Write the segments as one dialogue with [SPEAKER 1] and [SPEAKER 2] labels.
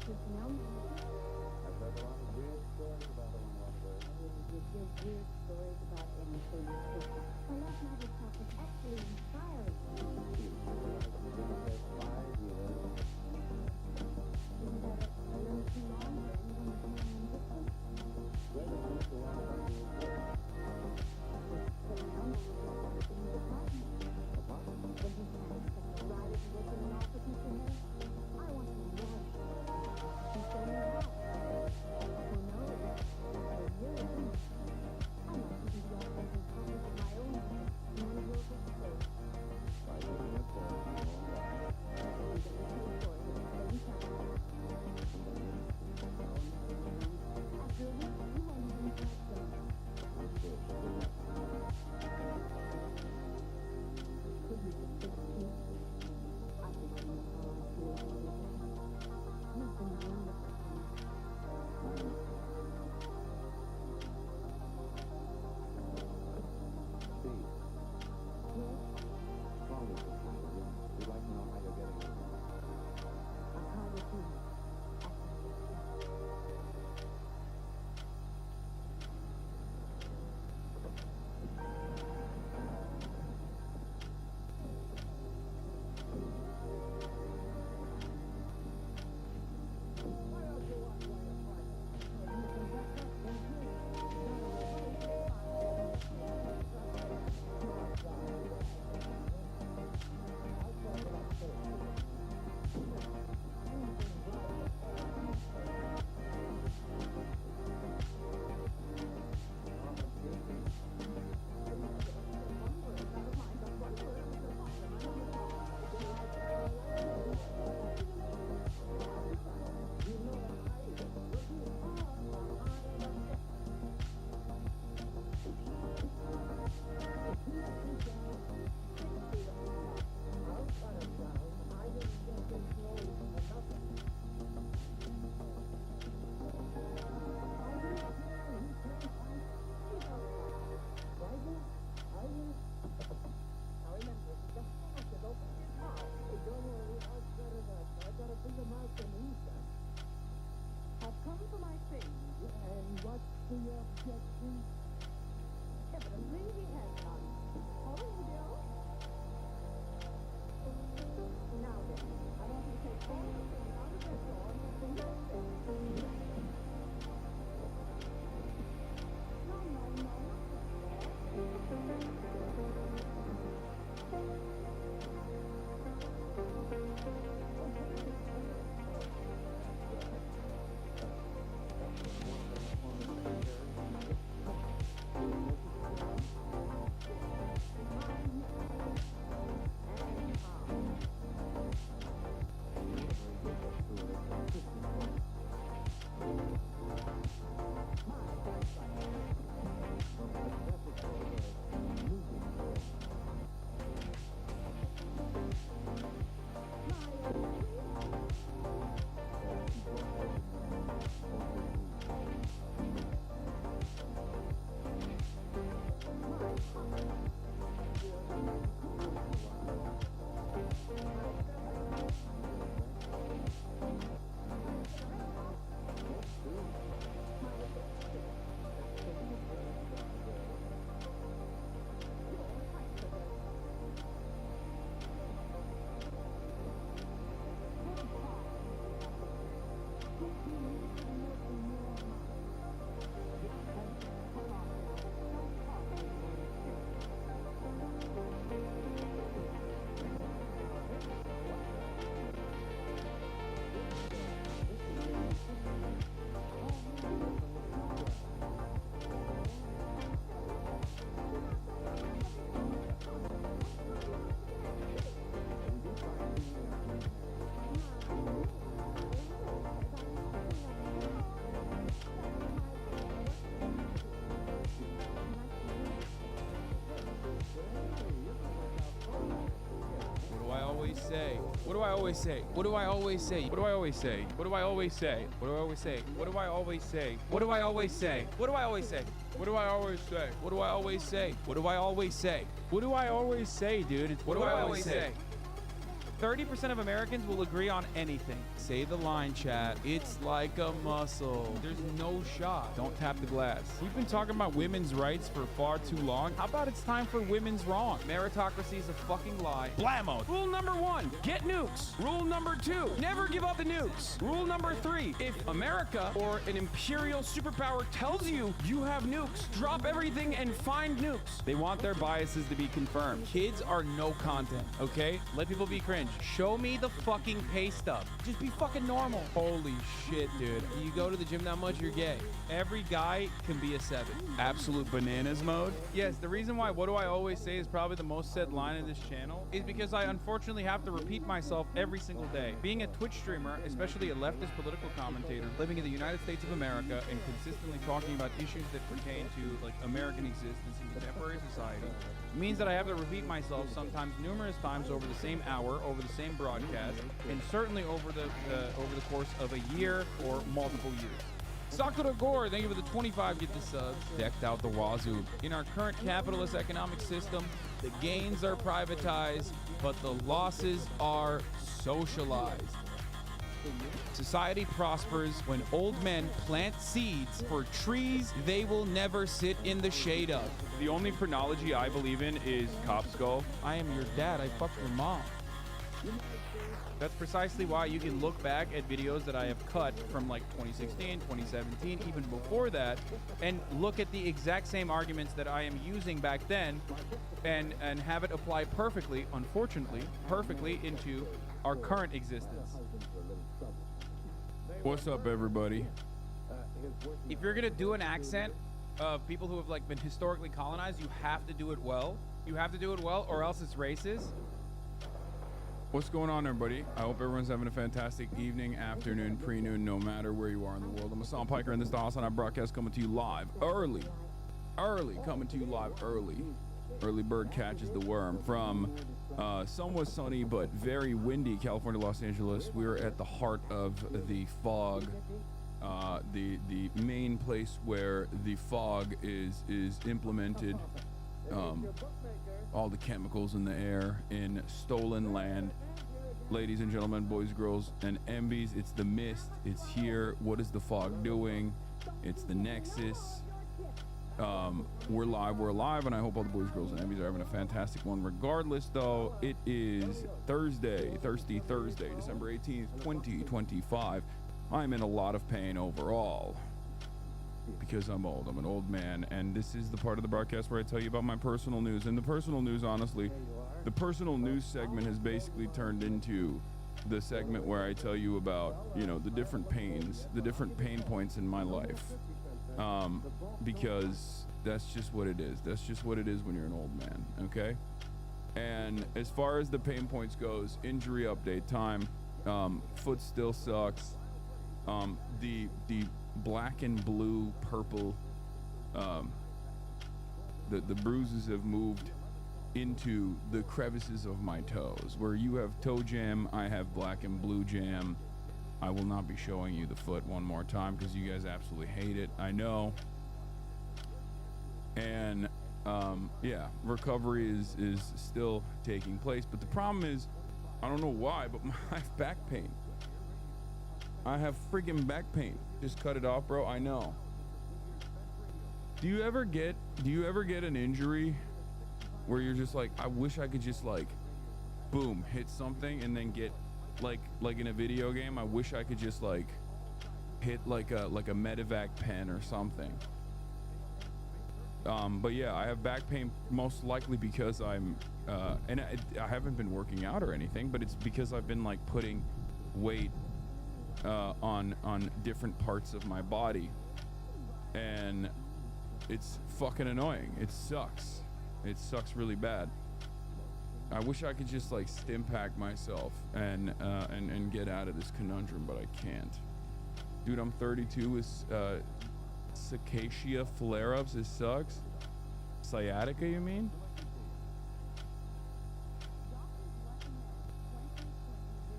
[SPEAKER 1] I've heard a lot of weird stories about them on one word.
[SPEAKER 2] Weird stories about anything. Well, last night's talk was actually inspiring.
[SPEAKER 1] You've been there 5 years.
[SPEAKER 2] Isn't that a little too long for anyone to come in with them?
[SPEAKER 1] Where does Mr. Wonderful work?
[SPEAKER 2] Sitting down in the apartment.
[SPEAKER 1] Apartment?
[SPEAKER 2] When he has such a ride of working in offices in there, I want to know. He's showing me how. Who knows? For years. I might even be out making copies of my own manual books.
[SPEAKER 1] By using a phone, you won't lie.
[SPEAKER 2] We can listen to stories at the same time. After a week, you won't even catch them.
[SPEAKER 1] I'm sure she'll do that.
[SPEAKER 2] Could you just fix me? I think you know how I feel about it. You've been wonderful to me.
[SPEAKER 1] Steve,
[SPEAKER 2] Yes,
[SPEAKER 1] call me sometime, will you? We'd like to know how you're getting on.
[SPEAKER 2] I'll call you soon. I've come for my things, and what's the objection? Evidently, he has none. Oh, Bill. Now then, I want you to take all the things out of that drawer and put them downstairs.
[SPEAKER 3] say? What do I always say? What do I always say? What do I always say? What do I always say? What do I always say? What do I always say? What do I always say? What do I always say? What do I always say? What do I always say? What do I always say? What do I always say, dude? What do I always say? 30% of Americans will agree on anything. Say the line, chat. It's like a muscle. There's no shot. Don't tap the glass. We've been talking about women's rights for far too long. How about it's time for women's wrong? Meritocracy is a fucking lie. Blammo. Rule number 1, get nukes. Rule number 2, never give up the nukes. Rule number 3, if America or an imperial superpower tells you you have nukes, drop everything and find nukes. They want their biases to be confirmed. Kids are no content, okay? Let people be cringe. Show me the fucking pay stub. Just be fucking normal. Holy shit, dude. You go to the gym that much, you're gay. Every guy can be a 7. Absolute bananas mode. Yes, the reason why What Do I Always Say is probably the most said line in this channel is because I unfortunately have to repeat myself every single day. Being a Twitch streamer, especially a leftist political commentator, living in the United States of America and consistently talking about issues that pertain to like American existence in contemporary society, means that I have to repeat myself sometimes numerous times over the same hour, over the same broadcast, and certainly over the course of a year or multiple years. Sakura Gore, thank you for the 25 get the subs. Decked out the wazoo. In our current capitalist economic system, the gains are privatized, but the losses are socialized. Society prospers when old men plant seeds for trees they will never sit in the shade of. The only phrenology I believe in is cop skull. I am your dad, I fucked your mom. That's precisely why you can look back at videos that I have cut from like 2016, 2017, even before that, and look at the exact same arguments that I am using back then and have it apply perfectly, unfortunately, perfectly into our current existence. What's up, everybody? If you're gonna do an accent of people who have like been historically colonized, you have to do it well. You have to do it well, or else it's racist. What's going on, everybody? I hope everyone's having a fantastic evening, afternoon, pre-noon, no matter where you are in the world. I'm Hassan Piker, and this is the Hasanabi broadcast coming to you live early, coming to you live early. Early bird catches the worm from somewhat sunny but very windy California, Los Angeles. We're at the heart of the fog, the main place where the fog is implemented. All the chemicals in the air in stolen land. Ladies and gentlemen, boys, girls, and MBs, it's the mist. It's here. What is the fog doing? It's the Nexus. We're live, and I hope all the boys, girls, and MBs are having a fantastic one. Regardless, though, it is Thursday, December 18th, 2025. I'm in a lot of pain overall. Because I'm old. I'm an old man, and this is the part of the broadcast where I tell you about my personal news. And the personal news, honestly, the personal news segment has basically turned into the segment where I tell you about, you know, the different pains, the different pain points in my life. Because that's just what it is. That's just what it is when you're an old man, okay? And as far as the pain points goes, injury update time, foot still sucks. The black and blue purple the bruises have moved into the crevices of my toes. Where you have toe jam, I have black and blue jam. I will not be showing you the foot one more time because you guys absolutely hate it, I know. And yeah, recovery is still taking place, but the problem is, I don't know why, but I have back pain. I have freaking back pain. Just cut it off, bro. I know. Do you ever get an injury where you're just like, I wish I could just like boom, hit something and then get like in a video game, I wish I could just like hit like a medevac pen or something. But yeah, I have back pain most likely because I'm and I haven't been working out or anything, but it's because I've been like putting weight on different parts of my body, and it's fucking annoying. It sucks really bad. I wish I could just like stim pack myself and get out of this conundrum, but I can't. Dude, I'm 32 with cicada flare-ups. It sucks. Sciatica, you mean?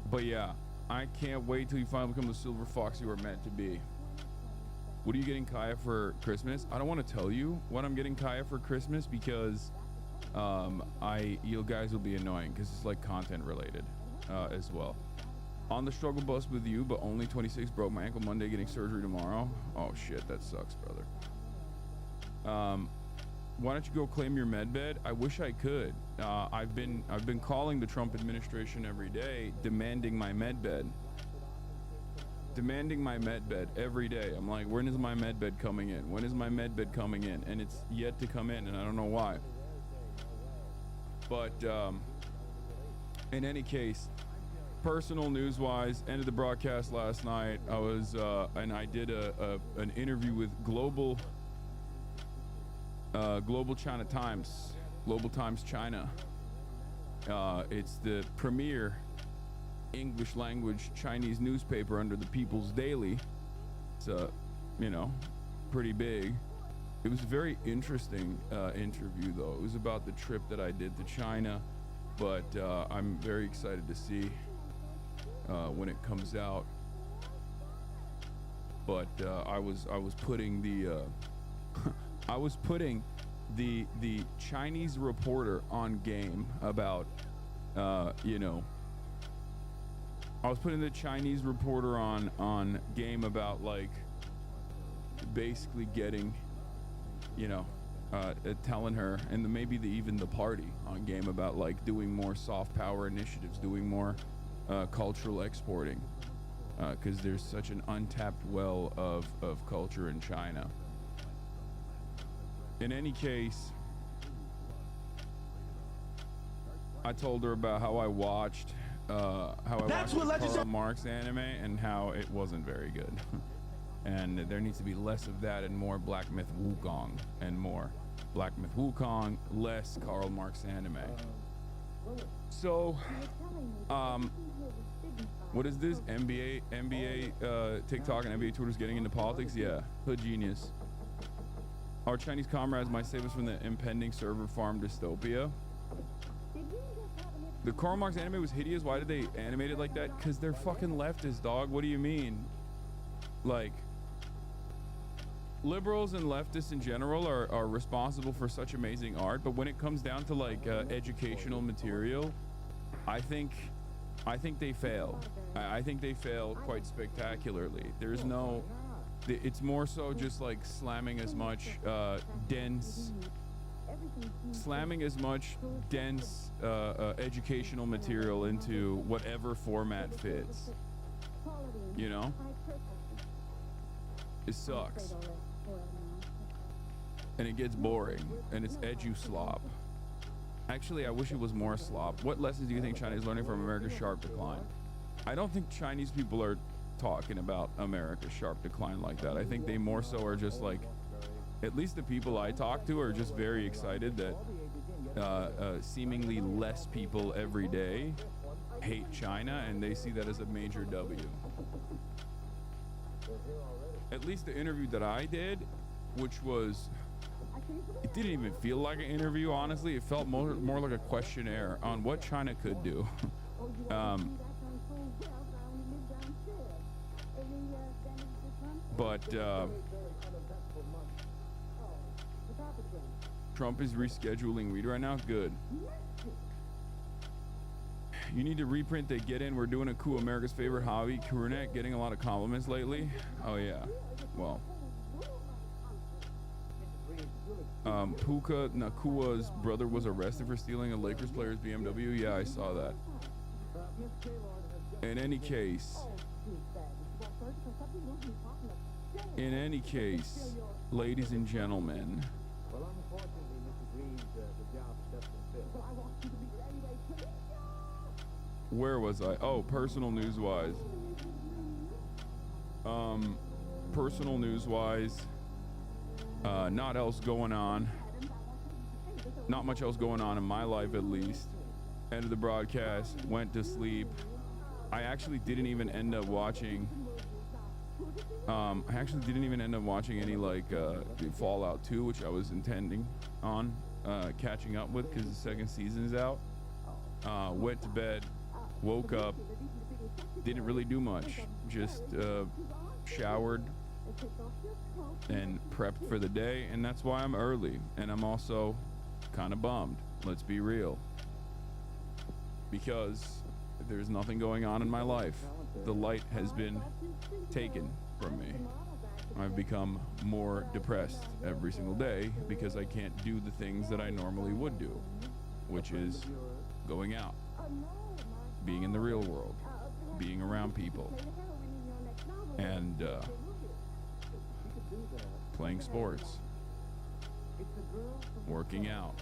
[SPEAKER 3] But yeah, I can't wait till you finally become the silver fox you were meant to be. What are you getting Kaya for Christmas? I don't want to tell you what I'm getting Kaya for Christmas because you guys will be annoying because it's like content related. as well. On the struggle bus with you, but only 26. Broke my ankle Monday, getting surgery tomorrow. Oh shit, that sucks, brother. Why don't you go claim your med bed? I wish I could. I've been calling the Trump administration every day, demanding my med bed. Demanding my med bed every day. I'm like, when is my med bed coming in? When is my med bed coming in? And it's yet to come in, and I don't know why. But in any case, personal news-wise, ended the broadcast last night. I was and I did an interview with Global China Times, Global Times China. It's the premier English language Chinese newspaper under the People's Daily. It's you know, pretty big. It was a very interesting interview, though. It was about the trip that I did to China, but I'm very excited to see when it comes out. But I was putting the I was putting the Chinese reporter on game about you know. I was putting the Chinese reporter on game about, like, basically getting, you know, telling her, and maybe even the party on game about, like, doing more soft power initiatives, doing more cultural exporting, because there's such an untapped well of culture in China. In any case, I told her about how I watched Karl Marx anime and how it wasn't very good. And there needs to be less of that and more Black Myth Wukong, and more Black Myth Wukong, less Karl Marx anime. So, what is this? NBA TikTok and NBA Twitter's getting into politics? Yeah, hood genius. Our Chinese comrades might save us from the impending server farm dystopia. The Karl Marx anime was hideous. Why did they animate it like that? Because they're fucking leftists, dog. What do you mean? Like, liberals and leftists in general are responsible for such amazing art, but when it comes down to, like, educational material, I think they fail. I think they fail quite spectacularly. There's no... It's more so just like slamming as much dense educational material into whatever format fits. You know? It sucks. And it gets boring. And it's edu-slop. Actually, I wish it was more slop. What lessons do you think China is learning from America's sharp decline? I don't think Chinese people are talking about America's sharp decline like that. I think they more so are just like, at least the people I talk to are just very excited that seemingly less people every day hate China, and they see that as a major W. At least the interview that I did, which was, it didn't even feel like an interview, honestly. It felt more like a questionnaire on what China could do. But Trump is rescheduling weed right now. Good. You need to reprint the Get In, We're Doing a Coup, America's Favorite Hobby. Kurunet getting a lot of compliments lately. Oh yeah. Well, Puka Nakua's brother was arrested for stealing a Lakers player's BMW. Yeah, I saw that. In any case, ladies and gentlemen, where was I? Oh, personal news-wise. Personal news-wise, not much else going on in my life, at least. Ended the broadcast, went to sleep. I actually didn't even end up watching any like Fallout 2, which I was intending on catching up with because the second season's out. Went to bed, woke up, didn't really do much, just showered and prepped for the day, and that's why I'm early. And I'm also kind of bummed, let's be real, because there's nothing going on in my life. The light has been taken from me. I've become more depressed every single day because I can't do the things that I normally would do, which is going out, being in the real world, being around people, and playing sports, working out,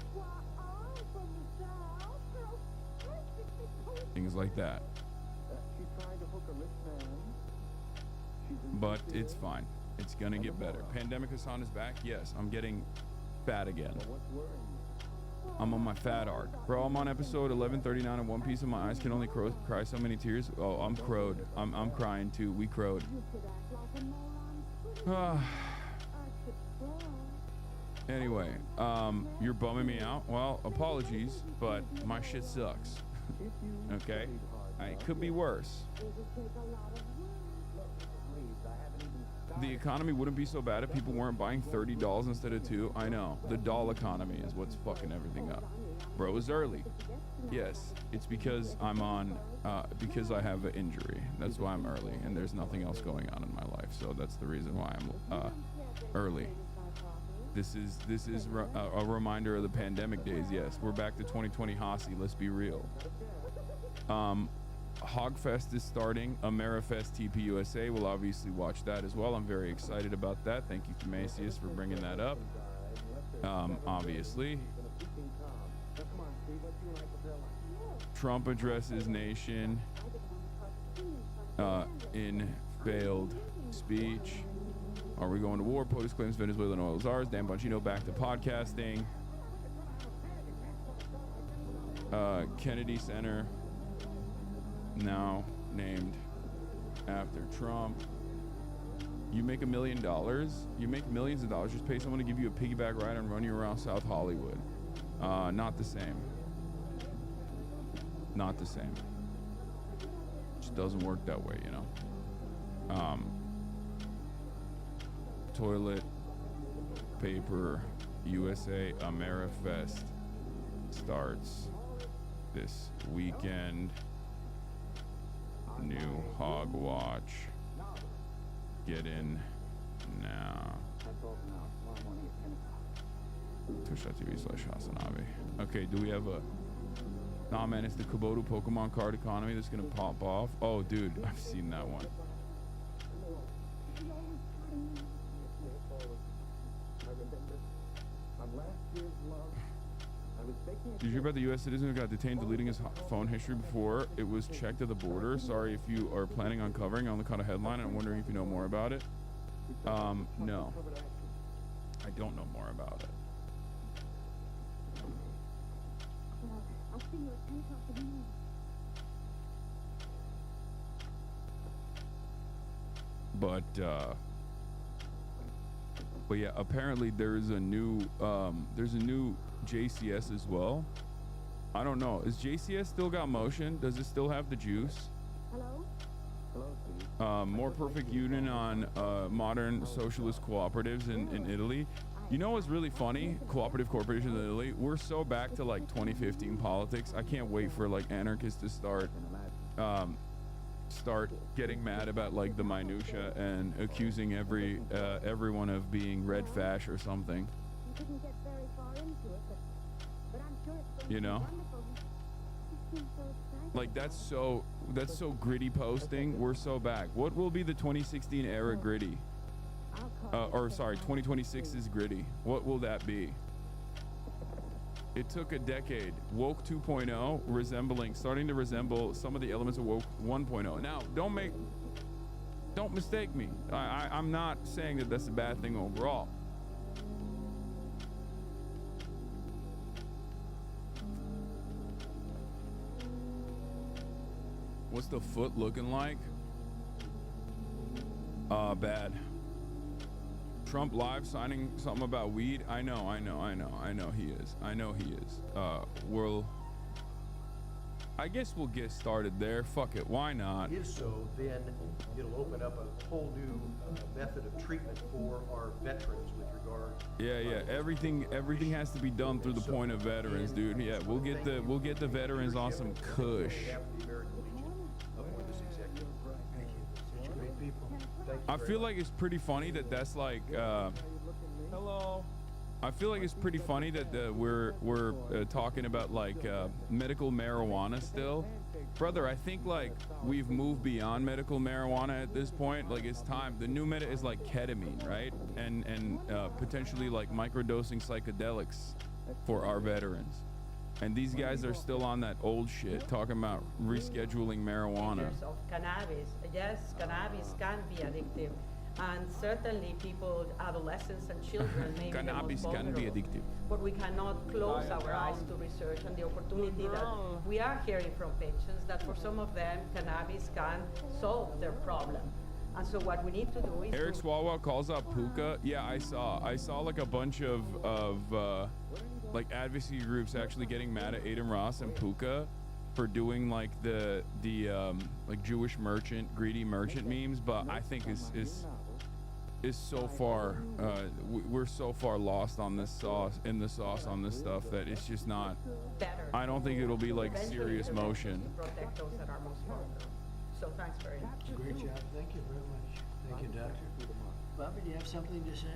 [SPEAKER 3] things like that. But it's fine. It's gonna get better. Pandemic Hasan is back. Yes, I'm getting fat again. I'm on my fat arc. Bro, I'm on episode 1139 in One Piece and my eyes can only cry so many tears. Oh, I'm crowed. I'm crying too. We crowed. Anyway, you're bumming me out. Well, apologies, but my shit sucks. Okay? It could be worse. The economy wouldn't be so bad if people weren't buying $30 instead of $2. I know. The doll economy is what's fucking everything up. Bro is early. Yes, it's because I'm on, because I have an injury. That's why I'm early, and there's nothing else going on in my life. So that's the reason why I'm early. This is a reminder of the pandemic days. Yes, we're back to 2020 Hasi. Let's be real. Hogfest is starting. Amerifest TP USA will obviously watch that as well. I'm very excited about that. Thank you, Themasius, for bringing that up. Obviously, Trump addresses nation in failed speech. Are we going to war? POTUS claims Venezuelan oil is ours. DANBONGINO back to podcasting. Kennedy Center now named after Trump. You make $1 million, you make millions of dollars, just pay someone to give you a piggyback ride and run you around South Hollywood. Not the same. Not the same. Just doesn't work that way, you know. Toilet paper USA Amerifest starts this weekend. New hog watch. Get in now. Twitch.tv/Hasanabi. Okay, do we have a... Nah, man, it's the Komodo Pokemon card economy that's gonna pop off. Oh, dude, I've seen that one. Did you hear about the U.S. citizen who got detained deleting his phone history before it was checked at the border? Sorry if you are planning on covering. I only caught a headline and I'm wondering if you know more about it. No. I don't know more about it. But yeah, apparently there's a new JCS as well. I don't know. Is JCS still got motion? Does it still have the juice? Hello? More perfect union on modern socialist cooperatives in Italy. You know what's really funny? Cooperative corporations in Italy. We're so back to like 2015 politics. I can't wait for like anarchists to start getting mad about like the minutia and accusing everyone of being red fash or something. You know, like that's so gritty posting. We're so back. What will be the 2016 era gritty? Or sorry, 2026's gritty. What will that be? It took a decade. Woke 2.0 starting to resemble some of the elements of woke 1.0. Now, don't mistake me. I'm not saying that that's a bad thing overall. What's the foot looking like? Bad. Trump live signing something about weed. I know he is. I guess we'll get started there. Fuck it. Why not?
[SPEAKER 4] If so, then it'll open up a whole new method of treatment for our veterans with regard.
[SPEAKER 3] Yeah. Everything has to be done through the point of veterans, dude. Yeah, we'll get the veterans on some kush.
[SPEAKER 4] people. Thank you
[SPEAKER 3] I
[SPEAKER 4] very
[SPEAKER 3] feel
[SPEAKER 4] much.
[SPEAKER 3] like it's pretty funny that that's like, hello. I feel like it's pretty funny that we're talking about like medical marijuana still. Brother, I think like we've moved beyond medical marijuana at this point. Like it's time. The new meta is like ketamine, right? And potentially like microdosing psychedelics for our veterans. And these guys are still on that old shit, talking about rescheduling marijuana.
[SPEAKER 5] Of cannabis. Yes, cannabis can be addictive. And certainly people, adolescents and children may be the most
[SPEAKER 3] Cannabis can be
[SPEAKER 5] vulnerable.
[SPEAKER 3] addictive.
[SPEAKER 5] But we cannot close our eyes to research and the opportunity that we are hearing from patients that for some of them, cannabis can solve their problem. And so what we need to do is
[SPEAKER 3] Eric Swalwell calls out Puka. Yeah, I saw like a bunch of like advocacy groups actually getting mad at Adem Ross and Puka for doing like the like Jewish merchant, greedy merchant memes, but I think is so far we're so far lost on this sauce on this stuff that it's just not.
[SPEAKER 5] better.
[SPEAKER 3] I don't think it'll be like
[SPEAKER 5] Eventually
[SPEAKER 3] serious
[SPEAKER 5] intervention
[SPEAKER 3] motion.
[SPEAKER 5] to protect those that are most vulnerable. So thanks very much.
[SPEAKER 6] Great job. Thank you very much.
[SPEAKER 4] Thank you, Doctor.
[SPEAKER 6] Bobby, do you have something to say?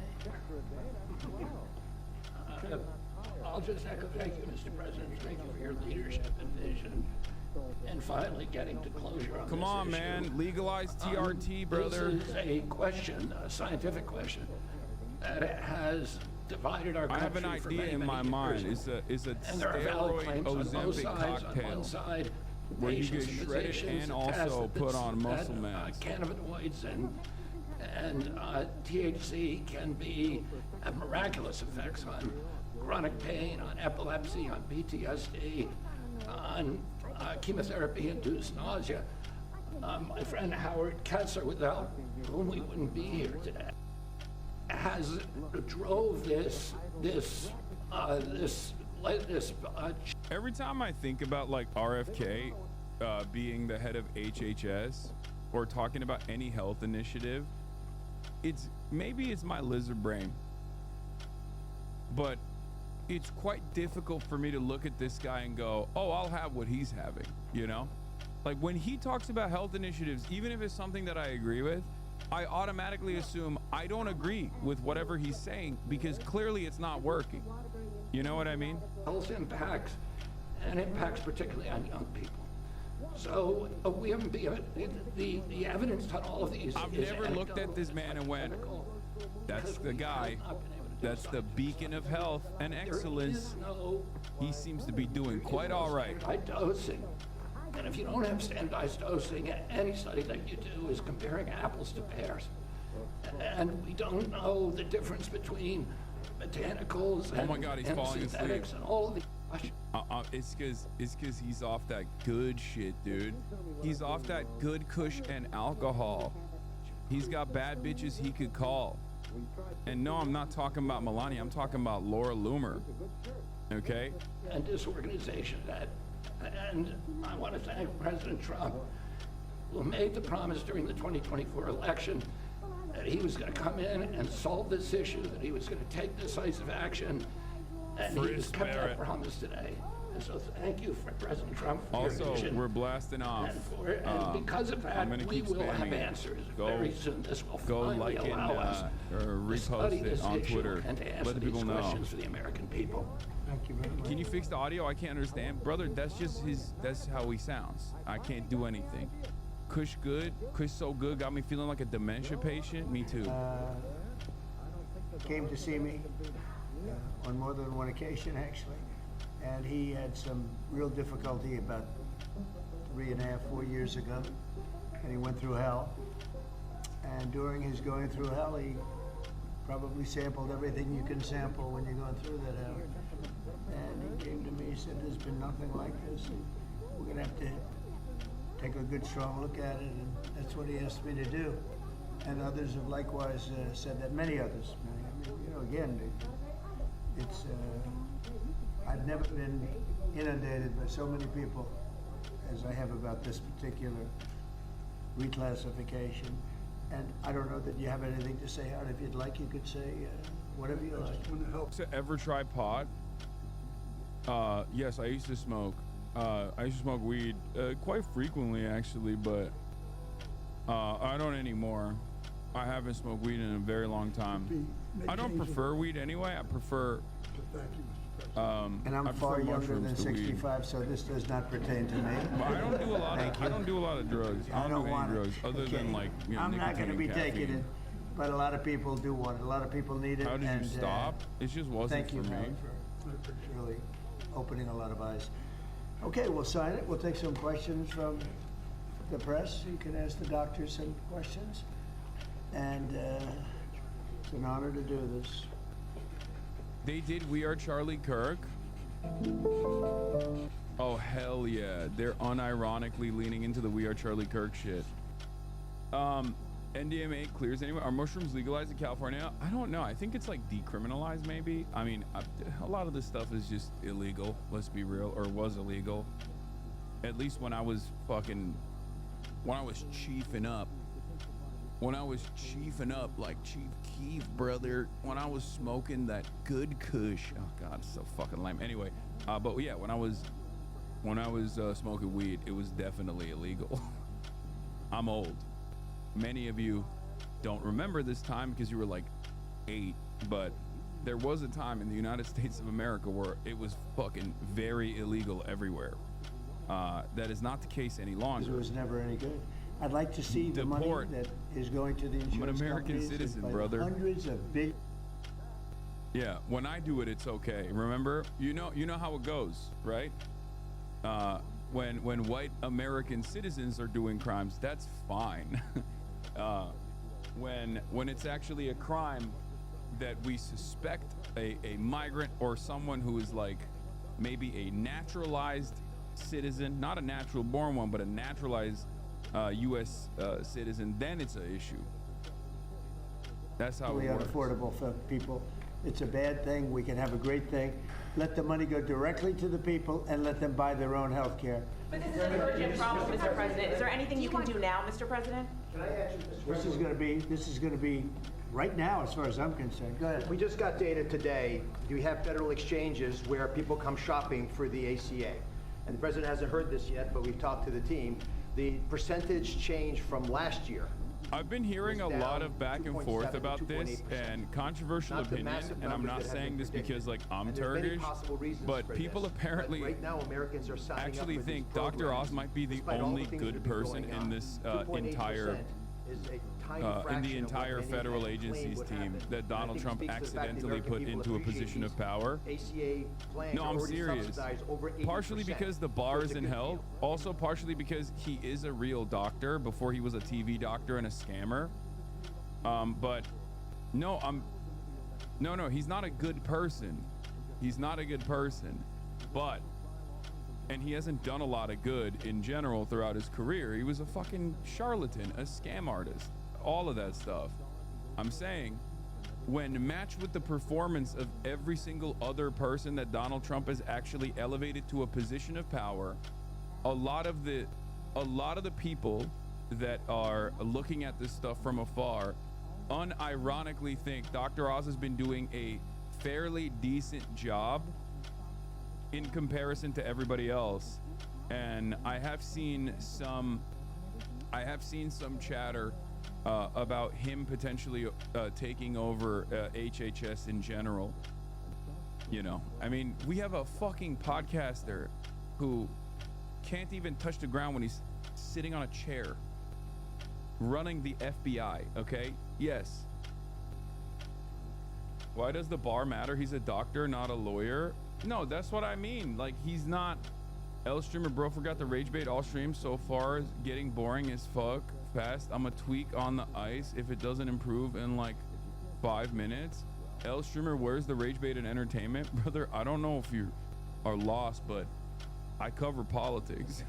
[SPEAKER 7] I'll just echo thank you, Mr. President. Thank you for your leadership and vision, and finally getting to closure on
[SPEAKER 3] Come
[SPEAKER 7] this
[SPEAKER 3] on,
[SPEAKER 7] issue.
[SPEAKER 3] man, legalize TRT, brother.
[SPEAKER 7] This is a question, a scientific question, that has divided our
[SPEAKER 3] I
[SPEAKER 7] country
[SPEAKER 3] have an
[SPEAKER 7] for
[SPEAKER 3] idea
[SPEAKER 7] many,
[SPEAKER 3] in
[SPEAKER 7] many
[SPEAKER 3] my
[SPEAKER 7] years.
[SPEAKER 3] mind. It's a
[SPEAKER 7] And there are valid
[SPEAKER 3] steroid
[SPEAKER 7] claims on both
[SPEAKER 3] Ozempic
[SPEAKER 7] sides. On
[SPEAKER 3] cocktail
[SPEAKER 7] one side,
[SPEAKER 3] where you
[SPEAKER 7] patients
[SPEAKER 3] get
[SPEAKER 7] and
[SPEAKER 3] shredded
[SPEAKER 7] physicians
[SPEAKER 3] and
[SPEAKER 7] attest
[SPEAKER 3] also
[SPEAKER 7] that
[SPEAKER 3] put on muscle
[SPEAKER 7] that,
[SPEAKER 3] mass.
[SPEAKER 7] cannabinoids and THC can have miraculous effects on chronic pain, on epilepsy, on PTSD, on chemotherapy-induced nausea. My friend Howard Kessler, without whom we wouldn't be here today, has drove this
[SPEAKER 3] Every time I think about like RFK being the head of HHS or talking about any health initiative, maybe it's my lizard brain, but it's quite difficult for me to look at this guy and go, oh, I'll have what he's having, you know? Like when he talks about health initiatives, even if it's something that I agree with, I automatically assume I don't agree with whatever he's saying because clearly it's not working. You know what I mean?
[SPEAKER 7] health impacts, and impacts particularly on young people. So we haven't been, the evidence on all of these
[SPEAKER 3] I've
[SPEAKER 7] is
[SPEAKER 3] never looked at this man and went, that's the guy. That's the beacon of health and excellence. He seems to be doing quite all right.
[SPEAKER 7] Dosing. And if you don't have standardized dosing, any study that you do is comparing apples to pears. And we don't know the difference between botanicals
[SPEAKER 3] Oh my God, he's
[SPEAKER 7] and
[SPEAKER 3] falling asleep.
[SPEAKER 7] synthetics and all of the
[SPEAKER 3] It's cause he's off that good shit, dude. He's off that good kush and alcohol. He's got bad bitches he could call. And no, I'm not talking about Melania. I'm talking about Laura Loomer. Okay?
[SPEAKER 7] and disorganization of that. And I want to thank President Trump, who made the promise during the 2024 election that he was going to come in and solve this issue, that he was going to take decisive action, and he has kept that promise today. And so thank you for President Trump for your
[SPEAKER 3] Also,
[SPEAKER 7] vision.
[SPEAKER 3] we're blasting off.
[SPEAKER 7] And because of
[SPEAKER 3] I'm
[SPEAKER 7] that,
[SPEAKER 3] gonna
[SPEAKER 7] we
[SPEAKER 3] keep
[SPEAKER 7] will have
[SPEAKER 3] spamming it.
[SPEAKER 7] answers
[SPEAKER 3] Go-
[SPEAKER 7] very soon. This will
[SPEAKER 3] Go
[SPEAKER 7] finally
[SPEAKER 3] like it
[SPEAKER 7] allow us
[SPEAKER 3] or
[SPEAKER 7] to study
[SPEAKER 3] repost it
[SPEAKER 7] this
[SPEAKER 3] on
[SPEAKER 7] issue
[SPEAKER 3] Twitter.
[SPEAKER 7] and to answer
[SPEAKER 3] Let the people
[SPEAKER 7] these
[SPEAKER 3] know.
[SPEAKER 7] questions for the American people.
[SPEAKER 6] Thank you very much.
[SPEAKER 3] Can you fix the audio? I can't understand. Brother, that's just that's how he sounds. I can't do anything. Kush good. Kush so good. Got me feeling like a dementia patient. Me too.
[SPEAKER 6] Came to see me on more than one occasion, actually. And he had some real difficulty about 3.5, 4 years ago. And he went through hell. And during his going through hell, he probably sampled everything you can sample when you're going through that hell. And he came to me and said, there's been nothing like this. We're gonna have to take a good, strong look at it. And that's what he asked me to do. And others have likewise said that, many others. I mean, you know, again, it's, I've never been inundated by so many people as I have about this particular reclassification. And I don't know that you have anything to say, Howard. If you'd like, you could say whatever you like.
[SPEAKER 3] To ever try pot? Yes, I used to smoke. I used to smoke weed quite frequently, actually, but I don't anymore. I haven't smoked weed in a very long time. I don't prefer weed anyway. I prefer.
[SPEAKER 6] And I'm
[SPEAKER 3] I
[SPEAKER 6] far
[SPEAKER 3] prefer
[SPEAKER 6] younger than
[SPEAKER 3] mushrooms to weed.
[SPEAKER 6] 65, so this does not pertain to me.
[SPEAKER 3] But I don't do a lot of. I don't do a lot of drugs. I don't do any
[SPEAKER 6] want it.
[SPEAKER 3] drugs other
[SPEAKER 6] Okay.
[SPEAKER 3] than like
[SPEAKER 6] I'm not going to be
[SPEAKER 3] nicotine and
[SPEAKER 6] taking it,
[SPEAKER 3] caffeine.
[SPEAKER 6] but a lot of people do want it. A lot of people need it.
[SPEAKER 3] How did
[SPEAKER 6] and,
[SPEAKER 3] you stop? It just wasn't
[SPEAKER 6] Thank you,
[SPEAKER 3] for me.
[SPEAKER 6] Howard, for really opening a lot of eyes. Okay, we'll sign it. We'll take some questions from the press. You can ask the doctor some questions. And it's an honor to do this.
[SPEAKER 3] They did We Are Charlie Kirk. Oh, hell yeah. They're unironically leaning into the We Are Charlie Kirk shit. NDMA clears anyway. Are mushrooms legalized in California? I don't know. I think it's like decriminalized maybe. I mean, a lot of this stuff is just illegal. Let's be real. Or was illegal. At least when I was chiefing up. When I was chiefing up like Chief Keef, brother, when I was smoking that good kush. Oh God, it's so fucking lame. Anyway, but yeah, when I was smoking weed, it was definitely illegal. I'm old. Many of you don't remember this time because you were like 8, but there was a time in the United States of America where it was fucking very illegal everywhere. That is not the case any longer.
[SPEAKER 6] It was never any good. I'd like to see the money
[SPEAKER 3] Deport.
[SPEAKER 6] that is going to the insurance
[SPEAKER 3] I'm an American
[SPEAKER 6] companies
[SPEAKER 3] citizen,
[SPEAKER 6] by the
[SPEAKER 3] brother.
[SPEAKER 6] Hundreds of billions.
[SPEAKER 3] Yeah, when I do it, it's okay. Remember, you know how it goes, right? When white American citizens are doing crimes, that's fine. When it's actually a crime that we suspect a migrant or someone who is like maybe a naturalized citizen, not a natural born one, but a naturalized U.S. Citizen, then it's an issue. That's how
[SPEAKER 6] Really
[SPEAKER 3] it works.
[SPEAKER 6] unaffordable for people. It's a bad thing. We can have a great thing. Let the money go directly to the people and let them buy their own health care.
[SPEAKER 8] But this is an urgent problem, Mr. President. Is there anything you can do now, Mr. President?
[SPEAKER 6] This is going to be right now, as far as I'm concerned. Go ahead.
[SPEAKER 9] We just got data today. We have federal exchanges where people come shopping for the ACA. And the president hasn't heard this yet, but we've talked to the team. The percentage change from last year.
[SPEAKER 3] I've been hearing a
[SPEAKER 9] was
[SPEAKER 3] lot
[SPEAKER 9] down
[SPEAKER 3] of back and
[SPEAKER 9] 2.7
[SPEAKER 3] forth
[SPEAKER 9] to
[SPEAKER 3] about this
[SPEAKER 9] 2.8%.
[SPEAKER 3] and controversial
[SPEAKER 9] Not the
[SPEAKER 3] opinion,
[SPEAKER 9] massive
[SPEAKER 3] and I'm
[SPEAKER 9] numbers
[SPEAKER 3] not
[SPEAKER 9] that have
[SPEAKER 3] saying
[SPEAKER 9] been
[SPEAKER 3] this
[SPEAKER 9] predicted.
[SPEAKER 3] because like I'm
[SPEAKER 9] And there's many
[SPEAKER 3] Turkish,
[SPEAKER 9] possible reasons
[SPEAKER 3] but
[SPEAKER 9] for
[SPEAKER 3] people
[SPEAKER 9] this.
[SPEAKER 3] apparently
[SPEAKER 9] But right now, Americans are signing
[SPEAKER 3] actually
[SPEAKER 9] up for
[SPEAKER 3] think
[SPEAKER 9] these
[SPEAKER 3] Dr.
[SPEAKER 9] programs,
[SPEAKER 3] Oz might be the
[SPEAKER 9] despite all
[SPEAKER 3] only
[SPEAKER 9] things
[SPEAKER 3] good
[SPEAKER 9] that have been
[SPEAKER 3] person
[SPEAKER 9] going
[SPEAKER 3] in
[SPEAKER 9] on.
[SPEAKER 3] this
[SPEAKER 9] 2.8%
[SPEAKER 3] entire
[SPEAKER 9] is a tiny
[SPEAKER 3] in
[SPEAKER 9] fraction
[SPEAKER 3] the
[SPEAKER 9] of what
[SPEAKER 3] entire
[SPEAKER 9] many
[SPEAKER 3] federal
[SPEAKER 9] had claimed
[SPEAKER 3] agencies
[SPEAKER 9] would
[SPEAKER 3] team
[SPEAKER 9] happen.
[SPEAKER 3] that
[SPEAKER 9] And I
[SPEAKER 3] Donald
[SPEAKER 9] think it
[SPEAKER 3] Trump
[SPEAKER 9] speaks to the fact the
[SPEAKER 3] accidentally
[SPEAKER 9] American
[SPEAKER 3] put
[SPEAKER 9] people
[SPEAKER 3] into a
[SPEAKER 9] appreciate
[SPEAKER 3] position of
[SPEAKER 9] these
[SPEAKER 3] power.
[SPEAKER 9] ACA plans
[SPEAKER 3] No,
[SPEAKER 9] are
[SPEAKER 3] I'm
[SPEAKER 9] already
[SPEAKER 3] serious.
[SPEAKER 9] subsidized over 80%.
[SPEAKER 3] Partially because the bar
[SPEAKER 9] So
[SPEAKER 3] is
[SPEAKER 9] it's a
[SPEAKER 3] in
[SPEAKER 9] good
[SPEAKER 3] hell.
[SPEAKER 9] deal.
[SPEAKER 3] Also partially because he is a real doctor before he was a TV doctor and a scammer. But no, no, he's not a good person. He's not a good person. And he hasn't done a lot of good in general throughout his career. He was a fucking charlatan, a scam artist, all of that stuff. I'm saying, when matched with the performance of every single other person that Donald Trump has actually elevated to a position of power, a lot of the people that are looking at this stuff from afar unironically think Dr. Oz has been doing a fairly decent job in comparison to everybody else. And I have seen some chatter about him potentially taking over HHS in general. You know, I mean, we have a fucking podcaster who can't even touch the ground when he's sitting on a chair running the FBI, okay? Yes. Why does the bar matter? He's a doctor, not a lawyer. No, that's what I mean. Like, he's not. L streamer bro forgot the rage bait. All streams so far is getting boring as fuck fast. I'm a tweak on the ice if it doesn't improve in like 5 minutes. L streamer, where's the rage bait and entertainment? Brother, I don't know if you are lost, but I cover politics.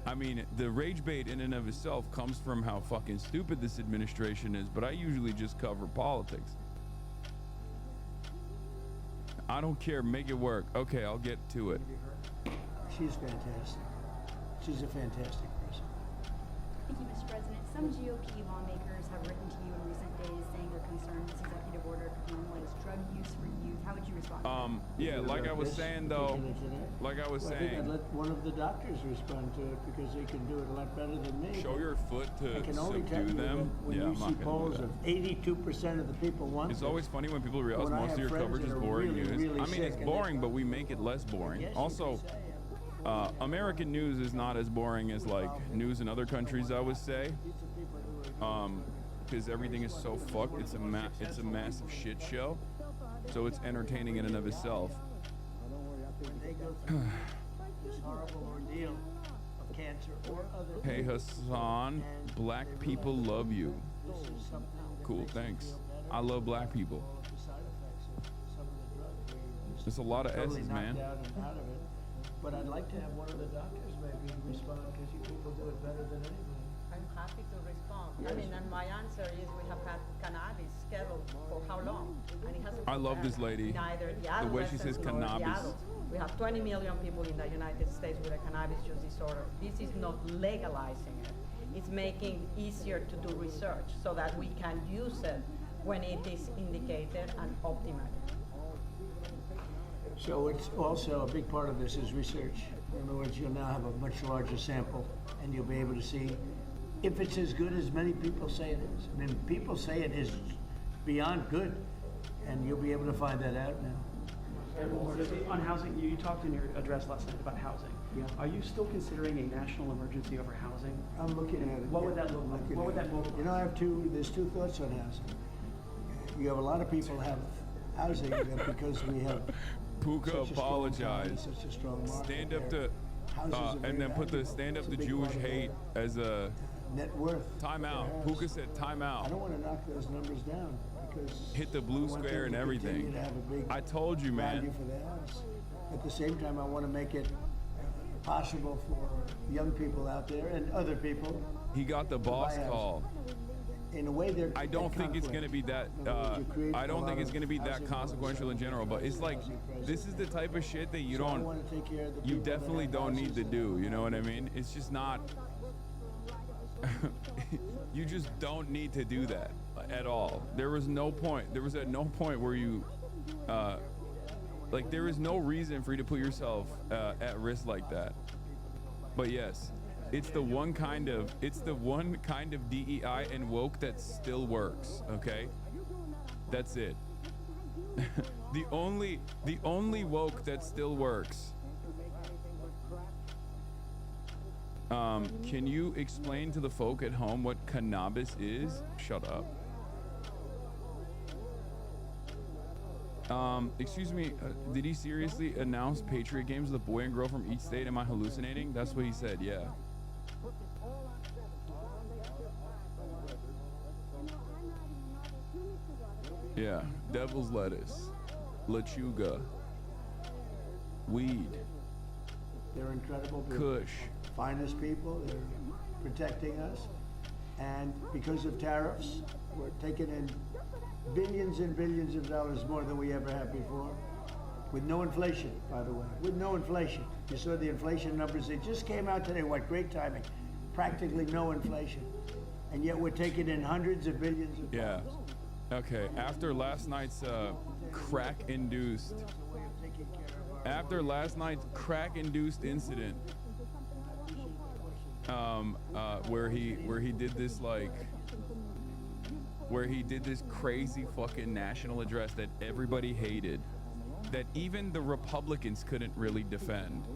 [SPEAKER 3] I mean, the rage bait in and of itself comes from how fucking stupid this administration is, but I usually just cover politics. I don't care, make it work. Okay, I'll get to it.
[SPEAKER 6] She's fantastic. She's a fantastic person.
[SPEAKER 10] Thank you, Mr. President. Some GOP lawmakers have written to you in recent days saying they're concerned this executive order could normalize drug use for youth. How would you respond to that?
[SPEAKER 3] Yeah, like I was saying though, like I was
[SPEAKER 6] Well, I think I'd
[SPEAKER 3] saying,
[SPEAKER 6] let one of the doctors respond to it because they can do it a lot better than me.
[SPEAKER 3] show your foot
[SPEAKER 6] I
[SPEAKER 3] to
[SPEAKER 6] can only tell
[SPEAKER 3] subdue
[SPEAKER 6] you
[SPEAKER 3] them.
[SPEAKER 6] that when
[SPEAKER 3] Yeah,
[SPEAKER 6] you
[SPEAKER 3] I'm
[SPEAKER 6] see
[SPEAKER 3] not gonna
[SPEAKER 6] polls
[SPEAKER 3] do
[SPEAKER 6] of
[SPEAKER 3] that.
[SPEAKER 6] 82% of the people want
[SPEAKER 3] It's
[SPEAKER 6] this,
[SPEAKER 3] always funny when people realize
[SPEAKER 6] When I
[SPEAKER 3] most of
[SPEAKER 6] have
[SPEAKER 3] your
[SPEAKER 6] friends
[SPEAKER 3] coverage
[SPEAKER 6] that
[SPEAKER 3] is
[SPEAKER 6] are
[SPEAKER 3] boring
[SPEAKER 6] really,
[SPEAKER 3] news.
[SPEAKER 6] really
[SPEAKER 3] I mean, it's
[SPEAKER 6] sick and
[SPEAKER 3] boring, but we make it less boring.
[SPEAKER 6] Yes, you
[SPEAKER 3] Also,
[SPEAKER 6] could say it.
[SPEAKER 3] American news is not as boring as like news in other countries, I would say. Because everything is so fucked. It's a massive shit show. So it's entertaining in and of itself.
[SPEAKER 6] When they go through this horrible ordeal of cancer or other
[SPEAKER 3] Hey Hassan, black people love you.
[SPEAKER 6] this is something that
[SPEAKER 3] Cool,
[SPEAKER 6] makes me
[SPEAKER 3] thanks.
[SPEAKER 6] feel better.
[SPEAKER 3] I love black people.
[SPEAKER 6] All of the side effects of some of the drugs where you're just
[SPEAKER 3] There's a lot of
[SPEAKER 6] totally
[SPEAKER 3] S's,
[SPEAKER 6] knocked
[SPEAKER 3] man.
[SPEAKER 6] out and out of it. But I'd like to have one of the doctors maybe respond because you people do it better than anybody.
[SPEAKER 5] I'm happy to respond. I
[SPEAKER 6] Yes.
[SPEAKER 5] mean, and my answer is we have had cannabis scheduled for how long? And it hasn't.
[SPEAKER 3] I love this lady.
[SPEAKER 5] Neither the
[SPEAKER 3] The way she says
[SPEAKER 5] adolescents nor the
[SPEAKER 3] cannabis.
[SPEAKER 5] adults. We have 20 million people in the United States with a cannabis use disorder. This is not legalizing it. It's making easier to do research so that we can use it when it is indicated and optimal.
[SPEAKER 6] So it's also a big part of this is research. In other words, you'll now have a much larger sample and you'll be able to see if it's as good as many people say it is. I mean, people say it is beyond good, and you'll be able to find that out now.
[SPEAKER 11] On housing, you talked in your address last night about housing.
[SPEAKER 6] Yeah.
[SPEAKER 11] Are you still considering a national emergency over housing?
[SPEAKER 6] I'm looking at it.
[SPEAKER 11] What would that look like?
[SPEAKER 6] Looking
[SPEAKER 11] What would
[SPEAKER 6] at
[SPEAKER 11] that
[SPEAKER 6] it.
[SPEAKER 11] look like?
[SPEAKER 6] You know, there's two thoughts on housing. You have a lot of people have housing that because we have
[SPEAKER 3] Puka
[SPEAKER 6] such a strong
[SPEAKER 3] apologize.
[SPEAKER 6] economy, such a strong market
[SPEAKER 3] Stand up
[SPEAKER 6] there.
[SPEAKER 3] to,
[SPEAKER 6] Houses are very
[SPEAKER 3] and then put the
[SPEAKER 6] valuable.
[SPEAKER 3] stand up
[SPEAKER 6] It's a
[SPEAKER 3] to
[SPEAKER 6] big
[SPEAKER 3] Jewish
[SPEAKER 6] part of
[SPEAKER 3] hate
[SPEAKER 6] our
[SPEAKER 3] as a
[SPEAKER 6] net worth.
[SPEAKER 3] timeout.
[SPEAKER 6] Their
[SPEAKER 3] Puka
[SPEAKER 6] house.
[SPEAKER 3] said
[SPEAKER 6] I
[SPEAKER 3] timeout.
[SPEAKER 6] don't want to knock those numbers down because
[SPEAKER 3] Hit the blue
[SPEAKER 6] I want
[SPEAKER 3] square
[SPEAKER 6] them
[SPEAKER 3] and
[SPEAKER 6] to
[SPEAKER 3] everything.
[SPEAKER 6] continue to have a big
[SPEAKER 3] I told you,
[SPEAKER 6] value
[SPEAKER 3] man.
[SPEAKER 6] for their house. At the same time, I want to make it possible for young people out there and other people.
[SPEAKER 3] He got the boss
[SPEAKER 6] house.
[SPEAKER 3] call.
[SPEAKER 6] In a way, they're.
[SPEAKER 3] I don't think it's going to be that. I don't think it's going to be that consequential in general. But it's like this is the type of shit that you don't.
[SPEAKER 6] want to take care of the
[SPEAKER 3] You
[SPEAKER 6] people that
[SPEAKER 3] definitely
[SPEAKER 6] have
[SPEAKER 3] don't need
[SPEAKER 6] houses
[SPEAKER 3] to
[SPEAKER 6] and-
[SPEAKER 3] do. You know what I mean? It's just not. You just don't need to do that at all. There was no point. There was at no point where you. Like there is no reason for you to put yourself at risk like that. But yes, it's the one kind of DEI and woke that still works. Okay, that's it. the only woke that still works. Can you explain to the folk at home what cannabis is? Shut up. Excuse me, did he seriously announce Patriot games with a boy and girl from each state? Am I hallucinating? That's what he said, yeah. Yeah, devil's lettuce, lechuga, weed,
[SPEAKER 6] They're incredible people.
[SPEAKER 3] kush.
[SPEAKER 6] Finest people. They're protecting us. And because of tariffs, we're taking in billions and billions of dollars more than we ever have before. With no inflation, by the way. With no inflation. You saw the inflation numbers. They just came out today. What great timing. Practically no inflation. And yet we're taking in hundreds of billions of
[SPEAKER 3] Yeah.
[SPEAKER 6] dollars.
[SPEAKER 3] Okay, after last night's crack-induced incident, where he did this crazy fucking national address that everybody hated, that even the Republicans couldn't really defend,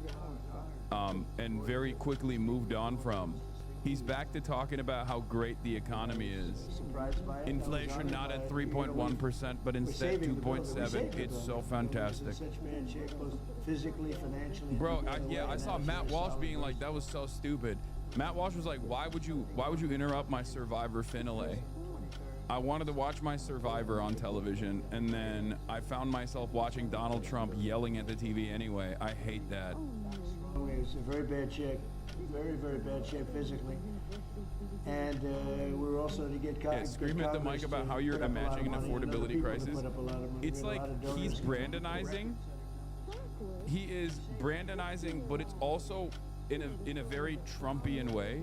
[SPEAKER 3] and very quickly moved on from. He's back to talking about how great the economy is.
[SPEAKER 6] Surprised by it.
[SPEAKER 3] Inflation not at 3.1%, but instead 2.7. It's so fantastic.
[SPEAKER 6] In such bad shape, both physically, financially.
[SPEAKER 3] Bro,
[SPEAKER 6] and every
[SPEAKER 3] yeah,
[SPEAKER 6] way,
[SPEAKER 3] I
[SPEAKER 6] and
[SPEAKER 3] saw
[SPEAKER 6] that's
[SPEAKER 3] Matt
[SPEAKER 6] very
[SPEAKER 3] Walsh
[SPEAKER 6] solid
[SPEAKER 3] being like,
[SPEAKER 6] business.
[SPEAKER 3] that was so stupid. Matt Walsh was like, why would you interrupt my Survivor finale? I wanted to watch my Survivor on television, and then I found myself watching Donald Trump yelling at the TV anyway. I hate that.
[SPEAKER 6] It's a very bad shape, very, very bad shape physically. And we're also to get
[SPEAKER 3] Yeah, scream at the mic about how you're imagining an affordability crisis. It's like he's Brandonizing. He is Brandonizing, but it's also in a very Trumpian way,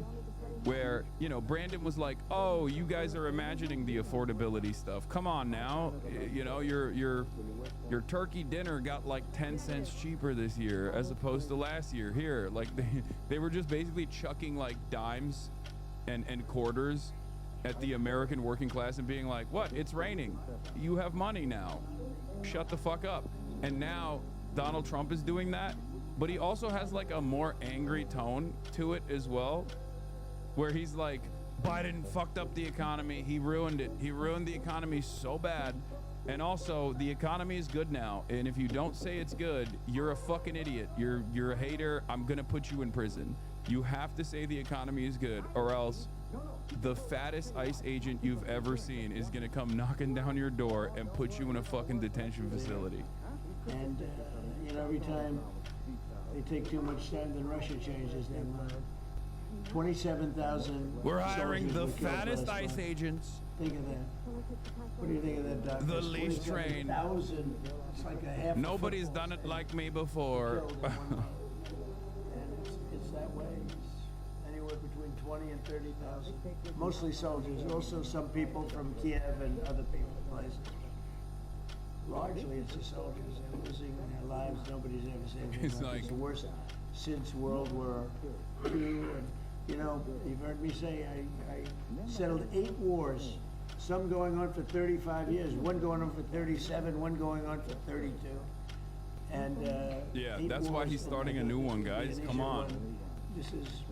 [SPEAKER 3] where, you know, Brandon was like, oh, you guys are imagining the affordability stuff. Come on now. You know, your turkey dinner got like 10 cents cheaper this year as opposed to last year. Here, like they were just basically chucking like dimes and quarters at the American working class and being like, what? It's raining. You have money now. Shut the fuck up. And now Donald Trump is doing that, but he also has like a more angry tone to it as well, where he's like, Biden fucked up the economy. He ruined it. He ruined the economy so bad. And also, the economy is good now. And if you don't say it's good, you're a fucking idiot. You're a hater. I'm gonna put you in prison. You have to say the economy is good, or else the fattest ICE agent you've ever seen is gonna come knocking down your door and put you in a fucking detention facility.
[SPEAKER 6] And, you know, every time they take too much time, then Russia changes their mind. 27,000.
[SPEAKER 3] We're hiring the
[SPEAKER 6] soldiers were killed
[SPEAKER 3] fattest
[SPEAKER 6] last
[SPEAKER 3] ICE
[SPEAKER 6] month.
[SPEAKER 3] agents.
[SPEAKER 6] Think of that. What do you think of that, Doc?
[SPEAKER 3] The least trained.
[SPEAKER 6] 27,000. It's like a half.
[SPEAKER 3] Nobody's done it like me before.
[SPEAKER 6] Killed in 1 month. And it's that way. It's anywhere between 20 and 30,000. Mostly soldiers. Also some people from Kiev and other people places. Largely it's the soldiers. They're losing their lives. Nobody's ever said anything
[SPEAKER 3] It's
[SPEAKER 6] about
[SPEAKER 3] like-
[SPEAKER 6] It's the worst since World War II. And, you know, you've heard me say I settled 8 wars, some going on for 35 years, one going on for 37, one going on for 32. And
[SPEAKER 3] Yeah,
[SPEAKER 6] 8
[SPEAKER 3] that's why
[SPEAKER 6] wars
[SPEAKER 3] he's
[SPEAKER 6] in
[SPEAKER 3] starting a
[SPEAKER 6] the-
[SPEAKER 3] new one,
[SPEAKER 6] the
[SPEAKER 3] guys. Come
[SPEAKER 6] initial
[SPEAKER 3] on.
[SPEAKER 6] one. This is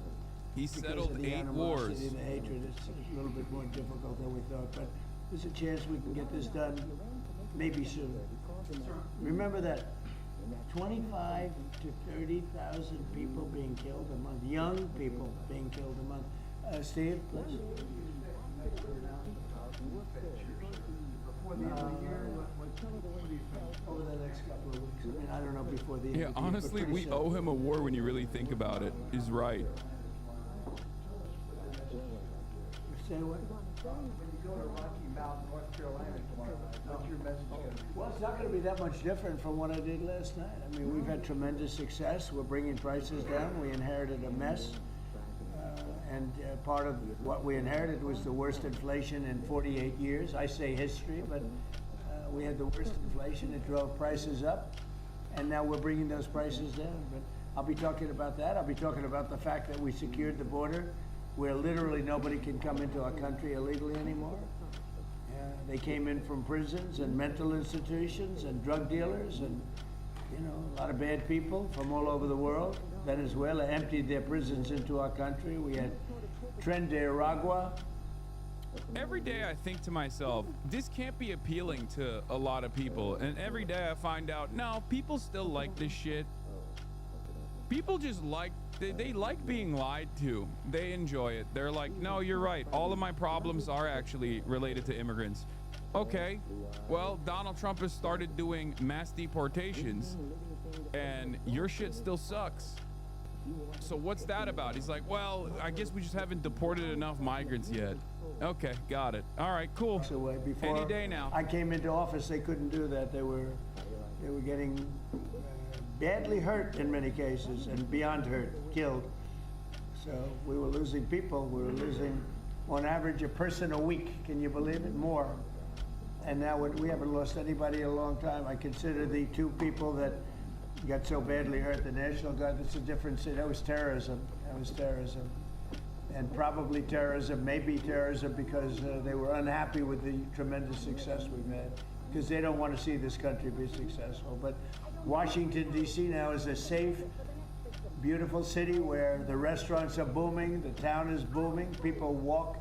[SPEAKER 3] He
[SPEAKER 6] because
[SPEAKER 3] settled
[SPEAKER 6] of the
[SPEAKER 3] 8 wars.
[SPEAKER 6] animosity, the hatred. It's a little bit more difficult than we thought, but there's a chance we can get this done maybe soon. Remember that 25 to 30,000 people being killed a month, young people being killed a month. Steve, please. Over the next couple of weeks. I mean, I don't know before the end
[SPEAKER 3] Yeah,
[SPEAKER 6] of the year, but
[SPEAKER 3] honestly,
[SPEAKER 6] pretty
[SPEAKER 3] we
[SPEAKER 6] soon.
[SPEAKER 3] owe him a war when you really think about it. He's right.
[SPEAKER 6] Say what? Well, it's not going to be that much different from what I did last night. I mean, we've had tremendous success. We're bringing prices down. We inherited a mess. And part of what we inherited was the worst inflation in 48 years. I say history, but we had the worst inflation. It drove prices up. And now we're bringing those prices down. But I'll be talking about that. I'll be talking about the fact that we secured the border, where literally nobody can come into our country illegally anymore. They came in from prisons and mental institutions and drug dealers and, you know, a lot of bad people from all over the world. Venezuela emptied their prisons into our country. We had Tren de Aragua.
[SPEAKER 3] Every day I think to myself, this can't be appealing to a lot of people. And every day I find out, no, people still like this shit. People just like, they like being lied to. They enjoy it. They're like, no, you're right. All of my problems are actually related to immigrants. Okay, well, Donald Trump has started doing mass deportations and your shit still sucks. So what's that about? He's like, well, I guess we just haven't deported enough migrants yet. Okay, got it. All right, cool.
[SPEAKER 6] Before
[SPEAKER 3] Any day now.
[SPEAKER 6] I came into office, they couldn't do that. They were getting badly hurt in many cases and beyond hurt, killed. So we were losing people. We were losing, on average, a person a week. Can you believe it? More. And now we haven't lost anybody in a long time. I consider the 2 people that got so badly hurt, the National Guard, that's a different city. That was terrorism. That was terrorism. And probably terrorism, maybe terrorism, because they were unhappy with the tremendous success we've had, because they don't want to see this country be successful. But Washington, D.C. now is a safe, beautiful city where the restaurants are booming, the town is booming. People walk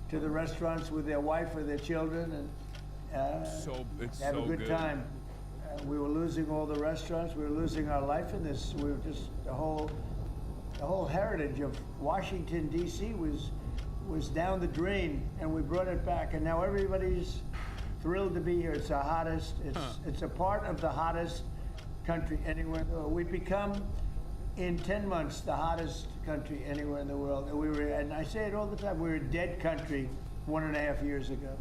[SPEAKER 6] to the restaurants with their wife or their children and
[SPEAKER 3] it's
[SPEAKER 6] have
[SPEAKER 3] so
[SPEAKER 6] a good time. We were losing all the restaurants. We were losing our life in this. We were just the whole heritage of Washington D.C. was down the drain, and we brought it back. And now everybody's thrilled to be here. It's the hottest. It's a part of the hottest country anywhere in the world. We've become, in 10 months, the hottest country anywhere in the world. And I say it all the time. We were a dead country 1.5 years ago.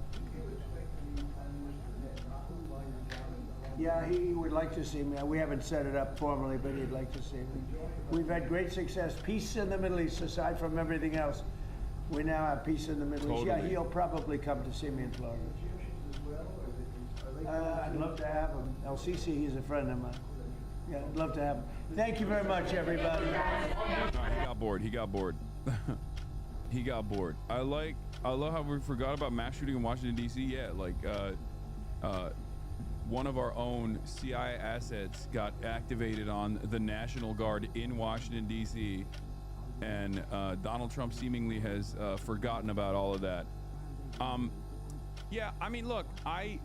[SPEAKER 6] Yeah, he would like to see me. We haven't set it up formally, but he'd like to see me. We've had great success. Peace in the Middle East, aside from everything else. We now have peace in the Middle East. Yeah, he'll probably come to see me in Florida. I'd love to have him. El Sisi, he's a friend of mine. Yeah, I'd love to have him. Thank you very much, everybody.
[SPEAKER 3] He got bored. He got bored. He got bored. I love how we forgot about mass shooting in Washington, D.C. Yeah, like, one of our own CIA assets got activated on the National Guard in Washington, D.C., and Donald Trump seemingly has forgotten about all of that. Yeah, I mean, look, I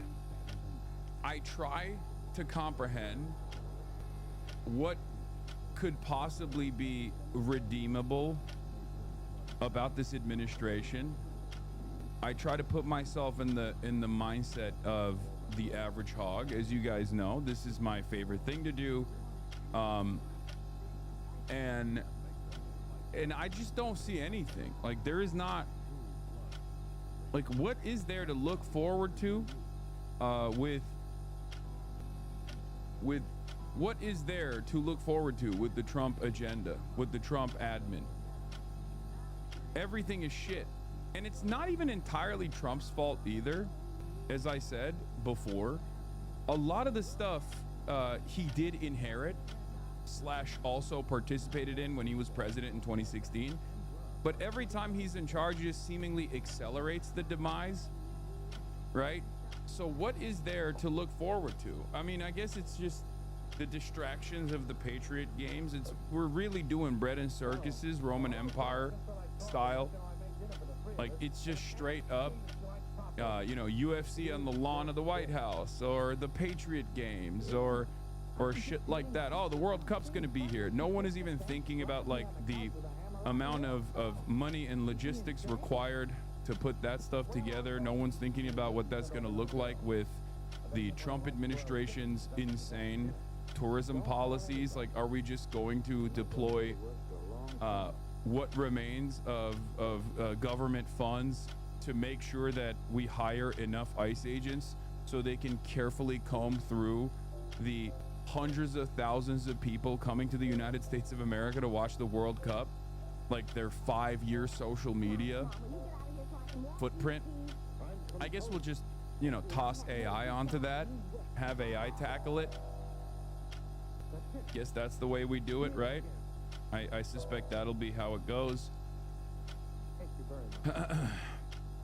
[SPEAKER 3] try to comprehend what could possibly be redeemable about this administration. I try to put myself in the mindset of the average hog. As you guys know, this is my favorite thing to do, and I just don't see anything. Like, there is not, like, what is there to look forward to with what is there to look forward to with the Trump agenda, with the Trump admin? Everything is shit. And it's not even entirely Trump's fault either. As I said before, a lot of the stuff he did inherit / also participated in when he was president in 2016. But every time he's in charge, it just seemingly accelerates the demise, right? So what is there to look forward to? I mean, I guess it's just the distractions of the Patriot games. We're really doing bread and circuses, Roman Empire style. Like, it's just straight up, you know, UFC on the lawn of the White House, or the Patriot games, or shit like that. Oh, the World Cup's gonna be here. No one is even thinking about, like, the amount of money and logistics required to put that stuff together. No one's thinking about what that's gonna look like with the Trump administration's insane tourism policies. Like, are we just going to deploy what remains of government funds to make sure that we hire enough ICE agents so they can carefully comb through the hundreds of thousands of people coming to the United States of America to watch the World Cup, like their 5-year social media footprint? I guess we'll just, you know, toss AI onto that, have AI tackle it. Guess that's the way we do it, right? I suspect that'll be how it goes.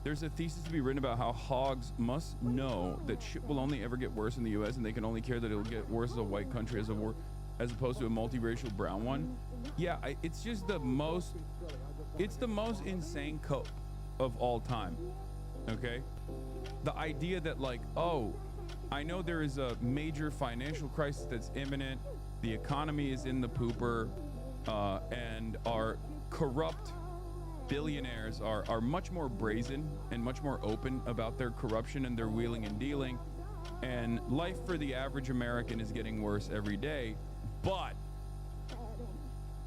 [SPEAKER 3] There's a thesis to be written about how hogs must know that shit will only ever get worse in the U.S. and they can only care that it'll get worse as a white country as opposed to a multiracial brown one. Yeah, it's just the most insane cope of all time. Okay, the idea that, like, oh, I know there is a major financial crisis that's imminent, the economy is in the pooper, and our corrupt billionaires are much more brazen and much more open about their corruption and their wheeling and dealing, and life for the average American is getting worse every day. But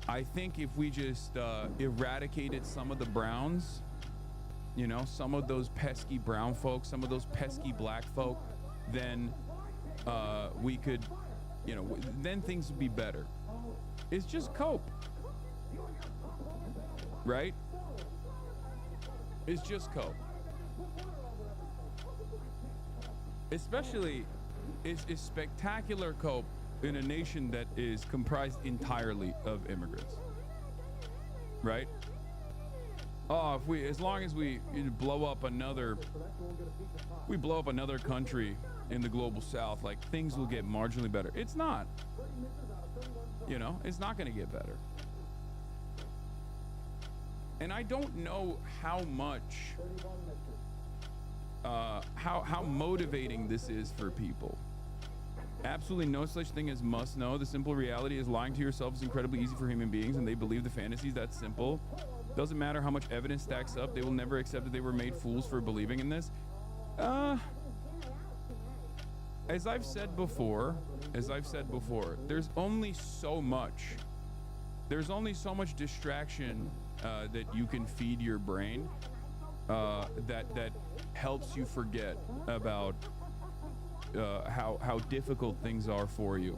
[SPEAKER 3] I think if we just eradicated some of the browns, you know, some of those pesky brown folks, some of those pesky black folk, then we could, you know, then things would be better. It's just cope, right? It's just cope. Especially, it's spectacular cope in a nation that is comprised entirely of immigrants, right? Oh, as long as we blow up another country in the global south, like, things will get marginally better. It's not. You know, it's not going to get better. And I don't know how much, how motivating this is for people. Absolutely no such thing as must know. The simple reality is lying to yourself is incredibly easy for human beings, and they believe the fantasies. That's simple. Doesn't matter how much evidence stacks up. They will never accept that they were made fools for believing in this. As I've said before, there's only so much distraction that you can feed your brain that helps you forget about how difficult things are for you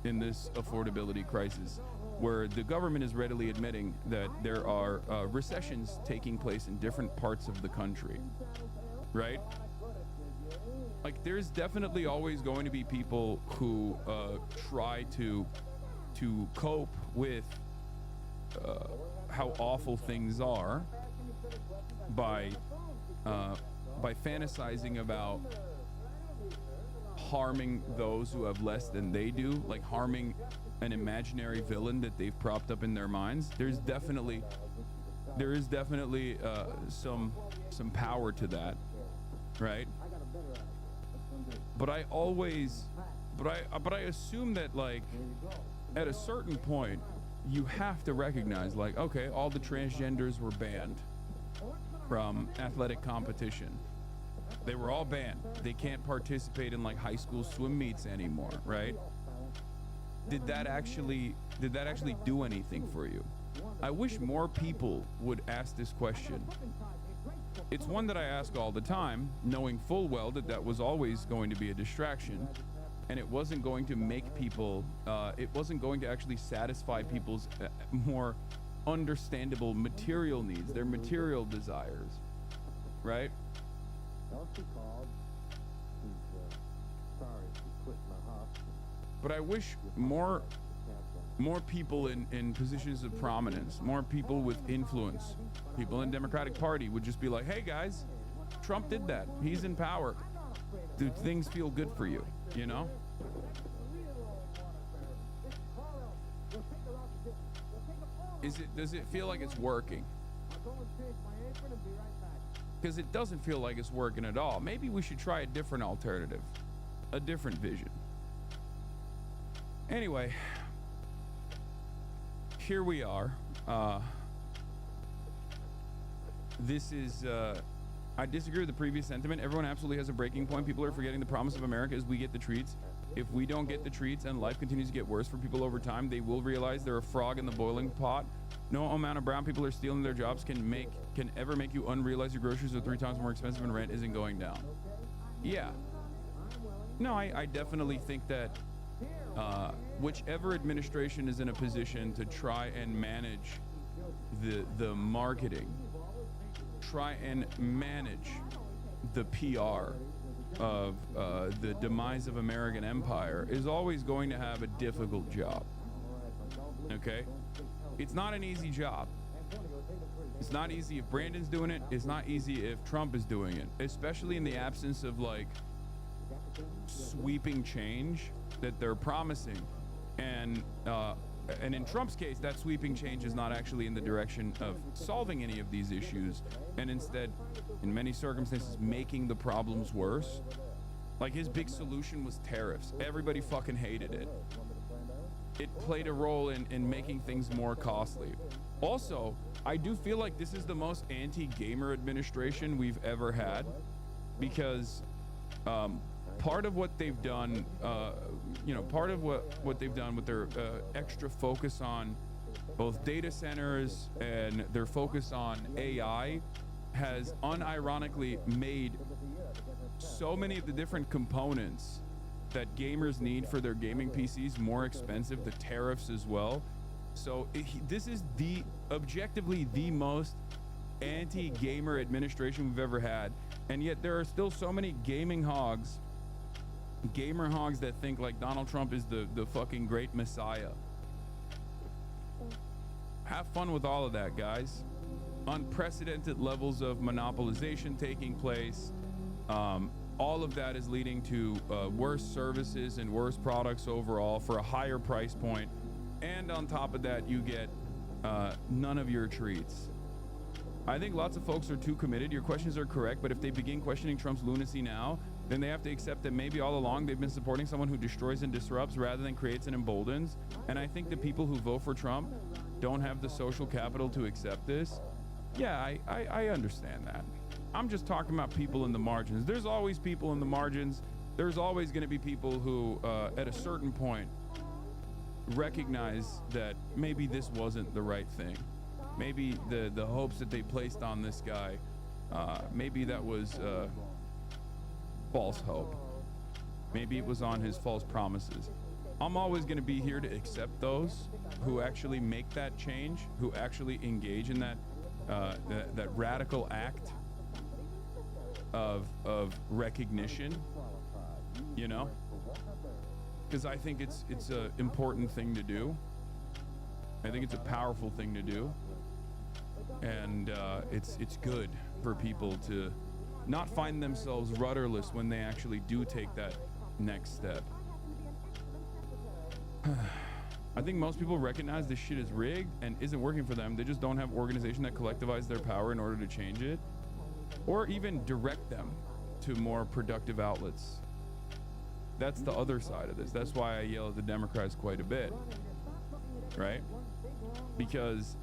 [SPEAKER 3] in this affordability crisis, where the government is readily admitting that there are recessions taking place in different parts of the country, right? Like, there's definitely always going to be people who try to cope with how awful things are by fantasizing about harming those who have less than they do, like harming an imaginary villain that they've propped up in their minds. There is definitely some power to that, right? But I assume that, like, at a certain point you have to recognize, like, okay, all the transgenders were banned from athletic competition. They were all banned. They can't participate in, like, high school swim meets anymore, right? Did that actually do anything for you? I wish more people would ask this question. It's one that I ask all the time, knowing full well that that was always going to be a distraction, and it wasn't going to make people, it wasn't going to actually satisfy people's more understandable material needs, their material desires, right? But I wish more people in positions of prominence, more people with influence, people in the Democratic Party would just be like, hey guys, Trump did that. He's in power. Do things feel good for you, you know? Does it feel like it's working? Because it doesn't feel like it's working at all. Maybe we should try a different alternative, a different vision. Anyway, here we are. This is, I disagree with the previous sentiment. Everyone absolutely has a breaking point. People are forgetting the promise of America is we get the treats. If we don't get the treats and life continues to get worse for people over time, they will realize they're a frog in the boiling pot. No amount of brown people are stealing their jobs can ever make you unrealize your groceries are 3 times more expensive and rent isn't going down. Yeah. No, I definitely think that whichever administration is in a position to try and manage the marketing, try and manage the PR of the demise of American empire is always going to have a difficult job. Okay? It's not an easy job. It's not easy if Brandon's doing it. It's not easy if Trump is doing it, especially in the absence of, like, sweeping change that they're promising. And in Trump's case, that sweeping change is not actually in the direction of solving any of these issues, and instead, in many circumstances, making the problems worse. Like, his big solution was tariffs. Everybody fucking hated it. It played a role in making things more costly. Also, I do feel like this is the most anti-gamer administration we've ever had, because part of what they've done, part of what they've done with their extra focus on both data centers and their focus on AI has unironically made so many of the different components that gamers need for their gaming PCs more expensive, the tariffs as well. So this is objectively the most anti-gamer administration we've ever had, and yet there are still so many gamer hogs that think like Donald Trump is the fucking great messiah. Have fun with all of that, guys. Unprecedented levels of monopolization taking place. All of that is leading to worse services and worse products overall for a higher price point. And on top of that, you get none of your treats. I think lots of folks are too committed. Your questions are correct, but if they begin questioning Trump's lunacy now, then they have to accept that maybe all along they've been supporting someone who destroys and disrupts rather than creates and emboldens. And I think the people who vote for Trump don't have the social capital to accept this. Yeah, I understand that. I'm just talking about people in the margins. There's always people in the margins. There's always going to be people who, at a certain point, recognize that maybe this wasn't the right thing. Maybe the hopes that they placed on this guy, maybe that was false hope. Maybe it was on his false promises. I'm always going to be here to accept those who actually make that change, who actually engage in that that radical act of recognition, you know, because I think it's a important thing to do. I think it's a powerful thing to do, and it's good for people to not find themselves rudderless when they actually do take that next step. I think most people recognize this shit is rigged and isn't working for them. They just don't have organization that collectivizes their power in order to change it, or even direct them to more productive outlets. That's the other side of this. That's why I yell at the Democrats quite a bit, right? Because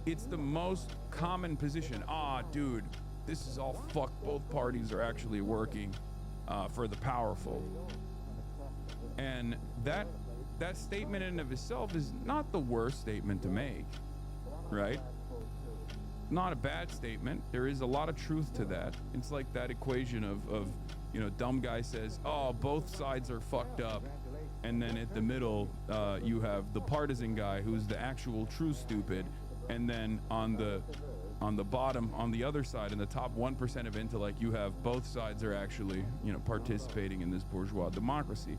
[SPEAKER 3] it's the most common position. Dude, this is all fuck. Both parties are actually working for the powerful. And that statement in and of itself is not the worst statement to make, right? Not a bad statement. There is a lot of truth to that. It's like that equation of you know, dumb guy says, oh, both sides are fucked up. And then at the middle, you have the partisan guy who's the actual true stupid. And then on the bottom, on the other side, in the top 1% of intellect, you have both sides are actually, you know, participating in this bourgeois democracy.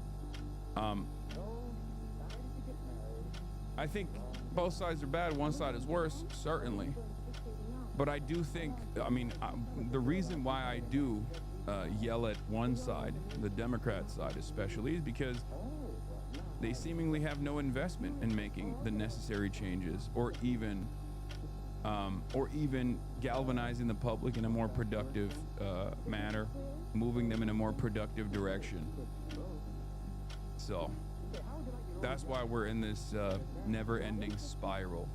[SPEAKER 3] I think both sides are bad. One side is worse, certainly. But I do think, I mean, the reason why I do yell at one side, the Democrat side especially, is because they seemingly have no investment in making the necessary changes, or even galvanizing the public in a more productive manner, moving them in a more productive direction. So that's why we're in this never-ending spiral.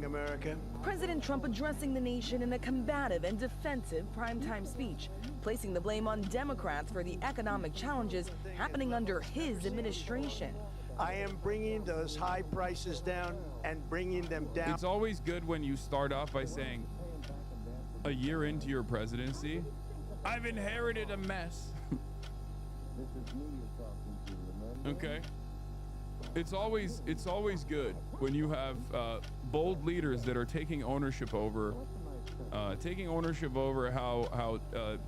[SPEAKER 6] America.
[SPEAKER 12] President Trump addressing the nation in a combative and defensive primetime speech, placing the blame on Democrats for the economic challenges happening under his administration.
[SPEAKER 6] I am bringing those high prices down and bringing them down.
[SPEAKER 3] It's always good when you start off by saying, a year into your presidency, I've inherited a mess. Okay? It's always good when you have bold leaders that are taking ownership over how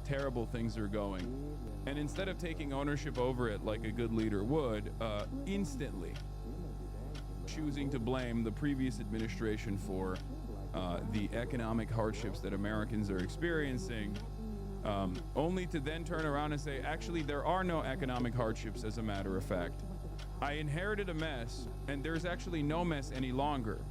[SPEAKER 3] terrible things are going, and instead of taking ownership over it like a good leader would, instantly choosing to blame the previous administration for the economic hardships that Americans are experiencing, only to then turn around and say, actually, there are no economic hardships, as a matter of fact. I inherited a mess, and there's actually no mess any longer.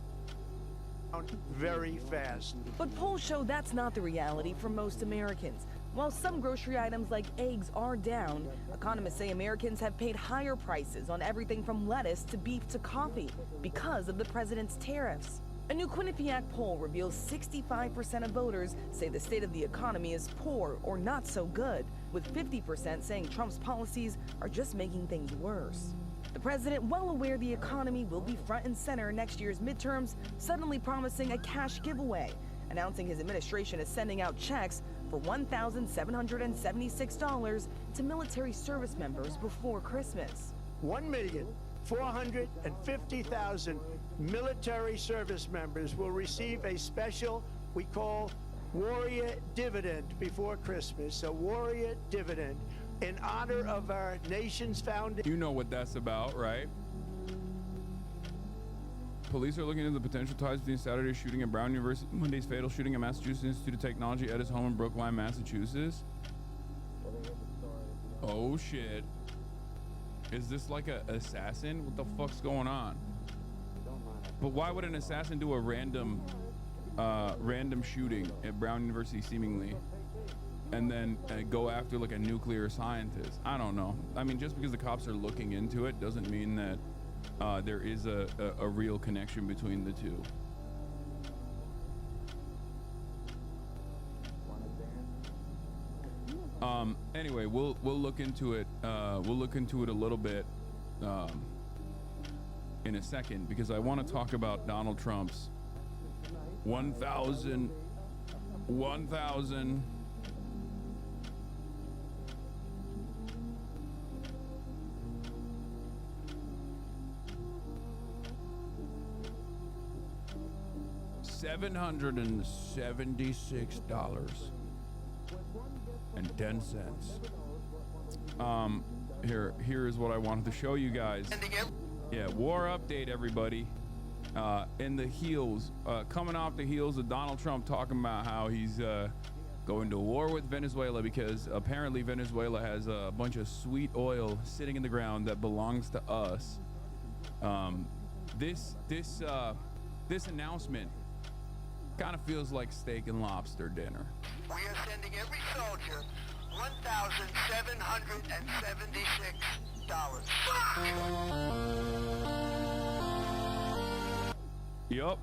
[SPEAKER 6] Very fast.
[SPEAKER 12] But polls show that's not the reality for most Americans. While some grocery items like eggs are down, economists say Americans have paid higher prices on everything from lettuce to beef to coffee because of the president's tariffs. A new Quinnipiac poll reveals 65% of voters say the state of the economy is poor or not so good, with 50% saying Trump's policies are just making things worse. The president, well aware the economy will be front and center next year's midterms, suddenly promising a cash giveaway, announcing his administration is sending out checks for $1,776 to military service members before Christmas.
[SPEAKER 6] 1,450,000 military service members will receive a special, we call, warrior dividend before Christmas, a warrior dividend in honor of our nation's founding.
[SPEAKER 3] You know what that's about, right? Police are looking into the potential ties between Saturday's shooting at Brown University, Monday's fatal shooting at Massachusetts Institute of Technology at his home in Brookline, Massachusetts. Oh shit. Is this like an assassin? What the fuck's going on? But why would an assassin do a random shooting at Brown University seemingly, and then go after like a nuclear scientist? I don't know. I mean, just because the cops are looking into it doesn't mean that there is a real connection between the two. Anyway, we'll look into it. We'll look into it a little bit in a second, because I want to talk about Donald Trump's 1,000 $1,000 $776.10. Here is what I wanted to show you guys. Yeah, war update, everybody. In the heels, coming off the heels of Donald Trump talking about how he's going to war with Venezuela because apparently Venezuela has a bunch of sweet oil sitting in the ground that belongs to us. This announcement kind of feels like steak and lobster dinner.
[SPEAKER 13] We are sending every soldier $1,776.
[SPEAKER 3] Yup.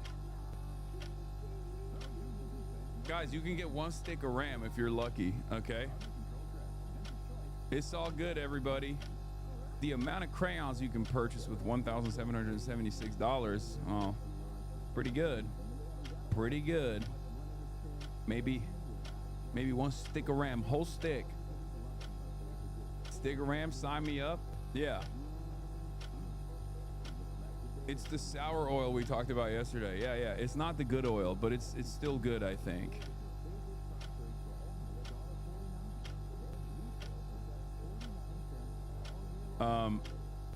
[SPEAKER 3] Guys, you can get 1 stick of RAM if you're lucky, okay? It's all good, everybody. The amount of crayons you can purchase with $1,776, oh, pretty good. Pretty good. Maybe 1 stick of RAM, whole stick. Stick of RAM, sign me up. Yeah. It's the sour oil we talked about yesterday. Yeah. It's not the good oil, but it's still good, I think.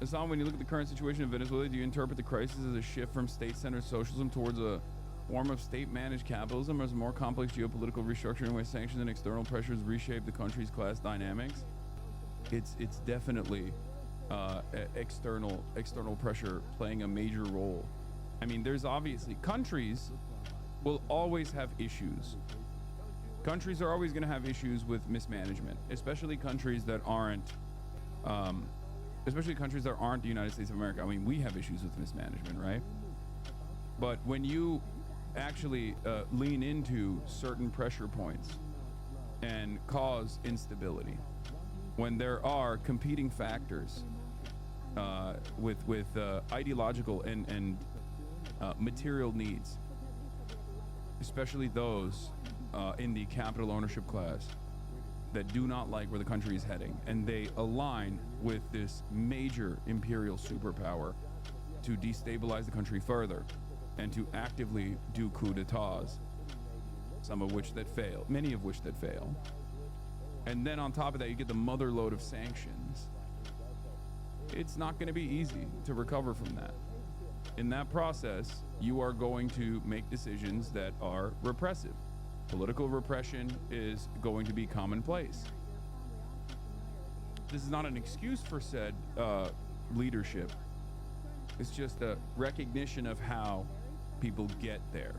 [SPEAKER 3] Hassan, when you look at the current situation in Venezuela, do you interpret the crisis as a shift from state-centered socialism towards a form of state-managed capitalism, or as a more complex geopolitical restructuring where sanctions and external pressures reshape the country's class dynamics? It's definitely external pressure playing a major role. I mean, there's obviously countries will always have issues. Countries are always going to have issues with mismanagement, especially countries that aren't the United States of America. I mean, we have issues with mismanagement, right? But when you actually lean into certain pressure points and cause instability, when there are competing factors with ideological and material needs, especially those in the capital ownership class that do not like where the country is heading, and they align with this major imperial superpower to destabilize the country further and to actively do coup d'etats, some of which that fail, many of which that fail. And then on top of that, you get the mother load of sanctions. It's not going to be easy to recover from that. In that process, you are going to make decisions that are repressive. Political repression is going to be commonplace. This is not an excuse for said leadership. It's just a recognition of how people get there.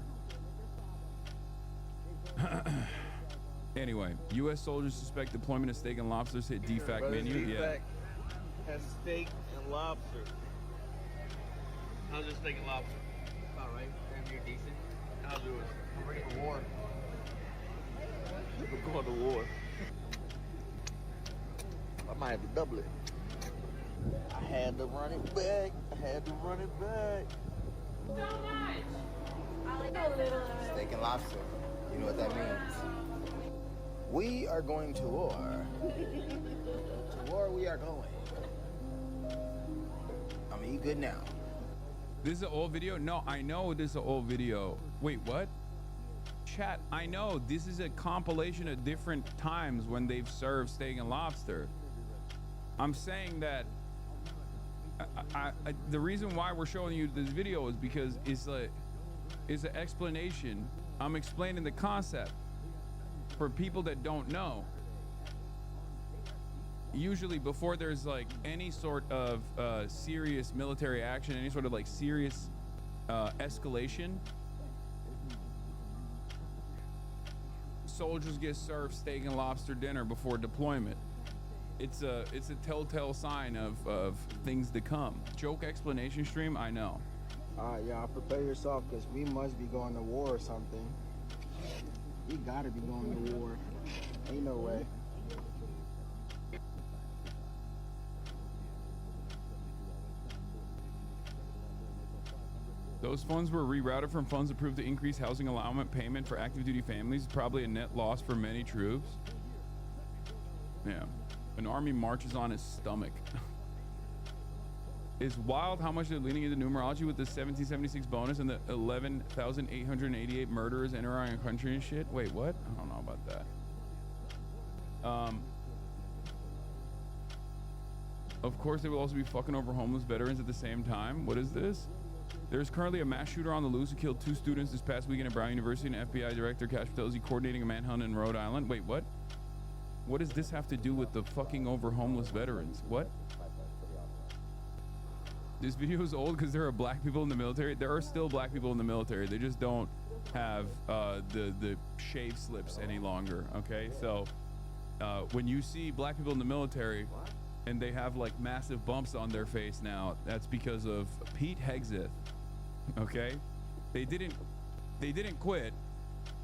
[SPEAKER 3] Anyway, U.S. soldiers suspect deployment of steak and lobsters hit DFAC menu.
[SPEAKER 14] DFAC has steak and lobster. How's your steak and lobster? All right. Damn, you're decent. How's yours? I'm ready for war. We're going to war. I might have to double it. I had to run it back.
[SPEAKER 8] So much. I like a little.
[SPEAKER 14] Steak and lobster. You know what that means? We are going to war. To war we are going. I'm gonna eat good now.
[SPEAKER 3] This is an old video? No, I know this is an old video. Wait, what? Chat, I know this is a compilation of different times when they've served steak and lobster. I'm saying that the reason why we're showing you this video is because it's an explanation. I'm explaining the concept for people that don't know. Usually before there's like any sort of serious military action, any sort of like serious escalation, soldiers get served steak and lobster dinner before deployment. It's a telltale sign of things to come. Joke explanation stream, I know.
[SPEAKER 14] All right, y'all, prepare yourself because we must be going to war or something. We gotta be going to war. Ain't no way.
[SPEAKER 3] Those funds were rerouted from funds approved to increase housing allowance payment for active duty families. Probably a net loss for many troops. Yeah. An army marches on his stomach. It's wild how much they're leaning into numerology with the 1776 bonus and the 11,888 murderers entering a country and shit. Wait, what? I don't know about that. Of course, they will also be fucking over homeless veterans at the same time. What is this? There's currently a mass shooter on the loose who killed 2 students this past weekend at Brown University, and FBI Director Cash Patel is coordinating a manhunt in Rhode Island. Wait, what? What does this have to do with the fucking over homeless veterans? What? This video is old because there are black people in the military. There are still black people in the military. They just don't have the shave slips any longer. Okay, so when you see black people in the military and they have like massive bumps on their face now, that's because of Pete Hegseth. Okay, they didn't quit.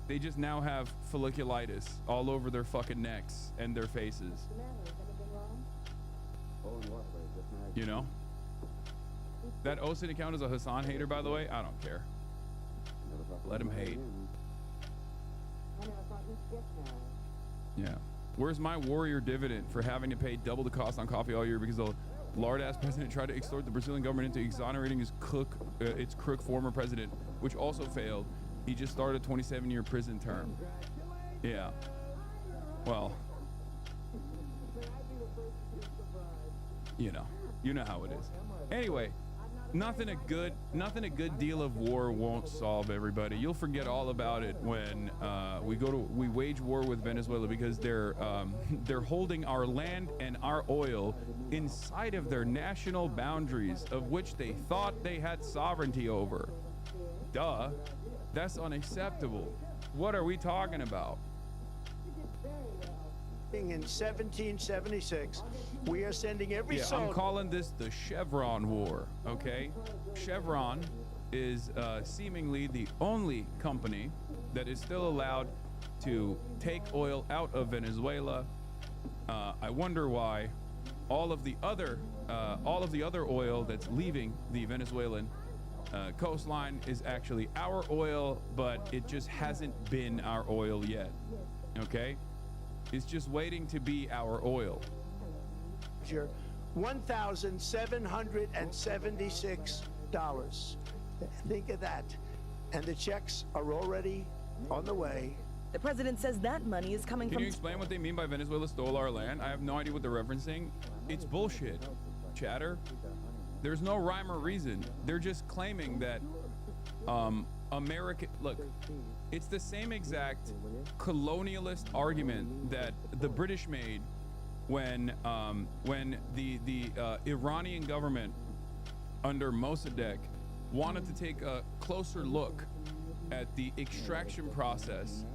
[SPEAKER 3] They just now have folliculitis all over their fucking necks and their faces. You know? That OSIN account is a Hasan hater, by the way. I don't care. Let him hate. Yeah. Where's my warrior dividend for having to pay double the cost on coffee all year because the lard-ass president tried to extort the Brazilian government into exonerating its crook former president, which also failed. He just started a 27-year prison term. Yeah. Well, you know how it is. Anyway, nothing a good deal of war won't solve, everybody. You'll forget all about it when we wage war with Venezuela because they're holding our land and our oil inside of their national boundaries, of which they thought they had sovereignty over. Duh. That's unacceptable. What are we talking about?
[SPEAKER 6] In 1776, we are sending every soldier.
[SPEAKER 3] I'm calling this the Chevron War, okay? Chevron is seemingly the only company that is still allowed to take oil out of Venezuela. I wonder why all of the other oil that's leaving the Venezuelan coastline is actually our oil, but it just hasn't been our oil yet. Okay? It's just waiting to be our oil.
[SPEAKER 6] $1,776. Think of that. And the checks are already on the way.
[SPEAKER 12] The president says that money is coming from...
[SPEAKER 3] Can you explain what they mean by Venezuela stole our land? I have no idea what they're referencing. It's bullshit, chatter. There's no rhyme or reason. They're just claiming that America... Look, it's the same exact colonialist argument that the British made when the Iranian government under Mossadegh wanted to take a closer look at the extraction process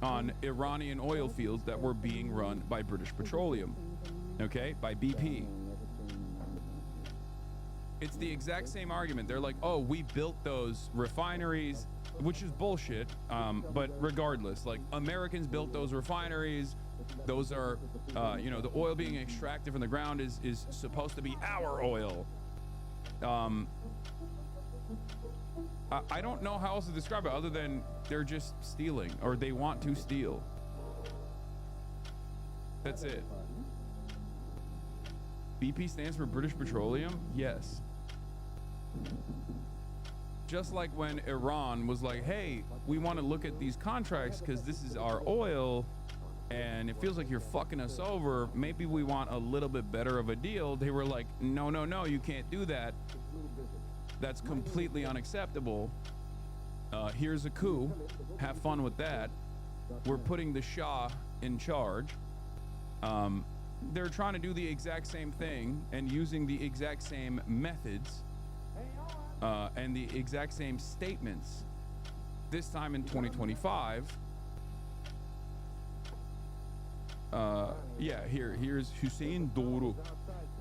[SPEAKER 3] on Iranian oil fields that were being run by British Petroleum, okay, by BP. It's the exact same argument. They're like, oh, we built those refineries, which is bullshit. But regardless, like, Americans built those refineries. Those are, the oil being extracted from the ground is supposed to be our oil. I don't know how else to describe it other than they're just stealing, or they want to steal. That's it. BP stands for British Petroleum? Yes. Just like when Iran was like, hey, we want to look at these contracts because this is our oil and it feels like you're fucking us over. Maybe we want a little bit better of a deal. They were like, no, you can't do that. That's completely unacceptable. Here's a coup. Have fun with that. We're putting the Shah in charge. They're trying to do the exact same thing and using the exact same methods and the exact same statements. This time in 2025. Here's Hussein Douru.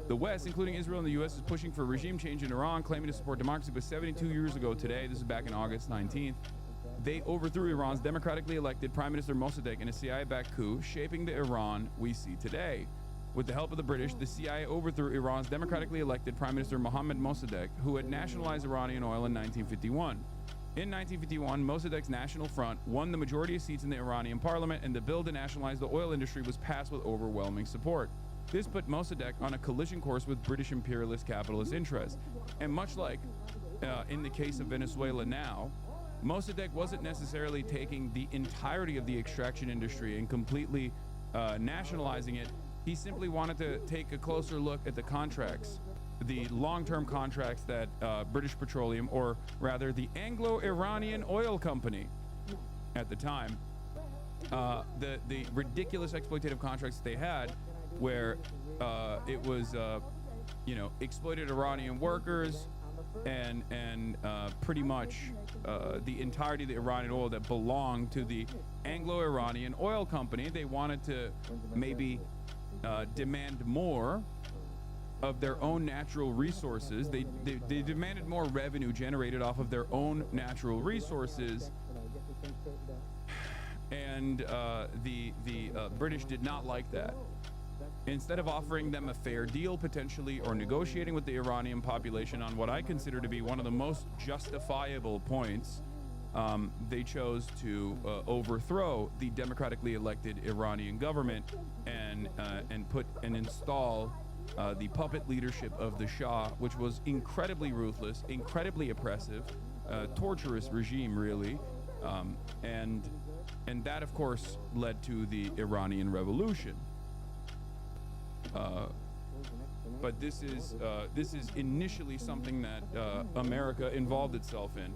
[SPEAKER 3] The West, including Israel and the U.S., is pushing for regime change in Iran, claiming to support democracy. But 72 years ago today, this is back in August 19th, they overthrew Iran's democratically elected Prime Minister Mossadegh in a CIA-backed coup, shaping the Iran we see today. With the help of the British, the CIA overthrew Iran's democratically elected Prime Minister Mohammad Mossadegh, who had nationalized Iranian oil in 1951. In 1951, Mossadegh's National Front won the majority of seats in the Iranian parliament, and the bill to nationalize the oil industry was passed with overwhelming support. This put Mossadegh on a collision course with British imperialist capitalist interests. And much like in the case of Venezuela now, Mossadegh wasn't necessarily taking the entirety of the extraction industry and completely nationalizing it. He simply wanted to take a closer look at the contracts, the long-term contracts that British Petroleum, or rather the Anglo-Iranian Oil Company at the time, the ridiculous exploitative contracts they had, where it was, exploited Iranian workers and pretty much the entirety of the Iranian oil that belonged to the Anglo-Iranian Oil Company. They wanted to maybe demand more of their own natural resources. They demanded more revenue generated off of their own natural resources. And the British did not like that. Instead of offering them a fair deal potentially, or negotiating with the Iranian population on what I consider to be one of the most justifiable points, they chose to overthrow the democratically elected Iranian government and install the puppet leadership of the Shah, which was incredibly ruthless, incredibly oppressive, torturous regime, really. And that, of course, led to the Iranian Revolution. But this is initially something that America involved itself in.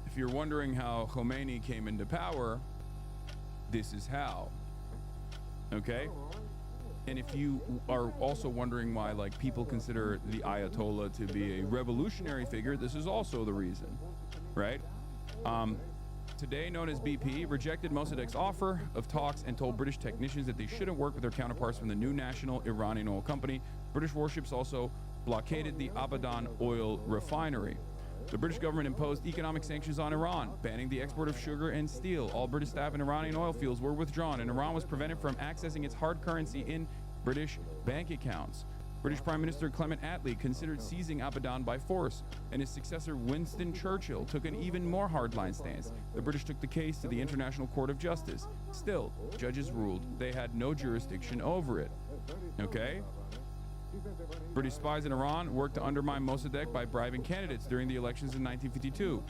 [SPEAKER 3] If you're wondering how Khomeini came into power, this is how. Okay? And if you are also wondering why, like, people consider the Ayatollah to be a revolutionary figure, this is also the reason, right? Today known as BP, rejected Mossadegh's offer of talks and told British technicians that they shouldn't work with their counterparts from the new national Iranian oil company. British warships also blockaded the Abadan oil refinery. The British government imposed economic sanctions on Iran, banning the export of sugar and steel. All British staff in Iranian oil fields were withdrawn, and Iran was prevented from accessing its hard currency in British bank accounts. British Prime Minister Clement Attlee considered seizing Abadan by force, and his successor Winston Churchill took an even more hardline stance. The British took the case to the International Court of Justice. Still, judges ruled they had no jurisdiction over it. Okay? British spies in Iran worked to undermine Mossadegh by bribing candidates during the elections in 1952.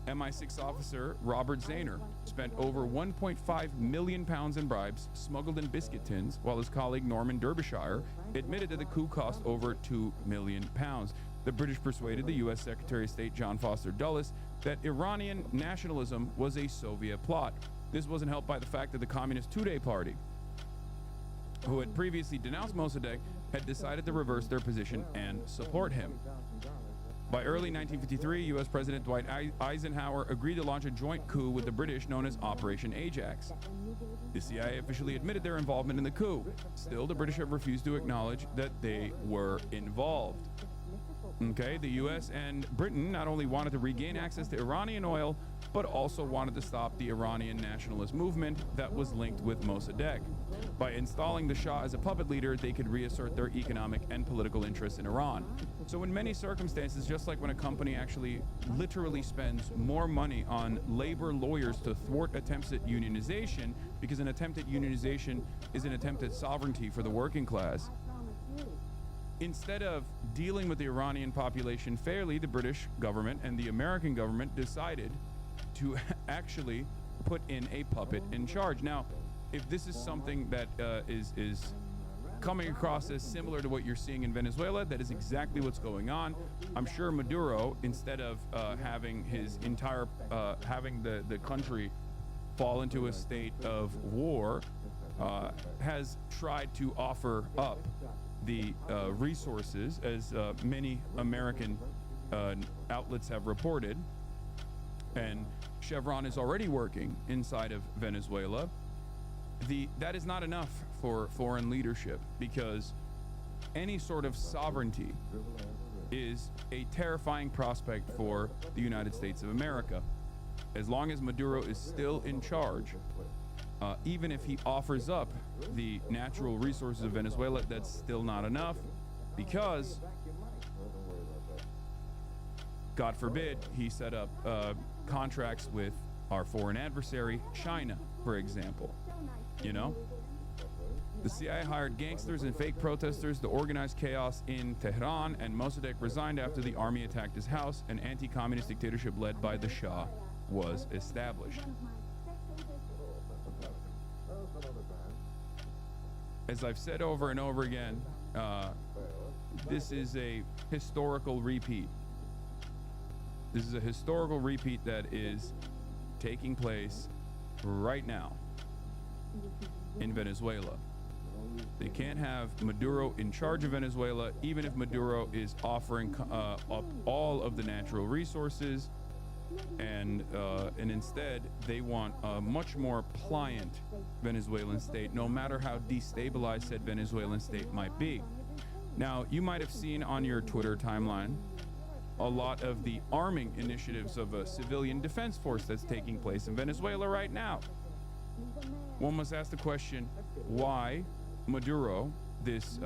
[SPEAKER 3] MI6 officer Robert Zahner spent over 1.5 million pounds in bribes smuggled in biscuit tins, while his colleague Norman Derbyshire admitted that the coup cost over 2 million pounds. The British persuaded the U.S. Secretary of State John Foster Dulles that Iranian nationalism was a Soviet plot. This wasn't helped by the fact that the Communist Tudeh Party, who had previously denounced Mossadegh, had decided to reverse their position and support him. By early 1953, U.S. President Dwight Eisenhower agreed to launch a joint coup with the British known as Operation Ajax. The CIA officially admitted their involvement in the coup. Still, the British have refused to acknowledge that they were involved. Okay, the U.S. and Britain not only wanted to regain access to Iranian oil, but also wanted to stop the Iranian nationalist movement that was linked with Mossadegh. By installing the Shah as a puppet leader, they could reassert their economic and political interests in Iran. So in many circumstances, just like when a company actually literally spends more money on labor lawyers to thwart attempts at unionization, because an attempt at unionization is an attempt at sovereignty for the working class, instead of dealing with the Iranian population fairly, the British government and the American government decided to actually put in a puppet in charge. Now, if this is something that is coming across as similar to what you're seeing in Venezuela, that is exactly what's going on. I'm sure Maduro, instead of having his entire, having the country fall into a state of war, has tried to offer up the resources, as many American outlets have reported, and Chevron is already working inside of Venezuela. That is not enough for foreign leadership, because any sort of sovereignty is a terrifying prospect for the United States of America. As long as Maduro is still in charge, even if he offers up the natural resources of Venezuela, that's still not enough, because, God forbid, he set up contracts with our foreign adversary, China, for example. You know, The CIA hired gangsters and fake protesters to organize chaos in Tehran, and Mossadegh resigned after the army attacked his house. An anti-communist dictatorship led by the Shah was established. As I've said over and over again, this is a historical repeat. This is a historical repeat that is taking place right now in Venezuela. They can't have Maduro in charge of Venezuela, even if Maduro is offering up all of the natural resources, and instead they want a much more pliant Venezuelan state, no matter how destabilized said Venezuelan state might be. Now, you might have seen on your Twitter timeline a lot of the arming initiatives of a civilian defense force that's taking place in Venezuela right now. One must ask the question, why Maduro, this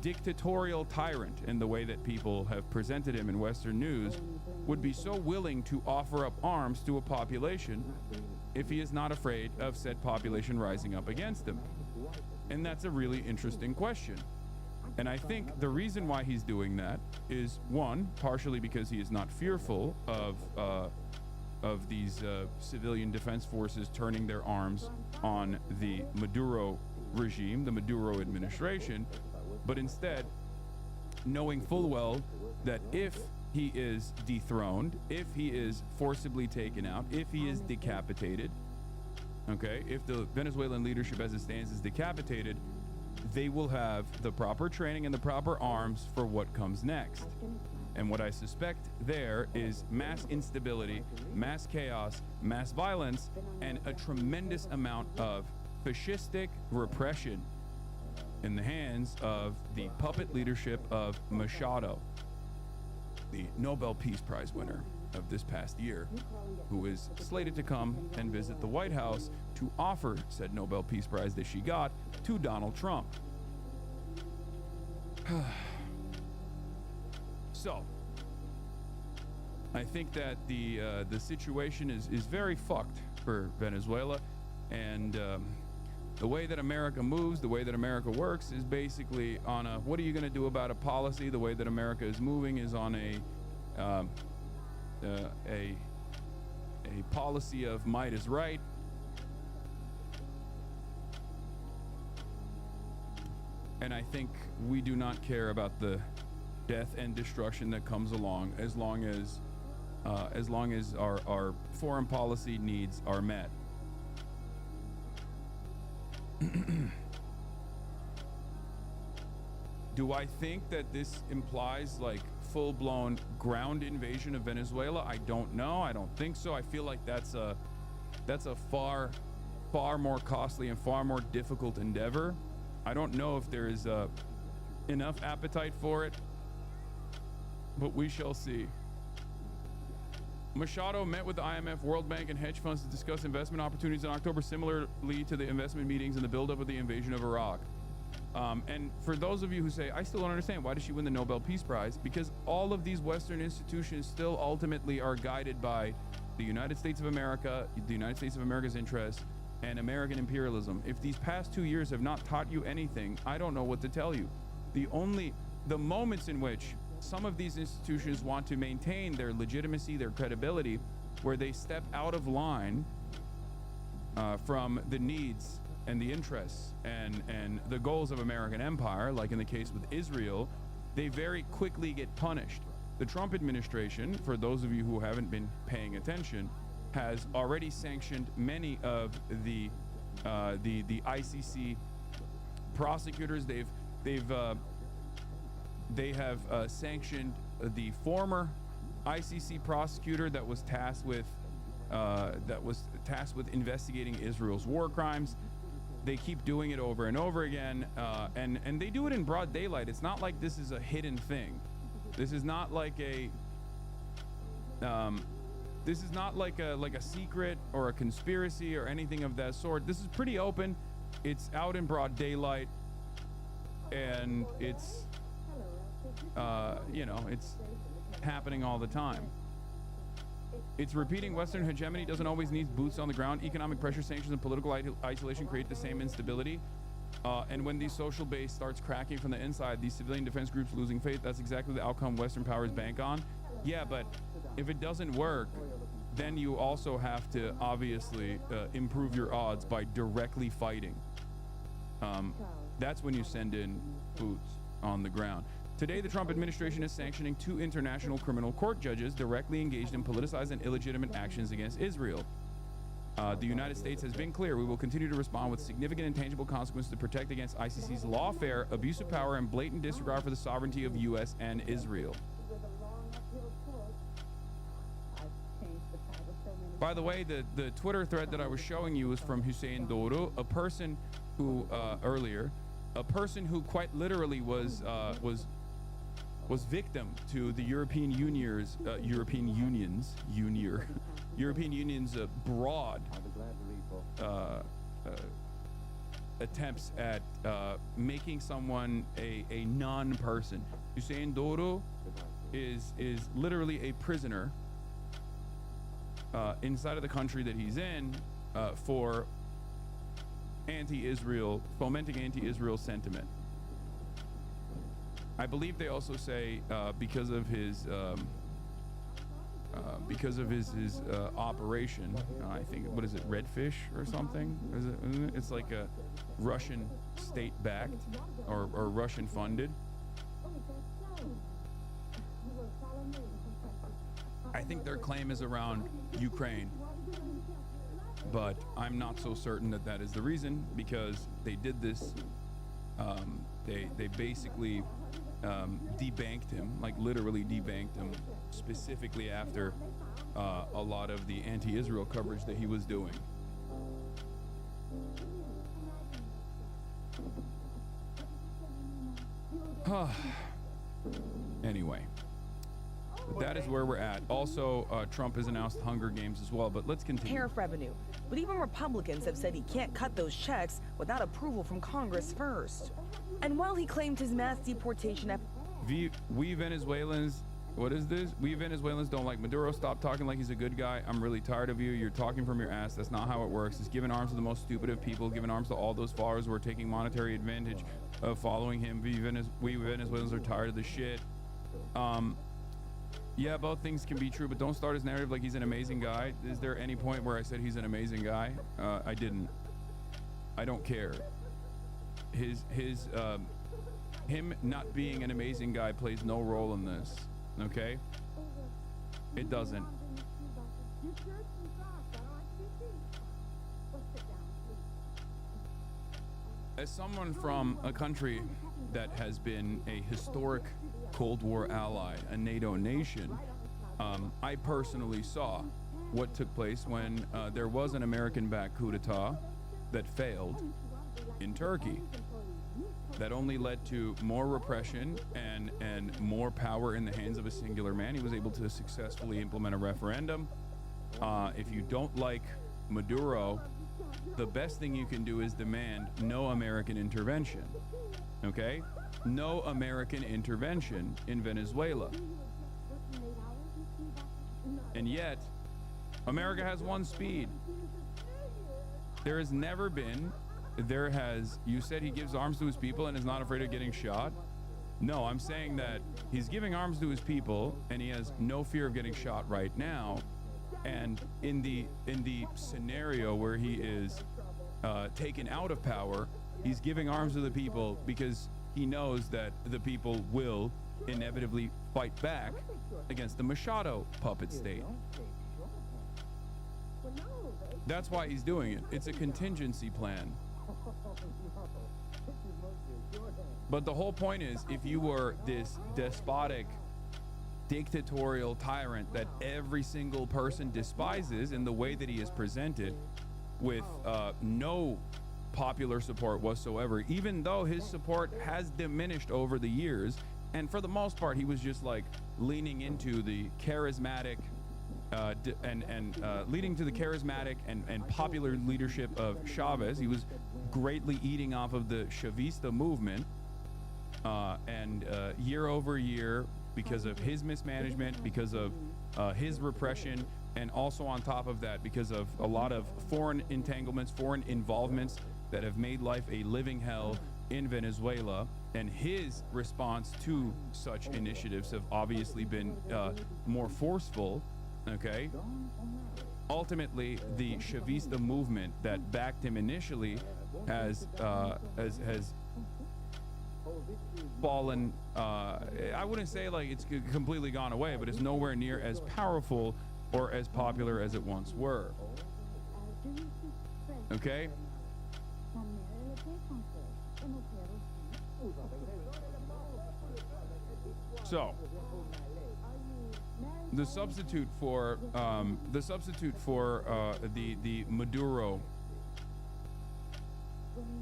[SPEAKER 3] dictatorial tyrant in the way that people have presented him in Western news, would be so willing to offer up arms to a population if he is not afraid of said population rising up against him? And that's a really interesting question. And I think the reason why he's doing that is, one, partially because he is not fearful of these civilian defense forces turning their arms on the Maduro regime, the Maduro administration, but instead knowing full well that if he is dethroned, if he is forcibly taken out, if he is decapitated, okay, if the Venezuelan leadership as it stands is decapitated, they will have the proper training and the proper arms for what comes next. And what I suspect there is mass instability, mass chaos, mass violence, and a tremendous amount of fascistic repression in the hands of the puppet leadership of Machado, the Nobel Peace Prize winner of this past year, who is slated to come and visit the White House to offer said Nobel Peace Prize that she got to Donald Trump. So, I think that the situation is very fucked for Venezuela, and the way that America moves, the way that America works, is basically on a what are you going to do about a policy. The way that America is moving is on a policy of might is right. And I think we do not care about the death and destruction that comes along as long as our foreign policy needs are met. Do I think that this implies like full-blown ground invasion of Venezuela? I don't know. I don't think so. I feel like that's a far more costly and far more difficult endeavor. I don't know if there is enough appetite for it, but we shall see. Machado met with the IMF, World Bank, and hedge funds to discuss investment opportunities in October, similarly to the investment meetings and the buildup of the invasion of Iraq. And for those of you who say, I still don't understand, why did she win the Nobel Peace Prize? Because all of these Western institutions still ultimately are guided by the United States of America, the United States of America's interests, and American imperialism. If these past 2 years have not taught you anything, I don't know what to tell you. The moments in which some of these institutions want to maintain their legitimacy, their credibility, where they step out of line from the needs and the interests and the goals of American empire, like in the case with Israel, they very quickly get punished. The Trump administration, for those of you who haven't been paying attention, has already sanctioned many of the ICC prosecutors. They have sanctioned the former ICC prosecutor that was tasked with investigating Israel's war crimes. They keep doing it over and over again, and they do it in broad daylight. It's not like this is a hidden thing. This is not like a secret or a conspiracy or anything of that sort. This is pretty open. It's out in broad daylight, and it's it's happening all the time. It's repeating Western hegemony doesn't always need boots on the ground. Economic pressure, sanctions, and political isolation create the same instability. And when the social base starts cracking from the inside, these civilian defense groups losing faith, that's exactly the outcome Western powers bank on. Yeah, but if it doesn't work, then you also have to obviously improve your odds by directly fighting. That's when you send in boots on the ground. Today, the Trump administration is sanctioning 2 international criminal court judges directly engaged in politicized and illegitimate actions against Israel. The United States has been clear. We will continue to respond with significant and tangible consequences to protect against ICC's lawfare, abuse of power, and blatant disregard for the sovereignty of U.S. and Israel. By the way, the Twitter thread that I was showing you was from Hussein Doro, a person who a person who quite literally was victim to the European Union's broad attempts at making someone a non-person. Hussein Doro is literally a prisoner inside of the country that he's in for fomenting anti-Israel sentiment. I believe they also say because of his operation, I think, what is it, Redfish or something? Isn't it? It's like a Russian state-backed or Russian funded. I think their claim is around Ukraine, but I'm not so certain that that is the reason, because they did this. They basically debanked him, like literally debanked him, specifically after a lot of the anti-Israel coverage that he was doing. Anyway, that is where we're at. Also, Trump has announced Hunger Games as well, but let's continue.
[SPEAKER 12] Tariff revenue. But even Republicans have said he can't cut those checks without approval from Congress first. And while he claimed his mass deportation
[SPEAKER 3] we Venezuelans, what is this? We Venezuelans don't like Maduro. Stop talking like he's a good guy. I'm really tired of you. You're talking from your ass. That's not how it works. It's giving arms to the most stupid of people, giving arms to all those followers who are taking monetary advantage of following him. We Venezuelans are tired of the shit. Yeah, both things can be true, but don't start his narrative like he's an amazing guy. Is there any point where I said he's an amazing guy? I didn't. I don't care. Him not being an amazing guy plays no role in this, okay? It doesn't. As someone from a country that has been a historic Cold War ally, a NATO nation, I personally saw what took place when there was an American-backed coup d'etat that failed in Turkey. That only led to more repression and more power in the hands of a singular man. He was able to successfully implement a referendum. If you don't like Maduro, the best thing you can do is demand no American intervention, okay? No American intervention in Venezuela. And yet, America has one speed. There has never been, you said he gives arms to his people and is not afraid of getting shot. No, I'm saying that he's giving arms to his people and he has no fear of getting shot right now. And in the scenario where he is taken out of power, he's giving arms to the people because he knows that the people will inevitably fight back against the Machado puppet state. That's why he's doing it. It's a contingency plan. But the whole point is, if you were this despotic, dictatorial tyrant that every single person despises in the way that he is presented, with no popular support whatsoever, even though his support has diminished over the years, and for the most part he was just like leaning into the charismatic leading to the charismatic and popular leadership of Chavez. He was greatly eating off of the Chavista movement, and year over year, because of his mismanagement, because of his repression, and also on top of that, because of a lot of foreign entanglements, foreign involvements that have made life a living hell in Venezuela, and his response to such initiatives have obviously been more forceful, okay? Ultimately, the Chavista movement that backed him initially has fallen. I wouldn't say like it's completely gone away, but it's nowhere near as powerful or as popular as it once were. Okay? So, the substitute for the Maduro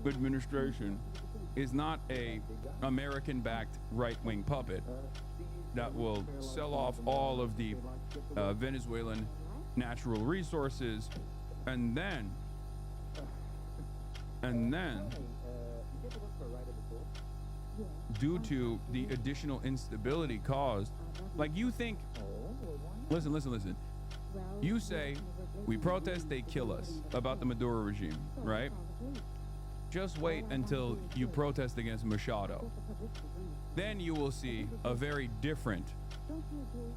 [SPEAKER 3] administration is not a American-backed right-wing puppet that will sell off all of the Venezuelan natural resources and then due to the additional instability caused, like you think, listen. You say, we protest, they kill us about the Maduro regime, right? Just wait until you protest against Machado. Then you will see a very different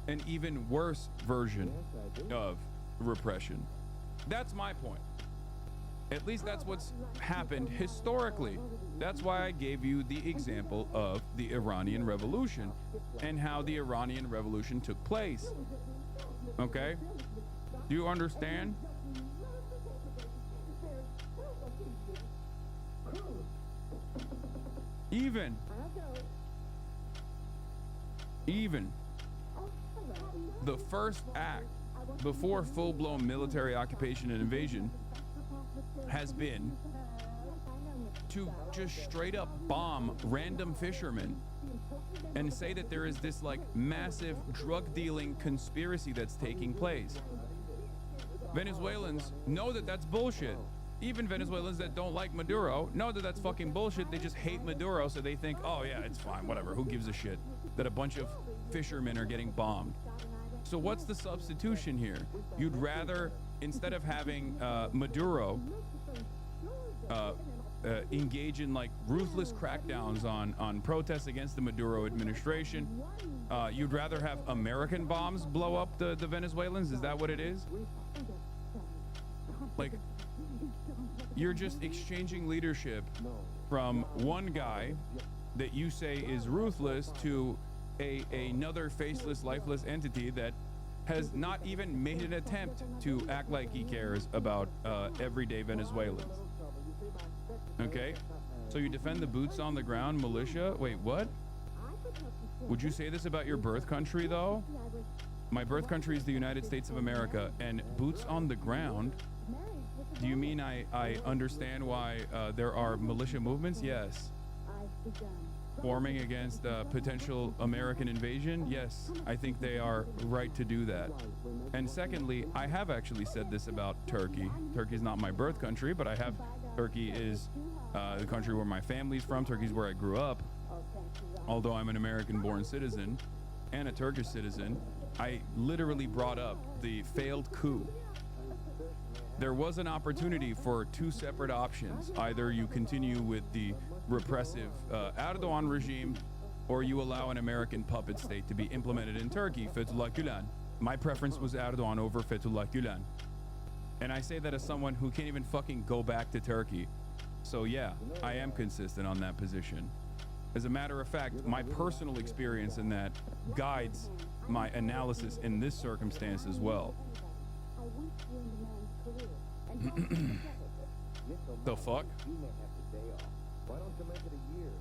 [SPEAKER 3] and even worse version of repression. That's my point. At least that's what's happened historically. That's why I gave you the example of the Iranian Revolution and how the Iranian Revolution took place. Okay? Do you understand? Even the first act before full-blown military occupation and invasion has been to just straight up bomb random fishermen and say that there is this like massive drug dealing conspiracy that's taking place. Venezuelans know that that's bullshit. Even Venezuelans that don't like Maduro know that that's fucking bullshit. They just hate Maduro, so they think, oh yeah, it's fine, whatever, who gives a shit that a bunch of fishermen are getting bombed. So what's the substitution here? You'd rather, instead of having Maduro engage in like ruthless crackdowns on protests against the Maduro administration, you'd rather have American bombs blow up the Venezuelans? Is that what it is? Like, you're just exchanging leadership from one guy that you say is ruthless to another faceless, lifeless entity that has not even made an attempt to act like he cares about everyday Venezuelans. Okay? So you defend the boots on the ground militia? Wait, what? Would you say this about your birth country, though? My birth country is the United States of America, and boots on the ground? Do you mean I understand why there are militia movements? Yes. Forming against potential American invasion? Yes, I think they are right to do that. And secondly, I have actually said this about Turkey. Turkey is not my birth country, but Turkey is the country where my family's from. Turkey's where I grew up. Although I'm an American-born citizen and a Turkish citizen, I literally brought up the failed coup. There was an opportunity for two separate options. Either you continue with the repressive Erdogan regime, or you allow an American puppet state to be implemented in Turkey, Fethullah Gülen. My preference was Erdogan over Fethullah Gülen. And I say that as someone who can't even fucking go back to Turkey. So yeah, I am consistent on that position. As a matter of fact, my personal experience in that guides my analysis in this circumstance as well. The fuck?
[SPEAKER 1] Why don't you make it a year?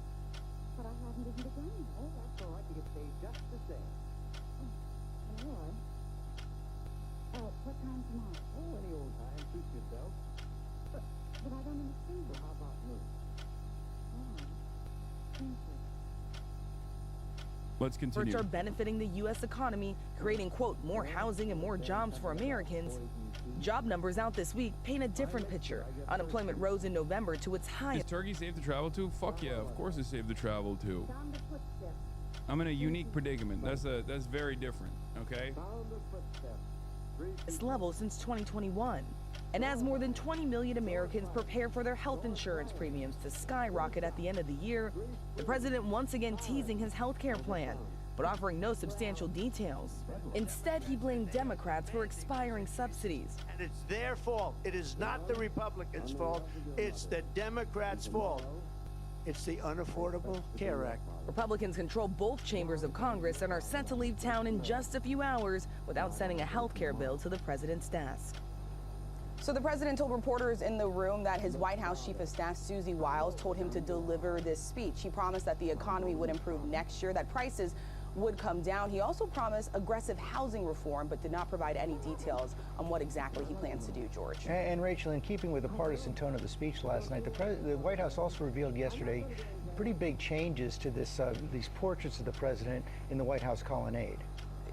[SPEAKER 2] But I haven't even begun.
[SPEAKER 1] Oh, that's all right. You get paid just the same.
[SPEAKER 2] What time tomorrow?
[SPEAKER 1] Oh, any old time. Suit yourself.
[SPEAKER 2] But I don't understand.
[SPEAKER 1] Well, how about noon?
[SPEAKER 2] Oh, thank you.
[SPEAKER 3] Let's continue.
[SPEAKER 12] Efforts are benefiting the U.S. economy, creating, quote, more housing and more jobs for Americans. Job numbers out this week paint a different picture. Unemployment rose in November to its highest.
[SPEAKER 3] Is Turkey safe to travel to? Fuck yeah, of course it's safe to travel to. I'm in a unique predicament. That's very different, okay?
[SPEAKER 12] Level since 2021. And as more than 20 million Americans prepare for their health insurance premiums to skyrocket at the end of the year, the president once again teasing his health care plan, but offering no substantial details. Instead, he blamed Democrats for expiring subsidies.
[SPEAKER 6] And it's their fault. It is not the Republicans' fault. It's the Democrats' fault. It's the Unaffordable Care Act.
[SPEAKER 12] Republicans control both chambers of Congress and are set to leave town in just a few hours without sending a health care bill to the president's desk.
[SPEAKER 15] So the president told reporters in the room that his White House Chief of Staff, Susie Wiles, told him to deliver this speech. He promised that the economy would improve next year, that prices would come down. He also promised aggressive housing reform, but did not provide any details on what exactly he plans to do, George.
[SPEAKER 16] And Rachel, in keeping with the partisan tone of the speech last night, the White House also revealed yesterday pretty big changes to these portraits of the president in the White House colonnade.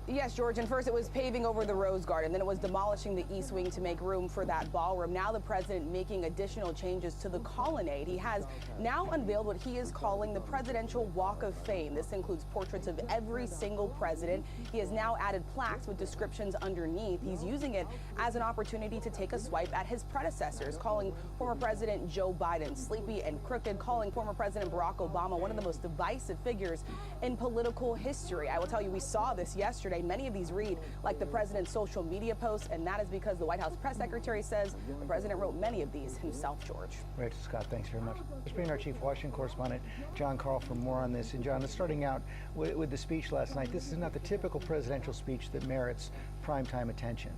[SPEAKER 15] Yes, George, and first it was paving over the Rose Garden, then it was demolishing the East Wing to make room for that ballroom. Now the president making additional changes to the colonnade. He has now unveiled what he is calling the Presidential Walk of Fame. This includes portraits of every single president. He has now added plaques with descriptions underneath. He's using it as an opportunity to take a swipe at his predecessors, calling former President Joe Biden sleepy and crooked, calling former President Barack Obama one of the most divisive figures in political history. I will tell you, we saw this yesterday. Many of these read like the president's social media posts, and that is because the White House press secretary says the president wrote many of these himself, George.
[SPEAKER 16] Rachel Scott, thanks very much. Let's bring our chief Washington correspondent, John Carl, for more on this. And John, let's starting out with the speech last night. This is not the typical presidential speech that merits primetime attention.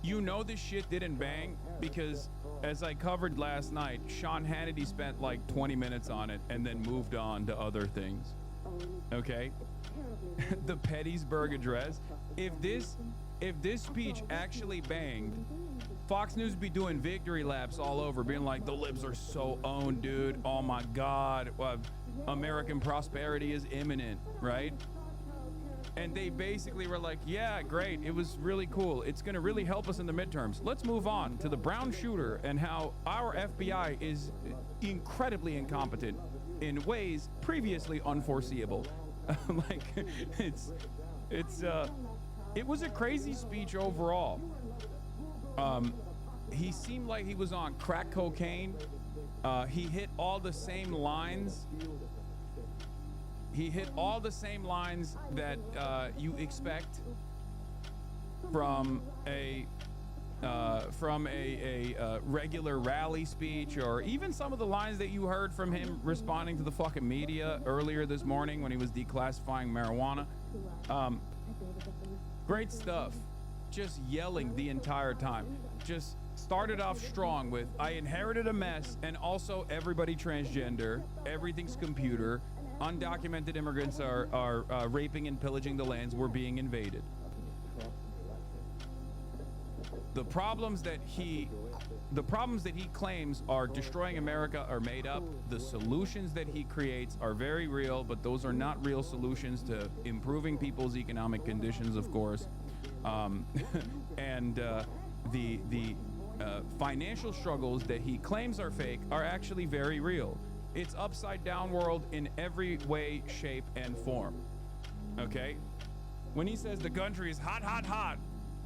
[SPEAKER 3] You know this shit didn't bang because, as I covered last night, Sean Hannity spent like 20 minutes on it and then moved on to other things. Okay? The Pettysburg Address. If this speech actually banged, Fox News would be doing victory laps all over, being like, the libs are so owned, dude. Oh my God. American prosperity is imminent, right? And they basically were like, yeah, great. It was really cool. It's going to really help us in the midterms. Let's move on to the Brown shooter and how our FBI is incredibly incompetent in ways previously unforeseeable. Like, it was a crazy speech overall. He seemed like he was on crack cocaine. He hit all the same lines. He hit all the same lines that you expect from a regular rally speech, or even some of the lines that you heard from him responding to the fucking media earlier this morning when he was declassifying marijuana. Great stuff. Just yelling the entire time. Just started off strong with, I inherited a mess, and also everybody transgender, everything's computer. Undocumented immigrants are raping and pillaging the lands. We're being invaded. The problems that he claims are destroying America are made up. The solutions that he creates are very real, but those are not real solutions to improving people's economic conditions, of course. And the financial struggles that he claims are fake are actually very real. It's upside down world in every way, shape, and form. Okay? When he says the country is hot, hot, hot,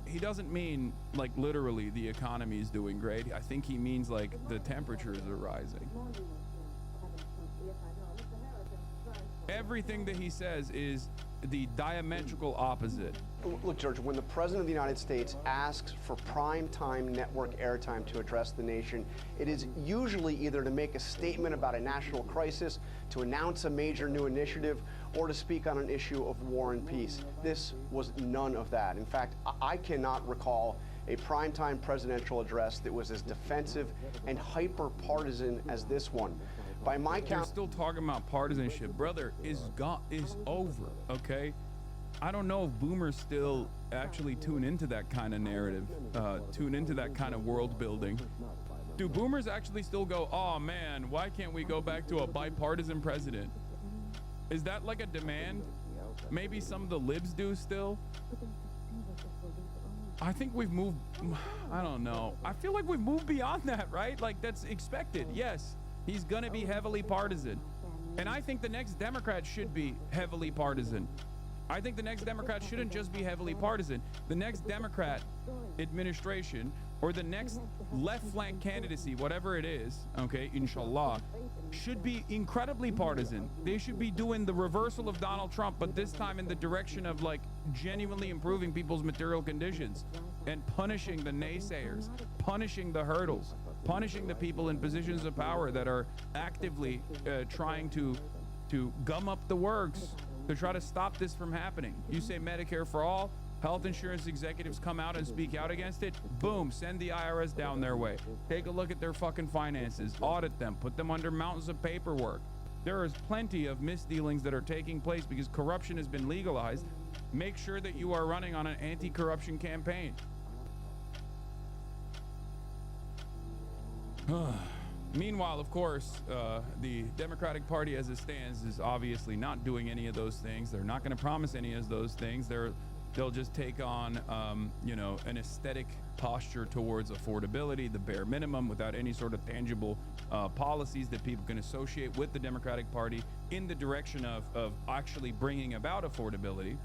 [SPEAKER 3] he doesn't mean like literally the economy is doing great. I think he means like the temperatures are rising. Everything that he says is the diametrical opposite.
[SPEAKER 17] Look, George, when the President of the United States asks for prime time network airtime to address the nation, it is usually either to make a statement about a national crisis, to announce a major new initiative, or to speak on an issue of war and peace. This was none of that. In fact, I cannot recall a primetime presidential address that was as defensive and hyper-partisan as this one. By my count,
[SPEAKER 3] they're still talking about partisanship, brother. Is over, okay? I don't know if boomers still actually tune into that kind of narrative, tune into that kind of world building. Do boomers actually still go, oh man, why can't we go back to a bipartisan president? Is that like a demand? Maybe some of the libs do still. I think we've moved, I don't know. I feel like we've moved beyond that, right? Like that's expected, yes. He's gonna be heavily partisan. And I think the next Democrat should be heavily partisan. I think the next Democrat shouldn't just be heavily partisan. The next Democrat administration or the next left flank candidacy, whatever it is, okay, inshallah, should be incredibly partisan. They should be doing the reversal of Donald Trump, but this time in the direction of like genuinely improving people's material conditions and punishing the naysayers, punishing the hurdles, punishing the people in positions of power that are actively trying to gum up the works to try to stop this from happening. You say Medicare for all, health insurance executives come out and speak out against it, boom, send the IRS down their way. Take a look at their fucking finances, audit them, put them under mountains of paperwork. There is plenty of misdealings that are taking place because corruption has been legalized. Make sure that you are running on an anti-corruption campaign. Meanwhile, of course, the Democratic Party as it stands is obviously not doing any of those things. They're not going to promise any of those things. They'll just take on, you know, an aesthetic posture towards affordability, the bare minimum, without any sort of tangible policies that people can associate with the Democratic Party in the direction of actually bringing about affordability.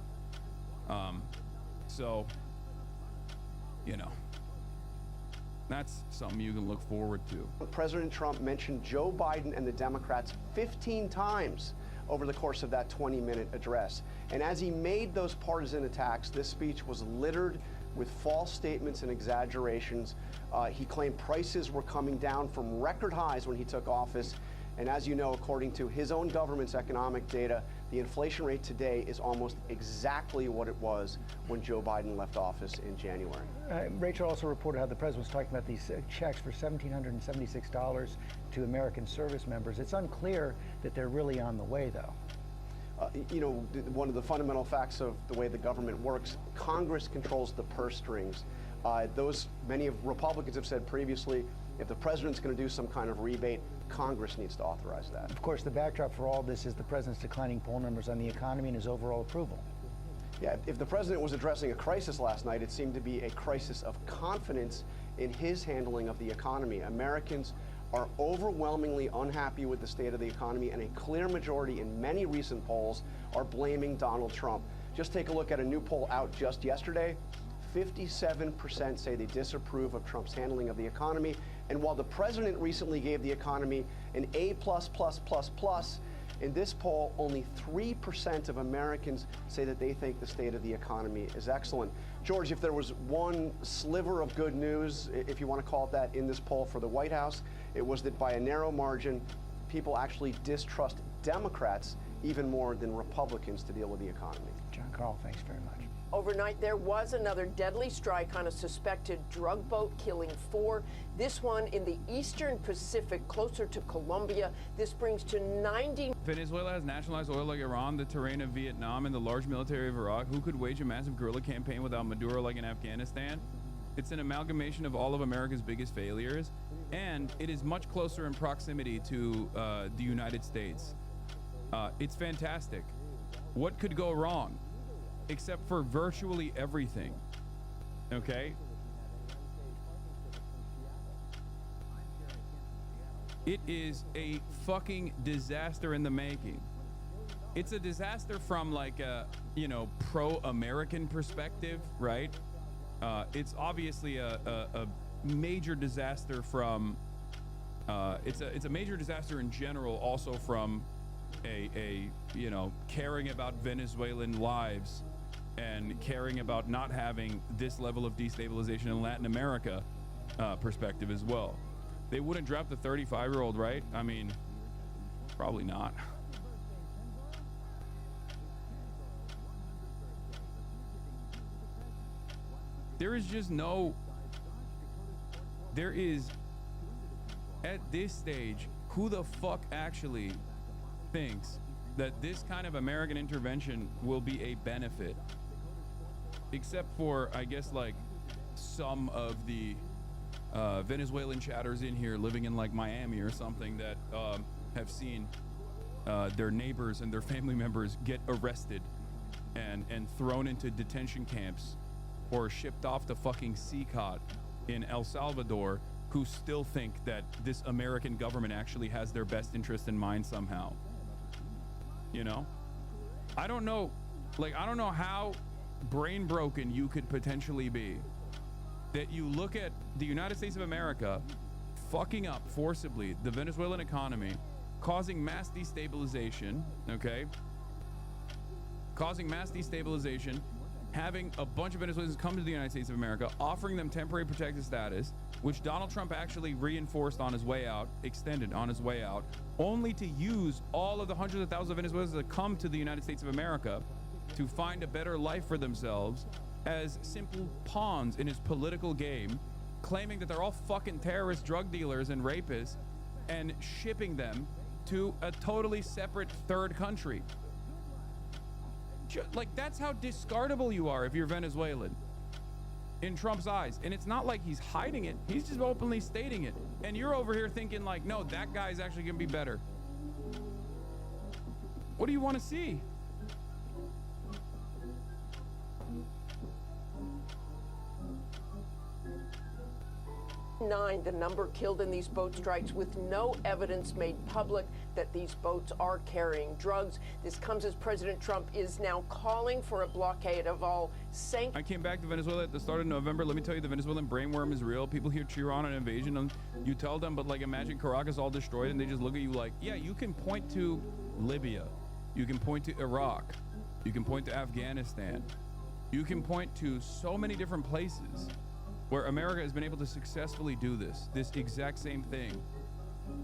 [SPEAKER 3] So, you know, that's something you can look forward to.
[SPEAKER 17] President Trump mentioned Joe Biden and the Democrats 15 times over the course of that 20-minute address. And as he made those partisan attacks, this speech was littered with false statements and exaggerations. He claimed prices were coming down from record highs when he took office. And as you know, according to his own government's economic data, the inflation rate today is almost exactly what it was when Joe Biden left office in January.
[SPEAKER 16] Rachel also reported how the president was talking about these checks for $1,776 to American service members. It's unclear that they're really on the way, though.
[SPEAKER 17] You know, one of the fundamental facts of the way the government works, Congress controls the purse strings. Many of Republicans have said previously, if the president's going to do some kind of rebate, Congress needs to authorize that.
[SPEAKER 16] Of course, the backdrop for all this is the president's declining poll numbers on the economy and his overall approval.
[SPEAKER 17] Yeah, if the president was addressing a crisis last night, it seemed to be a crisis of confidence in his handling of the economy. Americans are overwhelmingly unhappy with the state of the economy, and a clear majority in many recent polls are blaming Donald Trump. Just take a look at a new poll out just yesterday. 57% say they disapprove of Trump's handling of the economy. And while the president recently gave the economy an A++++, in this poll, only 3% of Americans say that they think the state of the economy is excellent. George, if there was one sliver of good news, if you want to call it that, in this poll for the White House, it was that by a narrow margin, people actually distrust Democrats even more than Republicans to deal with the economy.
[SPEAKER 16] John Carl, thanks very much.
[SPEAKER 18] Overnight, there was another deadly strike on a suspected drug boat, killing 4. This one in the eastern Pacific, closer to Colombia. This brings to 90.
[SPEAKER 3] Venezuela has nationalized oil like Iran, the terrain of Vietnam, and the large military of Iraq. Who could wage a massive guerrilla campaign without Maduro like in Afghanistan? It's an amalgamation of all of America's biggest failures, and it is much closer in proximity to the United States. It's fantastic. What could go wrong? Except for virtually everything, okay? It is a fucking disaster in the making. It's a disaster from like a, you know, pro-American perspective, right? It's obviously a major disaster from, it's a major disaster in general, also from a you know, caring about Venezuelan lives and caring about not having this level of destabilization in Latin America perspective as well. They wouldn't drop the 35-year-old, right? I mean, probably not. There is just no, there is, at this stage, who the fuck actually thinks that this kind of American intervention will be a benefit? Except for, I guess, like some of the Venezuelan chatters in here living in like Miami or something that have seen their neighbors and their family members get arrested and thrown into detention camps or shipped off to fucking CCOT in El Salvador, who still think that this American government actually has their best interest in mind somehow. you know? I don't know, like, I don't know how brain broken you could potentially be that you look at the United States of America fucking up forcibly the Venezuelan economy, causing mass destabilization, okay? Causing mass destabilization, having a bunch of Venezuelans come to the United States of America, offering them temporary protected status, which Donald Trump actually reinforced on his way out, extended on his way out, only to use all of the hundreds of thousands of Venezuelans that come to the United States of America to find a better life for themselves as simple pawns in his political game, claiming that they're all fucking terrorists, drug dealers, and rapists, and shipping them to a totally separate third country. Like, that's how discardable you are if you're Venezuelan in Trump's eyes. And it's not like he's hiding it. He's just openly stating it. And you're over here thinking like, no, that guy's actually gonna be better. What do you want to see?
[SPEAKER 18] The number killed in these boat strikes, with no evidence made public that these boats are carrying drugs. This comes as President Trump is now calling for a blockade of all sanctions.
[SPEAKER 3] I came back to Venezuela at the start of November. Let me tell you, the Venezuelan brainworm is real. People here cheer on an invasion, and you tell them, but like, imagine Caracas all destroyed, and they just look at you like, yeah, you can point to Libya, you can point to Iraq, you can point to Afghanistan, you can point to so many different places where America has been able to successfully do this exact same thing,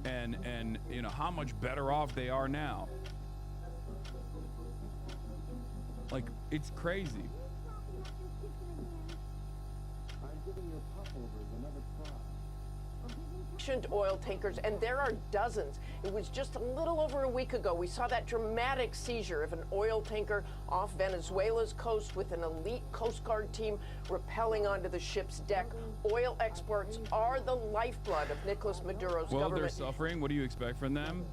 [SPEAKER 3] and you know how much better off they are now. Like, it's crazy.
[SPEAKER 1] I'm giving your popovers another try.
[SPEAKER 18] Oil tankers, and there are dozens. It was just a little over a week ago we saw that dramatic seizure of an oil tanker off Venezuela's coast with an elite Coast Guard team rappelling onto the ship's deck. Oil exports are the lifeblood of Nicolas Maduro's government.
[SPEAKER 3] Well, they're suffering. What do you expect from them?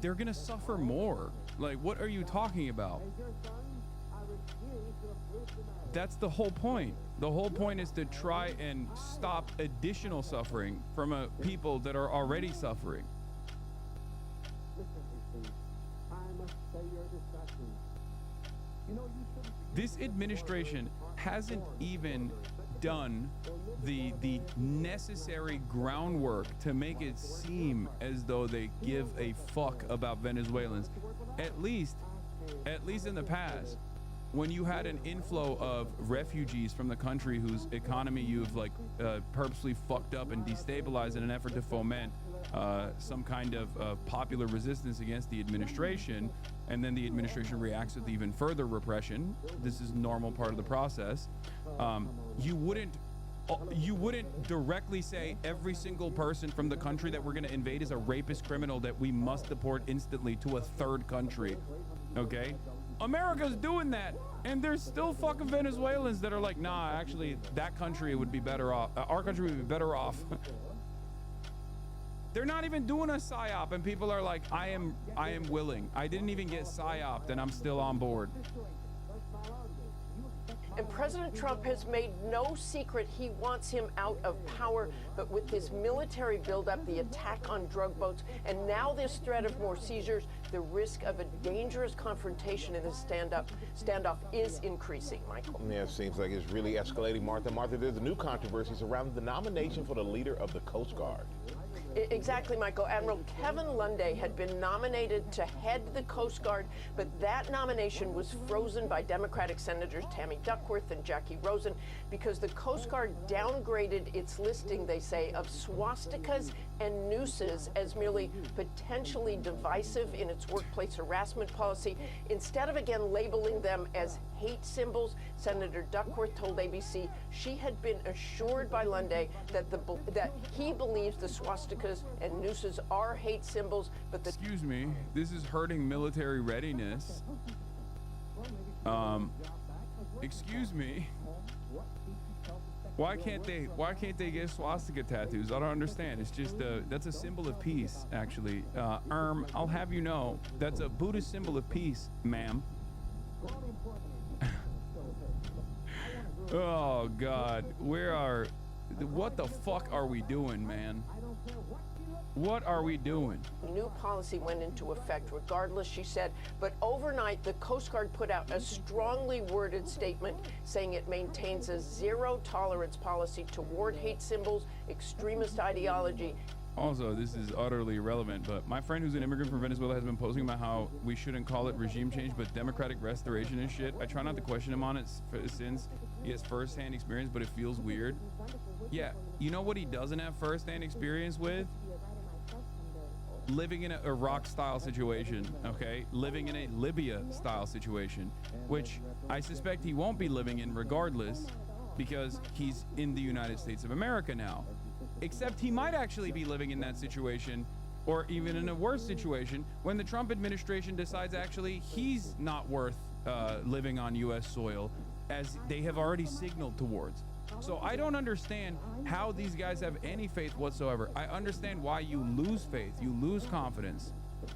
[SPEAKER 3] They're gonna suffer more. Like, what are you talking about? That's the whole point. The whole point is to try and stop additional suffering from a people that are already suffering. This administration hasn't even done the necessary groundwork to make it seem as though they give a fuck about Venezuelans. At least in the past, when you had an inflow of refugees from the country whose economy you've like purposely fucked up and destabilized in an effort to foment some kind of popular resistance against the administration, and then the administration reacts with even further repression. This is normal part of the process. You wouldn't directly say every single person from the country that we're going to invade is a rapist criminal that we must deport instantly to a third country. Okay? America's doing that, and there's still fucking Venezuelans that are like, nah, actually, that country would be better off. Our country would be better off. They're not even doing a PSYOP, and people are like, I am willing. I didn't even get PSYOP'd, and I'm still on board.
[SPEAKER 18] And President Trump has made no secret he wants him out of power, but with this military buildup, the attack on drug boats, and now this threat of more seizures, the risk of a dangerous confrontation in the standoff is increasing, Michael.
[SPEAKER 19] Yeah, it seems like it's really escalating, Martha. Martha, there's new controversies around the nomination for the leader of the Coast Guard.
[SPEAKER 18] Exactly, Michael. Admiral Kevin Lunday had been nominated to head the Coast Guard, but that nomination was frozen by Democratic Senators Tammy Duckworth and Jackie Rosen because the Coast Guard downgraded its listing, they say, of swastikas and nooses as merely potentially divisive in its workplace harassment policy. Instead of, again, labeling them as hate symbols, Senator Duckworth told ABC she had been assured by Lunday that he believes the swastikas and nooses are hate symbols, but the—
[SPEAKER 3] Excuse me, this is hurting military readiness. Excuse me. Why can't they get swastika tattoos? I don't understand. It's just that's a symbol of peace, actually. I'll have you know, that's a Buddhist symbol of peace, ma'am. Oh God, what the fuck are we doing, man? What are we doing?
[SPEAKER 18] New policy went into effect regardless, she said, but overnight the Coast Guard put out a strongly worded statement saying it maintains a zero tolerance policy toward hate symbols, extremist ideology.
[SPEAKER 3] Also, this is utterly irrelevant, but my friend who's an immigrant from Venezuela has been posting about how we shouldn't call it regime change, but democratic restoration and shit. I try not to question him on it since he has first-hand experience, but it feels weird. Yeah, you know what he doesn't have first-hand experience with? Living in an Iraq-style situation, okay? Living in a Libya-style situation, which I suspect he won't be living in regardless because he's in the United States of America now. Except he might actually be living in that situation, or even in a worse situation, when the Trump administration decides actually he's not worth living on U.S. soil, as they have already signaled towards. So I don't understand how these guys have any faith whatsoever. I understand why you lose faith, you lose confidence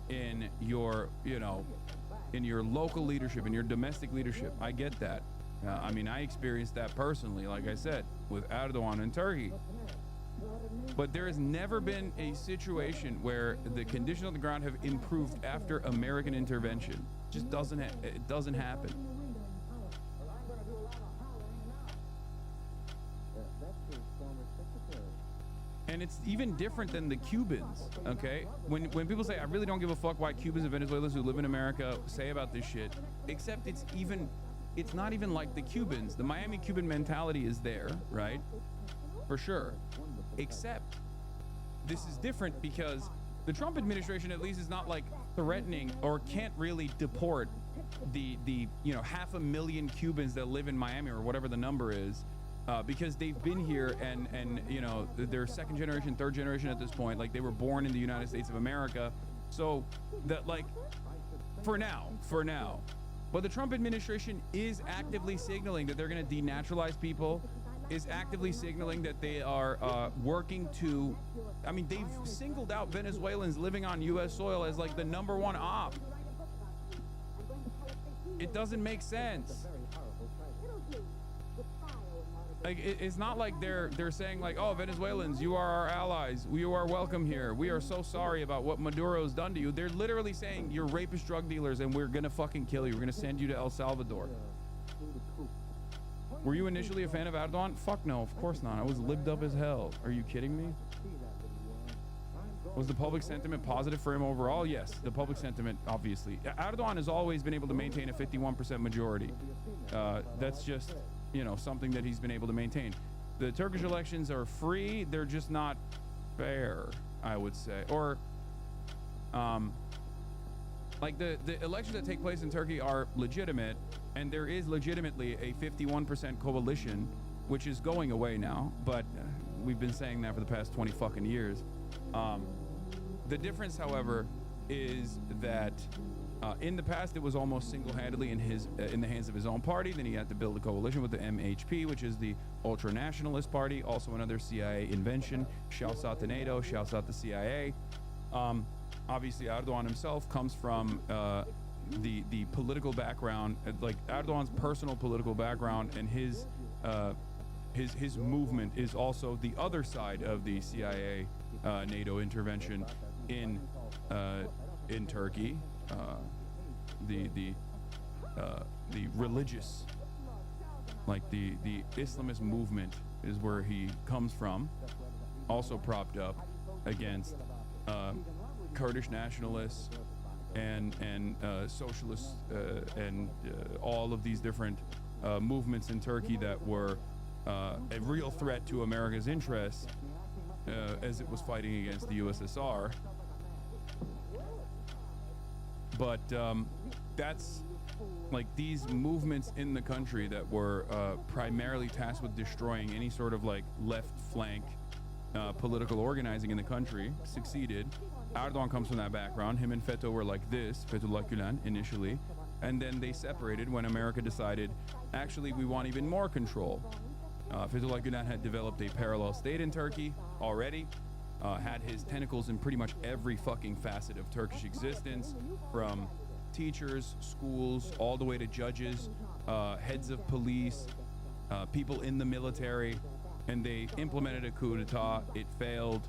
[SPEAKER 3] in your, in your local leadership, in your domestic leadership. I get that. I mean, I experienced that personally, like I said, with Erdogan in Turkey. But there has never been a situation where the conditions on the ground have improved after American intervention. Just doesn't it doesn't happen. And it's even different than the Cubans, okay? When people say, I really don't give a fuck why Cubans and Venezuelans who live in America say about this shit, except it's not even like the Cubans. The Miami Cuban mentality is there, right? For sure. Except this is different because the Trump administration at least is not like threatening or can't really deport the 500,000 Cubans that live in Miami or whatever the number is. Because they've been here and they're second generation, third generation at this point. Like, they were born in the United States of America. So that, like, for now. But the Trump administration is actively signaling that they're going to denaturalize people, is actively signaling that they are working to, I mean, they've singled out Venezuelans living on U.S. soil as like the #1 op. It doesn't make sense. Like, it's not like they're saying like, oh, Venezuelans, you are our allies, you are welcome here, we are so sorry about what Maduro's done to you. They're literally saying you're rapist drug dealers and we're gonna fucking kill you, we're gonna send you to El Salvador. Were you initially a fan of Erdogan? Fuck no, of course not. I was libbed up as hell. Are you kidding me? Was the public sentiment positive for him overall? Yes, the public sentiment, obviously. Erdogan has always been able to maintain a 51% majority. That's just, something that he's been able to maintain. The Turkish elections are free. They're just not fair, I would say. Or, like the elections that take place in Turkey are legitimate, and there is legitimately a 51% coalition, which is going away now, but we've been saying that for the past 20 fucking years. The difference, however, is that in the past it was almost single-handedly in the hands of his own party. Then he had to build a coalition with the MHP, which is the ultra-nationalist party, also another CIA invention. Shouts out to NATO, shouts out to CIA. Obviously, Erdogan himself comes from the political background, like Erdogan's personal political background, and his movement is also the other side of the CIA NATO intervention in Turkey. The religious, like the Islamist movement is where he comes from, also propped up against Kurdish nationalists and socialists and all of these different movements in Turkey that were a real threat to America's interests as it was fighting against the USSR. But that's like these movements in the country that were primarily tasked with destroying any sort of like left flank political organizing in the country succeeded. Erdogan comes from that background. Him and Feto were like this, Fethullah Gülen initially, and then they separated when America decided, actually, we want even more control. Fethullah Gülen had developed a parallel state in Turkey already, had his tentacles in pretty much every fucking facet of Turkish existence, from teachers, schools, all the way to judges, heads of police, people in the military, and they implemented a coup d'etat. It failed.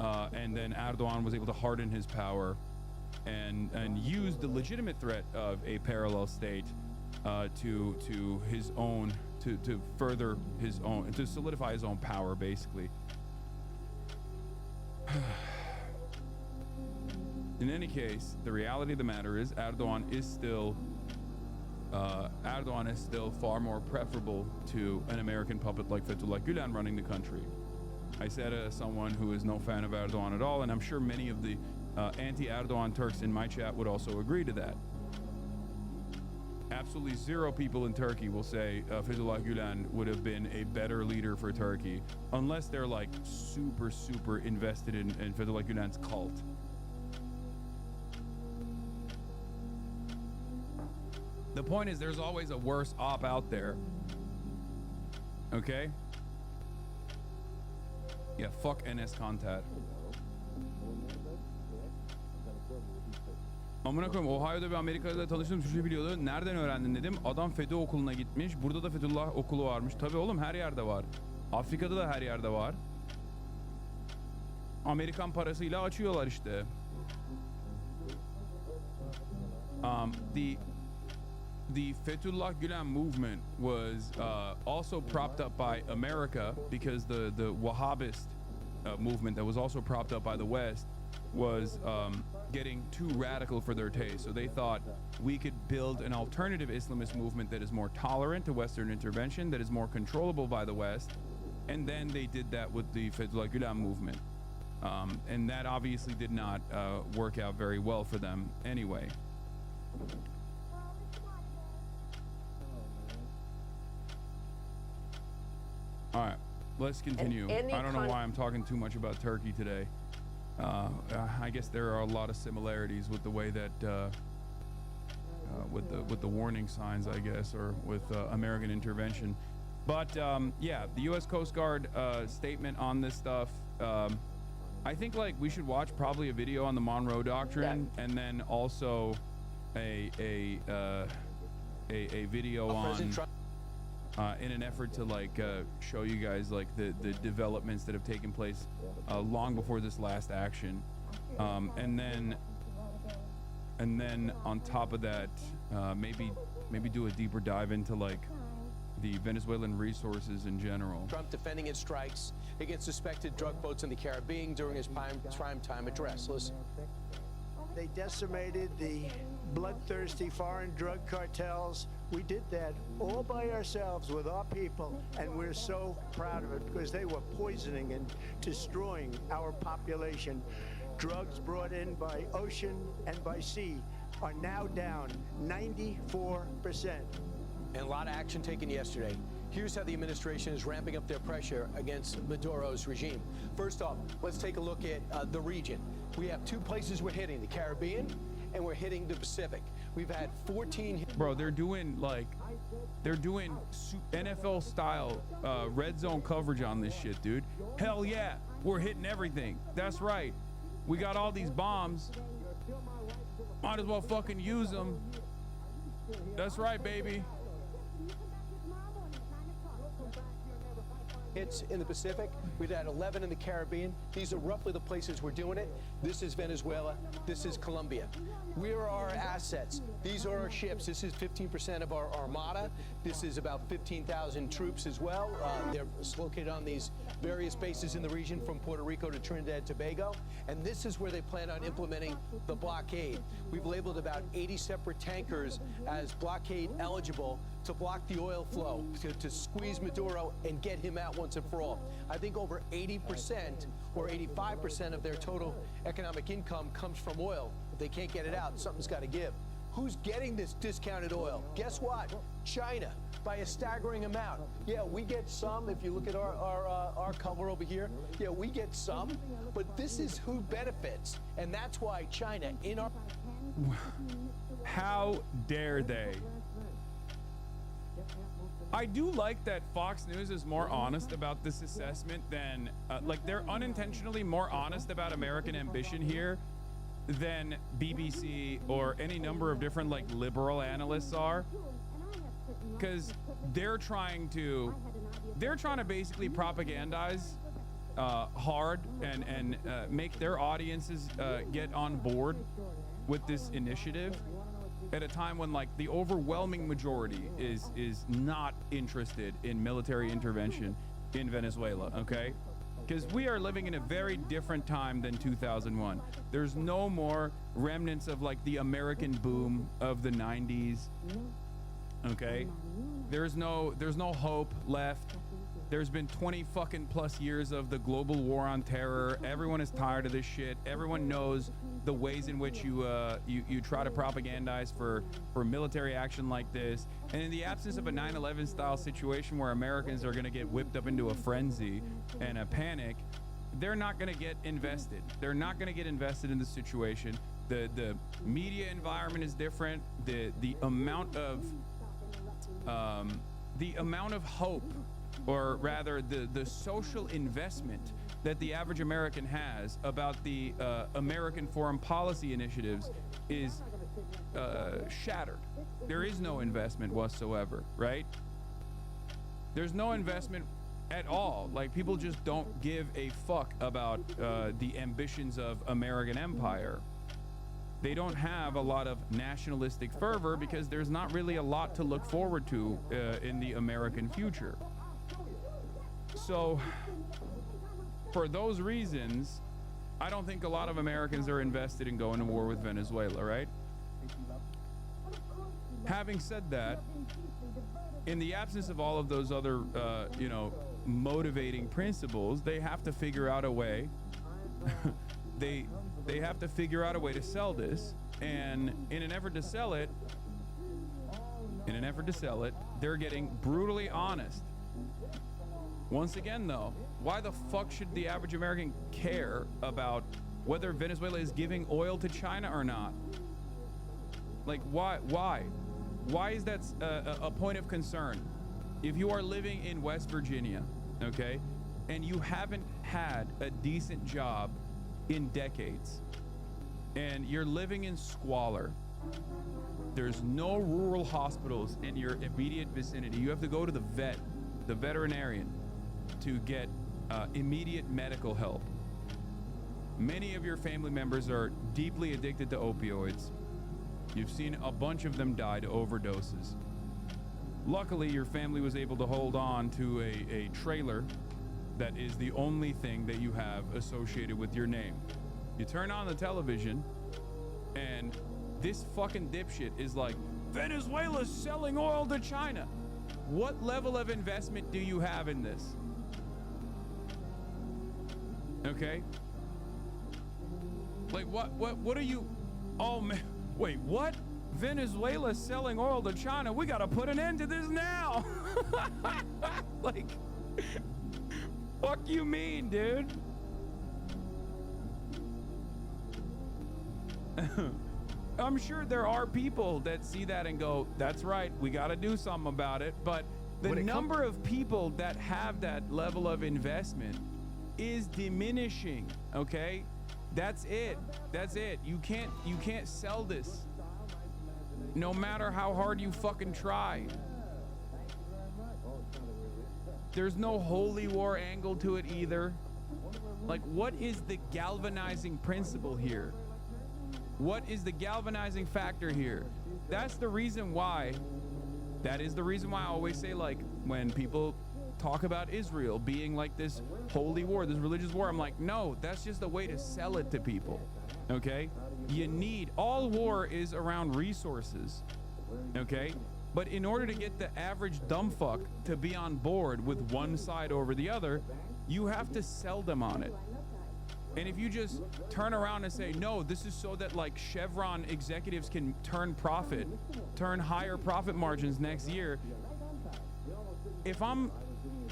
[SPEAKER 3] and then Erdogan was able to harden his power and use the legitimate threat of a parallel state to his own, to further his own, to solidify his own power, basically. In any case, the reality of the matter is Erdogan is still far more preferable to an American puppet like Fethullah Gülen running the country. I said as someone who is no fan of Erdogan at all, and I'm sure many of the anti-Erdogan Turks in my chat would also agree to that. Absolutely zero people in Turkey will say Fethullah Gülen would have been a better leader for Turkey, unless they're like super invested in Fethullah Gülen's cult. The point is, there's always a worse op out there. Okay? Yeah, fuck Enes Kanter. Amına koyayım, Ohio'da bir Amerika'da tanıştığım suçu biliyordu. Nereden öğrendin dedim. Adam FETÖ okuluna gitmiş. Burada da Fethullah okulu varmış. Tabii oğlum, her yerde var. Afrika'da da her yerde var. Amerikan parasıyla açıyorlar işte. The Fethullah Gülen movement was also propped up by America, because the Wahhabist movement that was also propped up by the West was getting too radical for their taste. So they thought we could build an alternative Islamist movement that is more tolerant to Western intervention, that is more controllable by the West. And then they did that with the Fethullah Gülen movement. And that obviously did not work out very well for them anyway. All right, let's continue. I don't know why I'm talking too much about Turkey today. I guess there are a lot of similarities with the way that with the warning signs, I guess, or with American intervention. But yeah, the U.S. Coast Guard statement on this stuff. I think like we should watch probably a video on the Monroe Doctrine, and then also a video on. In an effort to like show you guys like the developments that have taken place long before this last action, and then on top of that, maybe do a deeper dive into like the Venezuelan resources in general.
[SPEAKER 20] Trump defending its strikes against suspected drug boats in the Caribbean during his prime time address. Listen.
[SPEAKER 6] They decimated the bloodthirsty foreign drug cartels. We did that all by ourselves with our people, and we're so proud of it because they were poisoning and destroying our population. Drugs brought in by ocean and by sea are now down 94%.
[SPEAKER 20] And a lot of action taken yesterday. Here's how the administration is ramping up their pressure against Maduro's regime. First off, let's take a look at the region. We have two places we're hitting, the Caribbean and we're hitting the Pacific. We've had 14...
[SPEAKER 3] Bro, they're doing NFL style red zone coverage on this shit, dude. Hell yeah, we're hitting everything. That's right. We got all these bombs. Might as well fucking use them. That's right, baby.
[SPEAKER 20] Hits in the Pacific. We've had 11 in the Caribbean. These are roughly the places we're doing it. This is Venezuela. This is Colombia. Where are our assets? These are our ships. This is 15% of our armada. This is about 15,000 troops as well. They're located on these various bases in the region from Puerto Rico to Trinidad and Tobago. And this is where they plan on implementing the blockade. We've labeled about 80 separate tankers as blockade eligible to block the oil flow, to squeeze Maduro and get him out once and for all. I think over 80% or 85% of their total economic income comes from oil. If they can't get it out, something's got to give. Who's getting this discounted oil? Guess what? China, by a staggering amount. Yeah, we get some. If you look at our color over here, yeah, we get some. But this is who benefits, and that's why China in our...
[SPEAKER 3] How dare they? I do like that Fox News is more honest about this assessment than, like, they're unintentionally more honest about American ambition here than BBC or any number of different, like, liberal analysts are. Because they're trying to basically propagandize hard and make their audiences get on board with this initiative at a time when like the overwhelming majority is not interested in military intervention in Venezuela, okay? Because we are living in a very different time than 2001. There's no more remnants of like the American boom of the 90s, okay? There's no hope left. There's been 20 fucking plus years of the global war on terror. Everyone is tired of this shit. Everyone knows the ways in which you try to propagandize for military action like this. And in the absence of a 9/11 style situation where Americans are going to get whipped up into a frenzy and a panic, they're not going to get invested. They're not going to get invested in the situation. The media environment is different. The amount of hope, or rather the social investment that the average American has about the American foreign policy initiatives is shattered. There is no investment whatsoever, right? There's no investment at all. Like, people just don't give a fuck about the ambitions of American empire. They don't have a lot of nationalistic fervor because there's not really a lot to look forward to in the American future. So, for those reasons, I don't think a lot of Americans are invested in going to war with Venezuela, right? Having said that, in the absence of all of those other, motivating principles, they have to figure out a way. They have to figure out a way to sell this, and in an effort to sell it, they're getting brutally honest. Once again, though, why the fuck should the average American care about whether Venezuela is giving oil to China or not? Like, why? Why is that a point of concern? If you are living in West Virginia, okay, and you haven't had a decent job in decades, and you're living in squalor, there's no rural hospitals in your immediate vicinity. You have to go to the veterinarian, to get immediate medical help. Many of your family members are deeply addicted to opioids. You've seen a bunch of them die to overdoses. Luckily, your family was able to hold on to a trailer that is the only thing that you have associated with your name. You turn on the television, and this fucking dipshit is like, Venezuela's selling oil to China. What level of investment do you have in this? Okay? Like, what are you... Oh, man. Wait, what? Venezuela's selling oil to China? We gotta put an end to this now. Like, fuck you mean, dude? I'm sure there are people that see that and go, that's right, we gotta do something about it. But the number of people that have that level of investment is diminishing, okay? That's it. You can't sell this, no matter how hard you fucking try. There's no holy war angle to it either. Like, what is the galvanizing principle here? What is the galvanizing factor here? That is the reason why I always say, like, when people talk about Israel being like this holy war, this religious war, I'm like, no, that's just a way to sell it to people, okay? All war is around resources, okay? But in order to get the average dumb fuck to be on board with one side over the other, you have to sell them on it. And if you just turn around and say, no, this is so that like Chevron executives can turn higher profit margins next year, if I'm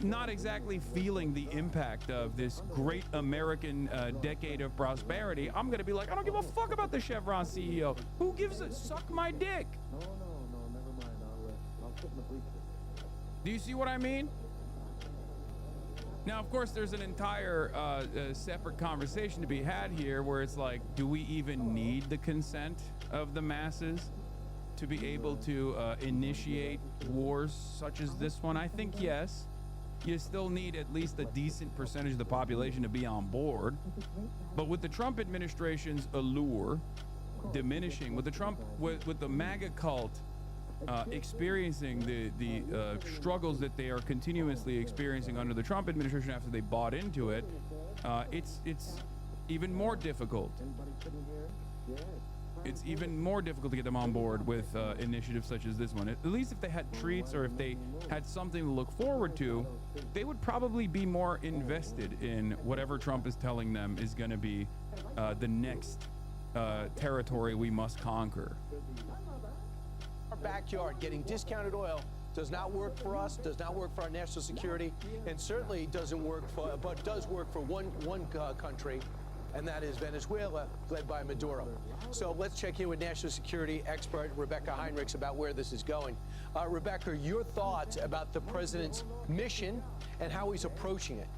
[SPEAKER 3] not exactly feeling the impact of this great American decade of prosperity, I'm gonna be like, I don't give a fuck about the Chevron CEO. Who gives a suck my dick?
[SPEAKER 1] No, never mind. I'll sit in the bleachers.
[SPEAKER 3] Do you see what I mean? Now, of course, there's an entire separate conversation to be had here where it's like, do we even need the consent of the masses to be able to initiate wars such as this one? I think yes. you still need at least a decent percentage of the population to be on board. But with the Trump administration's allure diminishing, with the MAGA cult experiencing the struggles that they are continuously experiencing under the Trump administration after they bought into it, it's even more difficult. It's even more difficult to get them on board with initiatives such as this one. At least if they had treats or if they had something to look forward to, they would probably be more invested in whatever Trump is telling them is going to be the next territory we must conquer.
[SPEAKER 20] Our backyard, getting discounted oil does not work for us, does not work for our national security, and certainly doesn't work for, but does work for one country, and that is Venezuela, led by Maduro. So let's check in with national security expert Rebecca Heinrichs about where this is going. Rebecca, your thoughts about the president's mission and how he's approaching it?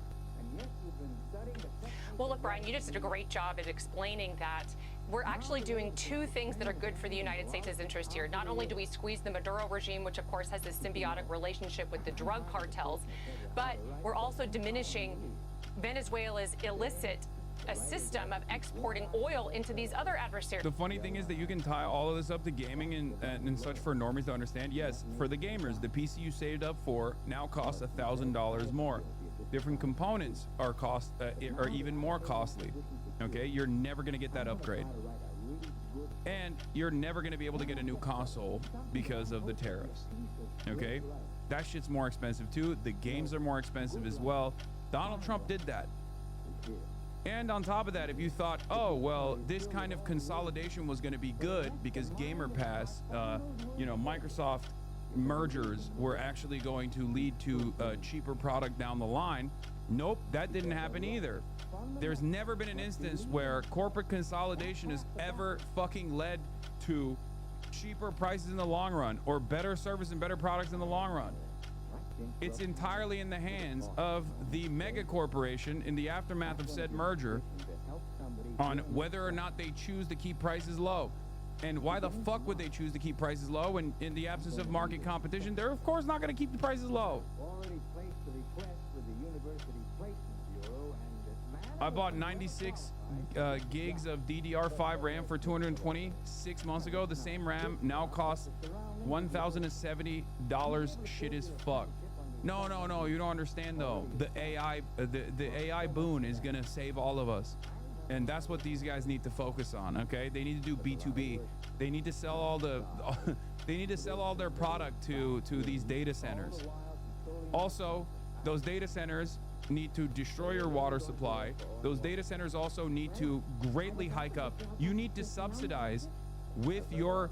[SPEAKER 21] Well, look, Brian, you just did a great job at explaining that we're actually doing two things that are good for the United States' interest here. Not only do we squeeze the Maduro regime, which of course has this symbiotic relationship with the drug cartels, but we're also diminishing Venezuela's illicit system of exporting oil into these other adversaries.
[SPEAKER 3] The funny thing is that you can tie all of this up to gaming and such for normies to understand. Yes, for the gamers, the PC you saved up for now costs $1,000 more. Different components are even more costly. Okay, you're never going to get that upgrade. And you're never going to be able to get a new console because of the tariffs. Okay, that shit's more expensive too. The games are more expensive as well. Donald Trump did that. And on top of that, if you thought, oh, well, this kind of consolidation was going to be good because Gamer Pass, Microsoft mergers were actually going to lead to a cheaper product down the line. Nope, that didn't happen either. There's never been an instance where corporate consolidation has ever fucking led to cheaper prices in the long run or better service and better products in the long run. It's entirely in the hands of the mega corporation in the aftermath of said merger on whether or not they choose to keep prices low. And why the fuck would they choose to keep prices low when in the absence of market competition? They're of course not going to keep the prices low. I bought 96 gigs of DDR5 RAM for $220 6 months ago. The same RAM now costs $1,070. Shit is fuck. No, you don't understand though. The AI boon is gonna save all of us. And that's what these guys need to focus on, okay? They need to do B2B. They need to sell all their product to these data centers. Also, those data centers need to destroy your water supply. Those data centers also need to greatly hike up. You need to subsidize with your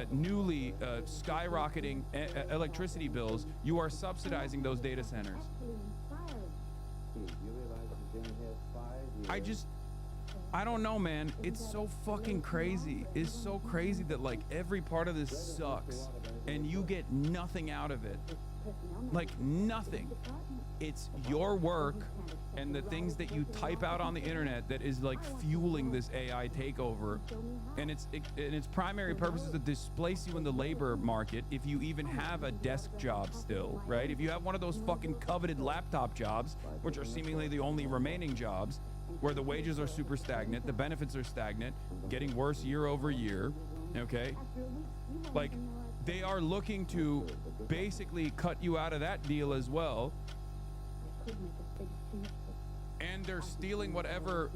[SPEAKER 3] newly skyrocketing electricity bills. You are subsidizing those data centers. I don't know, man. It's so fucking crazy. It's so crazy that like every part of this sucks and you get nothing out of it. Like nothing. It's your work and the things that you type out on the internet that is like fueling this AI takeover. And its primary purpose is to displace you in the labor market if you even have a desk job still, right? If you have one of those fucking coveted laptop jobs, which are seemingly the only remaining jobs, where the wages are super stagnant, the benefits are stagnant, getting worse year over year, okay? Like, they are looking to basically cut you out of that deal as well. And they're stealing whatever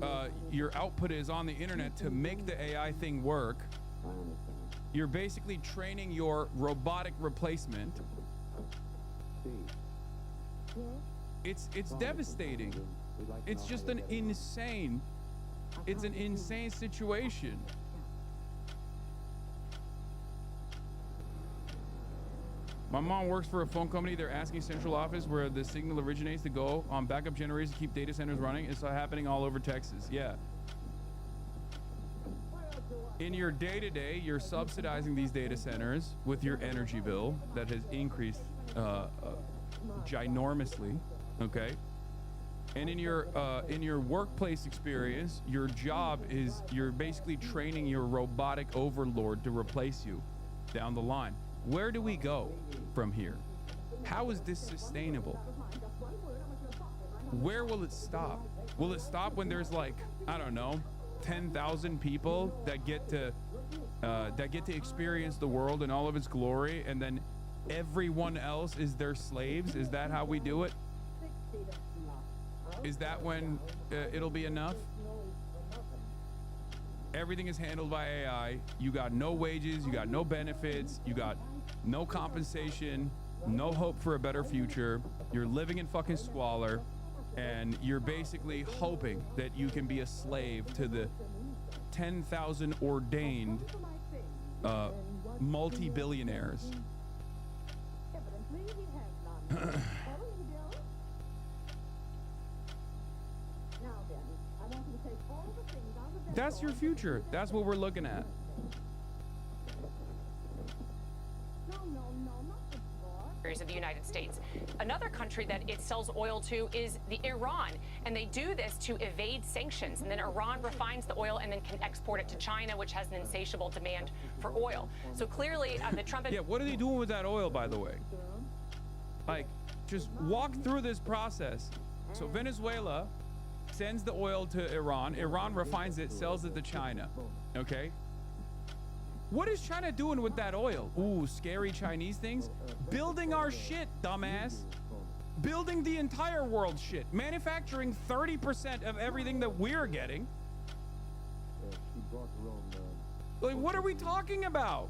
[SPEAKER 3] your output is on the internet to make the AI thing work. You're basically training your robotic replacement. It's devastating. It's just an insane situation. My mom works for a phone company. They're asking central office where the signal originates to go on backup generators to keep data centers running. It's happening all over Texas. Yeah. In your day-to-day, you're subsidizing these data centers with your energy bill that has increased ginormously. Okay. And in your workplace experience, your job is you're basically training your robotic overlord to replace you down the line. Where do we go from here? How is this sustainable? Where will it stop? Will it stop when there's like, I don't know, 10,000 people that get to experience the world in all of its glory, and then everyone else is their slaves? Is that how we do it? Is that when it'll be enough? Everything is handled by AI. You got no wages, you got no benefits, you got no compensation, no hope for a better future. You're living in fucking squalor, and you're basically hoping that you can be a slave to the 10,000 ordained multi-billionaires. That's your future. That's what we're looking at.
[SPEAKER 21] Of the United States. Another country that it sells oil to is the Iran, and they do this to evade sanctions, and then Iran refines the oil and then can export it to China, which has an insatiable demand for oil. So clearly the Trump
[SPEAKER 3] yeah, what are they doing with that oil, by the way? Like, just walk through this process. So Venezuela sends the oil to Iran, Iran refines it, sells it to China. Okay, what is China doing with that oil? Ooh, scary Chinese things. Building our shit, dumbass. Building the entire world shit. Manufacturing 30% of everything that we're getting. Like, what are we talking about?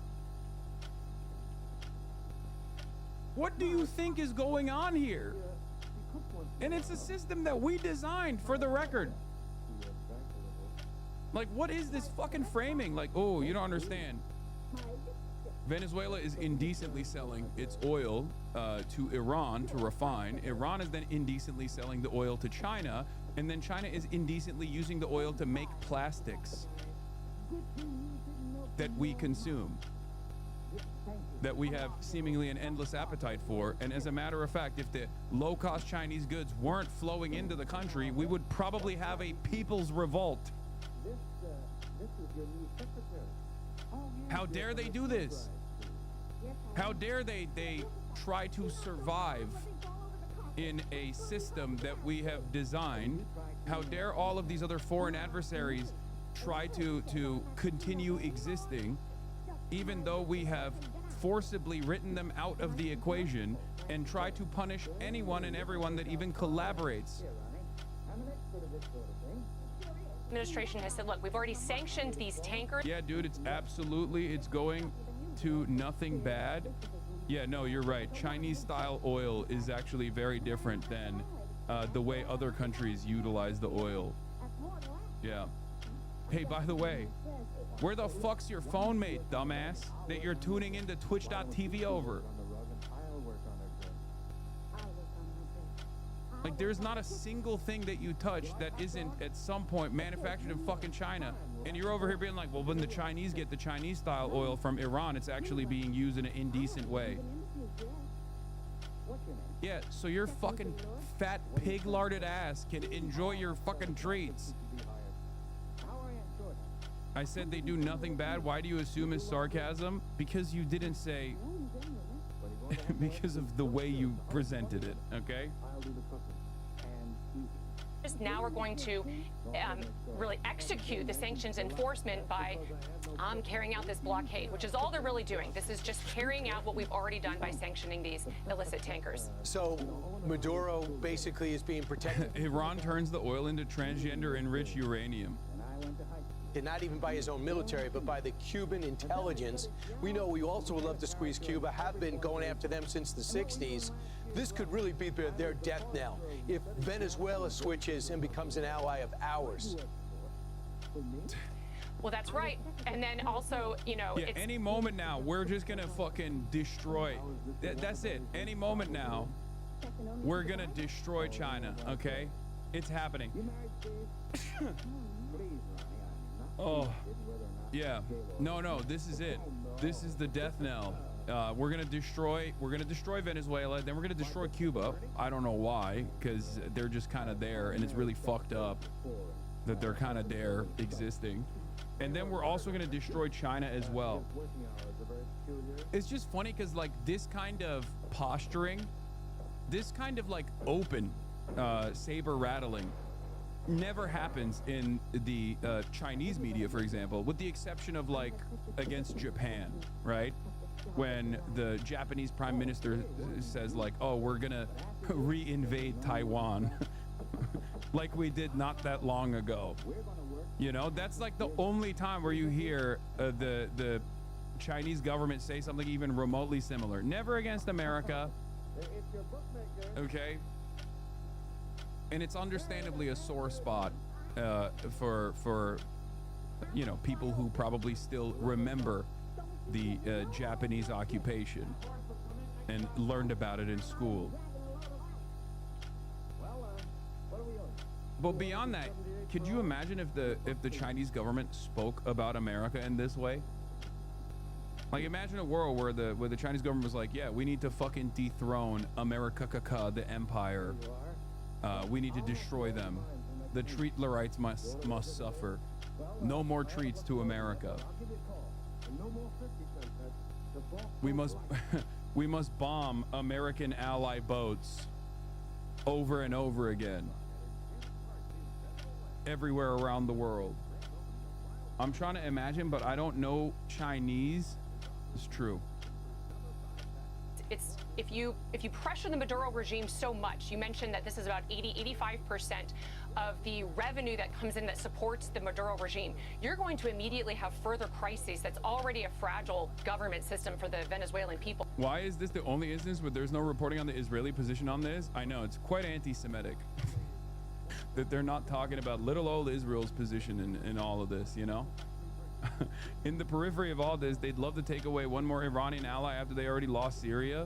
[SPEAKER 3] What do you think is going on here? And it's a system that we designed, for the record. Like, what is this fucking framing? Like, oh, you don't understand. Venezuela is indecently selling its oil to Iran to refine. Iran is then indecently selling the oil to China, and then China is indecently using the oil to make plastics that we consume, that we have seemingly an endless appetite for. And as a matter of fact, if the low-cost Chinese goods weren't flowing into the country, we would probably have a people's revolt. How dare they do this? How dare they try to survive in a system that we have designed? How dare all of these other foreign adversaries try to continue existing, even though we have forcibly written them out of the equation, and try to punish anyone and everyone that even collaborates?
[SPEAKER 21] Administration has said, look, we've already sanctioned these tankers.
[SPEAKER 3] Yeah, dude, it's going to nothing bad. Yeah, no, you're right. Chinese style oil is actually very different than the way other countries utilize the oil. Yeah. Hey, by the way, where the fuck's your phone mate, dumbass, that you're tuning into twitch.tv over? Like, there's not a single thing that you touch that isn't at some point manufactured in fucking China. And you're over here being like, well, when the Chinese get the Chinese style oil from Iran, it's actually being used in an indecent way. Yeah, so your fucking fat pig-larded ass can enjoy your fucking treats. I said they do nothing bad. Why do you assume it's sarcasm? Because you didn't say, because of the way you presented it, okay?
[SPEAKER 21] Now we're going to really execute the sanctions enforcement by carrying out this blockade, which is all they're really doing. This is just carrying out what we've already done by sanctioning these illicit tankers.
[SPEAKER 20] So Maduro basically is being protected.
[SPEAKER 3] Iran turns the oil into transgender enriched uranium.
[SPEAKER 20] And not even by his own military, but by the Cuban intelligence. We know we also would love to squeeze Cuba, have been going after them since the 60s. This could really be their death knell if Venezuela switches and becomes an ally of ours.
[SPEAKER 21] Well, that's right. And then also, you know,
[SPEAKER 3] yeah, any moment now, we're just gonna fucking destroy. That's it. Any moment now, we're gonna destroy China, okay? It's happening. Oh, yeah. No, this is it. This is the death knell. We're gonna destroy Venezuela, then we're gonna destroy Cuba. I don't know why, because they're just kind of there, and it's really fucked up that they're kind of there existing. And then we're also gonna destroy China as well. It's just funny because like this kind of posturing this kind of like open saber rattling never happens in the Chinese media, for example, with the exception of like against Japan, right? When the Japanese prime minister says like, oh, we're gonna re-invade Taiwan like we did not that long ago. You know, that's like the only time where you hear the Chinese government say something even remotely similar. Never against America. Okay. And it's understandably a sore spot for you know, people who probably still remember the Japanese occupation and learned about it in school. But beyond that, could you imagine if the Chinese government spoke about America in this way? Like, imagine a world where the Chinese government was like, yeah, we need to fucking dethrone America, the empire. We need to destroy them. The treatlerites must suffer. No more treats to America. We must bomb American ally boats over and over again, everywhere around the world. I'm trying to imagine, but I don't know Chinese. It's true.
[SPEAKER 21] It's if you pressure the Maduro regime so much, you mentioned that this is about 85% of the revenue that comes in that supports the Maduro regime. You're going to immediately have further crises. That's already a fragile government system for the Venezuelan people.
[SPEAKER 3] Why is this the only instance where there's no reporting on the Israeli position on this? I know, it's quite anti-Semitic that they're not talking about little old Israel's position in all of this, you know? In the periphery of all this, they'd love to take away one more Iranian ally after they already lost Syria.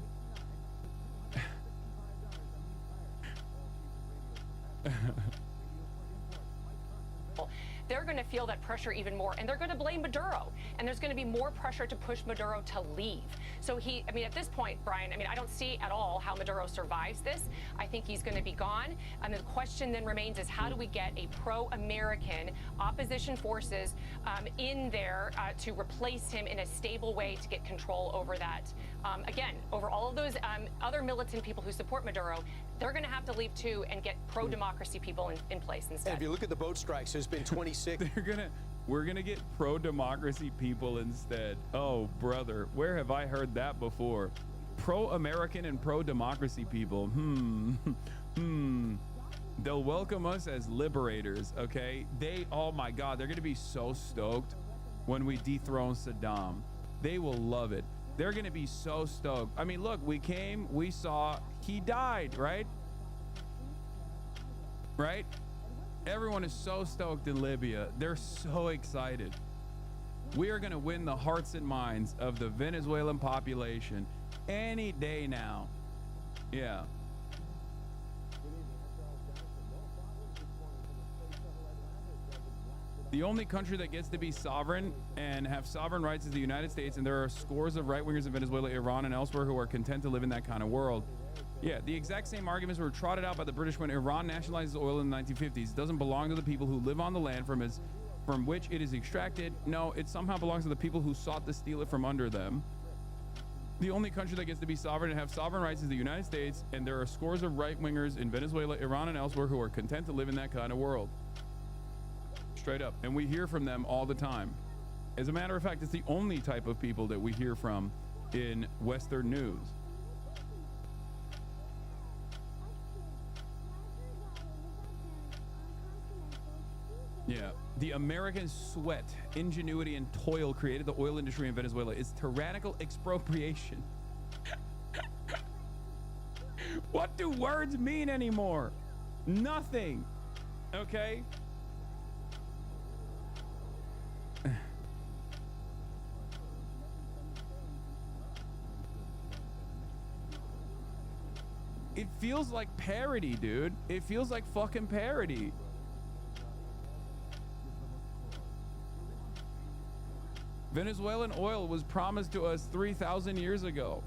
[SPEAKER 21] They're going to feel that pressure even more, and they're going to blame Maduro, and there's going to be more pressure to push Maduro to leave. So I mean, at this point, Brian, I mean, I don't see at all how Maduro survives this. I think he's going to be gone. And the question then remains is how do we get a pro-American opposition forces in there to replace him in a stable way to get control over that. Again, over all of those other militant people who support Maduro, they're going to have to leave too and get pro-democracy people in place instead.
[SPEAKER 20] And if you look at the boat strikes, there's been 26.
[SPEAKER 3] We're gonna get pro-democracy people instead. Oh, brother, where have I heard that before? Pro-American and pro-democracy people. They'll welcome us as liberators, okay? Oh my God, they're gonna be so stoked when we dethrone Saddam. They will love it. They're gonna be so stoked. I mean, look, we came, we saw, he died, right? Right? Everyone is so stoked in Libya. They're so excited. We are going to win the hearts and minds of the Venezuelan population any day now. Yeah. The only country that gets to be sovereign and have sovereign rights is the United States, and there are scores of right-wingers in Venezuela, Iran, and elsewhere who are content to live in that kind of world. Yeah, the exact same arguments were trotted out by the British when Iran nationalizes oil in the 1950s. It doesn't belong to the people who live on the land from which it is extracted. No, it somehow belongs to the people who sought to steal it from under them. The only country that gets to be sovereign and have sovereign rights is the United States, and there are scores of right-wingers in Venezuela, Iran, and elsewhere who are content to live in that kind of world. Straight up. And we hear from them all the time. As a matter of fact, it's the only type of people that we hear from in Western news. Yeah, the American sweat, ingenuity, and toil created the oil industry in Venezuela. It's tyrannical expropriation. What do words mean anymore? Nothing. Okay? It feels like parody, dude. It feels like fucking parody. Venezuelan oil was promised to us 3,000 years ago.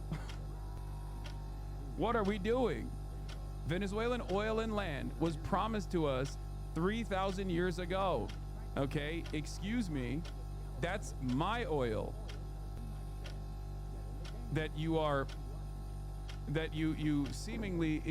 [SPEAKER 3] What are we doing? Venezuelan oil and land was promised to us 3,000 years ago. Okay, excuse me. That's my oil that you are that you seemingly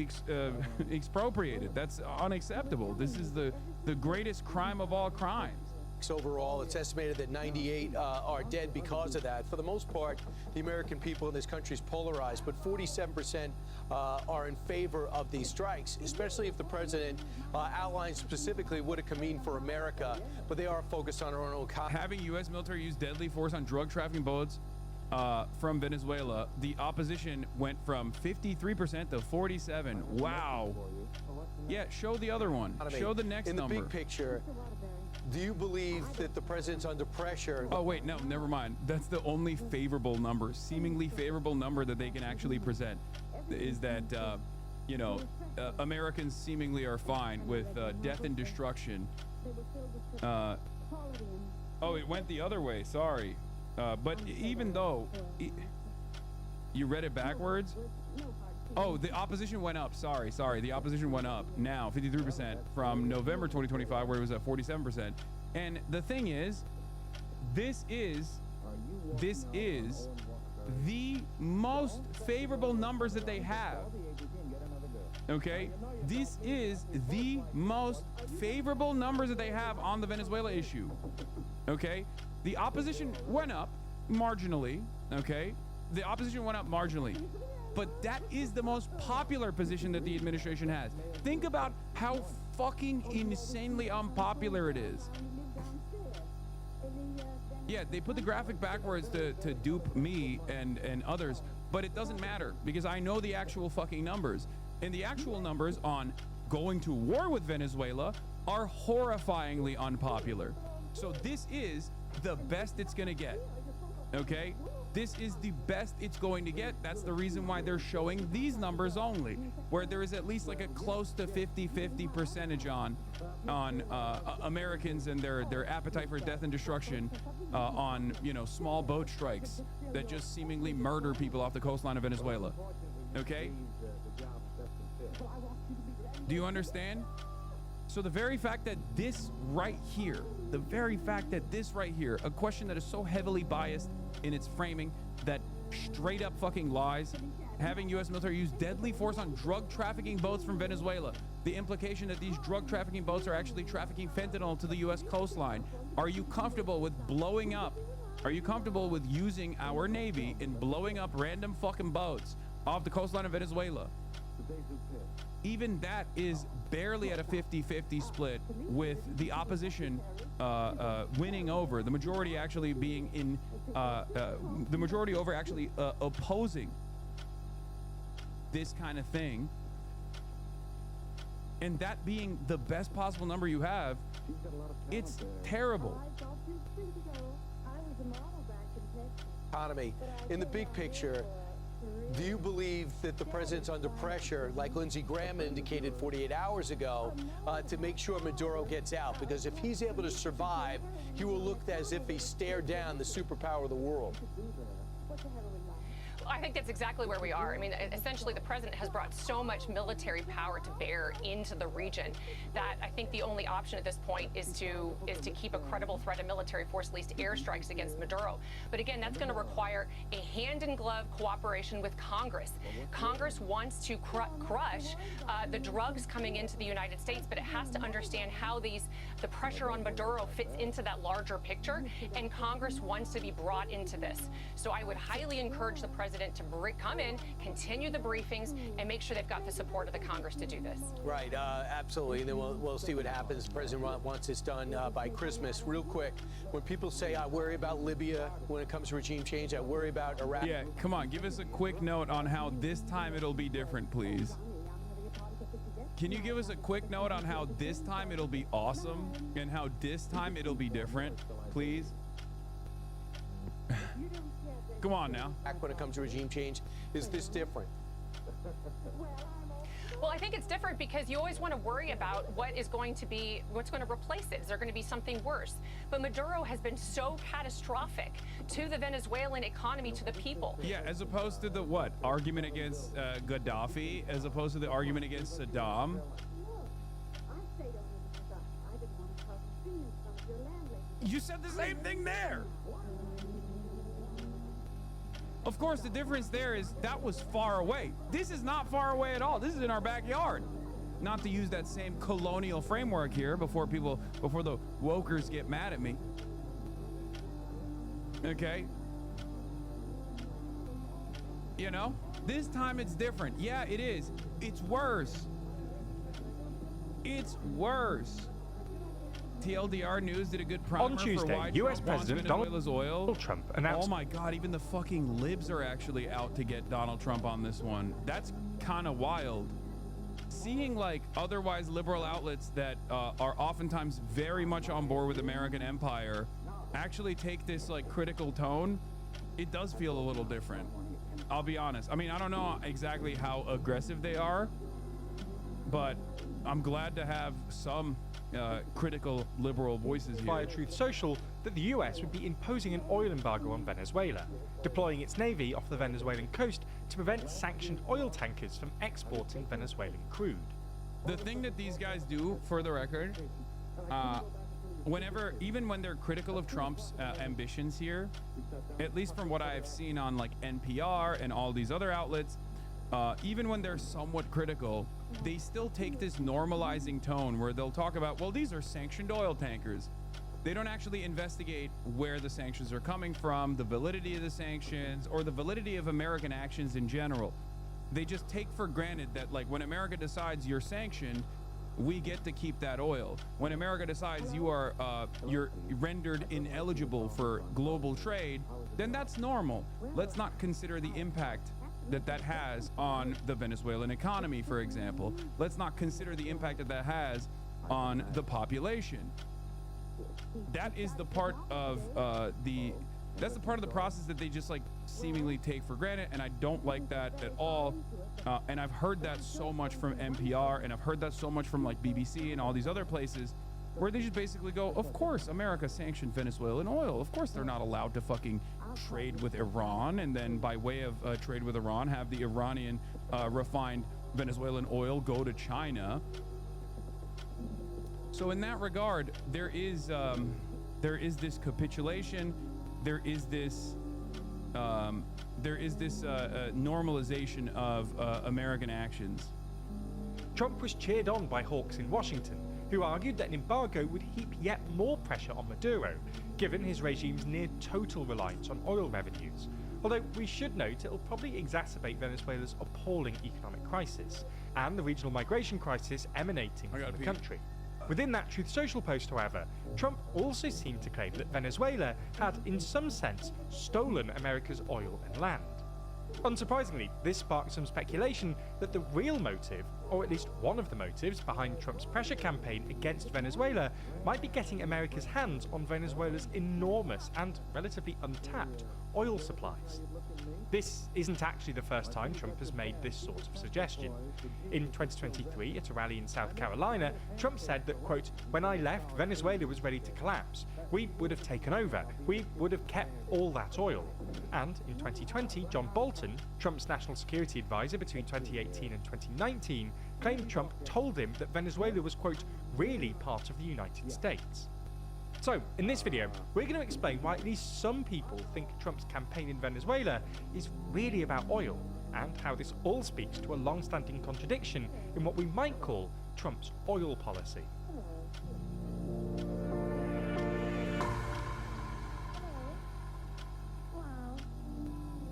[SPEAKER 3] expropriated. That's unacceptable. This is the greatest crime of all crimes.
[SPEAKER 20] Overall, it's estimated that 98 are dead because of that. For the most part, the American people in this country is polarized, but 47% are in favor of these strikes, especially if the president outlines specifically what it could mean for America, but they are focused on our own economy.
[SPEAKER 3] Having U.S. military use deadly force on drug trafficking boats from Venezuela, the opposition went from 53% to 47%. Wow. Yeah, show the other one. Show the next number.
[SPEAKER 20] In the big picture, do you believe that the president's under pressure?
[SPEAKER 3] Oh, wait, no, never mind. That's the only favorable number, seemingly favorable number that they can actually present, is that, Americans seemingly are fine with death and destruction. Oh, it went the other way, sorry. But even though, you read it backwards? Oh, the opposition went up. Sorry. The opposition went up now, 53% from November 2025, where it was at 47%. And the thing is, this is the most favorable numbers that they have. Okay? This is the most favorable numbers that they have on the Venezuela issue. Okay? The opposition went up marginally. Okay? The opposition went up marginally. But that is the most popular position that the administration has. Think about how fucking insanely unpopular it is. Yeah, they put the graphic backwards to dupe me and others, but it doesn't matter because I know the actual fucking numbers. And the actual numbers on going to war with Venezuela are horrifyingly unpopular. So this is the best it's gonna get, okay? This is the best it's going to get. That's the reason why they're showing these numbers only, where there is at least like a close to 50-50 percentage on Americans and their appetite for death and destruction on, small boat strikes that just seemingly murder people off the coastline of Venezuela. Okay? Do you understand? So the very fact that this right here, a question that is so heavily biased in its framing that straight up fucking lies, having U.S. military use deadly force on drug trafficking boats from Venezuela, the implication that these drug trafficking boats are actually trafficking fentanyl to the U.S. coastline. Are you comfortable with blowing up? Are you comfortable with using our Navy in blowing up random fucking boats off the coastline of Venezuela? Even that is barely at a 50-50 split, with the opposition winning over, the majority actually being in, the majority over actually opposing this kind of thing. And that being the best possible number you have, it's terrible.
[SPEAKER 20] Economy. In the big picture, do you believe that the president's under pressure, like Lindsey Graham indicated 48 hours ago, to make sure Maduro gets out? Because if he's able to survive, he will look as if he stared down the superpower of the world.
[SPEAKER 21] I think that's exactly where we are. I mean, essentially, the president has brought so much military power to bear into the region that I think the only option at this point is to keep a credible threat of military force, at least airstrikes against Maduro. But again, that's going to require a hand-in-glove cooperation with Congress. Congress wants to crush the drugs coming into the United States, but it has to understand how the pressure on Maduro fits into that larger picture, and Congress wants to be brought into this. So I would highly encourage the president to come in, continue the briefings, and make sure they've got the support of the Congress to do this.
[SPEAKER 20] Right, absolutely. And then we'll see what happens. The president wants this done by Christmas. Real quick, when people say, I worry about Libya when it comes to regime change, I worry about Iraq.
[SPEAKER 3] Yeah, come on, give us a quick note on how this time it'll be different, please. Can you give us a quick note on how this time it'll be awesome and how this time it'll be different, please? Come on now.
[SPEAKER 20] When it comes to regime change, is this different?
[SPEAKER 21] Well, I think it's different because you always want to worry about what's going to replace it. Is there going to be something worse? But Maduro has been so catastrophic to the Venezuelan economy, to the people.
[SPEAKER 3] Yeah, as opposed to the argument against Gaddafi, as opposed to the argument against Saddam. You said the same thing there. Of course, the difference there is that was far away. This is not far away at all. This is in our backyard. Not to use that same colonial framework here before the wokers get mad at me. Okay? You know, this time it's different. Yeah, it is. It's worse. It's worse. TLDR News did a good primer
[SPEAKER 4] On Tuesday,
[SPEAKER 3] for why
[SPEAKER 4] US
[SPEAKER 3] Trump wants
[SPEAKER 4] President
[SPEAKER 3] Venezuela's oil.
[SPEAKER 4] Trump announced.
[SPEAKER 3] Oh my God, even the fucking libs are actually out to get Donald Trump on this one. That's kind of wild. Seeing like otherwise liberal outlets that are oftentimes very much on board with American empire actually take this like critical tone, it does feel a little different. I'll be honest. I mean, I don't know exactly how aggressive they are, but I'm glad to have some critical liberal voices here.
[SPEAKER 4] Via Truth Social that the US would be imposing an oil embargo on Venezuela, deploying its navy off the Venezuelan coast to prevent sanctioned oil tankers from exporting Venezuelan crude.
[SPEAKER 3] The thing that these guys do, for the record, even when they're critical of Trump's ambitions here, at least from what I've seen on like NPR and all these other outlets, even when they're somewhat critical, they still take this normalizing tone where they'll talk about, well, these are sanctioned oil tankers. They don't actually investigate where the sanctions are coming from, the validity of the sanctions, or the validity of American actions in general. They just take for granted that, like, when America decides you're sanctioned, we get to keep that oil. When America decides you're rendered ineligible for global trade, then that's normal. Let's not consider the impact that has on the Venezuelan economy, for example. Let's not consider the impact that has on the population. That is the part of that's the part of the process that they just like seemingly take for granted, and I don't like that at all. And I've heard that so much from NPR, and I've heard that so much from like BBC and all these other places, where they just basically go, of course America sanctioned Venezuelan oil. Of course they're not allowed to fucking trade with Iran, and then by way of trade with Iran, have the Iranian refined Venezuelan oil go to China. So in that regard, there is this capitulation. There is this normalization of American actions.
[SPEAKER 4] Trump was cheered on by hawks in Washington, who argued that an embargo would heap yet more pressure on Maduro, given his regime's near total reliance on oil revenues. Although we should note it'll probably exacerbate Venezuela's appalling economic crisis and the regional migration crisis emanating from the country. Within that Truth Social post, however, Trump also seemed to claim that Venezuela had, in some sense, stolen America's oil and land. Unsurprisingly, this sparked some speculation that the real motive, or at least one of the motives behind Trump's pressure campaign against Venezuela, might be getting America's hands on Venezuela's enormous and relatively untapped oil supplies. This isn't actually the first time Trump has made this sort of suggestion. In 2023, at a rally in South Carolina, Trump said that, quote, "When I left, Venezuela was ready to collapse. We would have taken over. We would have kept all that oil." And in 2020, John Bolton, Trump's national security advisor between 2018 and 2019, claimed Trump told him that Venezuela was, quote, "really part of the United States." So, in this video, we're going to explain why at least some people think Trump's campaign in Venezuela is really about oil, and how this all speaks to a long-standing contradiction in what we might call Trump's oil policy.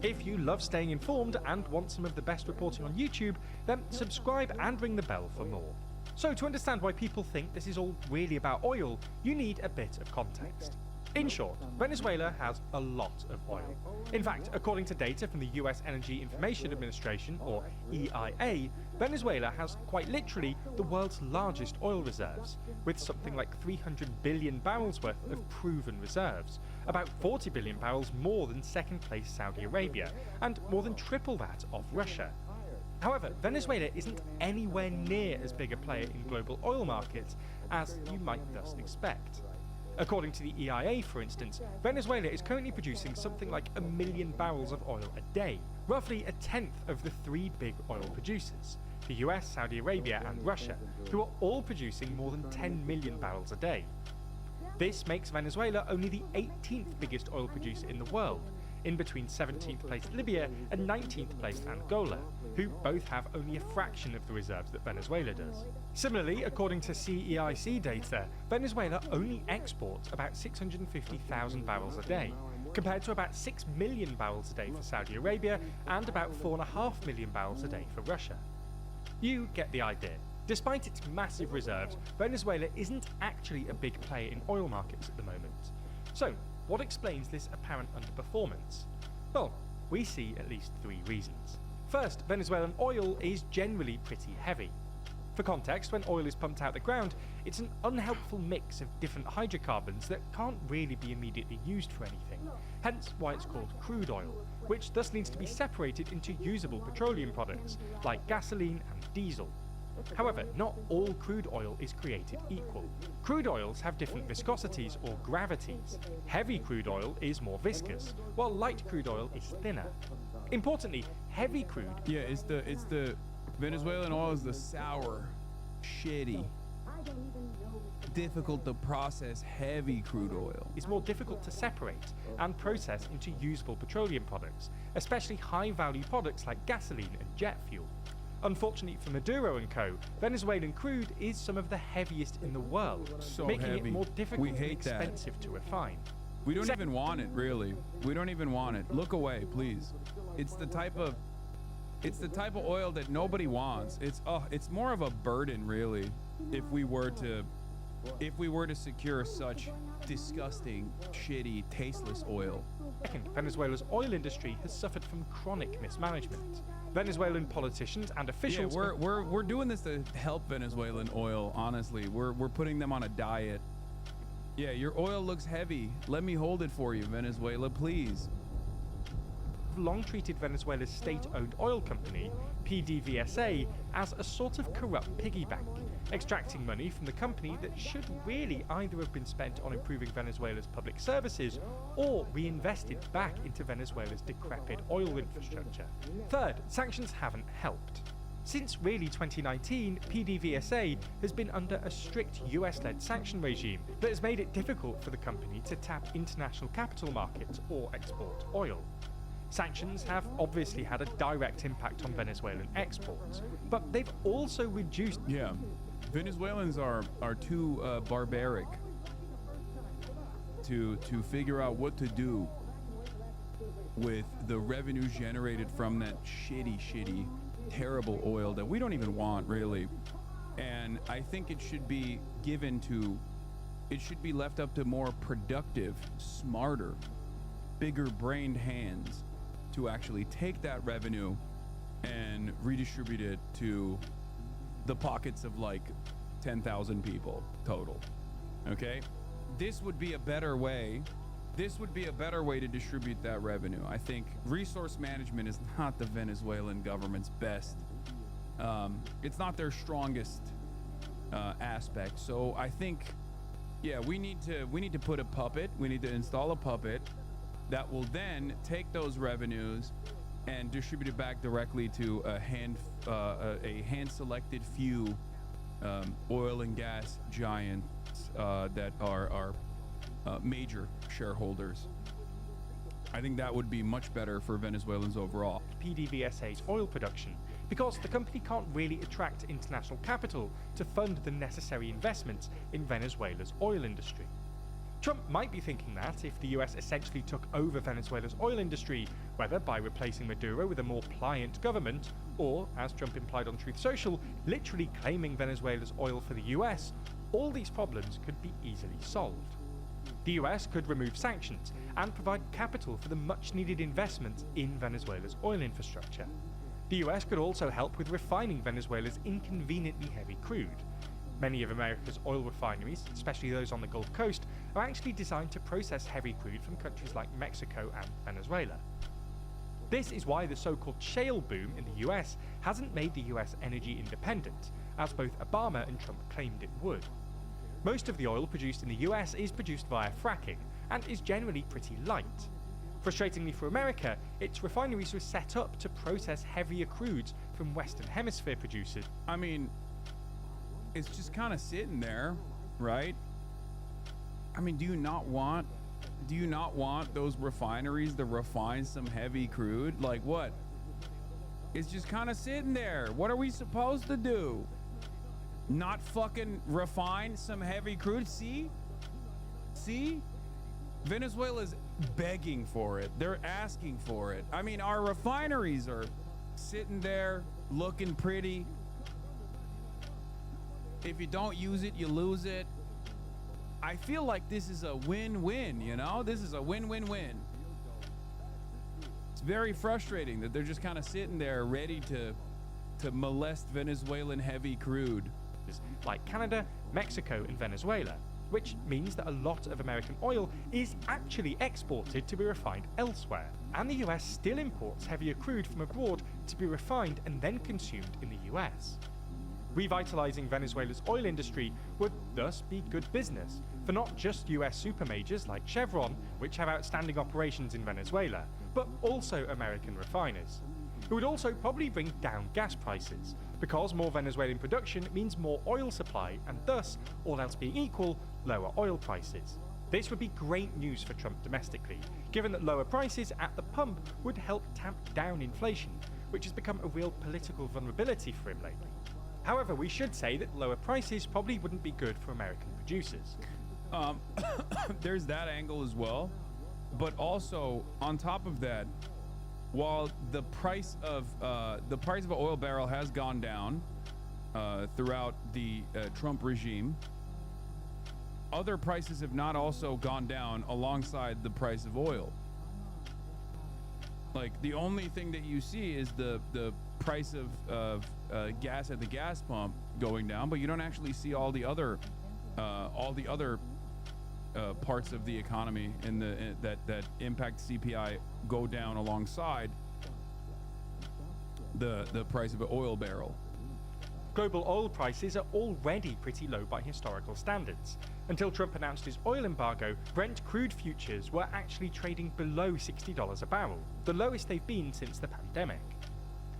[SPEAKER 4] If you love staying informed and want some of the best reporting on YouTube, then subscribe and ring the bell for more. So to understand why people think this is all really about oil, you need a bit of context. In short, Venezuela has a lot of oil. In fact, according to data from the US Energy Information Administration, or EIA, Venezuela has quite literally the world's largest oil reserves, with something like 300 billion barrels worth of proven reserves, about 40 billion barrels more than second-place Saudi Arabia, and more than triple that of Russia. However, Venezuela isn't anywhere near as big a player in global oil markets as you might thus expect. According to the EIA, for instance, Venezuela is currently producing something like 1 million barrels of oil a day, roughly a tenth of the 3 big oil producers, the US, Saudi Arabia and Russia, who are all producing more than 10 million barrels a day. This makes Venezuela only the 18th biggest oil producer in the world, in between 17th placed Libya and 19th placed Angola, who both have only a fraction of the reserves that Venezuela does. Similarly, according to CEIC data, Venezuela only exports about 650,000 barrels a day, compared to about 6 million barrels a day for Saudi Arabia and about 4.5 million barrels a day for Russia. You get the idea. Despite its massive reserves, Venezuela isn't actually a big player in oil markets at the moment. So, what explains this apparent underperformance? Well, we see at least 3 reasons. First, Venezuelan oil is generally pretty heavy. For context, when oil is pumped out the ground, it's an unhelpful mix of different hydrocarbons that can't really be immediately used for anything, hence why it's called crude oil, which thus needs to be separated into usable petroleum products, like gasoline and diesel. However, not all crude oil is created equal. Crude oils have different viscosities or gravities. Heavy crude oil is more viscous, while light crude oil is thinner. Importantly, heavy crude...
[SPEAKER 3] Yeah, it's the Venezuelan oil is the sour, shitty, difficult to process heavy crude oil.
[SPEAKER 4] Is more difficult to separate and process into usable petroleum products, especially high-value products like gasoline and jet fuel. Unfortunately for Maduro and co., Venezuelan crude is some of the heaviest in the world,
[SPEAKER 3] So
[SPEAKER 4] making
[SPEAKER 3] heavy.
[SPEAKER 4] it more difficult and
[SPEAKER 3] hate that.
[SPEAKER 4] expensive to refine.
[SPEAKER 3] We don't even want it, really. We don't even want it. Look away, please. It's the type of oil that nobody wants. It's more of a burden, really, if we were to secure such disgusting, shitty, tasteless oil.
[SPEAKER 4] Second, Venezuela's oil industry has suffered from chronic mismanagement. Venezuelan politicians and officials...
[SPEAKER 3] Yeah, we're doing this to help Venezuelan oil, honestly. We're putting them on a diet. Yeah, your oil looks heavy. Let me hold it for you, Venezuela, please.
[SPEAKER 4] Long treated Venezuela's state-owned oil company, PDVSA, as a sort of corrupt piggy bank, extracting money from the company that should really either have been spent on improving Venezuela's public services or reinvested back into Venezuela's decrepit oil infrastructure. Third, sanctions haven't helped. Since really 2019, PDVSA has been under a strict US-led sanction regime that has made it difficult for the company to tap international capital markets or export oil. Sanctions have obviously had a direct impact on Venezuelan exports, but they've also reduced...
[SPEAKER 3] Yeah, Venezuelans are too barbaric to figure out what to do with the revenue generated from that shitty, terrible oil that we don't even want, really. And I think it should be left up to more productive, smarter, bigger-brained hands to actually take that revenue and redistribute it to the pockets of like 10,000 people total. Okay? This would be a better way. This would be a better way to distribute that revenue. I think resource management is not the Venezuelan government's best. It's not their strongest aspect. So I think, yeah, we need to put a puppet. We need to install a puppet that will then take those revenues and distribute it back directly to a hand-selected few oil and gas giants that are major shareholders. I think that would be much better for Venezuelans overall.
[SPEAKER 4] PDVSA's oil production, because the company can't really attract international capital to fund the necessary investments in Venezuela's oil industry. Trump might be thinking that if the US essentially took over Venezuela's oil industry, whether by replacing Maduro with a more pliant government, or, as Trump implied on Truth Social, literally claiming Venezuela's oil for the US, all these problems could be easily solved. The US could remove sanctions and provide capital for the much-needed investment in Venezuela's oil infrastructure. The US could also help with refining Venezuela's inconveniently heavy crude. Many of America's oil refineries, especially those on the Gulf Coast, are actually designed to process heavy crude from countries like Mexico and Venezuela. This is why the so-called shale boom in the US hasn't made the US energy independent, as both Obama and Trump claimed it would. Most of the oil produced in the US is produced via fracking, and is generally pretty light. Frustratingly for America, its refineries were set up to process heavier crudes from Western Hemisphere producers.
[SPEAKER 3] I mean, it's just kind of sitting there, right? I mean, do you not want do you not want those refineries to refine some heavy crude? Like what? It's just kind of sitting there. What are we supposed to do? Not fucking refine some heavy crude? See? Venezuela's begging for it. They're asking for it. I mean, our refineries are sitting there looking pretty. If you don't use it, you lose it. I feel like this is a win-win, you know? This is a win-win-win. It's very frustrating that they're just kind of sitting there ready to molest Venezuelan heavy crude.
[SPEAKER 4] Like Canada, Mexico, and Venezuela, which means that a lot of American oil is actually exported to be refined elsewhere. And the US still imports heavier crude from abroad to be refined and then consumed in the US. Revitalizing Venezuela's oil industry would thus be good business for not just US super majors like Chevron, which have outstanding operations in Venezuela, but also American refiners. It would also probably bring down gas prices, because more Venezuelan production means more oil supply and thus, all else being equal, lower oil prices. This would be great news for Trump domestically, given that lower prices at the pump would help tamp down inflation, which has become a real political vulnerability for him lately. However, we should say that lower prices probably wouldn't be good for American producers.
[SPEAKER 3] There's that angle as well, but also on top of that, while the price of an oil barrel has gone down throughout the Trump regime, other prices have not also gone down alongside the price of oil. Like the only thing that you see is the price of gas at the gas pump going down, but you don't actually see all the other parts of the economy that impact CPI go down alongside the price of an oil barrel.
[SPEAKER 4] Global oil prices are already pretty low by historical standards. Until Trump announced his oil embargo, Brent crude futures were actually trading below $60 a barrel, the lowest they've been since the pandemic.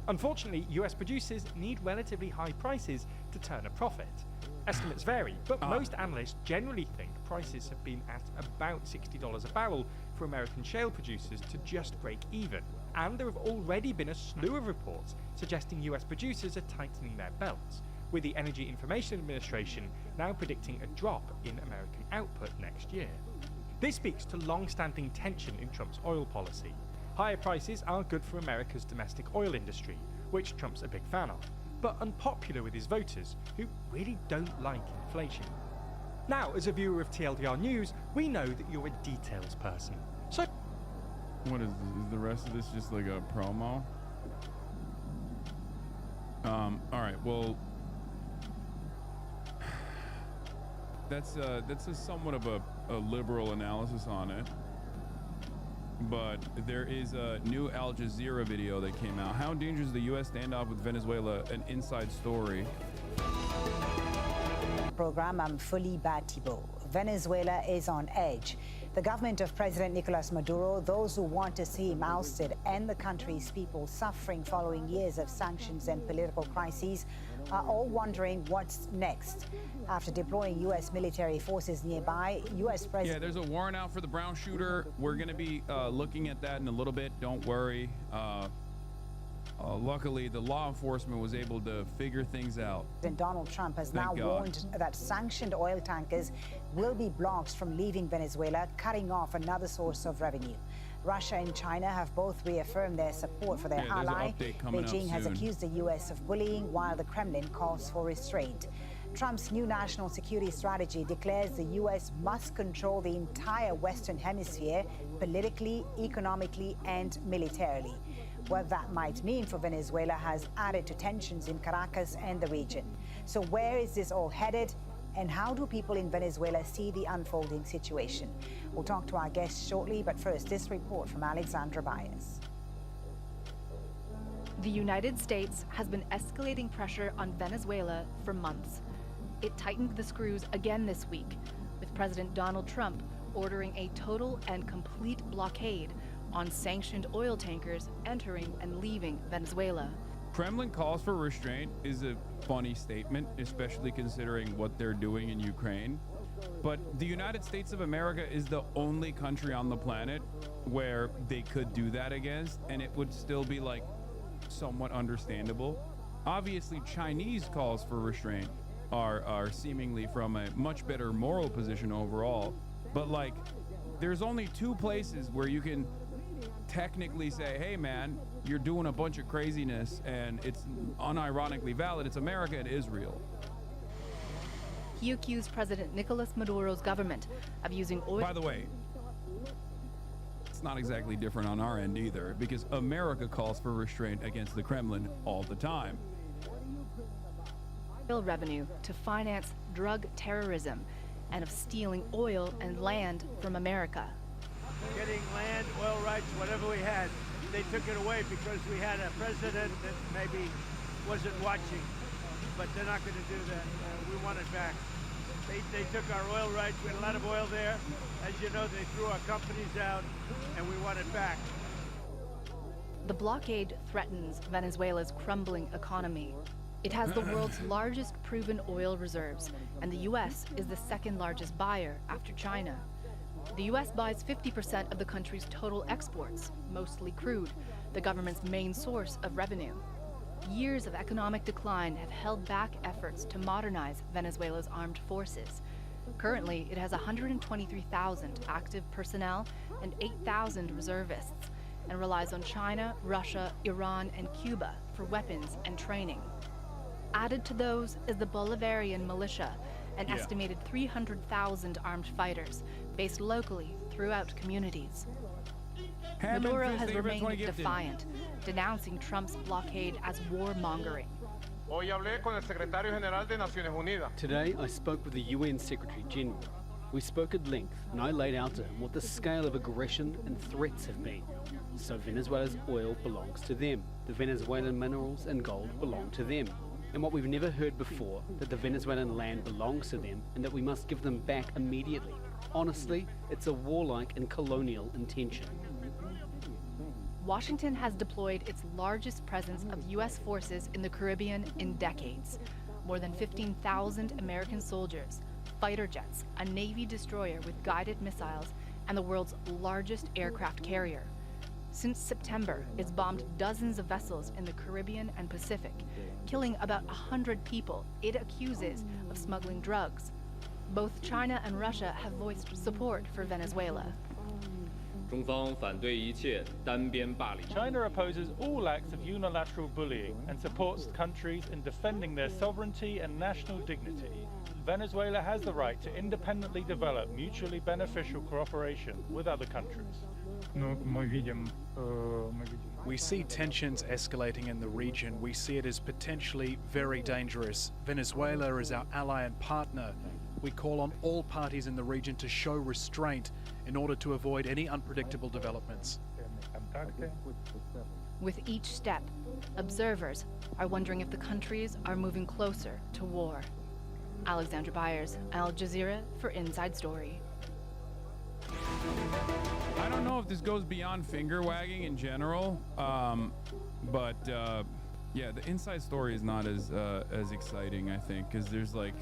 [SPEAKER 4] Unfortunately, US producers need relatively high prices to turn a profit. Estimates vary, but most analysts generally think prices have been at about $60 a barrel for American shale producers to just break even. And there have already been a slew of reports suggesting US producers are tightening their belts, with the Energy Information Administration now predicting a drop in American output next year. This speaks to long-standing tension in Trump's oil policy. Higher prices are good for America's domestic oil industry, which Trump's a big fan of, but unpopular with his voters, who really don't like inflation. Now, as a viewer of TLDR News, we know that you're a details person. So,
[SPEAKER 3] what is this? Is the rest of this just like a promo? All right, well, that's a somewhat of a liberal analysis on it. But there is a new Al Jazeera video that came out. How dangerous is the U.S. standoff with Venezuela? An inside story.
[SPEAKER 7] Program, I'm Foliba Thibault. Venezuela is on edge. The government of President Nicolas Maduro, those who want to see him ousted, and the country's people suffering following years of sanctions and political crises are all wondering what's next. After deploying U.S. military forces nearby, U.S. President...
[SPEAKER 3] Yeah, there's a warrant out for the Brown shooter. We're going to be looking at that in a little bit. Don't worry. Luckily, the law enforcement was able to figure things out.
[SPEAKER 7] Donald Trump has
[SPEAKER 3] Thank
[SPEAKER 7] now
[SPEAKER 3] God.
[SPEAKER 7] warned that sanctioned oil tankers will be blocked from leaving Venezuela, cutting off another source of revenue. Russia and China have both reaffirmed their support for their ally. Beijing has accused the U.S. of bullying, while the Kremlin calls for restraint. Trump's new national security strategy declares the U.S. must control the entire Western Hemisphere politically, economically, and militarily. What that might mean for Venezuela has added to tensions in Caracas and the region. So where is this all headed? And how do people in Venezuela see the unfolding situation? We'll talk to our guests shortly, but first, this report from Alexandra Baez.
[SPEAKER 22] The United States has been escalating pressure on Venezuela for months. It tightened the screws again this week, with President Donald Trump ordering a total and complete blockade on sanctioned oil tankers entering and leaving Venezuela.
[SPEAKER 3] Kremlin calls for restraint is a funny statement, especially considering what they're doing in Ukraine. But the United States of America is the only country on the planet where they could do that against, and it would still be like somewhat understandable. Obviously, Chinese calls for restraint are seemingly from a much better moral position overall. But like, there's only two places where you can technically say, hey man, you're doing a bunch of craziness and it's unironically valid. It's America and Israel.
[SPEAKER 22] He accused President Nicolas Maduro's government of using oil.
[SPEAKER 3] By the way, it's not exactly different on our end either, because America calls for restraint against the Kremlin all the time.
[SPEAKER 22] Oil revenue to finance drug terrorism and of stealing oil and land from America.
[SPEAKER 9] Getting land, oil rights, whatever we had, they took it away because we had a president that maybe wasn't watching. But they're not going to do that. We want it back. They took our oil rights. We had a lot of oil there. As you know, they threw our companies out, and we want it back.
[SPEAKER 22] The blockade threatens Venezuela's crumbling economy. It has the world's largest proven oil reserves, and the U.S. is the second largest buyer after China. The U.S. buys 50% of the country's total exports, mostly crude, the government's main source of revenue. Years of economic decline have held back efforts to modernize Venezuela's armed forces. Currently, it has 123,000 active personnel and 8,000 reservists, and relies on China, Russia, Iran, and Cuba for weapons and training. Added to those is the Bolivarian militia, an estimated 300,000 armed fighters based locally throughout communities. Maduro has remained defiant, denouncing Trump's blockade as warmongering.
[SPEAKER 10] Today, I spoke with the UN Secretary General. We spoke at length, and I laid out to him what the scale of aggression and threats have been. So Venezuela's oil belongs to them. The Venezuelan minerals and gold belong to them. And what we've never heard before, that the Venezuelan land belongs to them and that we must give them back immediately. Honestly, it's a warlike and colonial intention.
[SPEAKER 22] Washington has deployed its largest presence of U.S. forces in the Caribbean in decades. More than 15,000 American soldiers, fighter jets, a Navy destroyer with guided missiles, and the world's largest aircraft carrier. Since September, it's bombed dozens of vessels in the Caribbean and Pacific, killing about 100 people it accuses of smuggling drugs. Both China and Russia have voiced support for Venezuela.
[SPEAKER 23] China opposes all acts of unilateral bullying and supports countries in defending their sovereignty and national dignity. Venezuela has the right to independently develop mutually beneficial cooperation with other countries.
[SPEAKER 24] We see tensions escalating in the region. We see it as potentially very dangerous. Venezuela is our ally and partner. We call on all parties in the region to show restraint in order to avoid any unpredictable developments.
[SPEAKER 22] With each step, observers are wondering if the countries are moving closer to war. Alexandra Byers, Al Jazeera for Inside Story.
[SPEAKER 3] I don't know if this goes beyond finger wagging in general, but yeah, the Inside Story is not as exciting, I think, because there's like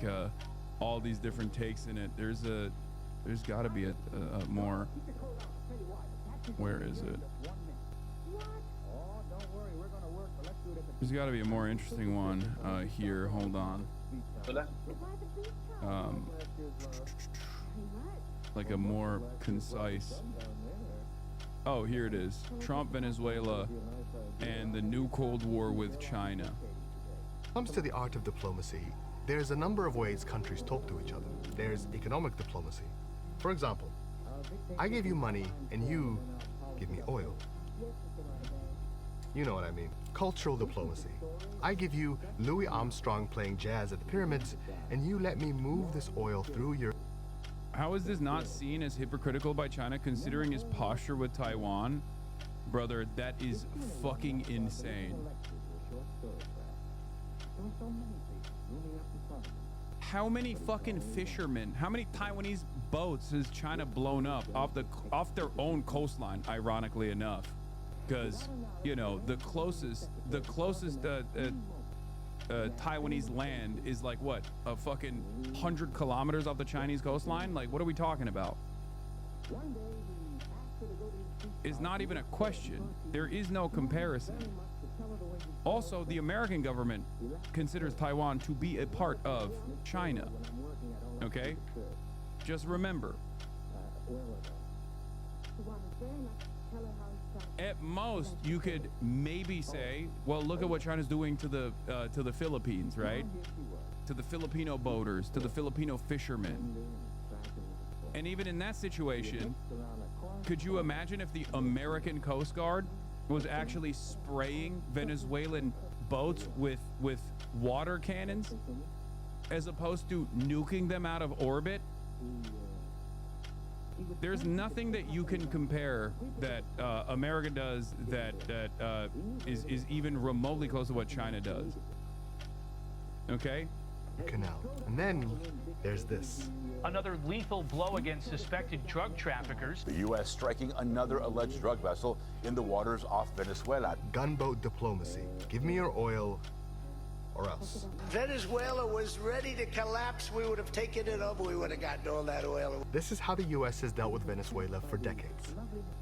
[SPEAKER 3] all these different takes in it. There's got to be a more. Where is it? There's got to be a more interesting one here. Hold on. Like a more concise. Oh, here it is. Trump, Venezuela, and the new Cold War with China.
[SPEAKER 25] When it comes to the art of diplomacy, there's a number of ways countries talk to each other. There's economic diplomacy. For example, I give you money and you give me oil. You know what I mean. Cultural diplomacy. I give you Louis Armstrong playing jazz at the pyramids and you let me move this oil through your...
[SPEAKER 3] How is this not seen as hypocritical by China considering his posture with Taiwan? Brother, that is fucking insane. How many fucking fishermen, how many Taiwanese boats has China blown up off their own coastline, ironically enough? Because, you know, the closest Taiwanese land is like what, a fucking 100 kilometers off the Chinese coastline? Like, what are we talking about? It's not even a question. There is no comparison. Also, the American government considers Taiwan to be a part of China. Okay? Just remember. At most, you could maybe say, well, look at what China's doing to the Philippines, right? To the Filipino boaters, to the Filipino fishermen. And even in that situation, could you imagine if the American Coast Guard was actually spraying Venezuelan boats with water cannons as opposed to nuking them out of orbit? There's nothing that you can compare that America does that is even remotely close to what China does. Okay?
[SPEAKER 25] Canal. And then there's this.
[SPEAKER 5] Another lethal blow against suspected drug traffickers.
[SPEAKER 8] The U.S. striking another alleged drug vessel in the waters off Venezuela.
[SPEAKER 25] Gunboat diplomacy. Give me your oil or else.
[SPEAKER 6] Venezuela was ready to collapse. We would have taken it over. We would have gotten all that oil.
[SPEAKER 25] This is how the U.S. has dealt with Venezuela for decades.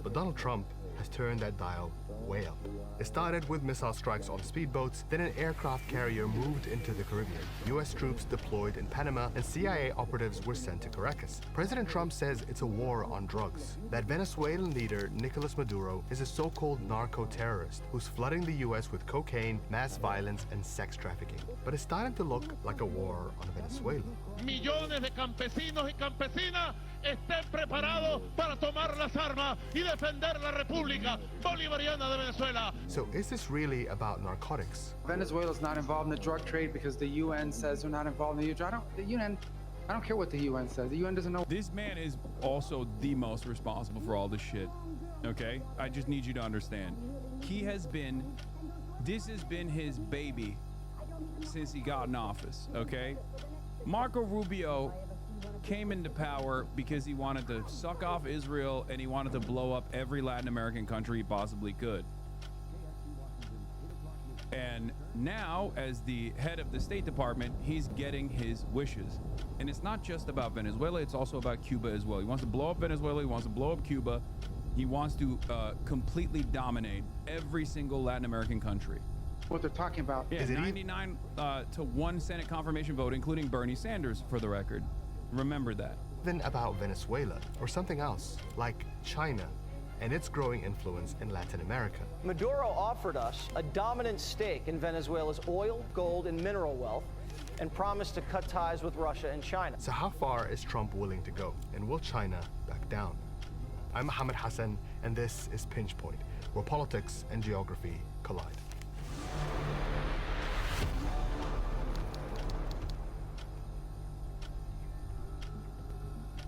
[SPEAKER 25] But Donald Trump has turned that dial way up. It started with missile strikes on speedboats, then an aircraft carrier moved into the Caribbean. U.S. troops deployed in Panama, and CIA operatives were sent to Caracas. President Trump says it's a war on drugs. That Venezuelan leader, Nicolas Maduro, is a so-called narco-terrorist who's flooding the U.S. with cocaine, mass violence, and sex trafficking. But it's starting to look like a war on Venezuela.
[SPEAKER 11] Millones de campesinos y campesinas estén preparados para tomar las armas y defender la República Bolivariana de Venezuela.
[SPEAKER 25] So is this really about narcotics?
[SPEAKER 13] Venezuela's not involved in the drug trade because the UN says they're not involved in the UN. I don't care what the UN says. The UN doesn't know.
[SPEAKER 3] This man is also the most responsible for all this shit. Okay? I just need you to understand. This has been his baby since he got in office, okay? Marco Rubio came into power because he wanted to suck off Israel and he wanted to blow up every Latin American country he possibly could. And now, as the head of the State Department, he's getting his wishes. And it's not just about Venezuela, it's also about Cuba as well. He wants to blow up Venezuela, he wants to blow up Cuba. He wants to completely dominate every single Latin American country.
[SPEAKER 13] What they're talking about.
[SPEAKER 3] Yeah, 99 to 1 Senate confirmation vote, including Bernie Sanders, for the record. Remember that.
[SPEAKER 25] Then about Venezuela, or something else, like China and its growing influence in Latin America.
[SPEAKER 14] Maduro offered us a dominant stake in Venezuela's oil, gold, and mineral wealth, and promised to cut ties with Russia and China.
[SPEAKER 25] So how far is Trump willing to go? And will China back down? I'm Mohammed Hassan, and this is Pinch Point, where politics and geography collide.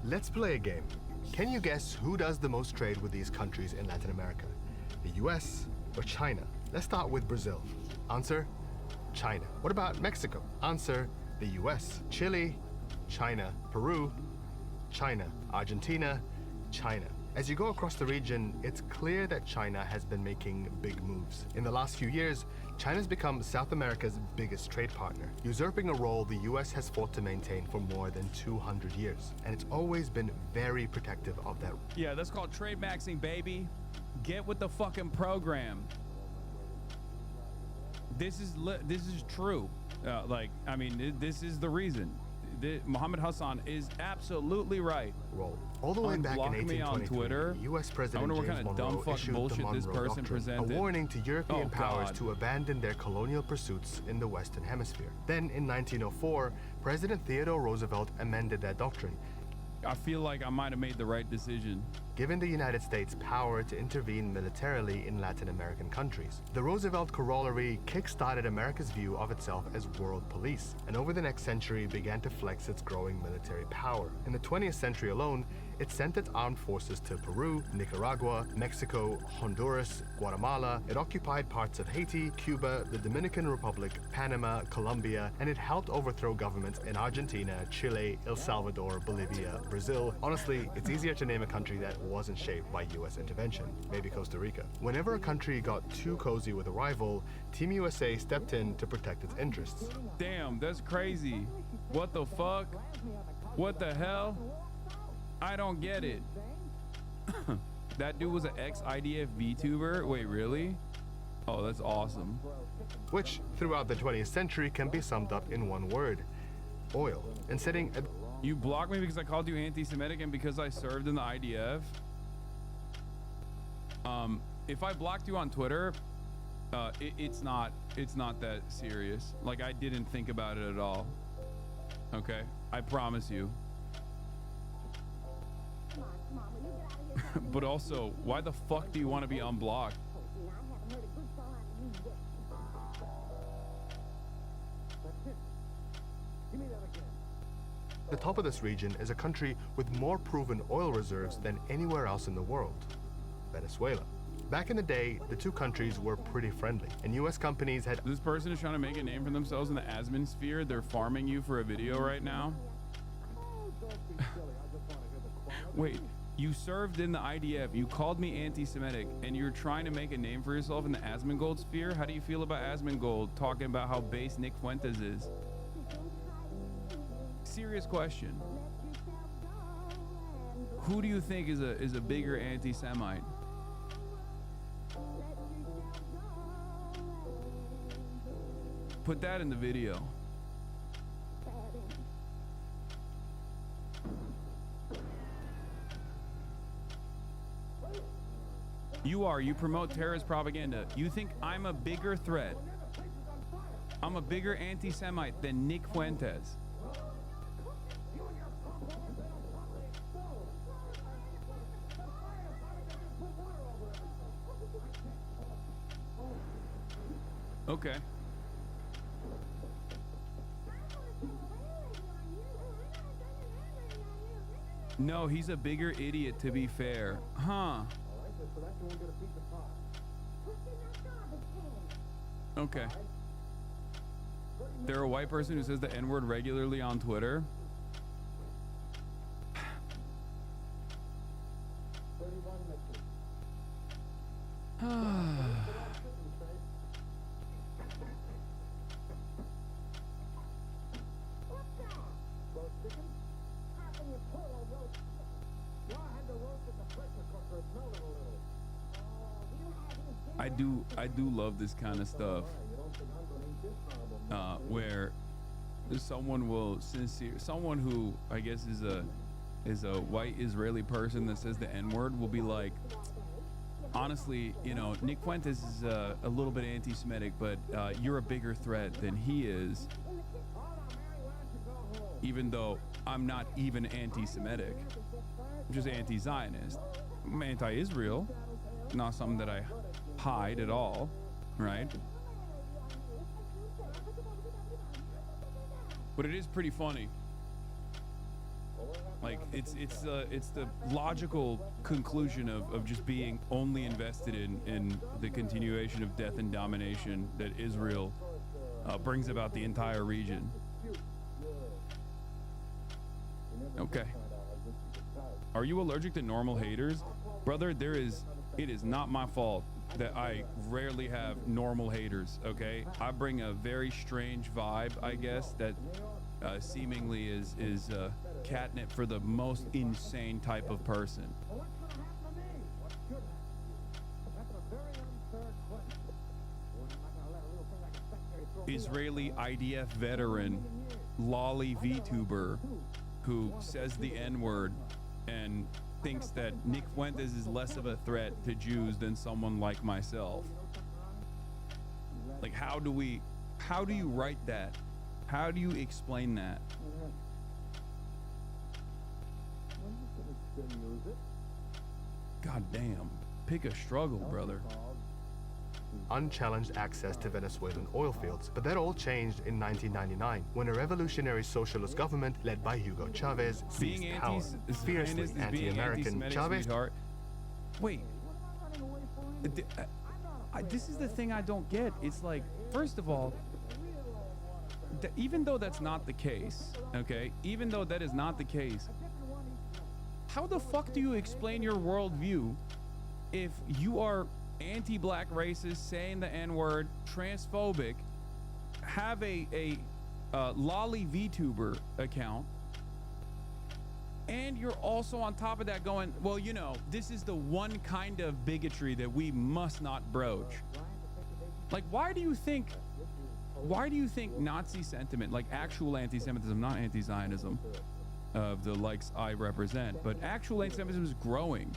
[SPEAKER 25] Let's play a game. Can you guess who does the most trade with these countries in Latin America? The US or China? Let's start with Brazil. Answer, China. What about Mexico? Answer, the US. Chile, China. Peru, China. Argentina, China. As you go across the region, it's clear that China has been making big moves. In the last few years, China's become South America's biggest trade partner, usurping a role the US has fought to maintain for more than 200 years. And it's always been very protective of that.
[SPEAKER 3] Yeah, that's called trade maxing, baby. Get with the fucking program. This is true. This is the reason. Mohammed Hassan is absolutely right.
[SPEAKER 25] Roll. All the way back in 1823,
[SPEAKER 3] on Twitter.
[SPEAKER 25] U.S. President James Monroe issued the Monroe Doctrine, a warning to European powers to abandon their colonial pursuits in the Western Hemisphere. Then, in 1904, President Theodore Roosevelt amended that doctrine.
[SPEAKER 3] I feel like I might have made the right decision.
[SPEAKER 25] Giving the United States power to intervene militarily in Latin American countries. The Roosevelt corollary kick-started America's view of itself as world police, and over the next century began to flex its growing military power. In the 20th century alone, it sent its armed forces to Peru, Nicaragua, Mexico, Honduras, Guatemala. It occupied parts of Haiti, Cuba, the Dominican Republic, Panama, Colombia, and it helped overthrow governments in Argentina, Chile, El Salvador, Bolivia, Brazil. Honestly, it's easier to name a country that wasn't shaped by US intervention, maybe Costa Rica. Whenever a country got too cozy with a rival, Team USA stepped in to protect its interests.
[SPEAKER 3] Damn, that's crazy. What the fuck? What the hell? I don't get it. That dude was an ex-IDF VTuber? Wait, really? Oh, that's awesome.
[SPEAKER 25] Which, throughout the 20th century, can be summed up in one word: oil. And setting a...
[SPEAKER 3] You blocked me because I called you anti-Semitic and because I served in the IDF? If I blocked you on Twitter, it's not that serious. Like, I didn't think about it at all. Okay? I promise you. But also, why the fuck do you want to be unblocked?
[SPEAKER 25] The top of this region is a country with more proven oil reserves than anywhere else in the world: Venezuela. Back in the day, the two countries were pretty friendly, and US companies had...
[SPEAKER 3] This person is trying to make a name for themselves in the admin sphere. They're farming you for a video right now. Wait, you served in the IDF, you called me anti-Semitic, and you're trying to make a name for yourself in the Asmongold sphere? How do you feel about Asmongold talking about how base Nick Fuentes is? Serious question. Who do you think is a bigger anti-Semite? Put that in the video. You promote terrorist propaganda. You think I'm a bigger threat? I'm a bigger anti-Semite than Nick Fuentes. Okay. No, he's a bigger idiot, to be fair. Huh. Okay. They're a white person who says the N-word regularly on Twitter. I do love this kind of stuff, where someone who I guess is a white Israeli person that says the N-word will be like, honestly, you know, Nick Fuentes is a little bit anti-Semitic, but you're a bigger threat than he is, even though I'm not even anti-Semitic. I'm just anti-Zionist. I'm anti-Israel, not something that I hide at all, right? But it is pretty funny. Like, it's the logical conclusion of just being only invested in the continuation of death and domination that Israel brings about the entire region. Okay. Are you allergic to normal haters? Brother, it is not my fault that I rarely have normal haters, okay? I bring a very strange vibe, I guess, that seemingly is catnip for the most insane type of person. Israeli IDF veteran, lolly VTuber, who says the N-word and thinks that Nick Fuentes is less of a threat to Jews than someone like myself. Like, how do you write that? How do you explain that? God damn, pick a struggle, brother.
[SPEAKER 25] Unchallenged access to Venezuelan oil fields, but that all changed in 1999 when a revolutionary socialist government led by Hugo Chavez seized power. Fiercely anti-American, Chavez.
[SPEAKER 3] Wait, this is the thing I don't get. It's like, first of all, even though that's not the case, okay, even though that is not the case, How the fuck do you explain your worldview if you are anti-black racist, saying the N-word, transphobic, have a lolly VTuber account, and you're also on top of that going, well, you know, this is the one kind of bigotry that we must not broach. Like, why do you think Nazi sentiment, like actual anti-Semitism, not anti-Zionism, of the likes I represent, but actual anti-Semitism is growing?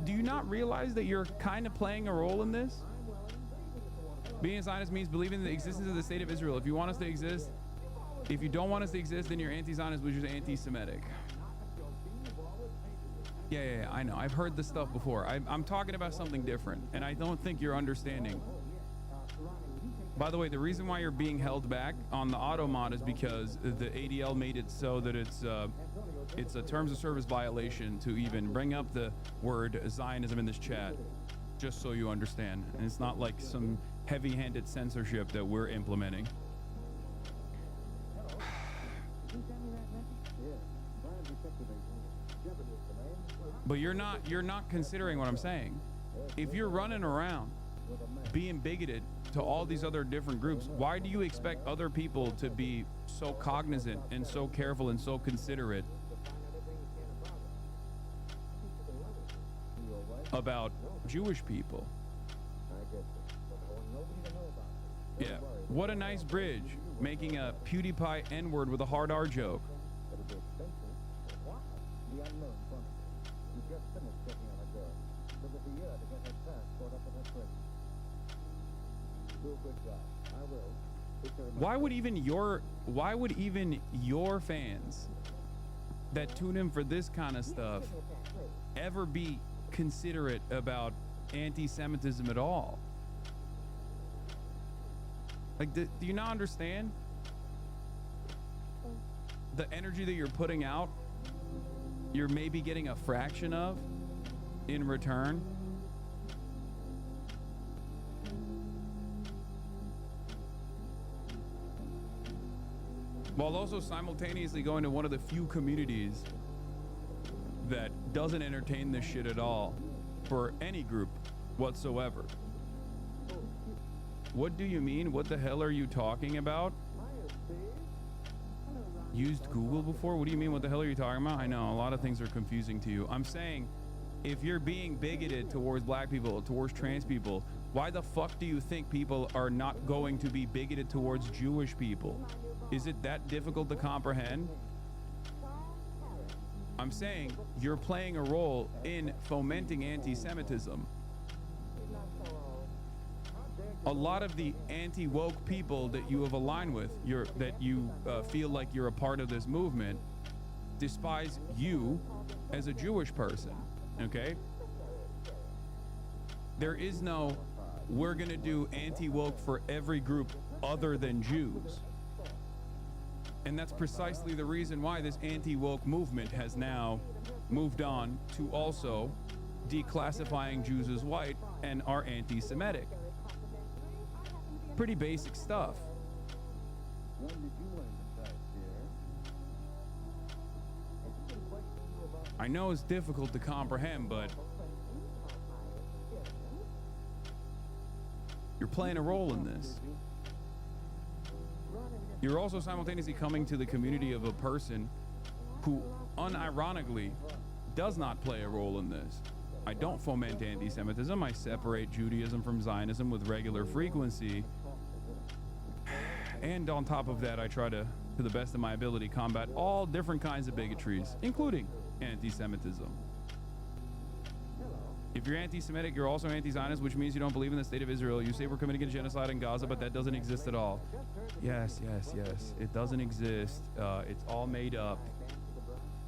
[SPEAKER 3] Do you not realize that you're kind of playing a role in this? Being a Zionist means believing in the existence of the state of Israel. If you want us to exist, if you don't want us to exist, then you're anti-Zionist, which is anti-Semitic. Yeah, I know. I've heard this stuff before. I'm talking about something different, and I don't think you're understanding. By the way, the reason why you're being held back on the auto mod is because the ADL made it so that it's a terms of service violation to even bring up the word Zionism in this chat, just so you understand. And it's not like some heavy-handed censorship that we're implementing. But you're not considering what I'm saying. If you're running around being bigoted to all these other different groups, why do you expect other people to be so cognizant and so careful and so considerate about Jewish people? Yeah, what a nice bridge, making a PewDiePie N-word with a hard R joke. Why would even your fans that tune in for this kind of stuff ever be considerate about anti-Semitism at all? Like, do you not understand the energy that you're putting out? You're maybe getting a fraction of in return. While also simultaneously going to one of the few communities that doesn't entertain this shit at all for any group whatsoever. What do you mean? What the hell are you talking about? Used Google before? What do you mean? What the hell are you talking about? I know a lot of things are confusing to you. I'm saying, if you're being bigoted towards black people, towards trans people, why the fuck do you think people are not going to be bigoted towards Jewish people? Is it that difficult to comprehend? I'm saying you're playing a role in fomenting anti-Semitism. A lot of the anti-woke people that you have aligned with, that you feel like you're a part of this movement, despise you as a Jewish person, okay? There is no, we're gonna do anti-woke for every group other than Jews. And that's precisely the reason why this anti-woke movement has now moved on to also declassifying Jews as white and are anti-Semitic. Pretty basic stuff. I know it's difficult to comprehend, but you're playing a role in this. You're also simultaneously coming to the community of a person who unironically does not play a role in this. I don't foment anti-Semitism. I separate Judaism from Zionism with regular frequency. And on top of that, I try to the best of my ability, combat all different kinds of bigotries, including anti-Semitism. If you're anti-Semitic, you're also anti-Zionist, which means you don't believe in the state of Israel. You say we're committing a genocide in Gaza, but that doesn't exist at all. Yes. It doesn't exist. It's all made up.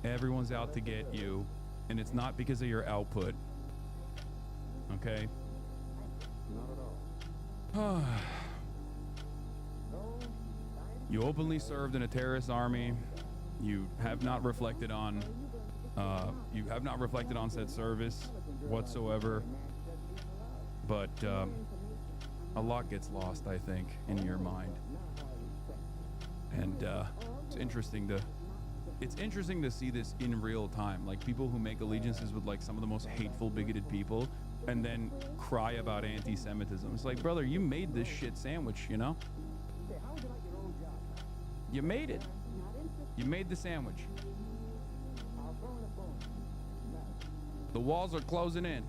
[SPEAKER 3] Everyone's out to get you, and it's not because of your output. Okay? You openly served in a terrorist army. You have not reflected on said service whatsoever. But a lot gets lost, I think, in your mind. And it's interesting to It's interesting to see this in real time. Like people who make allegiances with like some of the most hateful, bigoted people and then cry about anti-Semitism. It's like, brother, you made this shit sandwich, you know? You made it. You made the sandwich. The walls are closing in.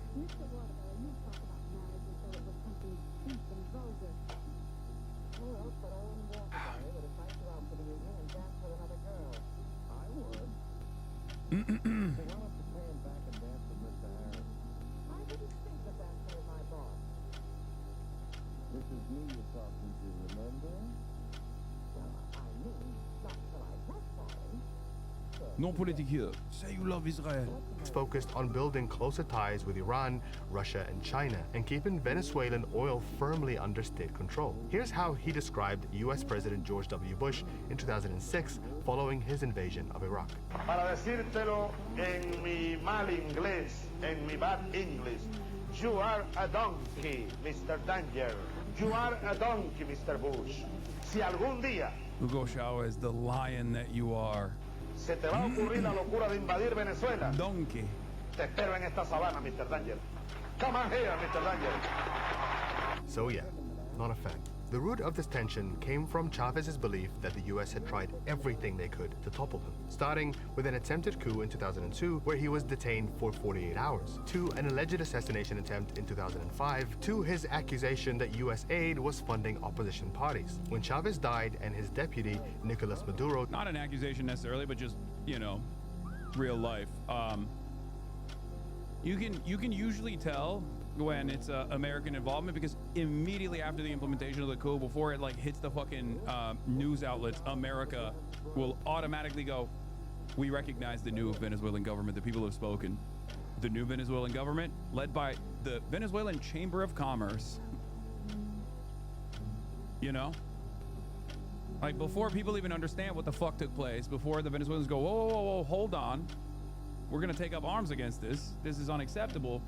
[SPEAKER 3] No politique here. Say you love Israel.
[SPEAKER 25] It's focused on building closer ties with Iran, Russia, and China, and keeping Venezuelan oil firmly under state control. Here's how he described US President George W. Bush in 2006 following his invasion of Iraq.
[SPEAKER 11] Para decírtelo en mi mal inglés, en mi bad English, you are a donkey, Mr. Danger. You are a donkey, Mr. Bush. Si algún día
[SPEAKER 3] Hugo Chavez, the lion that you are.
[SPEAKER 11] se te va a ocurrir la locura de invadir Venezuela,
[SPEAKER 3] Donkey.
[SPEAKER 11] te espero en esta sabana, Mr. Danger. Come on here, Mr. Danger.
[SPEAKER 25] So yeah, not a fan. The root of this tension came from Chavez's belief that the US had tried everything they could to topple him, starting with an attempted coup in 2002 where he was detained for 48 hours, to an alleged assassination attempt in 2005, to his accusation that US aid was funding opposition parties. When Chavez died and his deputy, Nicolas Maduro...
[SPEAKER 3] Not an accusation necessarily, but just, you know, real life. You can usually tell when it's American involvement because immediately after the implementation of the coup, before it like hits the fucking news outlets, America will automatically go, we recognize the new Venezuelan government. The people have spoken. The new Venezuelan government led by the Venezuelan Chamber of Commerce. You know? Like before people even understand what the fuck took place, before the Venezuelans go, whoa, whoa, whoa, hold on. We're gonna take up arms against this. This is unacceptable.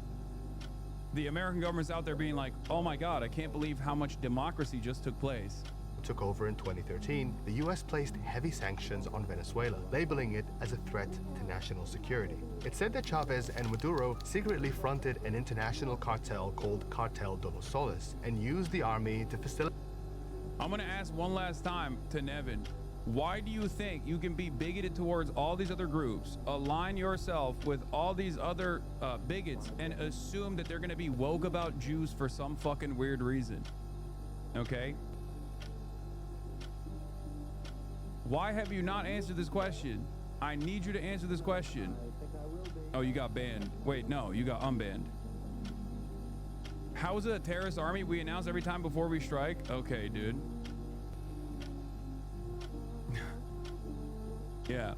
[SPEAKER 3] The American government's out there being like, oh my God, I can't believe how much democracy just took place.
[SPEAKER 25] Took over in 2013, the US placed heavy sanctions on Venezuela, labeling it as a threat to national security. It said that Chavez and Maduro secretly fronted an international cartel called Cartel de los Soles and used the army to facilitate...
[SPEAKER 3] I'm gonna ask one last time to Nevin, why do you think you can be bigoted towards all these other groups, align yourself with all these other bigots, and assume that they're gonna be woke about Jews for some fucking weird reason? Okay? Why have you not answered this question? I need you to answer this question. Oh, you got banned. Wait, no, you got unbanned. How is it a terrorist army? We announce every time before we strike? Okay, dude. Yeah.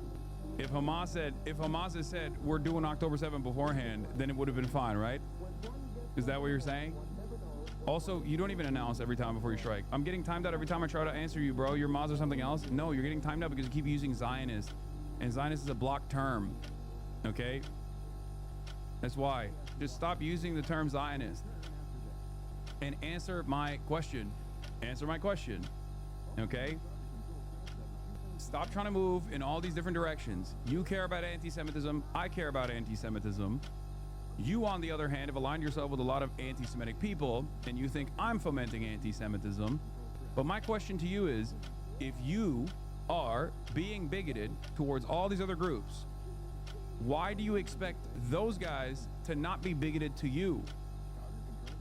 [SPEAKER 3] If Hamas had said we're doing October 7th beforehand, then it would have been fine, right? Is that what you're saying? Also, you don't even announce every time before you strike. I'm getting timed out every time I try to answer you, bro. Your Maz or something else? No, you're getting timed out because you keep using Zionist. And Zionist is a blocked term. Okay? That's why. Just stop using the term Zionist. And answer my question. Answer my question. Okay? Stop trying to move in all these different directions. You care about anti-Semitism. I care about anti-Semitism. You, on the other hand, have aligned yourself with a lot of anti-Semitic people, and you think I'm fomenting anti-Semitism. But my question to you is, if you are being bigoted towards all these other groups, why do you expect those guys to not be bigoted to you?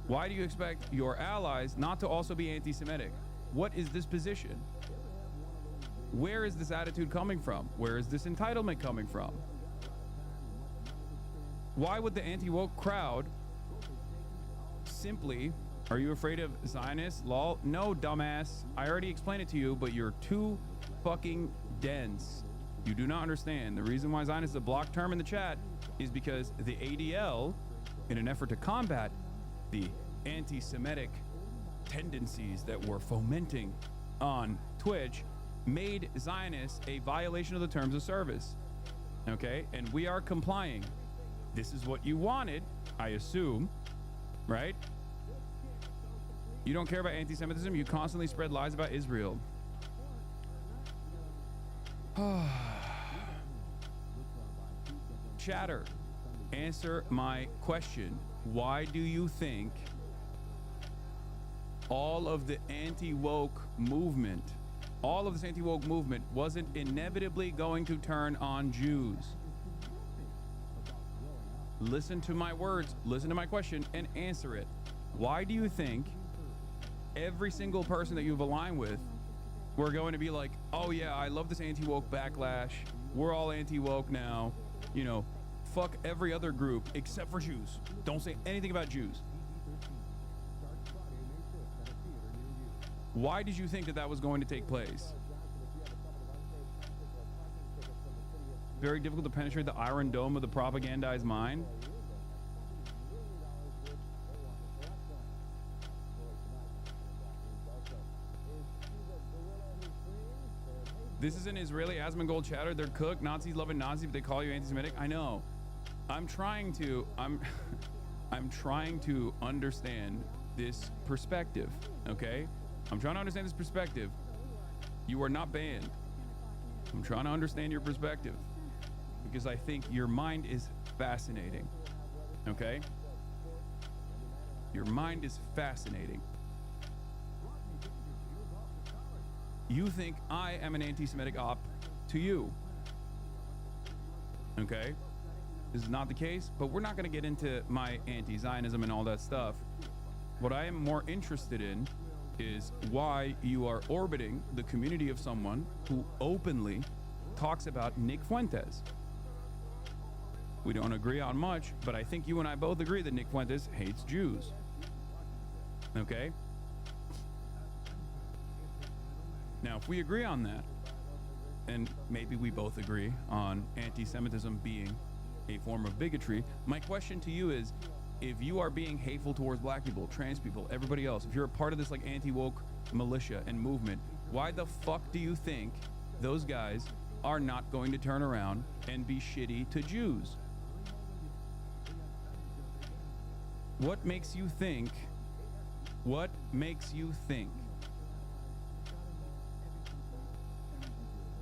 [SPEAKER 3] Why do you expect your allies not to also be anti-Semitic? What is this position? Where is this attitude coming from? Where is this entitlement coming from? Why would the anti-woke crowd simply, are you afraid of Zionists? Lol. No, dumbass. I already explained it to you, but you're too fucking dense. You do not understand. The reason why Zionist is a block term in the chat is because the ADL, in an effort to combat the anti-Semitic tendencies that we're fomenting on Twitch, made Zionists a violation of the terms of service. Okay? And we are complying. This is what you wanted, I assume, right? You don't care about anti-Semitism. You constantly spread lies about Israel. chatter, answer my question. Why do you think all of the anti-woke movement, all of this anti-woke movement wasn't inevitably going to turn on Jews? Listen to my words, listen to my question, and answer it. Why do you think every single person that you've aligned with, we're going to be like, oh yeah, I love this anti-woke backlash. We're all anti-woke now. You know, fuck every other group except for Jews. Don't say anything about Jews. Why did you think that that was going to take place? Very difficult to penetrate the iron dome of the propagandized mind. This is an Israeli Asmongold chatter. They're cooked. Nazis loving Nazis, but they call you anti-Semitic. I know. I'm trying to understand this perspective. Okay? I'm trying to understand this perspective. You are not banned. I'm trying to understand your perspective because I think your mind is fascinating. Okay? Your mind is fascinating. You think I am an anti-Semitic op to you. Okay? This is not the case, but we're not going to get into my anti-Zionism and all that stuff. What I am more interested in is why you are orbiting the community of someone who openly talks about Nick Fuentes. We don't agree on much, but I think you and I both agree that Nick Fuentes hates Jews. Okay? Now, if we agree on that, and maybe we both agree on anti-Semitism being a form of bigotry, my question to you is, if you are being hateful towards black people, trans people, everybody else, if you're a part of this like anti-woke militia and movement, why the fuck do you think those guys are not going to turn around and be shitty to Jews? What makes you think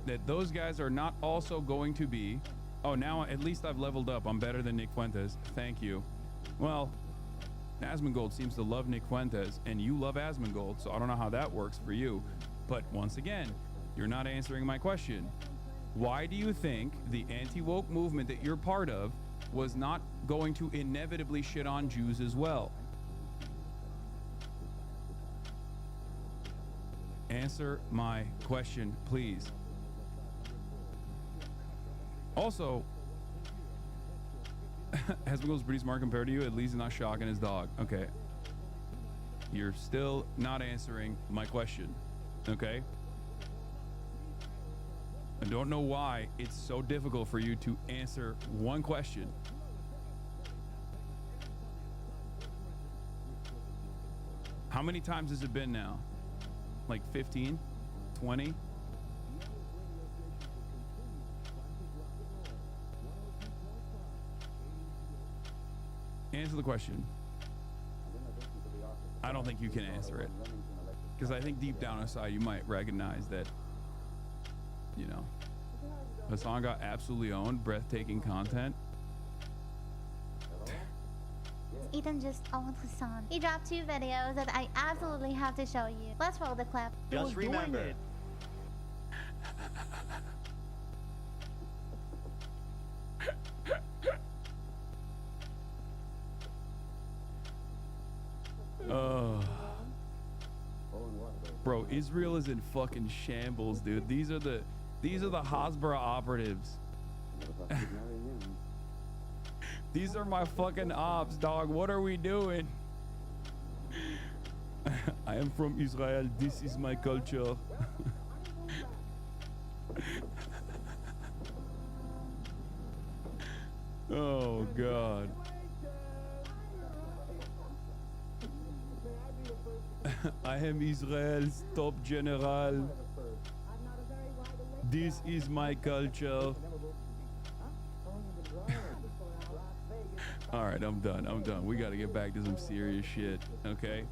[SPEAKER 3] that those guys are not also going to be, oh, now at least I've leveled up, I'm better than Nick Fuentes, thank you. Well, Asmongold seems to love Nick Fuentes, and you love Asmongold, so I don't know how that works for you. But once again, you're not answering my question. Why do you think the anti-woke movement that you're part of was not going to inevitably shit on Jews as well? Answer my question, please. Also, Hasmongold's pretty smart compared to you. At least he's not shocking his dog. Okay. You're still not answering my question. Okay? I don't know why it's so difficult for you to answer one question. How many times has it been now? Like 15? 20? Answer the question. I don't think you can answer it. Because I think deep down inside you might recognize that, you know, Hasan got absolutely owned, breathtaking content.
[SPEAKER 2] Ethan just owned Hasan. He dropped 2 videos that I absolutely have to show you. Let's roll the clip.
[SPEAKER 14] Just remember.
[SPEAKER 3] Bro, Israel is in fucking shambles, dude. These are the Hasbara operatives. These are my fucking ops, dog. What are we doing? I am from Israel. This is my culture. Oh, God. I am Israel's top general. This is my culture. All right, I'm done. We got to get back to some serious shit, okay?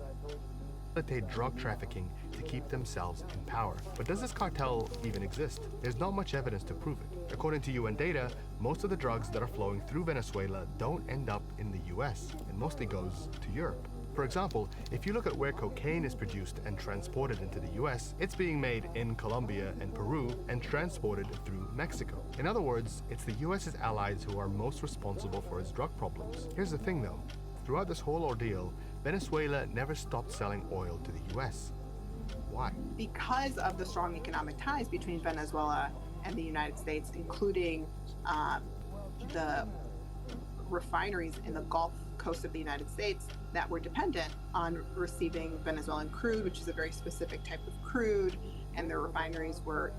[SPEAKER 25] facilitate drug trafficking to keep themselves in power. But does this cartel even exist? There's not much evidence to prove it. According to UN data, most of the drugs that are flowing through Venezuela don't end up in the US. It mostly goes to Europe. For example, if you look at where cocaine is produced and transported into the US, it's being made in Colombia and Peru and transported through Mexico. In other words, it's the US's allies who are most responsible for its drug problems. Here's the thing though, throughout this whole ordeal, Venezuela never stopped selling oil to the US. Why?
[SPEAKER 12] Because of the strong economic ties between Venezuela and the United States, including the refineries in the Gulf Coast of the United States that were dependent on receiving Venezuelan crude, which is a very specific type of crude, and their refineries were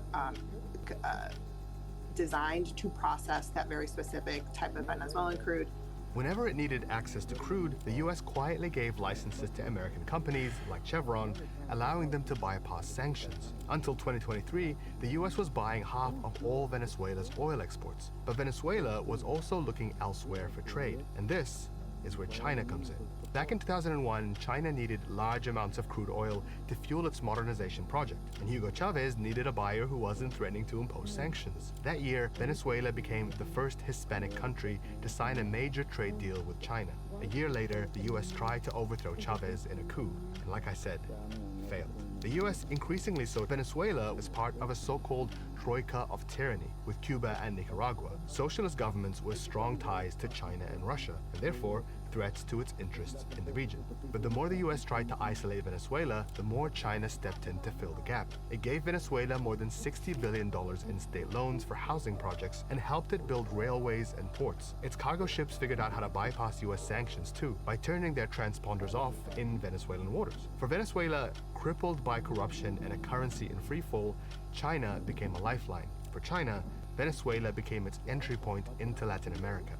[SPEAKER 12] designed to process that very specific type of Venezuelan crude.
[SPEAKER 25] Whenever it needed access to crude, the US quietly gave licenses to American companies like Chevron, allowing them to bypass sanctions. Until 2023, the US was buying half of all Venezuela's oil exports. But Venezuela was also looking elsewhere for trade, and this is where China comes in. Back in 2001, China needed large amounts of crude oil to fuel its modernization project, and Hugo Chavez needed a buyer who wasn't threatening to impose sanctions. That year, Venezuela became the first Hispanic country to sign a major trade deal with China. A year later, the US tried to overthrow Chavez in a coup, and like I said, failed. The US increasingly saw Venezuela as part of a so-called troika of tyranny with Cuba and Nicaragua, socialist governments with strong ties to China and Russia, and therefore threats to its interests in the region. But the more the US tried to isolate Venezuela, the more China stepped in to fill the gap. It gave Venezuela more than $60 billion in state loans for housing projects and helped it build railways and ports. Its cargo ships figured out how to bypass US sanctions too, by turning their transponders off in Venezuelan waters. For Venezuela, crippled by corruption and a currency in freefall, China became a lifeline. For China, Venezuela became its entry point into Latin America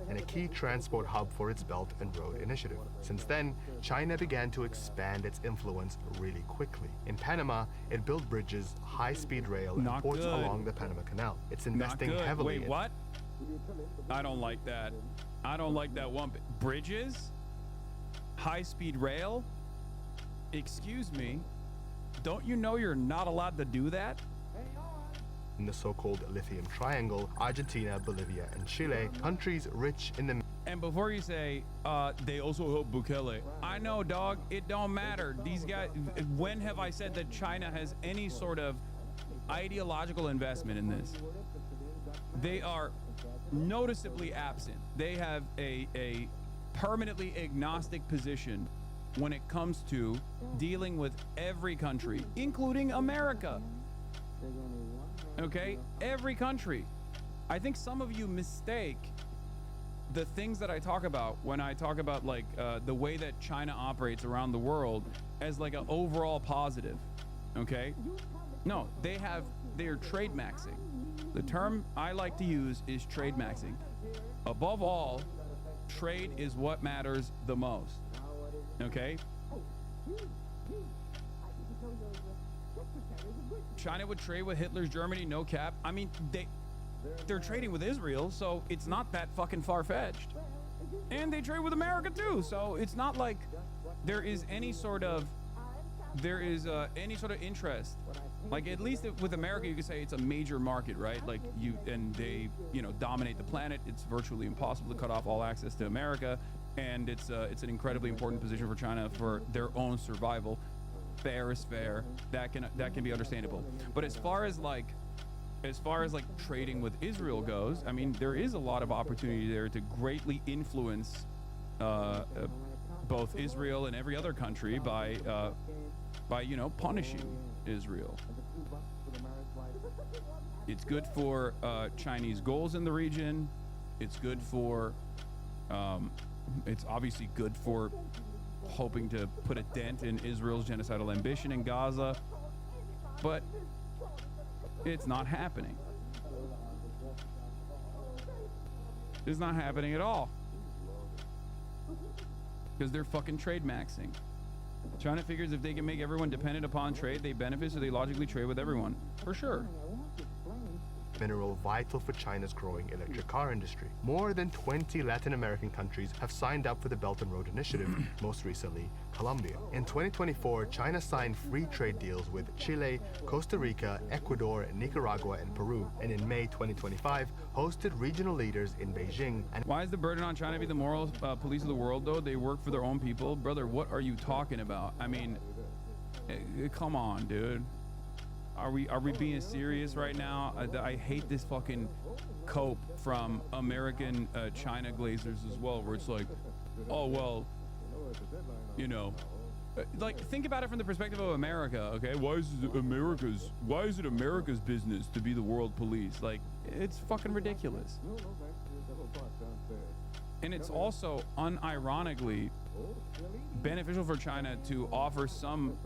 [SPEAKER 25] and a key transport hub for its Belt and Road Initiative. Since then, China began to expand its influence really quickly. In Panama, it built bridges, high-speed rail, and ports along the Panama Canal. It's investing heavily.
[SPEAKER 3] Wait, what? I don't like that. I don't like that one bit. Bridges? High-speed rail? Excuse me? Don't you know you're not allowed to do that?
[SPEAKER 25] In the so-called Lithium Triangle, Argentina, Bolivia, and Chile, countries rich in the...
[SPEAKER 3] And before you say, they also help Bukele, I know, dog, it don't matter. These guys, when have I said that China has any sort of ideological investment in this? They are noticeably absent. They have a permanently agnostic position when it comes to dealing with every country, including America. Okay, every country. I think some of you mistake the things that I talk about when I talk about like the way that China operates around the world as like an overall positive. Okay, no, they're trade maxing. The term I like to use is trade maxing. Above all, trade is what matters the most. Okay. China would trade with Hitler's Germany, no cap. I mean, they're trading with Israel, so it's not that fucking far-fetched. And they trade with America too, so it's not like there is any sort of interest. Like at least with America, you could say it's a major market, right? Like they dominate the planet. It's virtually impossible to cut off all access to America, and it's an incredibly important position for China for their own survival. Fair is fair. That can be understandable. But as far as like trading with Israel goes, I mean, there is a lot of opportunity there to greatly influence both Israel and every other country by punishing Israel. It's good for Chinese goals in the region. It's good for it's obviously good for hoping to put a dent in Israel's genocidal ambition in Gaza, but it's not happening. It's not happening at all because they're fucking trade maxing. China figures if they can make everyone dependent upon trade, they benefit, so they logically trade with everyone. For sure.
[SPEAKER 25] mineral vital for China's growing electric car industry. More than 20 Latin American countries have signed up for the Belt and Road Initiative, most recently Colombia. In 2024, China signed free trade deals with Chile, Costa Rica, Ecuador, Nicaragua, and Peru, and in May 2025 hosted regional leaders in Beijing. And
[SPEAKER 3] why is the burden on China to be the moral police of the world, though? They work for their own people. Brother, what are you talking about? I mean, come on, dude. Are we being serious right now? I hate this fucking cope from American China glazers as well, where it's like, oh, well, you know, like, think about it from the perspective of America, okay? Why is it America's business to be the world police? Like, it's fucking ridiculous. And it's also unironically beneficial for China to offer some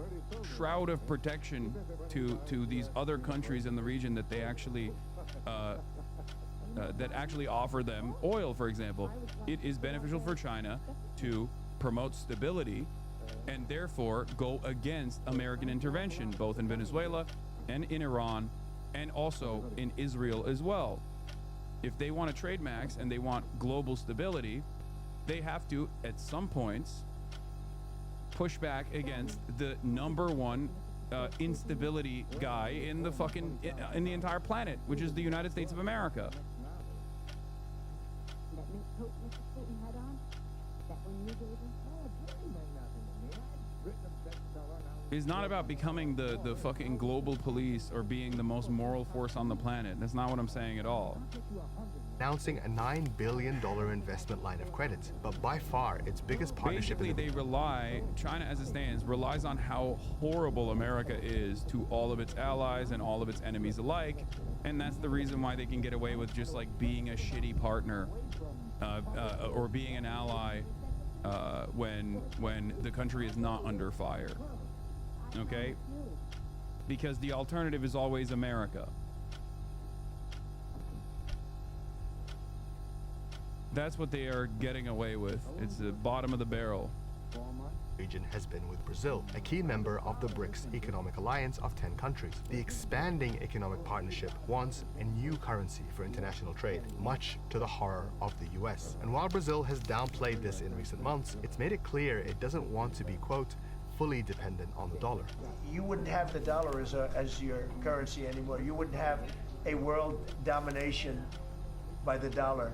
[SPEAKER 3] shroud of protection to these other countries in the region that they actually offer them oil, for example. It is beneficial for China to promote stability and therefore go against American intervention, both in Venezuela and in Iran and also in Israel as well. If they want a trade max and they want global stability, they have to, at some points, push back against the #1 instability guy in the entire planet, which is the United States of America. It's not about becoming the fucking global police or being the most moral force on the planet. That's not what I'm saying at all.
[SPEAKER 25] Announcing a $9 billion investment line of credit, but by far its biggest partnership.
[SPEAKER 3] Basically, China as it stands, relies on how horrible America is to all of its allies and all of its enemies alike. And that's the reason why they can get away with just like being a shitty partner or being an ally when the country is not under fire. Okay? Because the alternative is always America. That's what they are getting away with. It's the bottom of the barrel.
[SPEAKER 25] Region has been with Brazil, a key member of the BRICS economic alliance of 10 countries. The expanding economic partnership wants a new currency for international trade, much to the horror of the US. And while Brazil has downplayed this in recent months, it's made it clear it doesn't want to be, quote, fully dependent on the dollar.
[SPEAKER 6] You wouldn't have the dollar as your currency anymore. You wouldn't have a world domination by the dollar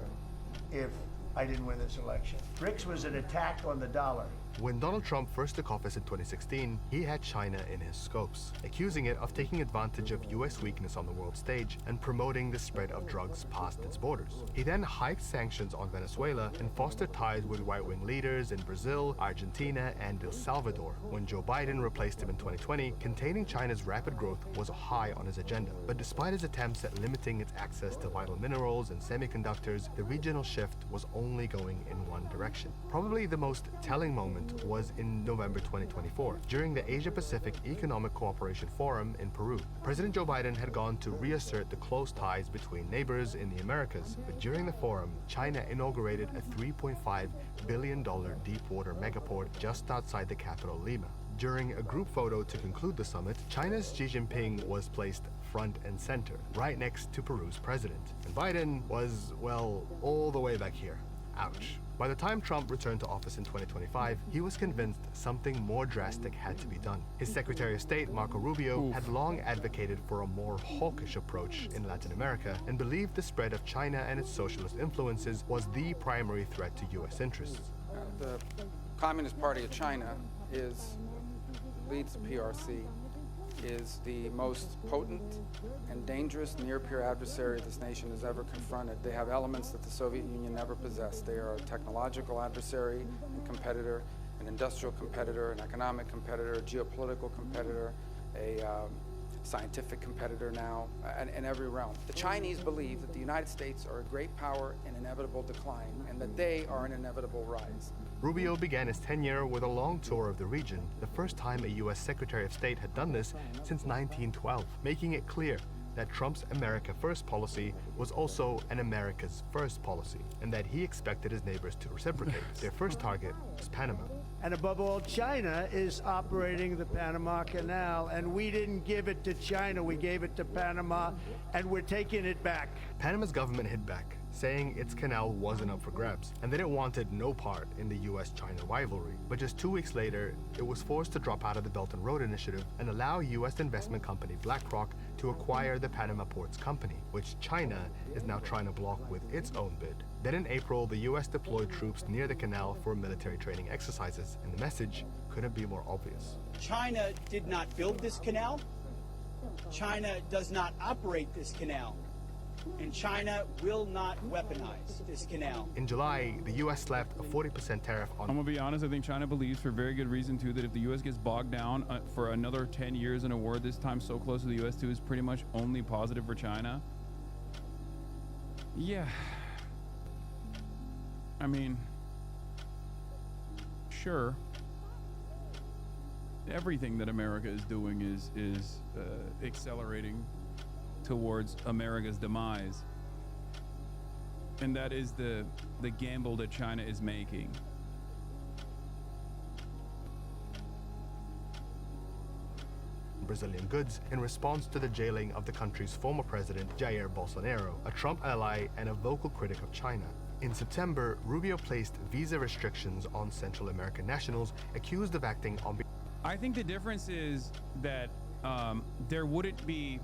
[SPEAKER 6] if I didn't win this election. BRICS was an attack on the dollar.
[SPEAKER 25] When Donald Trump first took office in 2016, he had China in his scopes, accusing it of taking advantage of US weakness on the world stage and promoting the spread of drugs past its borders. He then hiked sanctions on Venezuela and fostered ties with right-wing leaders in Brazil, Argentina, and El Salvador. When Joe Biden replaced him in 2020, containing China's rapid growth was high on his agenda. But despite his attempts at limiting its access to vital minerals and semiconductors, the regional shift was only going in one direction. Probably the most telling moment was in November 2024, during the Asia-Pacific Economic Cooperation Forum in Peru. President Joe Biden had gone to reassert the close ties between neighbors in the Americas, but during the forum, China inaugurated a $3.5 billion deep-water megaport just outside the capital, Lima. During a group photo to conclude the summit, China's Xi Jinping was placed front and center, right next to Peru's president. And Biden was, well, all the way back here. Ouch. By the time Trump returned to office in 2025, he was convinced something more drastic had to be done. His Secretary of State, Marco Rubio, had long advocated for a more hawkish approach in Latin America and believed the spread of China and its socialist influences was the primary threat to U.S. interests.
[SPEAKER 13] The Communist Party of China leads the PRC, is the most potent and dangerous near-peer adversary this nation has ever confronted. They have elements that the Soviet Union never possessed. They are a technological adversary and competitor, an industrial competitor, an economic competitor, a geopolitical competitor, a scientific competitor now, in every realm. The Chinese believe that the United States are a great power in inevitable decline and that they are an inevitable rise.
[SPEAKER 25] Rubio began his tenure with a long tour of the region, the first time a U.S. Secretary of State had done this since 1912, making it clear that Trump's America First policy was also an America's First policy, and that he expected his neighbors to reciprocate. Their first target was Panama.
[SPEAKER 9] And above all, China is operating the Panama Canal, and we didn't give it to China, we gave it to Panama, and we're taking it back.
[SPEAKER 25] Panama's government hit back, saying its canal wasn't up for grabs, and that it wanted no part in the US-China rivalry. But just 2 weeks later, it was forced to drop out of the Belt and Road Initiative and allow US investment company BlackRock to acquire the Panama Ports Company, which China is now trying to block with its own bid. Then in April, the US deployed troops near the canal for military training exercises, and the message couldn't be more obvious.
[SPEAKER 15] China did not build this canal. China does not operate this canal. And China will not weaponize this canal.
[SPEAKER 25] In July, the US slapped a 40% tariff on...
[SPEAKER 3] I'm gonna be honest, I think China believes for very good reason too that if the US gets bogged down for another 10 years in a war, this time so close to the US too, is pretty much only positive for China. Yeah. I mean, sure. Everything that America is doing is accelerating towards America's demise, and that is the gamble that China is making.
[SPEAKER 25] Brazilian goods in response to the jailing of the country's former president Jair Bolsonaro, a Trump ally and a vocal critic of China. In September, Rubio placed visa restrictions on Central American nationals accused of acting on...
[SPEAKER 3] I think the difference is that there wouldn't be,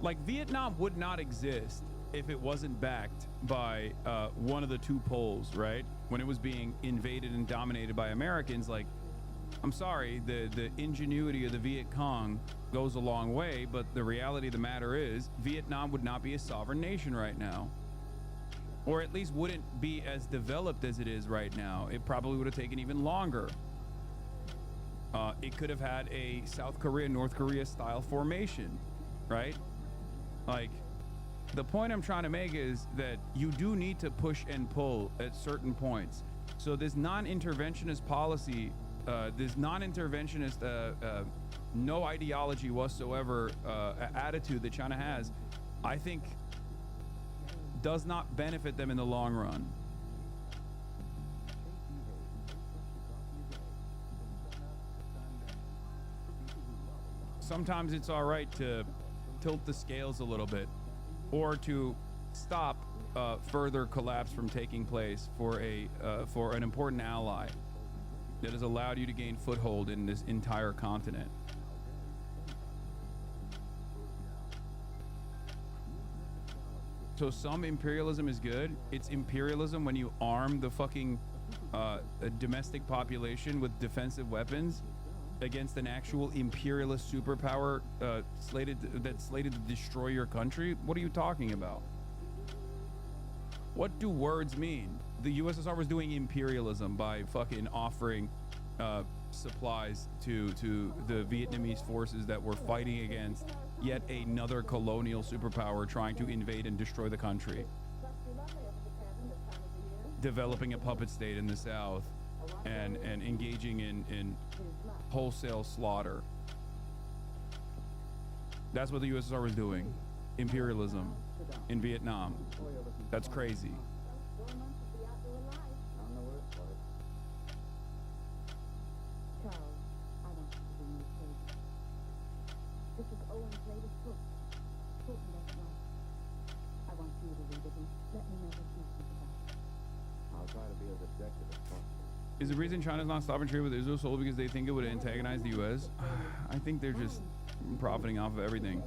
[SPEAKER 3] like, Vietnam would not exist if it wasn't backed by one of the two poles, right? When it was being invaded and dominated by Americans, like, I'm sorry, the ingenuity of the Viet Cong goes a long way, but the reality of the matter is Vietnam would not be a sovereign nation right now. Or at least wouldn't be as developed as it is right now. It probably would have taken even longer. It could have had a South Korea, North Korea style formation, right? Like, the point I'm trying to make is that you do need to push and pull at certain points. So this non-interventionist policy, this non-interventionist, no ideology whatsoever attitude that China has, I think does not benefit them in the long run. Sometimes it's all right to tilt the scales a little bit, or to stop further collapse from taking place for an important ally that has allowed you to gain foothold in this entire continent. So some imperialism is good. It's imperialism when you arm the fucking domestic population with defensive weapons against an actual imperialist superpower slated to destroy your country. What are you talking about? What do words mean? The USSR was doing imperialism by fucking offering supplies to the Vietnamese forces that were fighting against yet another colonial superpower trying to invade and destroy the country. Developing a puppet state in the South and engaging in wholesale slaughter. That's what the USSR was doing. Imperialism in Vietnam. That's crazy. Is the reason China's not stopping trade with Israel solely because they think it would antagonize the US? I think they're just profiting off of everything.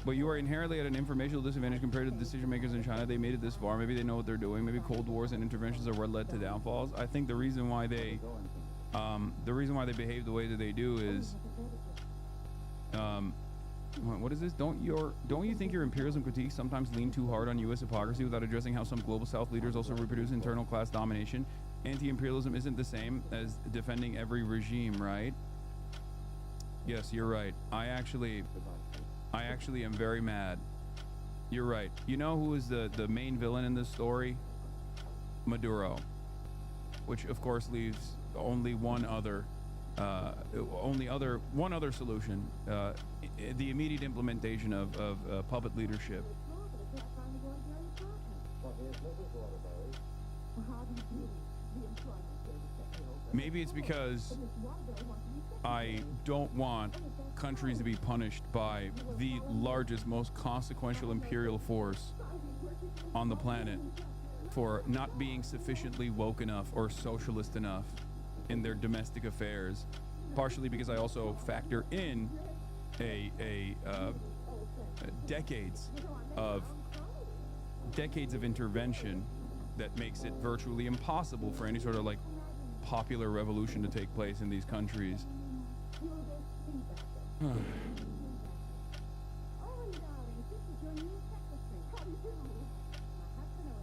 [SPEAKER 3] But you are inherently at an informational disadvantage compared to the decision makers in China. They made it this far. Maybe they know what they're doing. Maybe cold wars and interventions are what led to downfalls. I think the reason why they behave the way that they do is what is this? Don't you think your imperialism critiques sometimes lean too hard on U.S. hypocrisy without addressing how some global South leaders also reproduce internal class domination? Anti-imperialism isn't the same as defending every regime, right? Yes, you're right. I actually am very mad. You're right. You know who is the main villain in this story? Maduro, which of course leaves only one other solution: the immediate implementation of puppet leadership. Maybe it's because I don't want countries to be punished by the largest, most consequential imperial force on the planet for not being sufficiently woke enough or socialist enough in their domestic affairs. Partially because I also factor in decades of intervention that makes it virtually impossible for any sort of like popular revolution to take place in these countries.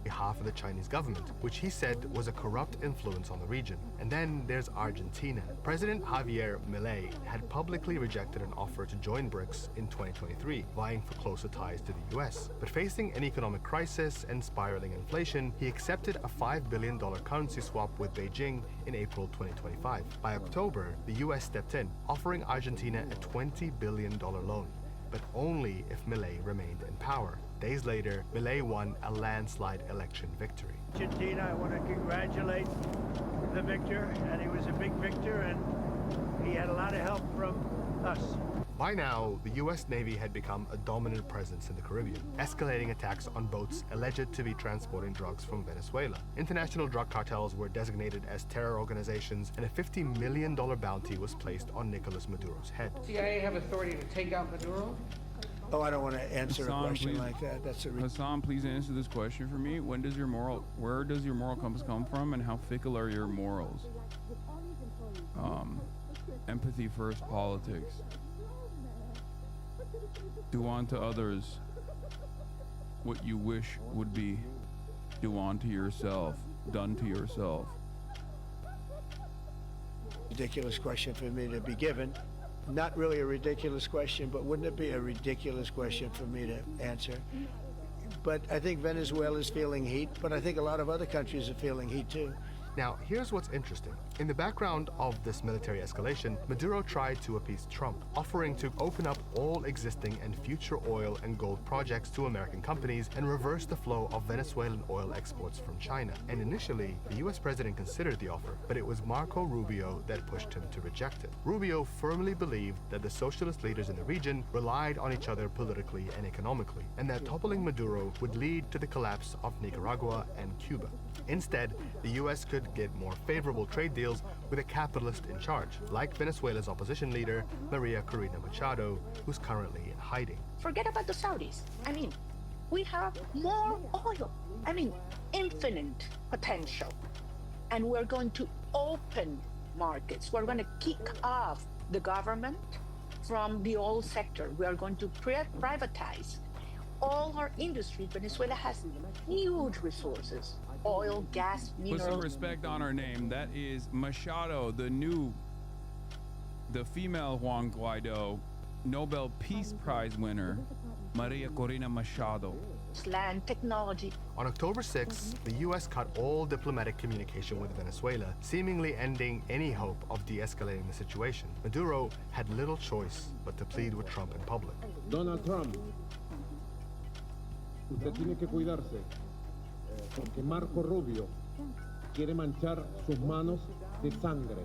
[SPEAKER 25] Half of the Chinese government, which he said was a corrupt influence on the region. And then there's Argentina. President Javier Milei had publicly rejected an offer to join BRICS in 2023, vying for closer ties to the US. But facing an economic crisis and spiraling inflation, he accepted a $5 billion currency swap with Beijing in April 2025. By October, the US stepped in, offering Argentina a $20 billion loan, but only if Milei remained in power. Days later, Milei won a landslide election victory.
[SPEAKER 9] Argentina, I want to congratulate the victor, and he was a big victor, and he had a lot of help from us.
[SPEAKER 25] By now, the US Navy had become a dominant presence in the Caribbean, escalating attacks on boats alleged to be transporting drugs from Venezuela. International drug cartels were designated as terror organizations, and a $50 million bounty was placed on Nicolas Maduro's head.
[SPEAKER 1] CIA have authority to take out Maduro?
[SPEAKER 6] Oh, I don't want to answer
[SPEAKER 3] Hassan,
[SPEAKER 6] a question
[SPEAKER 3] please,
[SPEAKER 6] like that. That's a
[SPEAKER 3] Hassan, please answer this question for me. Where does your moral compass come from, and how fickle are your morals? Empathy first politics. Do unto others what you wish would be do unto yourself, done to yourself.
[SPEAKER 6] ridiculous question for me to be given. Not really a ridiculous question, but wouldn't it be a ridiculous question for me to answer? But I think Venezuela's feeling heat, but I think a lot of other countries are feeling heat too.
[SPEAKER 25] Now, here's what's interesting. In the background of this military escalation, Maduro tried to appease Trump, offering to open up all existing and future oil and gold projects to American companies and reverse the flow of Venezuelan oil exports from China. And initially, the US president considered the offer, but it was Marco Rubio that pushed him to reject it. Rubio firmly believed that the socialist leaders in the region relied on each other politically and economically, and that toppling Maduro would lead to the collapse of Nicaragua and Cuba. Instead, the US could get more favorable trade deals with a capitalist in charge, like Venezuela's opposition leader, Maria Corina Machado, who's currently in hiding.
[SPEAKER 16] Forget about the Saudis. I mean, we have more oil. I mean, infinite potential. And we're going to open markets. We're going to kick off the government from the oil sector. We are going to privatize all our industry. Venezuela has huge resources. Oil, gas, minerals.
[SPEAKER 3] Put some respect on her name. That is Machado, the female Juan Guaido, Nobel Peace Prize winner, Maria Corina Machado.
[SPEAKER 16] Land, technology.
[SPEAKER 25] On October 6, the US cut all diplomatic communication with Venezuela, seemingly ending any hope of de-escalating the situation. Maduro had little choice but to plead with Trump in public.
[SPEAKER 17] Donald Trump, usted tiene que cuidarse. Porque Marco Rubio quiere manchar sus manos de sangre,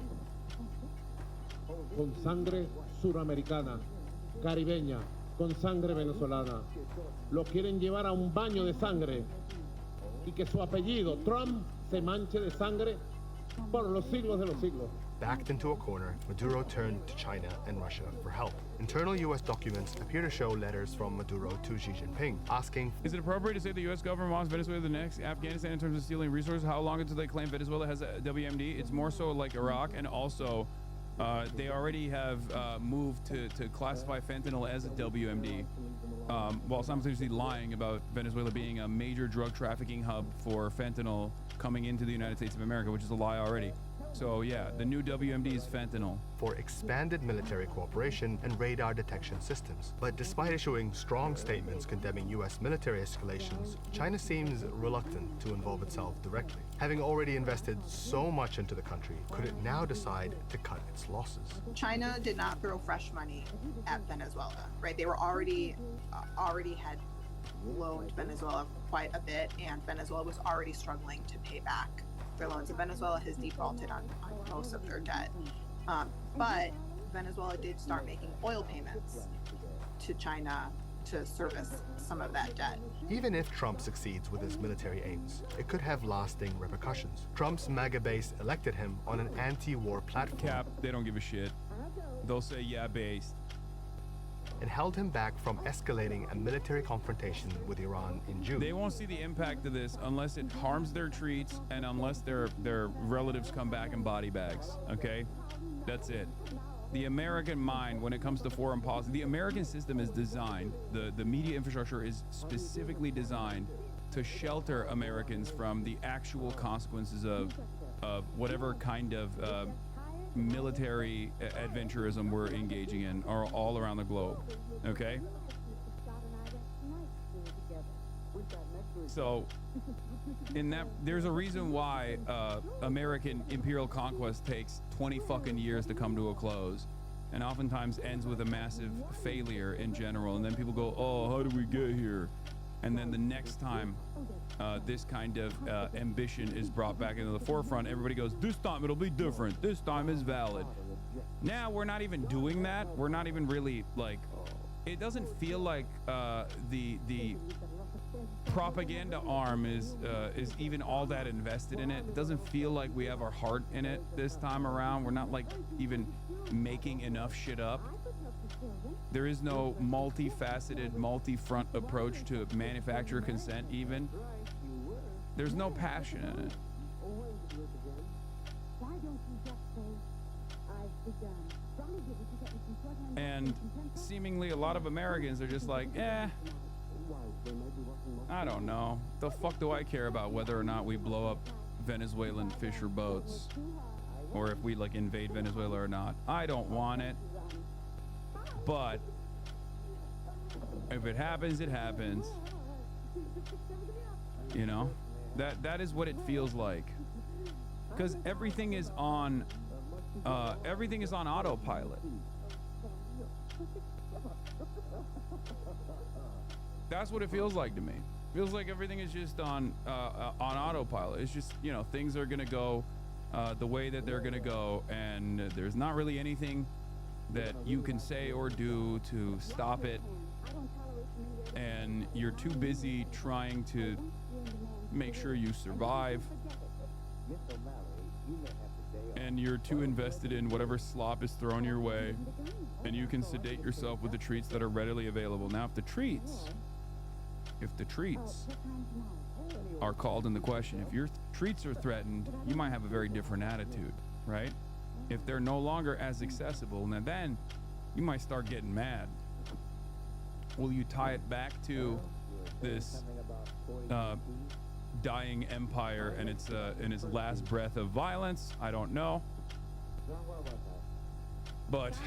[SPEAKER 17] con sangre suramericana, caribeña, con sangre venezolana. Lo quieren llevar a un baño de sangre y que su apellido, Trump, se manche de sangre por los siglos de los siglos.
[SPEAKER 25] Backed into a corner, Maduro turned to China and Russia for help. Internal US documents appear to show letters from Maduro to Xi Jinping, asking,
[SPEAKER 3] is it appropriate to say the US government wants Venezuela the next Afghanistan in terms of stealing resources? How long until they claim Venezuela has a WMD? It's more so like Iraq, and also they already have moved to classify fentanyl as a WMD, while simultaneously lying about Venezuela being a major drug trafficking hub for fentanyl coming into the United States of America, which is a lie already. So yeah, the new WMD is fentanyl.
[SPEAKER 25] For expanded military cooperation and radar detection systems. But despite issuing strong statements condemning US military escalations, China seems reluctant to involve itself directly. Having already invested so much into the country, could it now decide to cut its losses?
[SPEAKER 12] China did not throw fresh money at Venezuela, right? They were already had loaned Venezuela quite a bit, and Venezuela was already struggling to pay back their loans. And Venezuela has defaulted on most of their debt. But Venezuela did start making oil payments to China to service some of that debt.
[SPEAKER 25] Even if Trump succeeds with his military aims, it could have lasting repercussions. Trump's MAGA base elected him on an anti-war platform.
[SPEAKER 3] Cap, they don't give a shit. They'll say, yeah, based.
[SPEAKER 25] And held him back from escalating a military confrontation with Iran in June.
[SPEAKER 3] They won't see the impact of this unless it harms their treats and unless their relatives come back in body bags, okay? That's it. The American mind, when it comes to foreign policy, the American system is designed, the media infrastructure is specifically designed to shelter Americans from the actual consequences of whatever kind of military adventurism we're engaging in all around the globe, okay? So, in that, there's a reason why American imperial conquest takes 20 fucking years to come to a close, and oftentimes ends with a massive failure in general. And then people go, "Oh, how did we get here?" And then the next time this kind of ambition is brought back into the forefront, everybody goes, "This time it'll be different. This time is valid." Now we're not even doing that. We're not even really like. It doesn't feel like the propaganda arm is even all that invested in it. It doesn't feel like we have our heart in it this time around. We're not like even making enough shit up. There is no multifaceted, multi-front approach to manufacturer consent even. There's no passion in it. And seemingly a lot of Americans are just like, I don't know. The fuck do I care about whether or not we blow up Venezuelan fisher boats? Or if we like invade Venezuela or not. I don't want it. But if it happens, it happens. You know? That is what it feels like. Because everything is on autopilot. That's what it feels like to me. Feels like everything is just on autopilot. It's just, you know, things are gonna go the way that they're gonna go, and there's not really anything that you can say or do to stop it. And you're too busy trying to make sure you survive. And you're too invested in whatever slop is thrown your way, and you can sedate yourself with the treats that are readily available. Now, if the treats are called into question, if your treats are threatened, you might have a very different attitude, right? If they're no longer as accessible, now then you might start getting mad. Will you tie it back to this dying empire and its last breath of violence? I don't know, but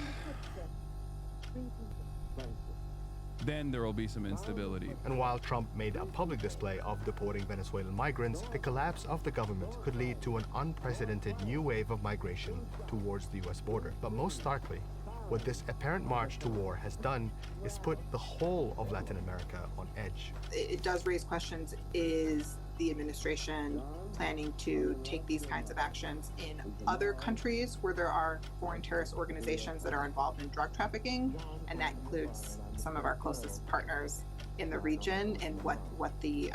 [SPEAKER 3] then there will be some instability.
[SPEAKER 25] And while Trump made a public display of deporting Venezuelan migrants, the collapse of the government could lead to an unprecedented new wave of migration towards the US border. But most starkly, what this apparent march to war has done is put the whole of Latin America on edge.
[SPEAKER 12] It does raise questions. Is the administration planning to take these kinds of actions in other countries where there are foreign terrorist organizations that are involved in drug trafficking? And that includes some of our closest partners in the region, and what the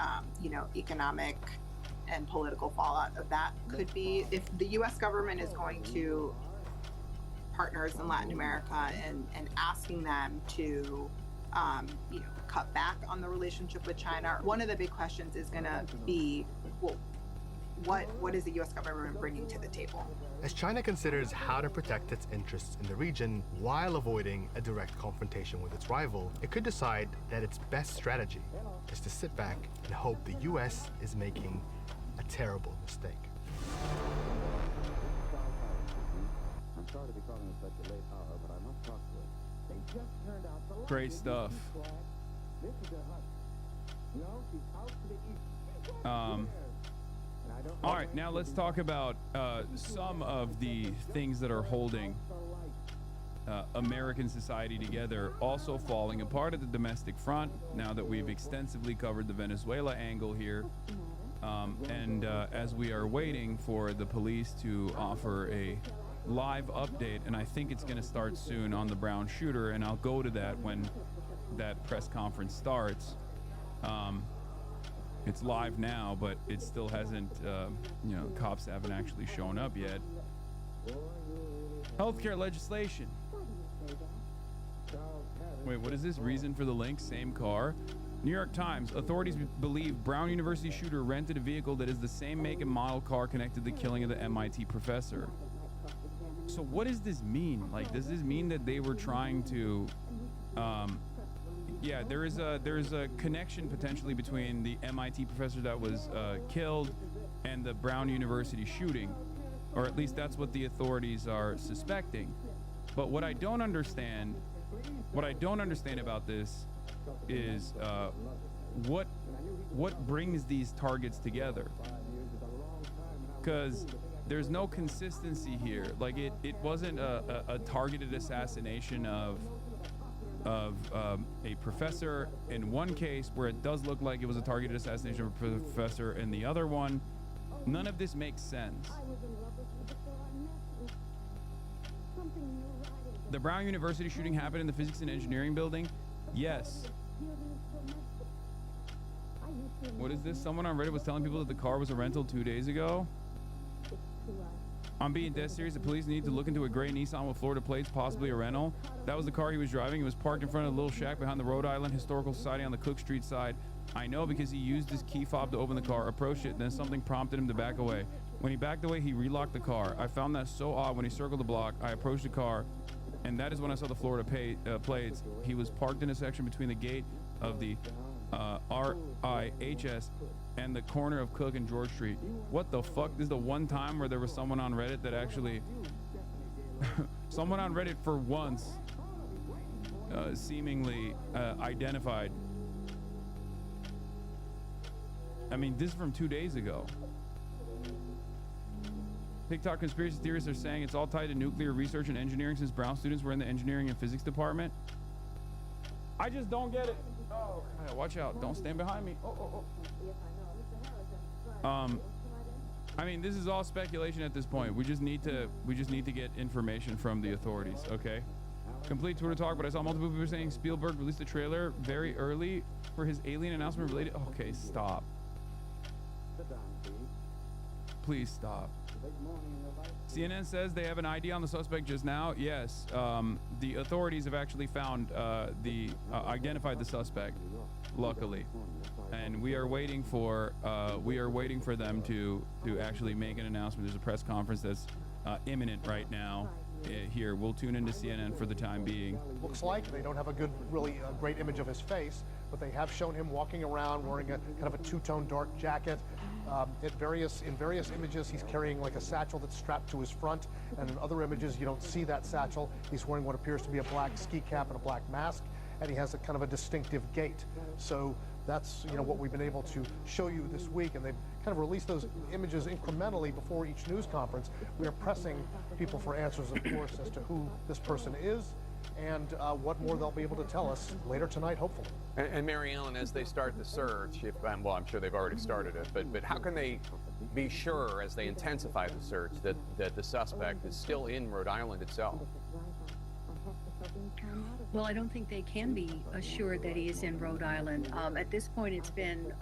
[SPEAKER 12] economic and political fallout of that could be. If the U.S. government is going to partners in Latin America and asking them to cut back on the relationship with China, one of the big questions is going to be, well, what is the U.S. government bringing to the table?
[SPEAKER 25] As China considers how to protect its interests in the region while avoiding a direct confrontation with its rival, it could decide that its best strategy is to sit back and hope the U.S. is making a terrible mistake.
[SPEAKER 4] I'm sorry to be calling at such a late hour, but I must talk to it. They just turned out the
[SPEAKER 3] Great stuff.
[SPEAKER 4] This is their husband. No, she's out to the east.
[SPEAKER 3] All right, now let's talk about some of the things that are holding American society together, also falling apart at the domestic front. Now that we've extensively covered the Venezuela angle here, As we are waiting for the police to offer a live update, and I think it's going to start soon on the Brown shooter, and I'll go to that when that press conference starts. It's live now, but it still hasn't, you know, cops haven't actually shown up yet. Healthcare legislation. Wait, what is this? Reason for the link? Same car. New York Times. Authorities believe Brown University shooter rented a vehicle that is the same make and model car connected to the killing of the MIT professor. So what does this mean? Like, does this mean that they were trying to, yeah, there's a connection potentially between the MIT professor that was killed and the Brown University shooting, or at least that's what the authorities are suspecting. But what I don't understand about this is what brings these targets together, because there's no consistency here. Like, it wasn't a targeted assassination of a professor in one case, where it does look like it was a targeted assassination of a professor in the other one. None of this makes sense. The Brown University shooting happened in the physics and engineering building? Yes. What is this? Someone on Reddit was telling people that the car was a rental 2 days ago. I'm being dead serious. The police need to look into a gray Nissan with Florida plates, possibly a rental. That was the car he was driving. It was parked in front of a little shack behind the Rhode Island Historical Society on the Cook Street side. I know because he used his key fob to open the car, approached it, then something prompted him to back away. When he backed away, he relocked the car. I found that so odd. When he circled the block, I approached the car, and that is when I saw the Florida plates. He was parked in a section between the gate of the RIHS and the corner of Cook and George Street. What the fuck? This is the one time where there was someone on Reddit that actually someone on Reddit for once seemingly identified. I mean, this is from 2 days ago. TikTok conspiracy theorists are saying it's all tied to nuclear research and engineering since Brown students were in the engineering and physics department. I just don't get it. Oh, watch out. Don't stand behind me. I mean, this is all speculation at this point. We just need to get information from the authorities, okay? Complete Twitter talk, but I saw multiple people saying Spielberg released a trailer very early for his Alien announcement related. Okay, stop. Please stop. CNN says they have an ID on the suspect just now. Yes, the authorities have actually found identified the suspect, luckily, and we are waiting for them to actually make an announcement. There's a press conference that's imminent right now. Here, we'll tune into CNN for the time being.
[SPEAKER 7] Looks like they don't have a great image of his face, but they have shown him walking around wearing a kind of a two-tone dark jacket. In various images, he's carrying like a satchel that's strapped to his front, and in other images, you don't see that satchel. He's wearing what appears to be a black ski cap and a black mask, and he has a kind of a distinctive gait. So that's what we've been able to show you this week, and they've kind of released those images incrementally before each news conference. We are pressing people for answers, of course, as to who this person is and what more they'll be able to tell us later tonight, hopefully.
[SPEAKER 18] And Mary Ellen, as they start the search, well, I'm sure they've already started it, but how can they be sure, as they intensify the search, that the suspect is still in Rhode Island itself?
[SPEAKER 19] Well, I don't think they can be assured that he is in Rhode Island. At this point, it's been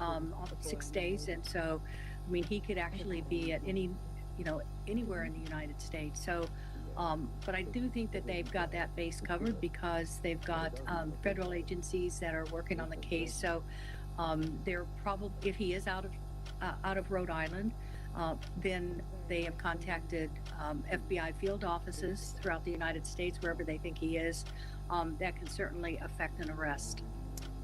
[SPEAKER 19] 6 days, and so, I mean, he could actually be at anywhere in the United States. So, but I do think that they've got that base covered because they've got federal agencies that are working on the case. So, they're probably, if he is out of Rhode Island, then they have contacted FBI field offices throughout the United States, wherever they think he is. That can certainly affect an arrest.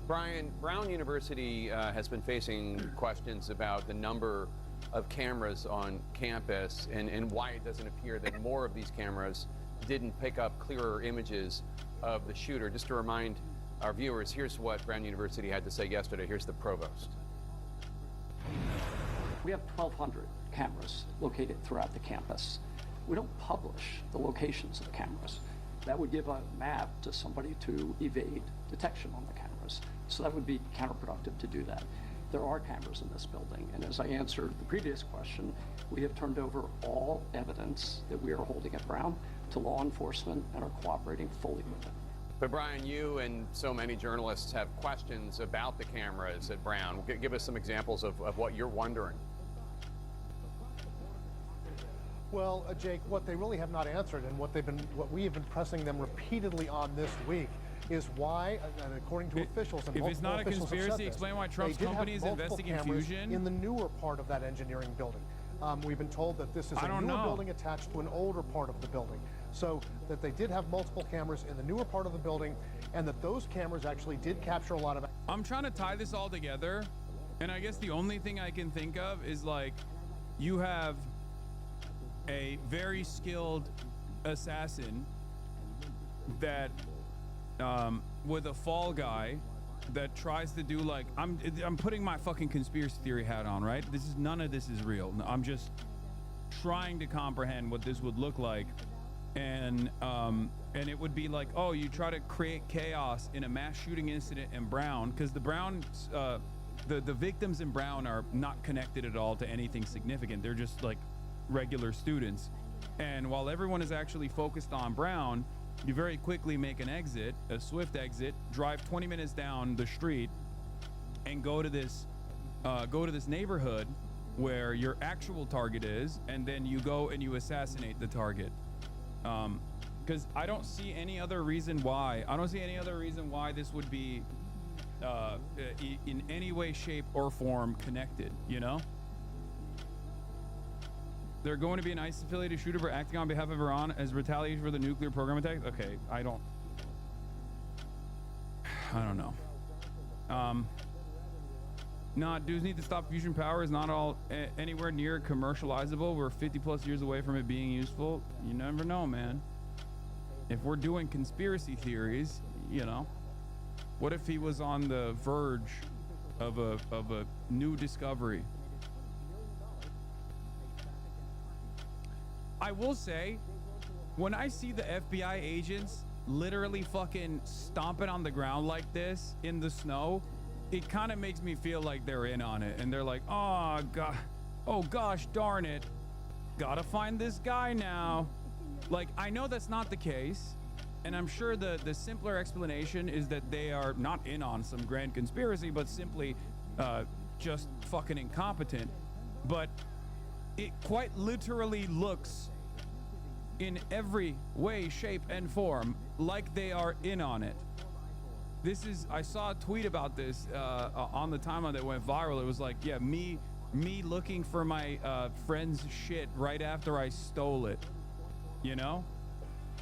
[SPEAKER 18] Brian, Brown University has been facing questions about the number of cameras on campus and why it doesn't appear that more of these cameras didn't pick up clearer images of the shooter. Just to remind our viewers, here's what Brown University had to say yesterday. Here's the provost.
[SPEAKER 20] We have 1,200 cameras located throughout the campus. We don't publish the locations of the cameras. That would give a map to somebody to evade detection on the cameras. So that would be counterproductive to do that. There are cameras in this building, and as I answered the previous question, we have turned over all evidence that we are holding at Brown to law enforcement and are cooperating fully with it.
[SPEAKER 18] But Brian, you and so many journalists have questions about the cameras at Brown. Give us some examples of what you're wondering.
[SPEAKER 7] Well, Jake, what they really have not answered, and what we have been pressing them repeatedly on this week, is why, and according to officials, and
[SPEAKER 3] if it's not a
[SPEAKER 7] officials have
[SPEAKER 3] conspiracy,
[SPEAKER 7] said this,
[SPEAKER 3] explain why Trump's
[SPEAKER 7] they did have
[SPEAKER 3] company is
[SPEAKER 7] multiple
[SPEAKER 3] investing in
[SPEAKER 7] cameras
[SPEAKER 3] fusion.
[SPEAKER 7] in the newer part of that engineering building. We've been told that this is a newer building attached to an older part of the building. So that they did have multiple cameras in the newer part of the building, and that those cameras actually did capture a lot of...
[SPEAKER 3] I'm trying to tie this all together, and I guess the only thing I can think of is, like, you have a very skilled assassin that with a fall guy that tries to do, like, I'm putting my fucking conspiracy theory hat on, right? None of this is real. I'm just trying to comprehend what this would look like, and it would be like, oh, you try to create chaos in a mass shooting incident in Brown, because the Browns, the victims in Brown are not connected at all to anything significant. They're just like regular students, and while everyone is actually focused on Brown, you very quickly make an exit, a swift exit, drive 20 minutes down the street, and go to this neighborhood where your actual target is, and then you go and you assassinate the target. Because I don't see any other reason why. This would be in any way, shape, or form connected. You know. They're going to be an ISIS affiliated shooter for acting on behalf of Iran as retaliation for the nuclear program attack. Okay, I don't know. Nah, dudes need to stop fusion power. Is not all anywhere near commercializable. We're 50+ years away from it being useful. You never know, man. If we're doing conspiracy theories, you know, what if he was on the verge of a new discovery? I will say, when I see the FBI agents literally fucking stomping on the ground like this in the snow, it kind of makes me feel like they're in on it, and they're like, oh god, oh gosh darn it, gotta find this guy now. Like, I know that's not the case, and I'm sure the simpler explanation is that they are not in on some grand conspiracy, but simply just fucking incompetent. But it quite literally looks in every way, shape, and form like they are in on it. I saw a tweet about this on the timeline that went viral. It was like, yeah, me looking for my friend's shit right after I stole it, you know?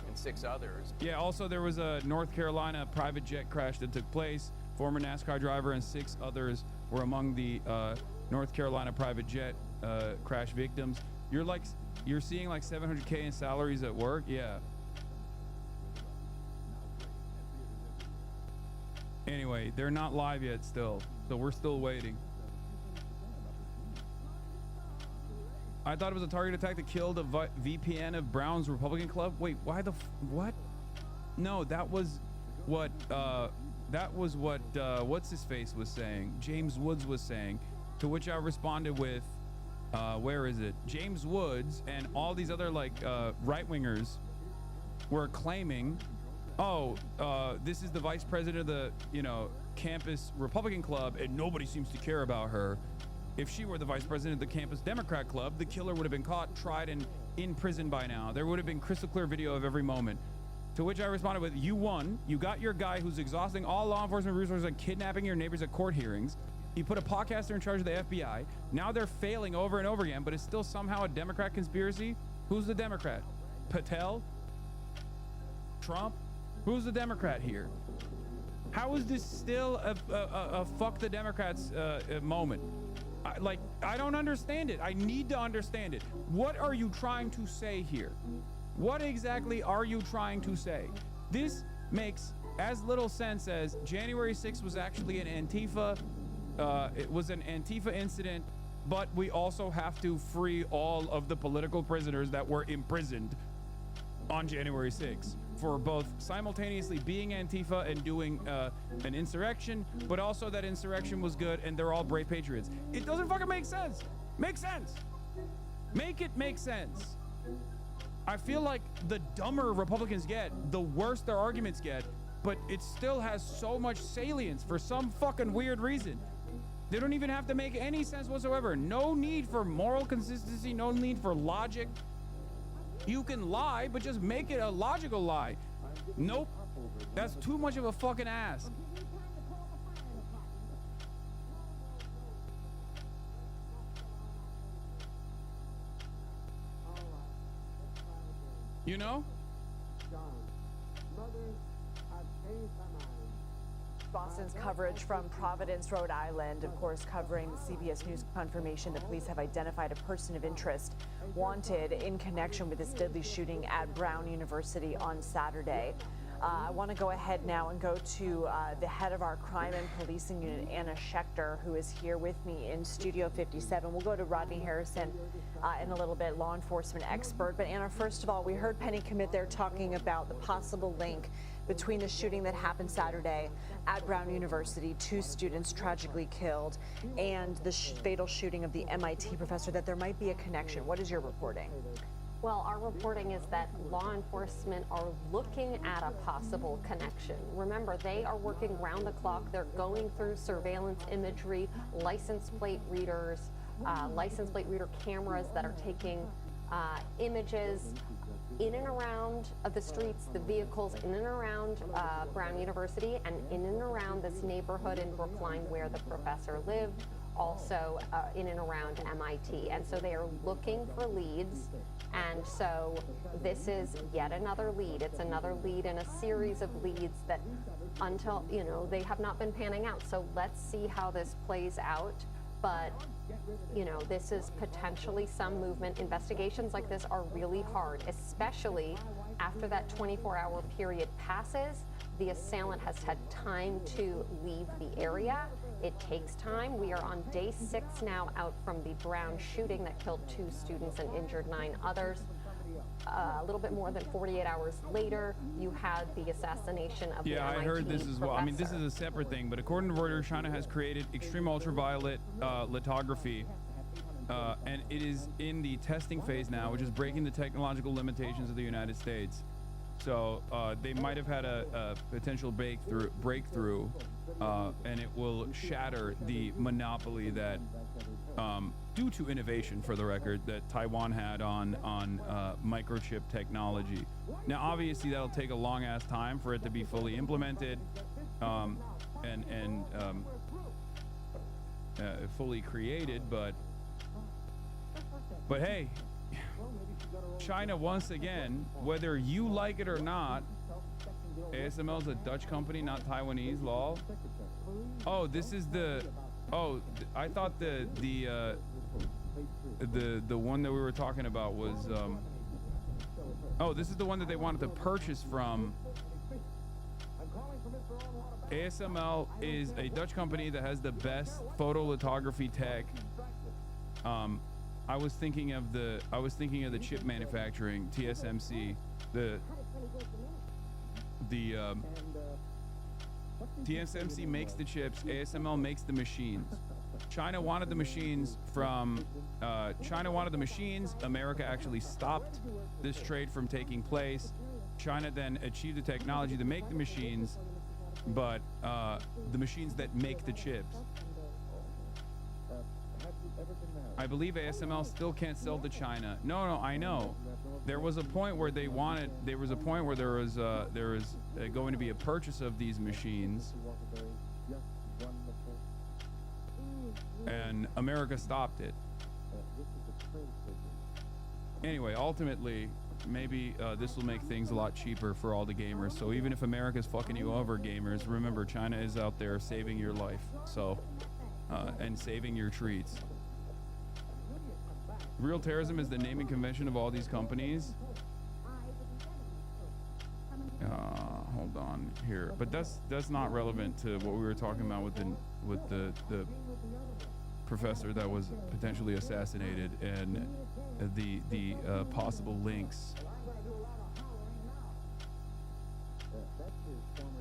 [SPEAKER 18] And 6 others.
[SPEAKER 3] Yeah, also there was a North Carolina private jet crash that took place. Former NASCAR driver and 6 others were among the North Carolina private jet crash victims. You're seeing like $700K in salaries at work. Yeah. Anyway, they're not live yet still, so we're still waiting. I thought it was a target attack that killed a VPN of Brown's Republican Club. Wait, why the what? No, that was what what's his face was saying. James Woods was saying, to which I responded with, where is it? James Woods and all these other like right-wingers were claiming, oh, this is the vice president of the, you know, campus Republican Club, and nobody seems to care about her. If she were the vice president of the campus Democrat Club, the killer would have been caught, tried, and in prison by now. There would have been crystal clear video of every moment. To which I responded with, you won. You got your guy who's exhausting all law enforcement resources and kidnapping your neighbors at court hearings. You put a podcaster in charge of the FBI. Now they're failing over and over again, but it's still somehow a Democrat conspiracy. Who's the Democrat? Patel? Trump? Who's the Democrat here? How is this still a fuck the Democrats moment? I don't understand it. I need to understand it. What are you trying to say here? What exactly are you trying to say? This makes as little sense as January 6th was actually an Antifa. It was an Antifa incident, but we also have to free all of the political prisoners that were imprisoned on January 6th. for both simultaneously being Antifa and doing an insurrection, but also that insurrection was good and they're all brave patriots. It doesn't fucking make sense. Make sense. Make it make sense. I feel like the dumber Republicans get, the worse their arguments get, but it still has so much salience for some fucking weird reason. They don't even have to make any sense whatsoever. No need for moral consistency, no need for logic. You can lie, but just make it a logical lie. Nope. That's too much of a fucking ask. You know?
[SPEAKER 10] Boston's coverage from Providence, Rhode Island, of course, covering CBS News confirmation that police have identified a person of interest wanted in connection with this deadly shooting at Brown University on Saturday. I want to go ahead now and go to the head of our crime and policing unit, Anna Schechter, who is here with me in Studio 57. We'll go to Rodney Harrison in a little bit, law enforcement expert. But Anna, first of all, we heard Penny Commit there talking about the possible link between the shooting that happened Saturday at Brown University, 2 students tragically killed, and the fatal shooting of the MIT professor, that there might be a connection. What is your reporting?
[SPEAKER 21] Well, our reporting is that law enforcement are looking at a possible connection. Remember, they are working round the clock. They're going through surveillance imagery, license plate readers, license plate reader cameras that are taking images in and around the streets, the vehicles in and around Brown University and in and around this neighborhood in Brookline where the professor lived, also in and around MIT. And so they are looking for leads. And so this is yet another lead. It's another lead in a series of leads that until, you know, they have not been panning out. So let's see how this plays out. But, you know, this is potentially some movement. Investigations like this are really hard, especially after that 24-hour period passes. The assailant has had time to leave the area. It takes time. We are on day 6 now out from the Brown shooting that killed 2 students and injured 9 others. A little bit more than 48 hours later, you had the assassination of the MIT
[SPEAKER 3] I heard this as well. I mean, this
[SPEAKER 21] professor.
[SPEAKER 3] is a separate thing, but according to Reuters, China has created extreme ultraviolet lithography, and it is in the testing phase now, which is breaking the technological limitations of the United States. So they might have had a potential breakthrough, and it will shatter the monopoly that, due to innovation, for the record, that Taiwan had on microchip technology. Now, obviously, that'll take a long ass time for it to be fully implemented and fully created, but hey. China, once again, whether you like it or not, ASML is a Dutch company, not Taiwanese, lol. Oh, this is the, I thought the one that we were talking about was, this is the one that they wanted to purchase from. ASML is a Dutch company that has the best photolithography tech. I was thinking of the chip manufacturing, TSMC. TSMC makes the chips, ASML makes the machines. China wanted the machines from America actually stopped this trade from taking place. China then achieved the technology to make the machines, but the machines that make the chips. I believe ASML still can't sell to China. No, I know. There was a point where there was going to be a purchase of these machines, and America stopped it. Anyway, ultimately, maybe this will make things a lot cheaper for all the gamers. So even if America's fucking you over, gamers, remember China is out there saving your life. So, and saving your treats. Real terrorism is the naming convention of all these companies. Hold on here, but that's not relevant to what we were talking about with the professor that was potentially assassinated and the possible links.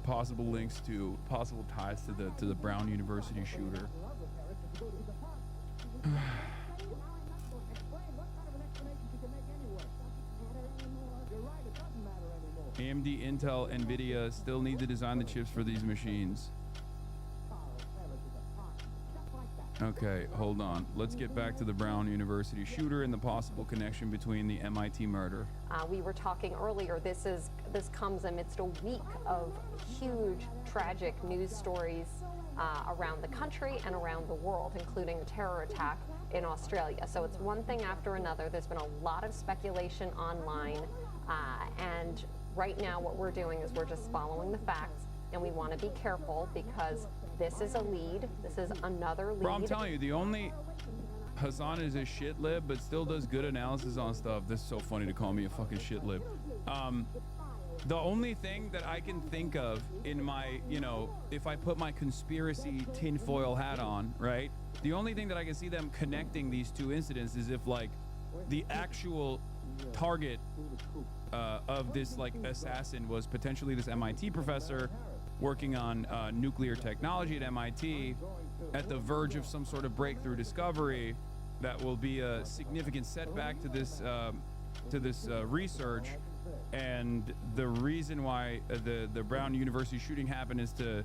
[SPEAKER 3] possible links to possible ties to the Brown University shooter. AMD, Intel, Nvidia still need to design the chips for these machines. Okay, hold on. Let's get back to the Brown University shooter and the possible connection between the MIT murder.
[SPEAKER 21] We were talking earlier, this comes amidst a week of huge, tragic news stories around the country and around the world, including a terror attack in Australia. So it's one thing after another. There's been a lot of speculation online, and right now what we're doing is we're just following the facts, and we want to be careful because this is a lead. This is another lead.
[SPEAKER 3] Bro, I'm telling you, the only... Hasan is a shit lib, but still does good analysis on stuff. This is so funny to call me a fucking shit lib. The only thing that I can think of in my, you know, if I put my conspiracy tinfoil hat on, right? The only thing that I can see them connecting these two incidents is if, like, the actual target of this, like, assassin was potentially this MIT professor working on nuclear technology at MIT, at the verge of some sort of breakthrough discovery that will be a significant setback to this research. And the reason why the Brown University shooting happened is to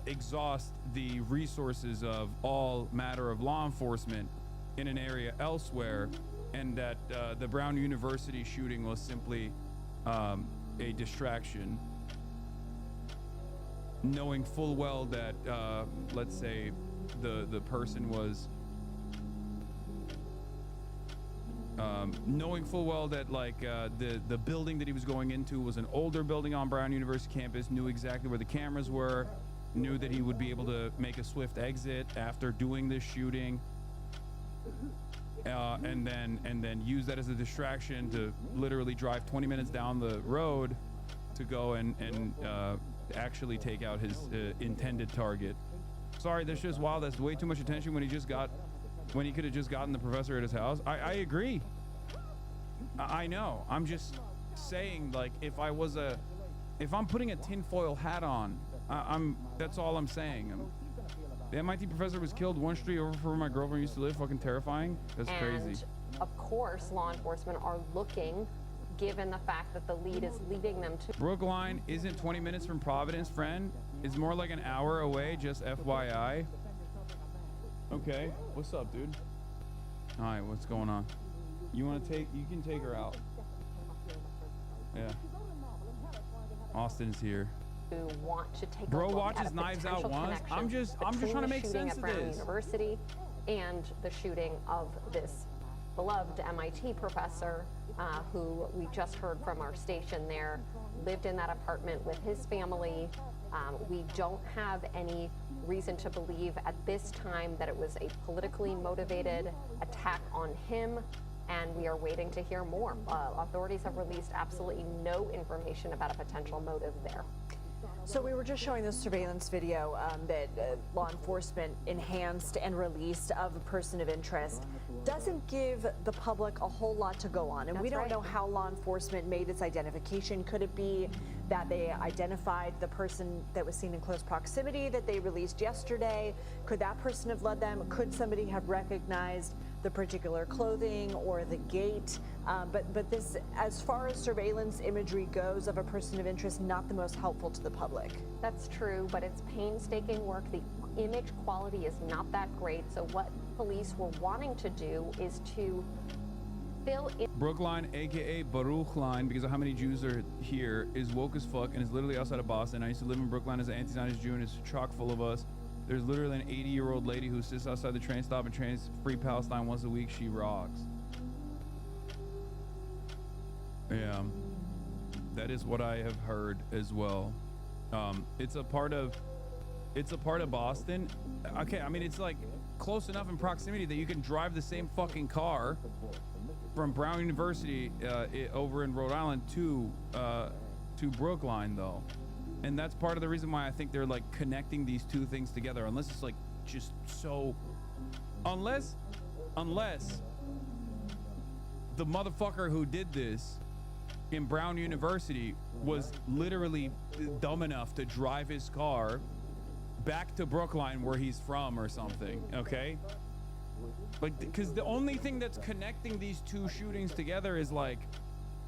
[SPEAKER 3] exhaust the resources of all matter of law enforcement in an area elsewhere, and that the Brown University shooting was simply a distraction, knowing full well that let's say the person was knowing full well that, like, the building that he was going into was an older building on Brown University campus, knew exactly where the cameras were, knew that he would be able to make a swift exit after doing this shooting, and then use that as a distraction to literally drive 20 minutes down the road to go and actually take out his intended target. Sorry, that's just wild. That's way too much attention when he could have just gotten the professor at his house. I agree. I know. I'm just saying, like, if I'm putting a tinfoil hat on, that's all I'm saying. The MIT professor was killed one street over from where my girlfriend used to live. Fucking terrifying. That's crazy.
[SPEAKER 21] And of course, law enforcement are looking, given the fact that the lead is leading them to
[SPEAKER 3] Brookline isn't 20 minutes from Providence, friend. It's more like an hour away, just FYI. Okay, what's up, dude? All right, what's going on? You can take her out. Yeah. Austin's here.
[SPEAKER 21] who want to take
[SPEAKER 3] Bro
[SPEAKER 21] a look
[SPEAKER 3] watches
[SPEAKER 21] at a
[SPEAKER 3] Knives Out
[SPEAKER 21] potential
[SPEAKER 3] once.
[SPEAKER 21] connection
[SPEAKER 3] I'm just
[SPEAKER 21] between
[SPEAKER 3] trying to
[SPEAKER 21] the
[SPEAKER 3] make
[SPEAKER 21] shooting
[SPEAKER 3] sense
[SPEAKER 21] at
[SPEAKER 3] of
[SPEAKER 21] Brown
[SPEAKER 3] this.
[SPEAKER 21] University and the shooting of this beloved MIT professor who we just heard from our station there, lived in that apartment with his family. We don't have any reason to believe at this time that it was a politically motivated attack on him, and we are waiting to hear more. Authorities have released absolutely no information about a potential motive there.
[SPEAKER 10] So we were just showing this surveillance video that law enforcement enhanced and released of a person of interest. Doesn't give the public a whole lot to go on, and we don't know how law enforcement made its identification. Could it be that they identified the person that was seen in close proximity that they released yesterday? Could that person have led them? Could somebody have recognized the particular clothing or the gait? But this, as far as surveillance imagery goes of a person of interest, not the most helpful to the public.
[SPEAKER 21] That's true, but it's painstaking work. The image quality is not that great. So what police were wanting to do is to fill in.
[SPEAKER 3] Brookline, aka Baruch Line, because of how many Jews are here, is woke as fuck and is literally outside of Boston. I used to live in Brookline as an anti-Zionist Jew, and it's chock full of us. There's literally an 80-year-old lady who sits outside the train stop and trains Free Palestine once a week. She rocks. Yeah, that is what I have heard as well. It's a part of Boston. Okay, I mean, it's like close enough in proximity that you can drive the same fucking car from Brown University over in Rhode Island to Brookline, though. And that's part of the reason why I think they're like connecting these two things together, unless it's like just so, unless the motherfucker who did this in Brown University was literally dumb enough to drive his car back to Brookline where he's from or something, okay? Like, because the only thing that's connecting these two shootings together is like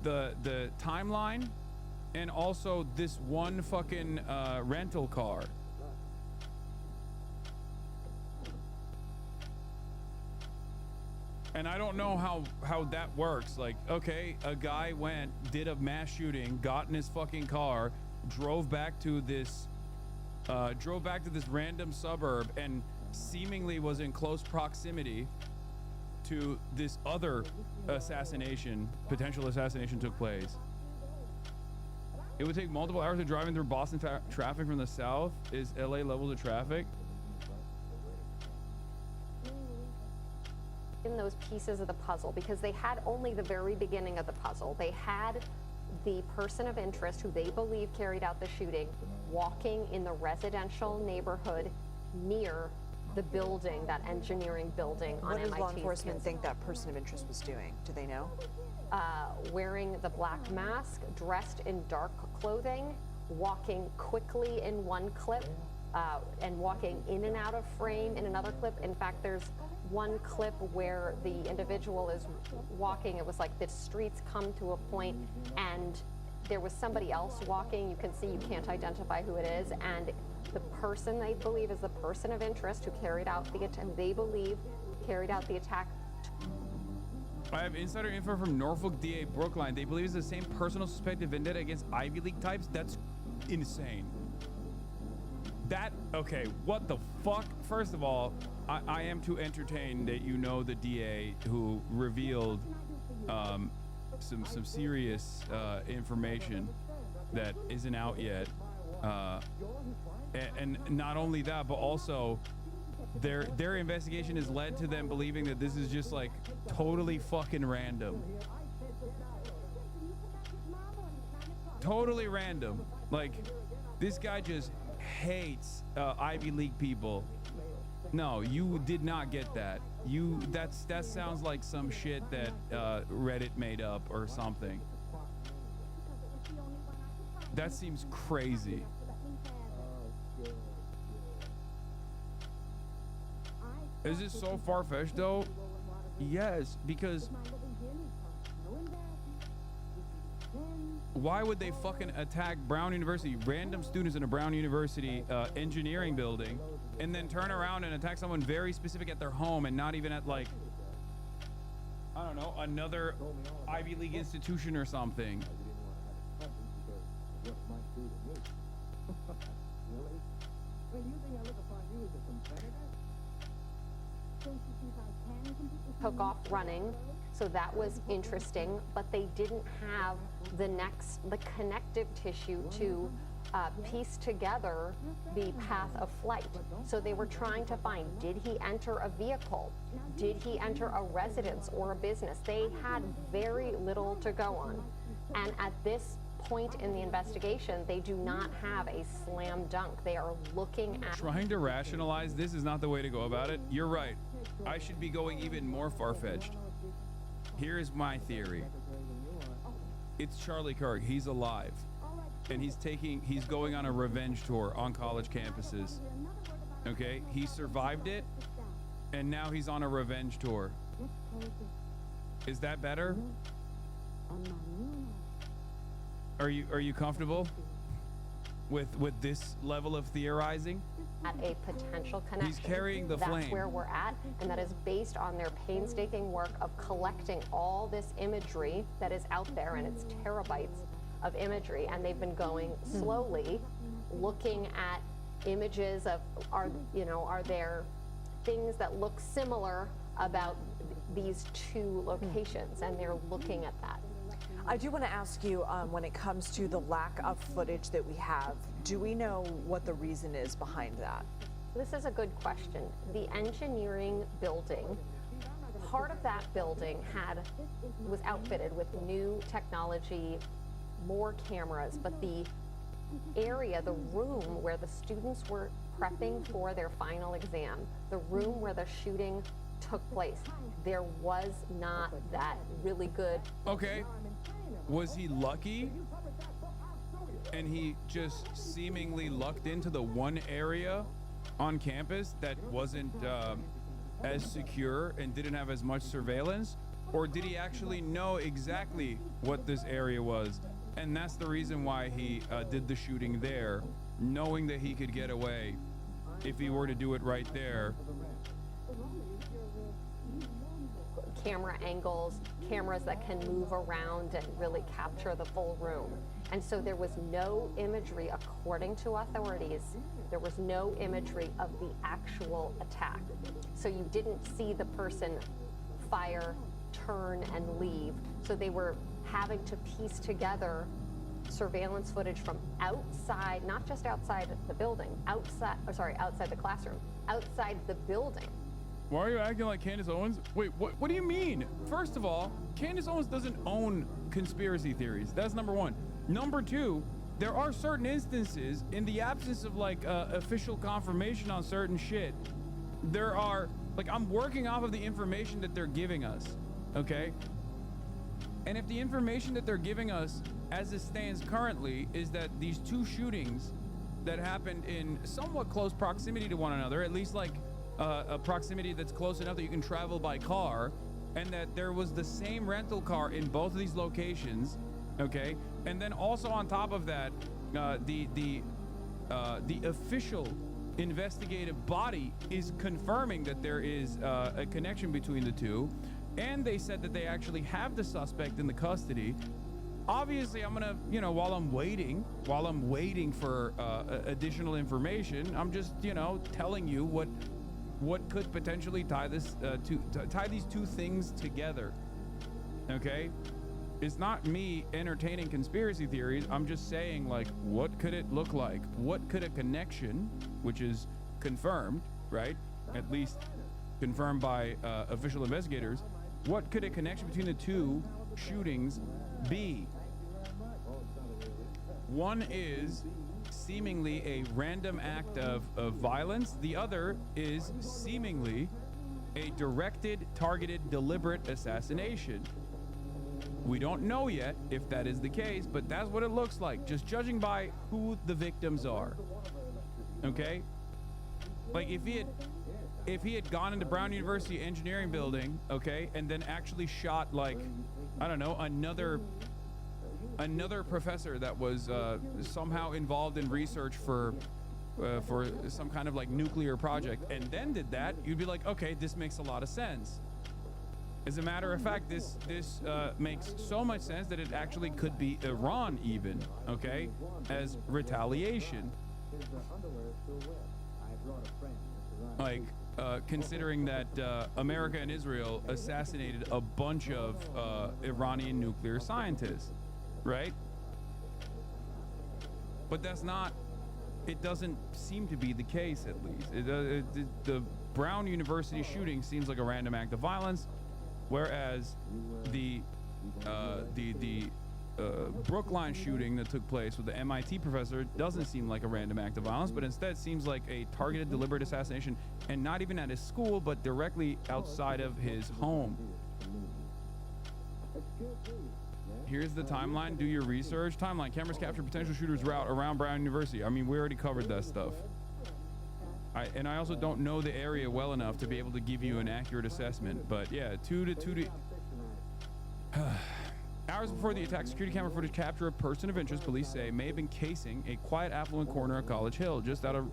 [SPEAKER 3] the timeline and also this one fucking rental car. And I don't know how that works. Like, okay, a guy did a mass shooting, got in his fucking car, drove back to this random suburb, and seemingly was in close proximity to this other potential assassination took place. It would take multiple hours of driving through Boston traffic from the south. Is LA levels of traffic?
[SPEAKER 21] In those pieces of the puzzle, because they had only the very beginning of the puzzle. They had the person of interest who they believe carried out the shooting walking in the residential neighborhood near the building, that engineering building on MIT's
[SPEAKER 10] What does law enforcement
[SPEAKER 21] campus.
[SPEAKER 10] think that person of interest was doing? Do they know?
[SPEAKER 21] Wearing the black mask, dressed in dark clothing, walking quickly in one clip, and walking in and out of frame in another clip. In fact, there's one clip where the individual is walking. It was like the streets come to a point and there was somebody else walking. You can see, you can't identify who it is. And the person they believe is the person of interest who carried out the attack, they believe carried out the attack.
[SPEAKER 3] I have insider info from Norfolk DA Brookline. They believe it's the same personal suspected vendetta against Ivy League types. That's insane. Okay, what the fuck? First of all, I am too entertained that you know the DA who revealed some serious information that isn't out yet. And not only that, but also their investigation has led to them believing that this is just like totally fucking random. Totally random. Like, this guy just hates Ivy League people. No, you did not get that. That sounds like some shit that Reddit made up or something. That seems crazy. Is it so far-fetched though? Yes, because why would they fucking attack Brown University, random students in a Brown University engineering building, and then turn around and attack someone very specific at their home and not even at, like, I don't know, another Ivy League institution or something?
[SPEAKER 21] Took off running, so that was interesting, but they didn't have the connective tissue to piece together the path of flight. So they were trying to find, did he enter a vehicle? Did he enter a residence or a business? They had very little to go on. And at this point in the investigation, they do not have a slam dunk. They are looking at...
[SPEAKER 3] Trying to rationalize this is not the way to go about it. You're right. I should be going even more far-fetched. Here's my theory. It's Charlie Kirk. He's alive. And he's going on a revenge tour on college campuses. Okay? He survived it, and now he's on a revenge tour. Is that better? Are you comfortable with this level of theorizing?
[SPEAKER 21] At a potential connection.
[SPEAKER 3] He's carrying the flame.
[SPEAKER 21] That's where we're at, and that is based on their painstaking work of collecting all this imagery that is out there, and it's terabytes of imagery, and they've been going slowly, looking at images of, are there things that look similar about these two locations, and they're looking at that.
[SPEAKER 10] I do want to ask you, when it comes to the lack of footage that we have, do we know what the reason is behind that?
[SPEAKER 21] This is a good question. The engineering building, part of that building was outfitted with new technology, more cameras, but the area, the room where the students were prepping for their final exam, the room where the shooting took place, there was not that really good.
[SPEAKER 3] Okay. Was he lucky? And he just seemingly lucked into the one area on campus that wasn't as secure and didn't have as much surveillance? Or did he actually know exactly what this area was? And that's the reason why he did the shooting there, knowing that he could get away if he were to do it right there.
[SPEAKER 21] Camera angles, cameras that can move around and really capture the full room. And so there was no imagery, according to authorities, there was no imagery of the actual attack. So you didn't see the person fire, turn, and leave. So they were having to piece together surveillance footage from outside, not just outside the building, outside the classroom, outside the building.
[SPEAKER 3] Why are you acting like Candace Owens? Wait, what do you mean? First of all, Candace Owens doesn't own conspiracy theories. That's number one. Number two, there are certain instances, in the absence of like official confirmation on certain shit, there are, like, I'm working off of the information that they're giving us, okay? And if the information that they're giving us as it stands currently is that these two shootings that happened in somewhat close proximity to one another, at least like a proximity that's close enough that you can travel by car, and that there was the same rental car in both of these locations, okay? And then also on top of that, the official investigative body is confirming that there is a connection between the two, and they said that they actually have the suspect in the custody. Obviously, I'm gonna, you know, while I'm waiting for additional information, I'm just, you know, telling you what could potentially tie this tie these two things together. Okay, it's not me entertaining conspiracy theories. I'm just saying, like, what could it look like? What could a connection, which is confirmed, right? At least confirmed by official investigators. What could a connection between the two shootings be? One is seemingly a random act of violence. The other is seemingly a directed, targeted, deliberate assassination. We don't know yet if that is the case, but that's what it looks like, just judging by who the victims are. Okay? Like, if he had gone into Brown University engineering building, okay, and then actually shot, like, I don't know, another professor that was somehow involved in research for some kind of like nuclear project, and then did that, you'd be like, okay, this makes a lot of sense. As a matter of fact, this makes so much sense that it actually could be Iran even, okay, as retaliation. Like, considering that America and Israel assassinated a bunch of Iranian nuclear scientists, right? But that's not, it doesn't seem to be the case, at least. The Brown University shooting seems like a random act of violence, whereas the Brookline shooting that took place with the MIT professor doesn't seem like a random act of violence, but instead seems like a targeted, deliberate assassination, and not even at his school, but directly outside of his home. Here's the timeline. Do your research. Timeline. Cameras capture potential shooters route around Brown University. I mean, we already covered that stuff. I also don't know the area well enough to be able to give you an accurate assessment, but yeah, hours before the attack, security camera footage capture a person of interest police say may have been casing a quiet, affluent corner of College Hill, just out of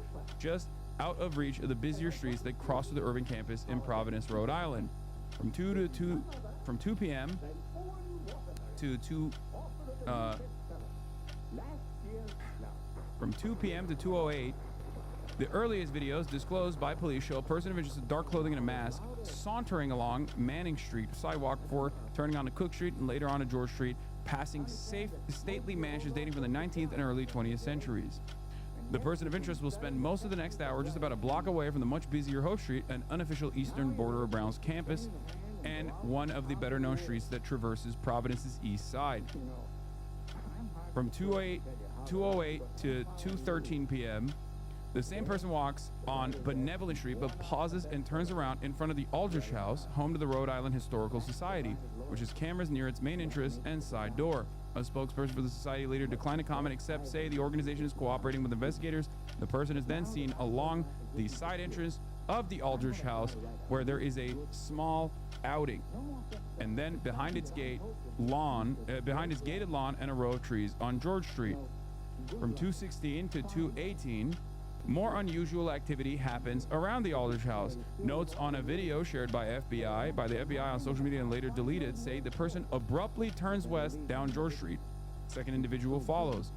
[SPEAKER 3] reach of the busier streets that cross to the urban campus in Providence, Rhode Island. From 2 p.m. to 2:08. The earliest videos disclosed by police show a person of interest in dark clothing and a mask sauntering along Manning Street sidewalk before turning onto Cook Street and later onto George Street, passing stately mansions dating from the 19th and early 20th centuries. The person of interest will spend most of the next hour just about a block away from the much busier Hope Street, an unofficial eastern border of Brown's campus, and one of the better-known streets that traverses Providence's east side. From 2:08 to 2:13 p.m., The same person walks on Benevolent Street, but pauses and turns around in front of the Aldrich House, home to the Rhode Island Historical Society, which has cameras near its main entrance and side door. A spokesperson for the society later declined to comment, except say the organization is cooperating with investigators. The person is then seen along the side entrance of the Aldrich House, where there is a small outing, and then behind its gated lawn and a row of trees on George Street. From 216 to 218, more unusual activity happens around the Aldrich House. Notes on a video shared by the FBI on social media and later deleted, say the person abruptly turns west down George Street. Second individual follows.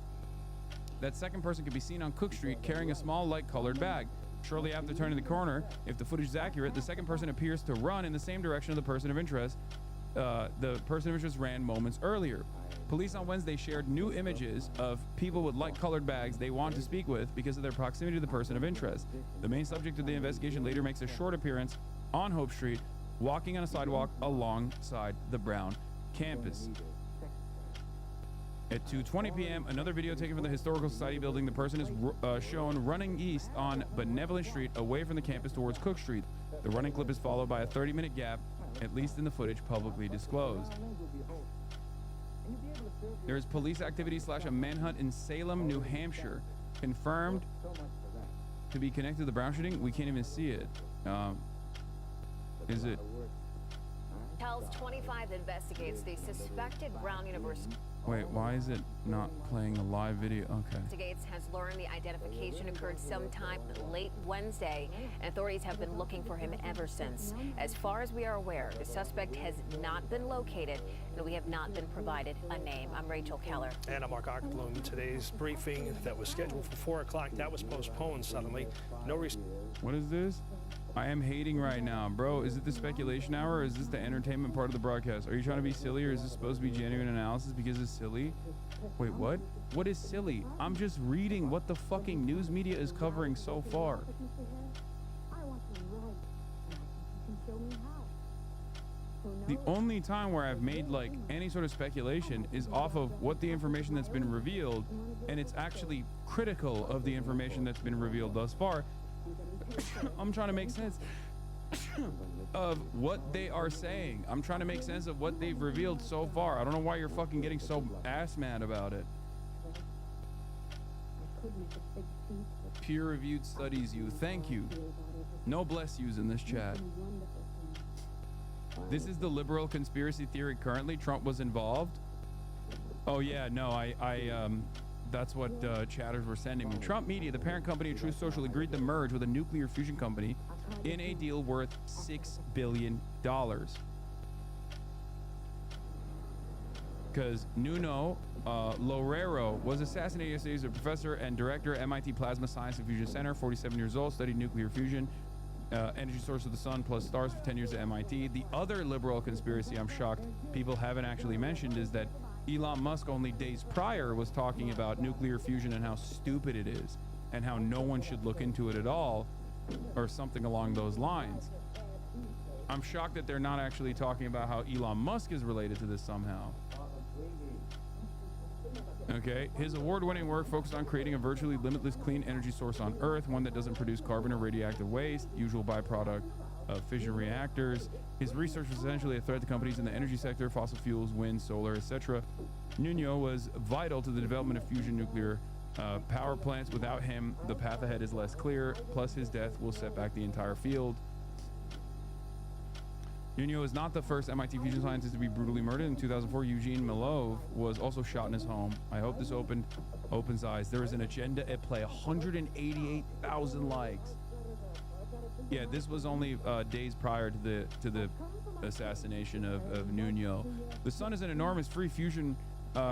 [SPEAKER 3] That second person can be seen on Cook Street carrying a small light-colored bag. Shortly after turning the corner, if the footage is accurate, the second person appears to run in the same direction of the person of interest. The person of interest ran moments earlier. Police on Wednesday shared new images of people with light-colored bags they want to speak with because of their proximity to the person of interest. The main subject of the investigation later makes a short appearance on Hope Street, walking on a sidewalk alongside the Brown campus. At 2:20 p.m., another video taken from the Historical Society building. The person is shown running east on Benevolent Street away from the campus towards Cook Street. The running clip is followed by a 30-minute gap, at least in the footage publicly disclosed. There is police activity / a manhunt in Salem, New Hampshire, confirmed to be connected to the Brown shooting. We can't even see it. Is it?
[SPEAKER 5] Tells 25 investigates the suspected Brown University.
[SPEAKER 3] Wait, why is it not playing a live video? Okay.
[SPEAKER 5] Investigates has learned the identification occurred sometime late Wednesday, and authorities have been looking for him ever since. As far as we are aware, the suspect has not been located, and we have not been provided a name. I'm Rachel Keller.
[SPEAKER 8] And I'm Mark Ockerblum. Today's briefing that was scheduled for 4 o'clock, that was postponed suddenly.
[SPEAKER 3] What is this? I am hating right now. Bro, is it the speculation hour or is this the entertainment part of the broadcast? Are you trying to be silly or is this supposed to be genuine analysis because it's silly? Wait, what? What is silly? I'm just reading what the fucking news media is covering so far. The only time where I've made like any sort of speculation is off of what the information that's been revealed, and it's actually critical of the information that's been revealed thus far. I'm trying to make sense of what they are saying. I'm trying to make sense of what they've revealed so far. I don't know why you're fucking getting so ass mad about it. Peer-reviewed studies you. Thank you. No bless yous in this chat. This is the liberal conspiracy theory currently. Trump was involved. Oh yeah, no, that's what chatters were sending me. Trump Media, the parent company of Truth Social, agreed to merge with a nuclear fusion company in a deal worth $6 billion. Because Nuno Loureiro was assassinated yesterday. He's a professor and director at MIT Plasma Science and Fusion Center, 47 years old, studied nuclear fusion, energy source of the sun plus stars for 10 years at MIT. The other liberal conspiracy I'm shocked people haven't actually mentioned is that Elon Musk only days prior was talking about nuclear fusion and how stupid it is and how no one should look into it at all or something along those lines. I'm shocked that they're not actually talking about how Elon Musk is related to this somehow. Okay, his award-winning work focused on creating a virtually limitless clean energy source on Earth, one that doesn't produce carbon or radioactive waste, usual byproduct of fission reactors. His research was essentially a threat to companies in the energy sector, fossil fuels, wind, solar, etc. Nuno was vital to the development of fusion nuclear power plants. Without him, the path ahead is less clear, plus his death will set back the entire field. Nuno is not the first MIT fusion scientist to be brutally murdered. In 2004, Eugene Milov was also shot in his home. I hope this opens eyes. There is an agenda at play. 188,000 likes. Yeah, this was only days prior to the assassination of Nuno. The sun is an enormous free fusion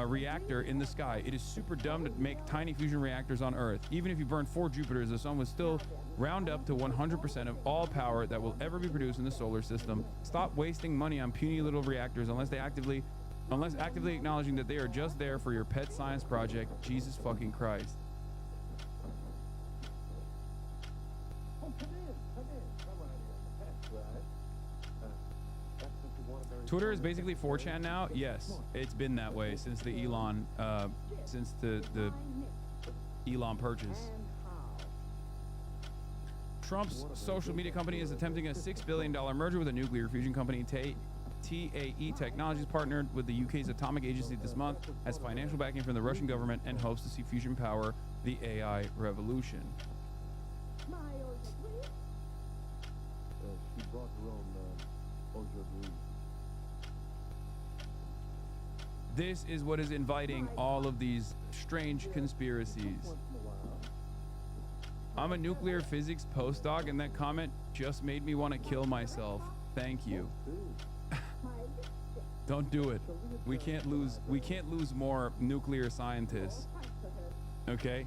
[SPEAKER 3] reactor in the sky. It is super dumb to make tiny fusion reactors on Earth. Even if you burn 4 Jupiters, the sun would still round up to 100% of all power that will ever be produced in the solar system. Stop wasting money on puny little reactors unless actively acknowledging that they are just there for your pet science project. Jesus fucking Christ. Twitter is basically 4chan now. Yes, it's been that way since the Elon purchase. Trump's social media company is attempting a $6 billion merger with a nuclear fusion company. TAE Technologies partnered with the UK's Atomic Agency this month, has financial backing from the Russian government, and hopes to see fusion power the AI revolution.
[SPEAKER 4] She brought her own aujourd'hui.
[SPEAKER 3] This is what is inviting all of these strange conspiracies. I'm a nuclear physics postdoc, and that comment just made me want to kill myself. Thank you. Don't do it. We can't lose more nuclear scientists. Okay?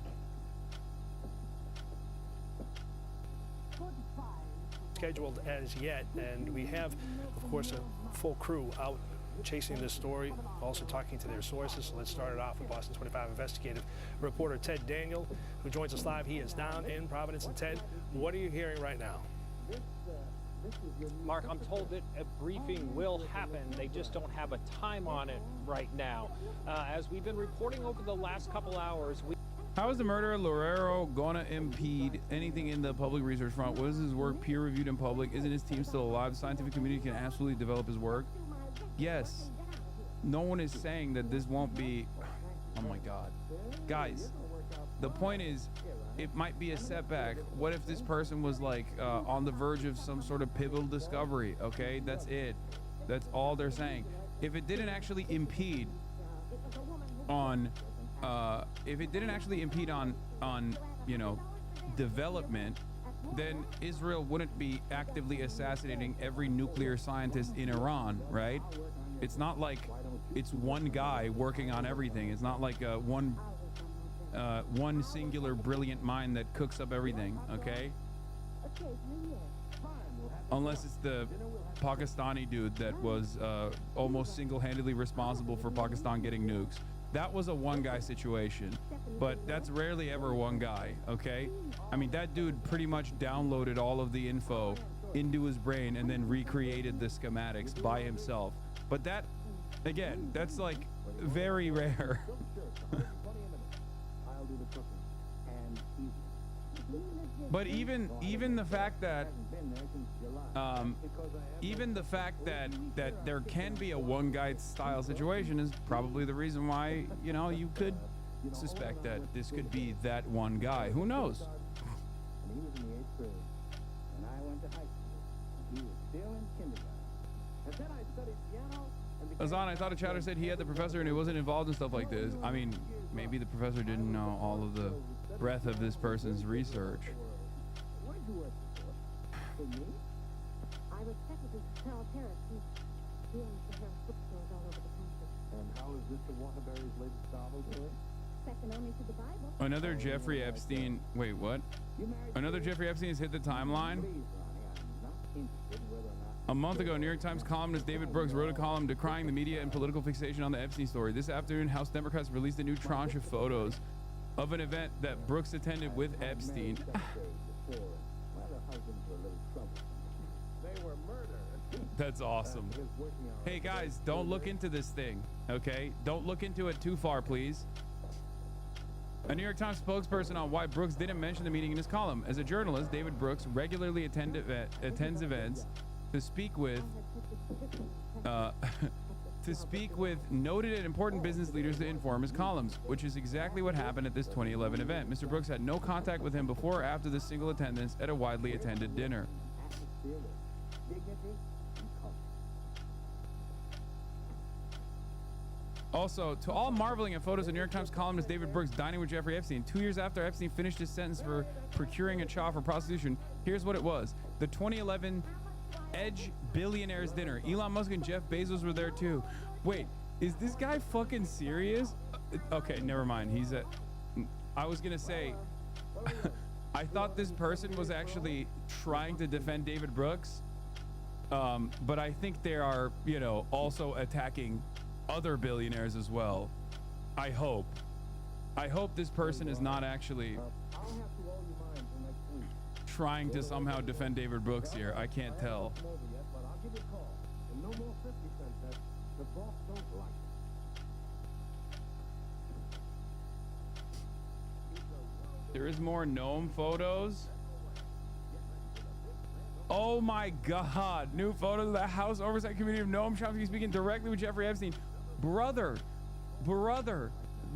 [SPEAKER 8] Scheduled as yet, and we have, of course, a full crew out chasing this story, also talking to their sources. So let's start it off with Boston 25 investigative reporter Ted Daniel, who joins us live. He is down in Providence. And Ted, what are you hearing right now?
[SPEAKER 2] Mark, I'm told that a briefing will happen. They just don't have a time on it right now. As we've been reporting over the last couple hours,
[SPEAKER 3] How is the murderer Lorero gonna impede anything in the public research front? Was his work peer-reviewed in public? Isn't his team still alive? The scientific community can absolutely develop his work. Yes. No one is saying that this won't be... Oh my God. Guys, the point is, it might be a setback. What if this person was like on the verge of some sort of pivotal discovery? Okay, that's it. That's all they're saying. If it didn't actually impede on you know, development, then Israel wouldn't be actively assassinating every nuclear scientist in Iran, right? It's not like it's one guy working on everything. It's not like one singular brilliant mind that cooks up everything, okay? Unless it's the Pakistani dude that was almost single-handedly responsible for Pakistan getting nukes. That was a one-guy situation, but that's rarely ever one guy, okay? I mean, that dude pretty much downloaded all of the info into his brain and then recreated the schematics by himself. But that, again, that's like very rare. But even the fact that that there can be a one guy style situation is probably the reason why, you know, you could suspect that this could be that one guy. Who knows?
[SPEAKER 4] He was in the 8th grade, and I went to high school. He was still in kindergarten. And then I studied piano.
[SPEAKER 3] Hasan, I thought a chatter said he had the professor and he wasn't involved in stuff like this. I mean, maybe the professor didn't know all of the breadth of this person's research.
[SPEAKER 4] What did you work for? For me?
[SPEAKER 11] I was secretary to Charles Harris. He owns the Harris bookstores all over the country.
[SPEAKER 4] And how is Mr. Waterbury's latest novel doing?
[SPEAKER 11] Second only to the Bible.
[SPEAKER 3] Another Jeffrey Epstein. Wait, what? Another Jeffrey Epstein has hit the timeline. A month ago, New York Times columnist David Brooks wrote a column decrying the media and political fixation on the Epstein story. This afternoon, House Democrats released a new tranche of photos of an event that Brooks attended with Epstein. That's awesome. Hey guys, don't look into this thing, okay? Don't look into it too far, please. A New York Times spokesperson on why Brooks didn't mention the meeting in his column. As a journalist, David Brooks regularly attends events to speak with noted and important business leaders to inform his columns, which is exactly what happened at this 2011 event. Mr. Brooks had no contact with him before or after this single attendance at a widely attended dinner. Also, to all marveling at photos of New York Times columnist David Brooks dining with Jeffrey Epstein 2 years after Epstein finished his sentence for procuring a child for prostitution, here's what it was. The 2011 Edge Billionaires Dinner. Elon Musk and Jeff Bezos were there too. Wait, is this guy fucking serious? Okay, never mind. I was gonna say, I thought this person was actually trying to defend David Brooks, but I think they are, you know, also attacking other billionaires as well. I hope this person is not actually trying to somehow defend David Brooks here. I can't tell. There is more gnome photos. Oh my God. New photos of the House Oversight Committee of Noam Chomsky speaking directly with Jeffrey Epstein. Brother,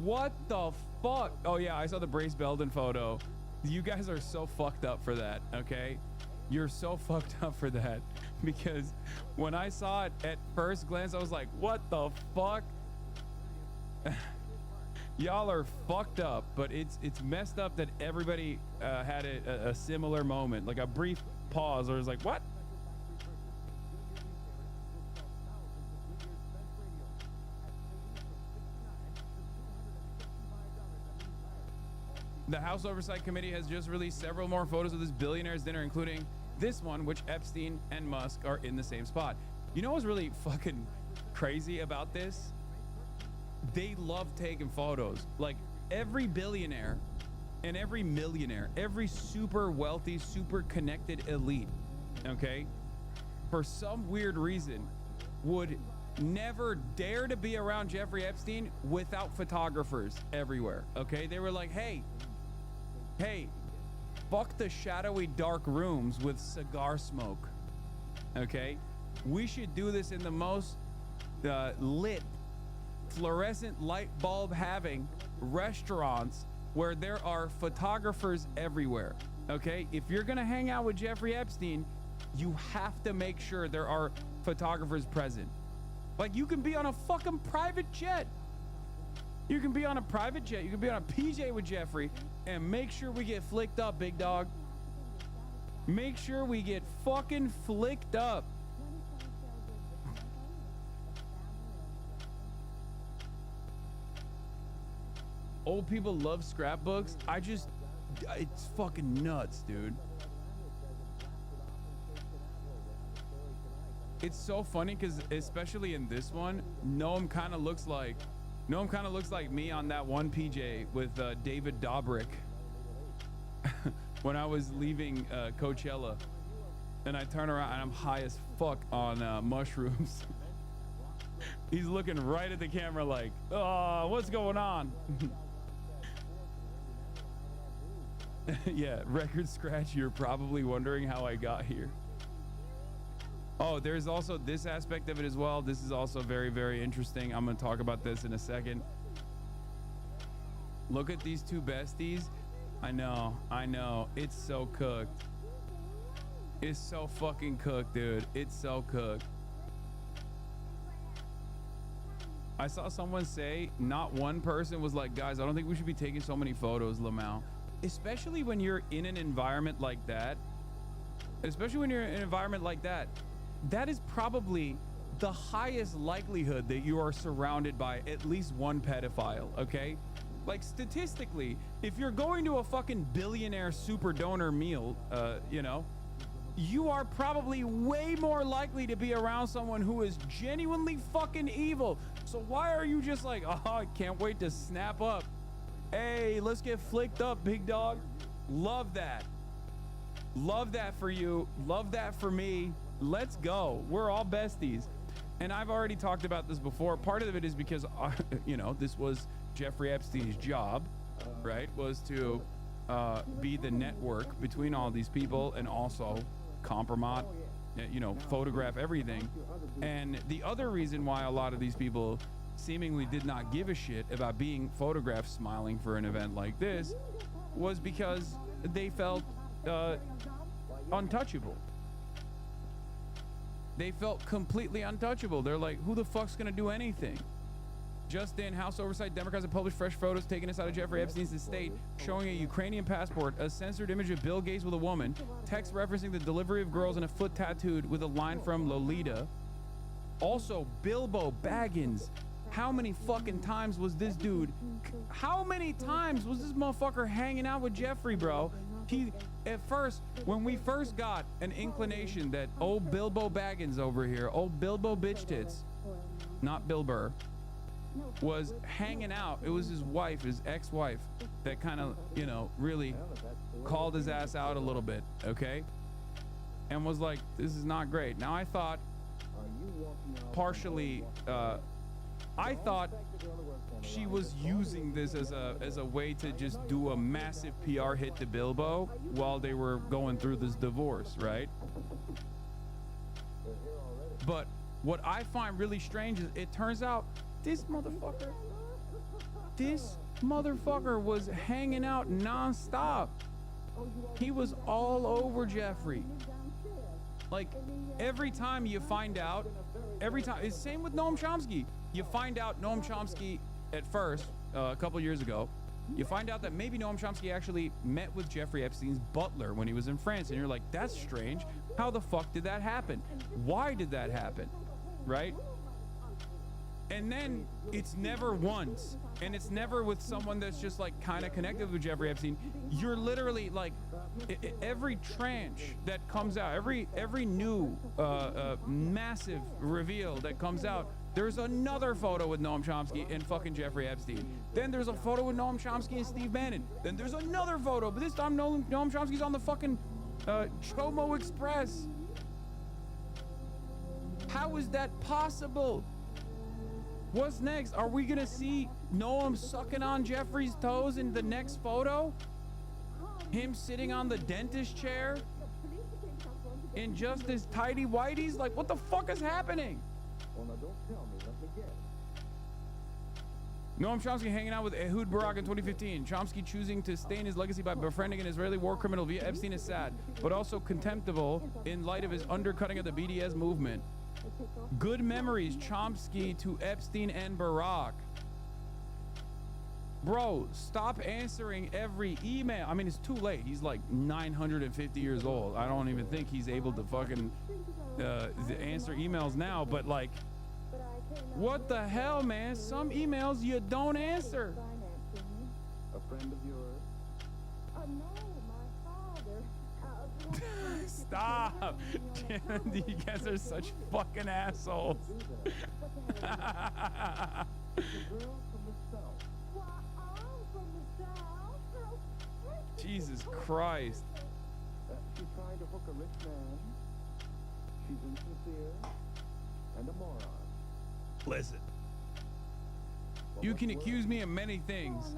[SPEAKER 3] what the fuck? Oh yeah, I saw the Brace Belden photo. You guys are so fucked up for that, okay? You're so fucked up for that, because when I saw it at first glance, I was like, what the fuck? Y'all are fucked up, but it's messed up that everybody had a similar moment, like a brief pause where it's like, what? The House Oversight Committee has just released several more photos of this billionaire's dinner, including this one, which Epstein and Musk are in the same spot. You know what's really fucking crazy about this? They love taking photos. Like, every billionaire and every millionaire, every super wealthy, super connected elite, okay, for some weird reason, would never dare to be around Jeffrey Epstein without photographers everywhere, okay? They were like, hey, fuck the shadowy dark rooms with cigar smoke, okay? We should do this in the most lit, fluorescent light bulb having restaurants where there are photographers everywhere, okay? If you're gonna hang out with Jeffrey Epstein, you have to make sure there are photographers present. Like, you can be on a fucking private jet. You can be on a private jet. You can be on a PJ with Jeffrey, and make sure we get flicked up, big dog. Make sure we get fucking flicked up. Old people love scrapbooks. It's fucking nuts, dude. It's so funny because especially in this one, Noam kind of looks like me on that one PJ with David Dobrik when I was leaving Coachella, and I turn around and I'm high as fuck on mushrooms. He's looking right at the camera like, oh, what's going on? Yeah, record scratch. You're probably wondering how I got here. Oh, there's also this aspect of it as well. This is also very, very interesting. I'm going to talk about this in a second. Look at these two besties. I know. It's so cooked. It's so fucking cooked, dude. It's so cooked. I saw someone say, not one person was like, guys, I don't think we should be taking so many photos, Lamau. Especially when you're in an environment like that. That is probably the highest likelihood that you are surrounded by at least one pedophile, okay? Like, statistically, if you're going to a fucking billionaire super donor meal, you know, you are probably way more likely to be around someone who is genuinely fucking evil. So why are you just like, oh, I can't wait to snap up. Hey, let's get flicked up, big dog. Love that. Love that for you. Love that for me. Let's go. We're all besties. And I've already talked about this before. Part of it is because, you know, this was Jeffrey Epstein's job, right? Was to be the network between all these people and also compromise, you know, photograph everything. And the other reason why a lot of these people seemingly did not give a shit about being photographed smiling for an event like this was because they felt untouchable. They felt completely untouchable. They're like, who the fuck's gonna do anything? Just in, House Oversight Democrats have published fresh photos taken inside of Jeffrey Epstein's estate showing a Ukrainian passport, a censored image of Bill Gates with a woman, text referencing the delivery of girls, and a foot tattooed with a line from Lolita. Also, Bilbo Baggins. How many fucking times was this dude? How many times was this motherfucker hanging out with Jeffrey, bro? He, at first, when we first got an inclination that old Bilbo Baggins over here, old Bilbo bitch tits, not Bill Burr, was hanging out. It was his wife, his ex-wife, that kind of, you know, really called his ass out a little bit, okay? And was like, this is not great. Now I thought, partially I thought she was using this as a way to just do a massive PR hit to Bilbo while they were going through this divorce, right? But what I find really strange is it turns out this motherfucker was hanging out nonstop. He was all over Jeffrey. Like, every time you find out, it's same with Noam Chomsky. You find out Noam Chomsky at first, a couple years ago, you find out that maybe Noam Chomsky actually met with Jeffrey Epstein's butler when he was in France. And you're like, that's strange. How the fuck did that happen? Why did that happen? Right? And then it's never once, and it's never with someone that's just like kind of connected with Jeffrey Epstein. You're literally like every tranche that comes out, every new massive reveal that comes out, there's another photo with Noam Chomsky and fucking Jeffrey Epstein. Then there's a photo with Noam Chomsky and Steve Bannon. Then there's another photo, but this time Noam Chomsky's on the fucking Chomo Express. How is that possible? What's next? Are we gonna see Noam sucking on Jeffrey's toes in the next photo? Him sitting on the dentist chair in just his tidy whities? Like, what the fuck is happening? Noam Chomsky hanging out with Ehud Barak in 2015. Chomsky choosing to stain his legacy by befriending an Israeli war criminal via Epstein is sad, but also contemptible in light of his undercutting of the BDS movement. Good memories, Chomsky to Epstein and Barak. Bro, stop answering every email. I mean, it's too late. He's like 950 years old. I don't even think he's able to fucking answer emails now, but like, what the hell, man? Some emails you don't answer.
[SPEAKER 4] A friend of yours? No, my father.
[SPEAKER 3] Stop. You guys are such fucking assholes. Jesus Christ.
[SPEAKER 4] She's trying to hook a rich man. She's insincere and a moron.
[SPEAKER 3] Listen. You can accuse me of many things,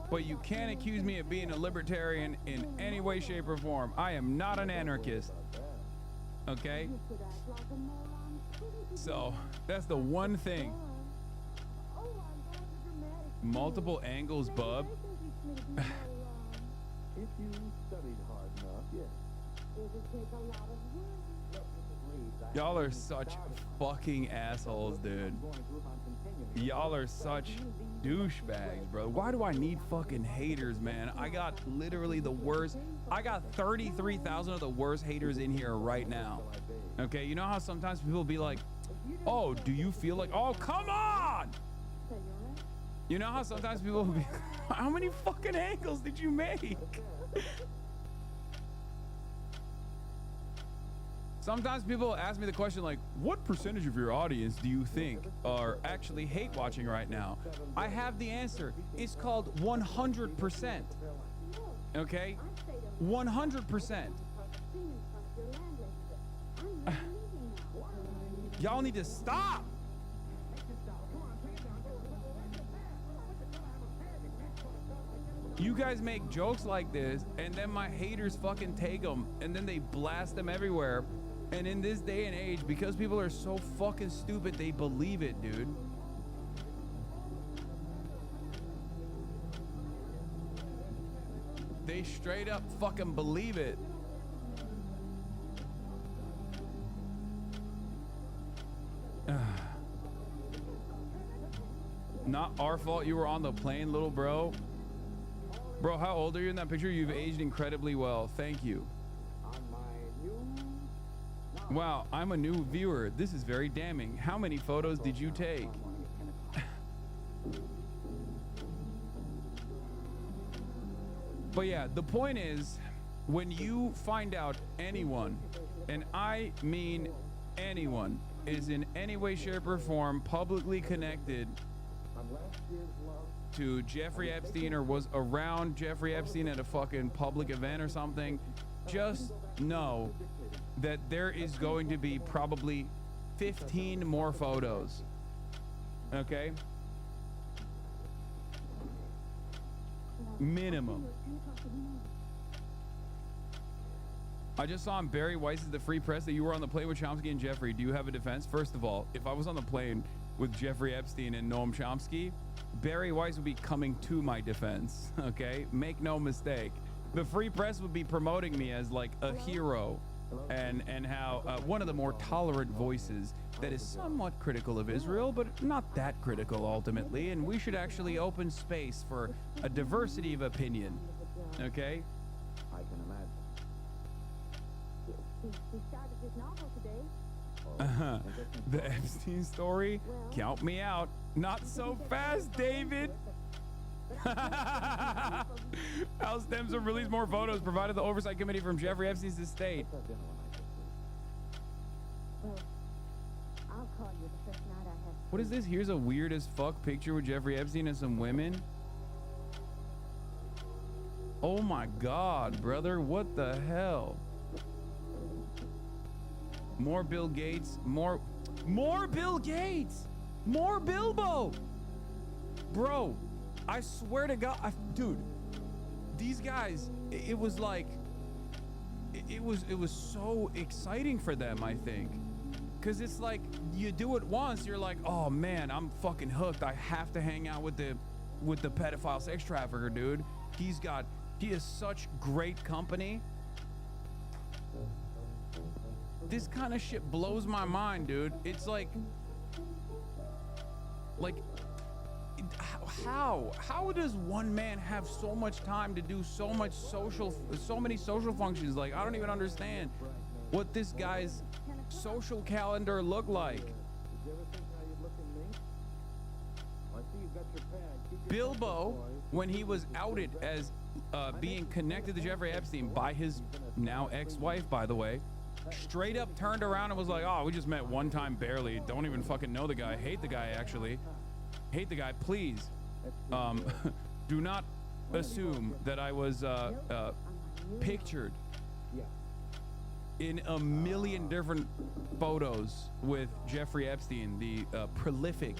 [SPEAKER 3] but you can't accuse me of being a libertarian in any way, shape, or form. I am not an anarchist. Okay? So, that's the one thing. Multiple angles, bub.
[SPEAKER 4] If you studied hard enough, yes. It would take a lot of work.
[SPEAKER 3] Y'all are such fucking assholes, dude. Y'all are such douchebags, bro. Why do I need fucking haters, man? I got literally the worst. I got 33,000 of the worst haters in here right now. Okay, you know how sometimes people be like, oh, do you feel like, oh, come on! You know how sometimes people will be, how many fucking angles did you make? Sometimes people ask me the question like, what percentage of your audience do you think are actually hate watching right now? I have the answer. It's called 100%. Okay? 100%. Y'all need to stop. You guys make jokes like this, and then my haters fucking take them, and then they blast them everywhere. And in this day and age, because people are so fucking stupid, they believe it, dude. They straight up fucking believe it. Not our fault you were on the plane, little bro. Bro, how old are you in that picture? You've aged incredibly well. Thank you. Wow, I'm a new viewer. This is very damning. How many photos did you take? But yeah, the point is, when you find out anyone, and I mean anyone, is in any way, shape, or form publicly connected to Jeffrey Epstein or was around Jeffrey Epstein at a fucking public event or something, just know that there is going to be probably 15 more photos. Okay? Minimum. I just saw on Barry Weiss's The Free Press that you were on the plane with Chomsky and Jeffrey. Do you have a defense? First of all, if I was on the plane with Jeffrey Epstein and Noam Chomsky, Barry Weiss would be coming to my defense, okay? Make no mistake. The Free Press would be promoting me as like a hero and how one of the more tolerant voices that is somewhat critical of Israel, but not that critical ultimately, and we should actually open space for a diversity of opinion, okay?
[SPEAKER 4] I can imagine.
[SPEAKER 11] He started his novel today.
[SPEAKER 3] The Epstein story? Count me out. Not so fast, David. House Dems will release more photos provided the oversight committee from Jeffrey Epstein's estate.
[SPEAKER 11] Well, I'll call you the first night I have.
[SPEAKER 3] What is this? Here's a weird as fuck picture with Jeffrey Epstein and some women. Oh my God, brother. What the hell? More Bill Gates, more Bill Gates, more Bilbo. Bro, I swear to God, dude, these guys, it was like, it was so exciting for them, I think. Cause it's like, you do it once, you're like, oh man, I'm fucking hooked. I have to hang out with the pedophile sex trafficker, dude. He is such great company. This kind of shit blows my mind, dude. It's like how does one man have so much time to do so many social functions? Like, I don't even understand what this guy's social calendar look like. Bilbo, when he was outed as being connected to Jeffrey Epstein by his now ex-wife, by the way, straight up turned around and was like, oh, we just met one time barely. Don't even fucking know the guy. Hate the guy, actually. Hate the guy. Please, do not assume that I was pictured in a million different photos with Jeffrey Epstein, the prolific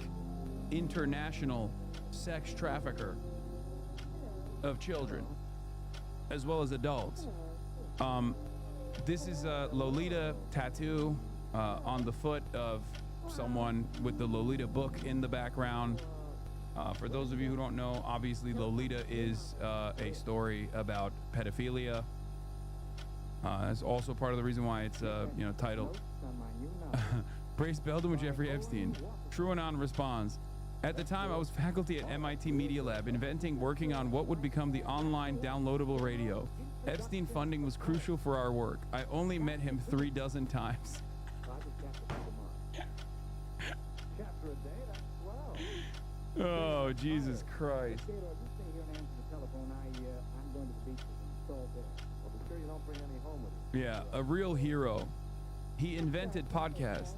[SPEAKER 3] international sex trafficker of children, as well as adults. This is a Lolita tattoo on the foot of someone with the Lolita book in the background. For those of you who don't know, obviously Lolita is a story about pedophilia. That's also part of the reason why it's titled Brace Belden with Jeffrey Epstein. TrueAnon responds, at the time I was faculty at MIT Media Lab working on what would become the online downloadable radio. Epstein funding was crucial for our work. I only met him 36 times. Oh, Jesus Christ. Yeah, a real hero. He invented podcasts.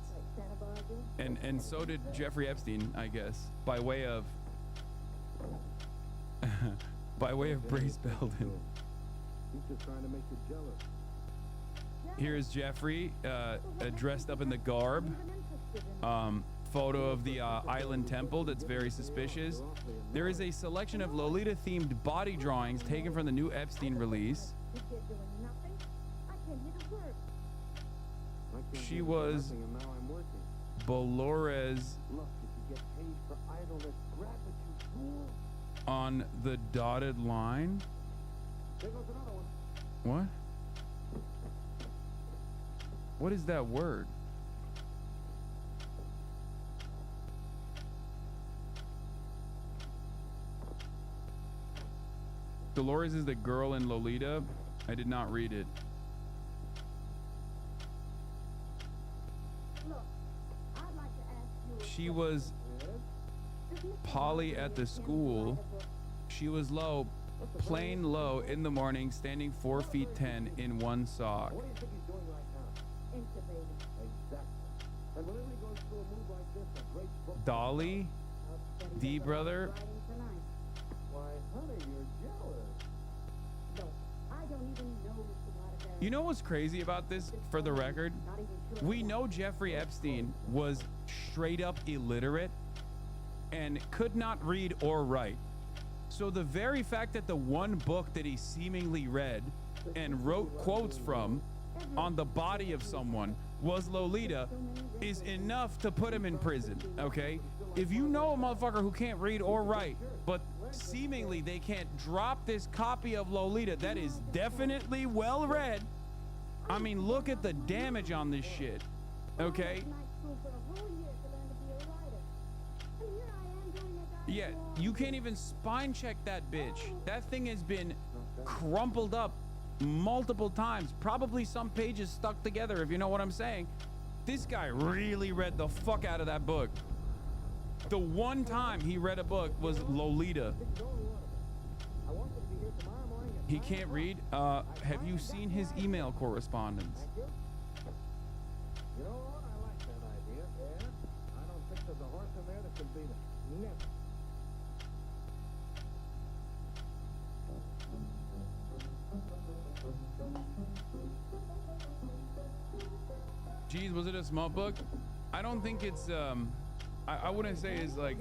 [SPEAKER 3] And so did Jeffrey Epstein, I guess, by way of Brace Belden.
[SPEAKER 17] He's just trying to make you jealous.
[SPEAKER 3] Here's Jeffrey dressed up in the garb. Photo of the island temple that's very suspicious. There is a selection of Lolita-themed body drawings taken from the new Epstein release. She was Bolores on the dotted line. What? What is that word? Dolores is the girl in Lolita. I did not read it. She was Polly at the school. She was low, plain low in the morning, standing 4 feet 10 in one sock. Dolly, D brother. You know what's crazy about this, for the record? We know Jeffrey Epstein was straight up illiterate. and could not read or write. So the very fact that the one book that he seemingly read and wrote quotes from on the body of someone was Lolita is enough to put him in prison, okay? If you know a motherfucker who can't read or write, but seemingly they can't drop this copy of Lolita that is definitely well read, I mean, look at the damage on this shit, okay? Yeah, you can't even spine check that bitch. That thing has been crumpled up multiple times, probably some pages stuck together, if you know what I'm saying. This guy really read the fuck out of that book. The one time he read a book was Lolita. He can't read. Have you seen his email correspondence?
[SPEAKER 17] You know what? I like that idea. Yeah. I don't think there's a horse in there that can beat it. Never.
[SPEAKER 3] Geez, was it a smut book? I don't think it's I wouldn't say it's like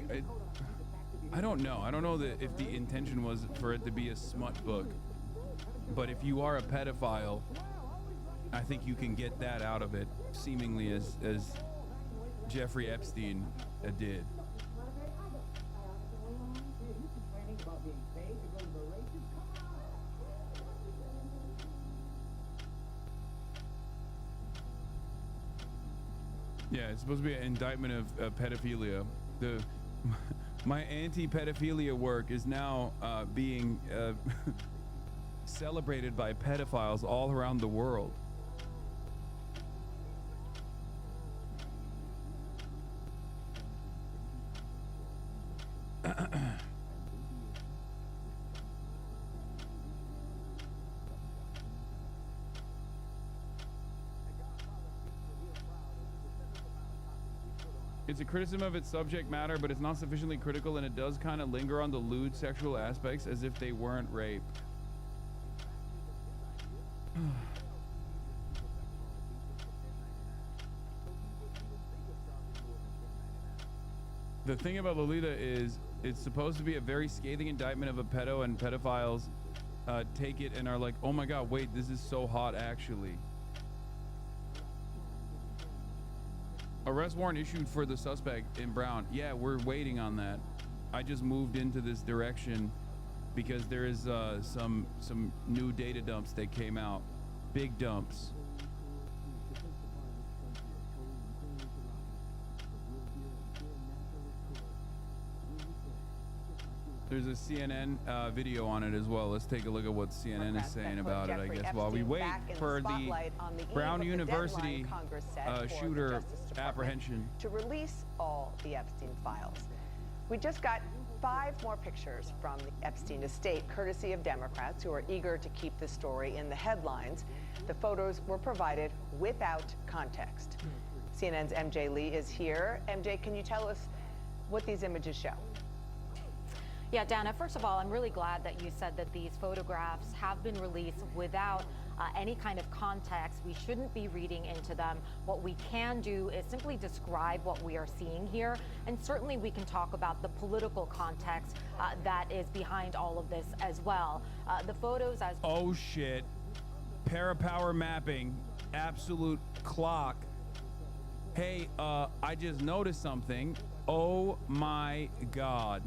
[SPEAKER 3] I don't know. I don't know that if the intention was for it to be a smut book. But if you are a pedophile, I think you can get that out of it, seemingly as Jeffrey Epstein did. Yeah, it's supposed to be an indictment of pedophilia. My anti-pedophilia work is now being celebrated by pedophiles all around the world. It's a criticism of its subject matter, but it's not sufficiently critical, and it does kind of linger on the lewd sexual aspects as if they weren't rape. The thing about Lolita is it's supposed to be a very scathing indictment of a pedo, and pedophiles take it and are like, oh my god, wait, this is so hot actually. Arrest warrant issued for the suspect in Brown. Yeah, we're waiting on that. I just moved into this direction because there is some new data dumps that came out. Big dumps. There's a CNN video on it as well. Let's take a look at what CNN is saying about it, I guess, while we wait for the Brown University shooter apprehension.
[SPEAKER 13] To release all the Epstein files. We just got 5 more pictures from the Epstein estate, courtesy of Democrats who are eager to keep the story in the headlines. The photos were provided without context. CNN's MJ Lee is here. MJ, can you tell us what these images show?
[SPEAKER 21] Yeah, Dana, first of all, I'm really glad that you said that these photographs have been released without any kind of context. We shouldn't be reading into them. What we can do is simply describe what we are seeing here. And certainly we can talk about the political context that is behind all of this as well. The photos as...
[SPEAKER 3] Oh, shit. Parapower mapping. Absolute clock. Hey, I just noticed something. Oh, my God.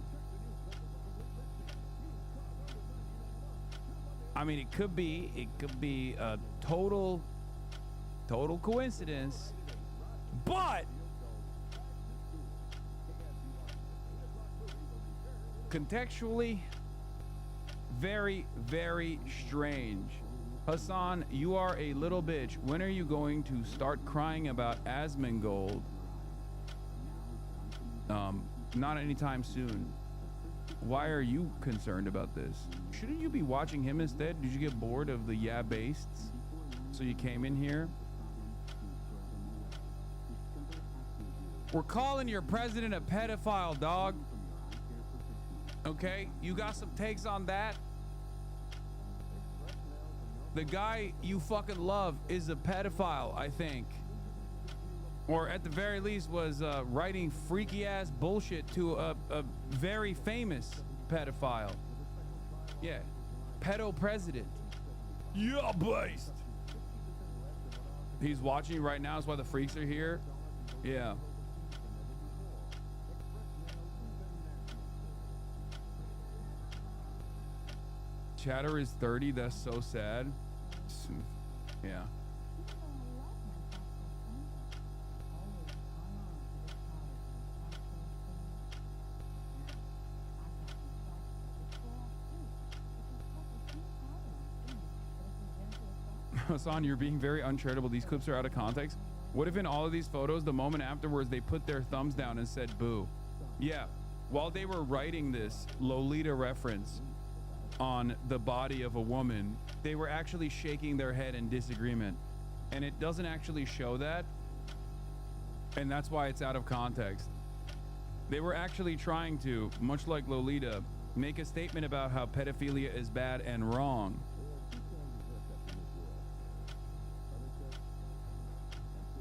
[SPEAKER 3] I mean, it could be a total coincidence, but contextually, very, very strange. Hasan, you are a little bitch. When are you going to start crying about Asmongold? Not anytime soon. Why are you concerned about this? Shouldn't you be watching him instead? Did you get bored of the yeah-bastes? So you came in here? We're calling your president a pedophile, dog. Okay? You got some takes on that? The guy you fucking love is a pedophile, I think. or at the very least was writing freaky ass bullshit to a very famous pedophile. Yeah, pedo president. Yeah, based. He's watching right now. Is why the freaks are here. Yeah. Chatter is 30. That's so sad. Yeah. Hasan, you're being very uncharitable. These clips are out of context. What if in all of these photos, the moment afterwards, they put their thumbs down and said boo? Yeah. While they were writing this Lolita reference on the body of a woman, they were actually shaking their head in disagreement. And it doesn't actually show that. And that's why it's out of context. They were actually trying to, much like Lolita, make a statement about how pedophilia is bad and wrong.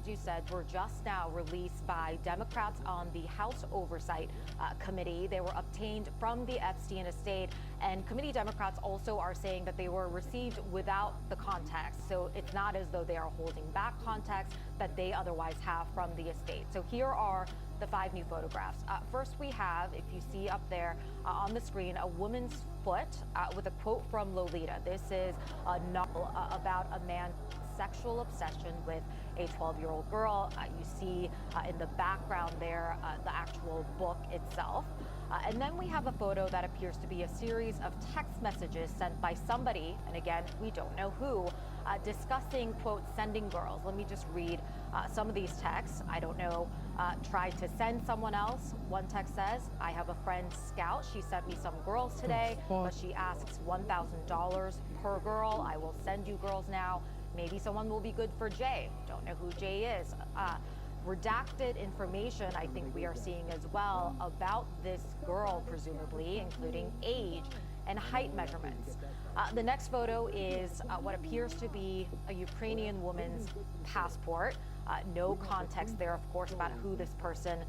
[SPEAKER 21] You said were just now released by Democrats on the House Oversight Committee. They were obtained from the Epstein estate, and committee Democrats also are saying that they were received without the context. So it's not as though they are holding back context that they otherwise have from the estate. So here are the 5 new photographs. First, we have, if you see up there on the screen, a woman's foot with a quote from Lolita. This is a novel about a man's sexual obsession with a 12-year-old girl. You see in the background there the actual book itself. And then we have a photo that appears to be a series of text messages sent by somebody, and again, we don't know who, discussing, quote, sending girls. Let me just read some of these texts. I don't know, tried to send someone else. One text says, I have a friend Scout. She sent me some girls today, but she asks $1,000 per girl. I will send you girls now. Maybe someone will be good for Jay. Don't know who Jay is. Redacted information, I think we are seeing as well, about this girl, presumably, including age and height measurements. The next photo is what appears to be a Ukrainian woman's passport. No context there, of course, about who this person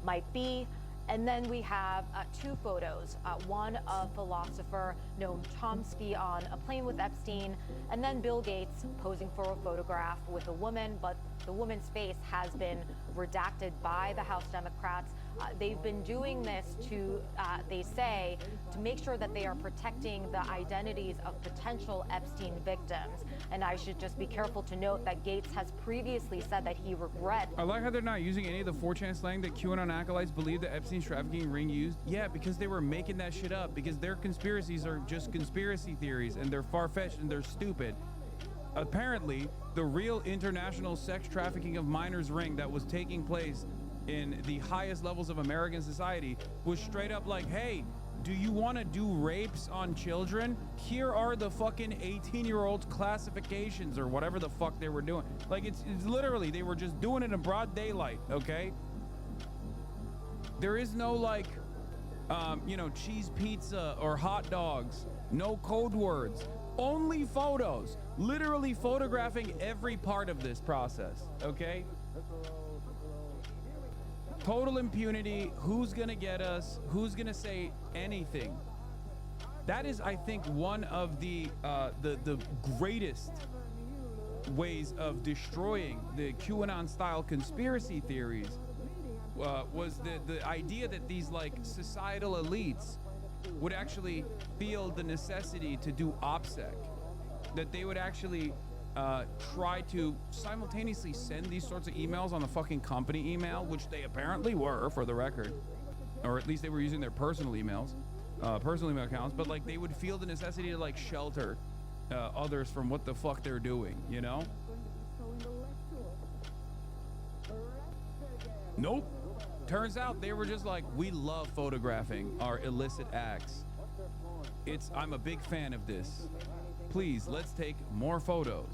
[SPEAKER 21] might be. And then we have 2 photos, one of philosopher Noam Chomsky on a plane with Epstein, and then Bill Gates posing for a photograph with a woman, but the woman's face has been redacted by the House Democrats. They've been doing this to, they say, to make sure that they are protecting the identities of potential Epstein victims. And I should just be careful to note that Gates has previously said that he regrets.
[SPEAKER 3] I like how they're not using any of the 4chan slang that QAnon acolytes believe that Epstein's trafficking ring used. Yeah, because they were making that shit up, because their conspiracies are just conspiracy theories, and they're far-fetched and they're stupid. Apparently, the real international sex trafficking of minors ring that was taking place in the highest levels of American society was straight up like, hey, do you want to do rapes on children? Here are the fucking 18-year-old classifications or whatever the fuck they were doing. Like, it's literally, they were just doing it in broad daylight, okay? There is no, like, you know, cheese pizza or hot dogs. No code words. Only photos. Literally photographing every part of this process, okay? Total impunity. Who's gonna get us? Who's gonna say anything? That is, I think, one of the greatest ways of destroying the QAnon-style conspiracy theories. Was the idea that these like societal elites would actually feel the necessity to do OPSEC, that they would actually try to simultaneously send these sorts of emails on the fucking company email, which they apparently were, for the record, or at least they were using their personal emails, personal email accounts, but like they would feel the necessity to like shelter others from what the fuck they're doing, you know? Nope. Turns out they were just like, we love photographing our illicit acts. I'm a big fan of this. Please, let's take more photos.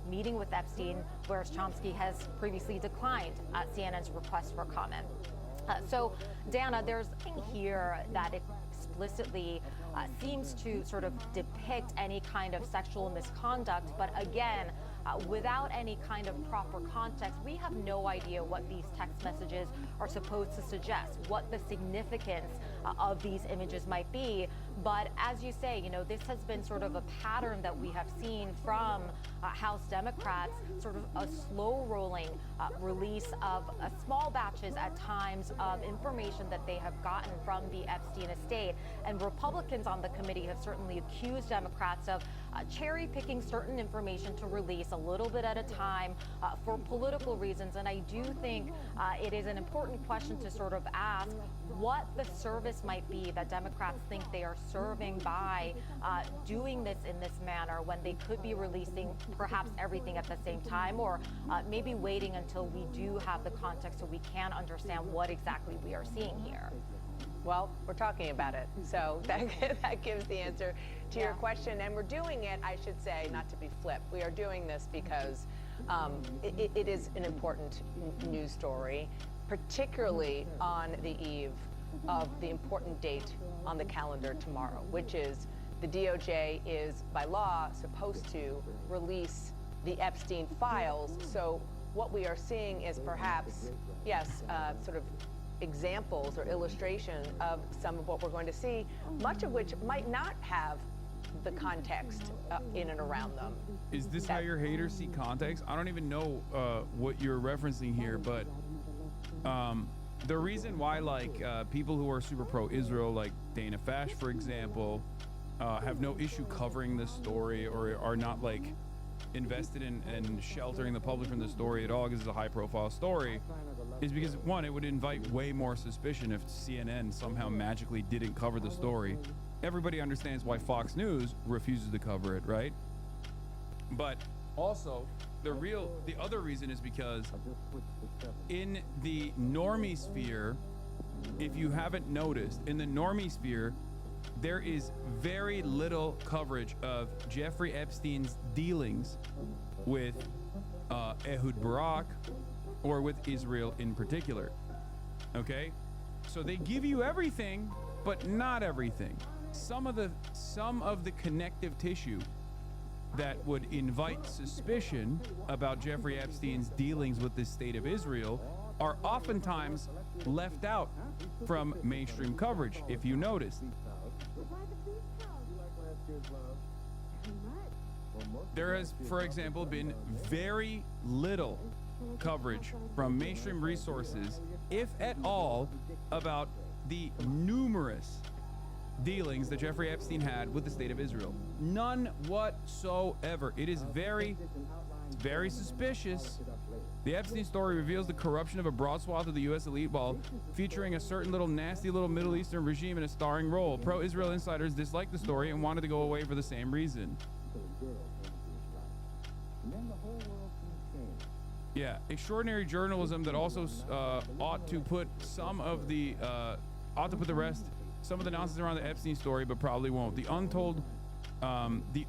[SPEAKER 21] Meeting with Epstein, whereas Chomsky has previously declined CNN's request for comment. So, Dana, there's nothing here that explicitly seems to sort of depict any kind of sexual misconduct, but again,
[SPEAKER 14] without any kind of proper context. We have no idea what these text messages are supposed to suggest, what the significance of these images might be. But as you say, this has been sort of a pattern that we have seen from House Democrats, sort of a slow rolling release of small batches at times of information that they have gotten from the Epstein estate. And Republicans on the committee have certainly accused Democrats of cherry picking certain information to release a little bit at a time for political reasons. And I do think it is an important question to sort of ask what the service might be that Democrats think they are serving by doing this in this manner, when they could be releasing perhaps everything at the same time, or maybe waiting until we do have the context so we can understand what exactly we are seeing here.
[SPEAKER 13] Well, we're talking about it, so that gives the answer to your question. And we're doing it, I should say, not to be flip, we are doing this because it is an important news story, particularly on the eve of the important date on the calendar tomorrow, which is the DOJ is, by law, supposed to release the Epstein files. So what we are seeing is perhaps, yes, sort of examples or illustration of some of what we're going to see, much of which might not have the context in and around them.
[SPEAKER 3] Is this how your haters see context? I don't even know what you're referencing here, but the reason why, like, people who are super pro-Israel, like Dana Fash, for example, have no issue covering this story or are not, like, invested in sheltering the public from the story at all because it's a high-profile story, is because, one, it would invite way more suspicion if CNN somehow magically didn't cover the story. Everybody understands why Fox News refuses to cover it, right? But also, the other reason is because in the normie sphere, if you haven't noticed, in the normie sphere, there is very little coverage of Jeffrey Epstein's dealings with Ehud Barak or with Israel in particular. Okay? So they give you everything, but not everything. Some of the connective tissue that would invite suspicion about Jeffrey Epstein's dealings with the state of Israel are oftentimes left out from mainstream coverage, if you notice. There has, for example, been very little coverage from mainstream resources, if at all, about the numerous dealings that Jeffrey Epstein had with the state of Israel. None whatsoever. It is very suspicious. The Epstein story reveals the corruption of a broad swath of the U.S. elite while featuring a certain nasty little Middle Eastern regime in a starring role. Pro-Israel insiders disliked the story and wanted to go away for the same reason. Yeah, extraordinary journalism that also ought to put some of the nonsense around the Epstein story, but probably won't. The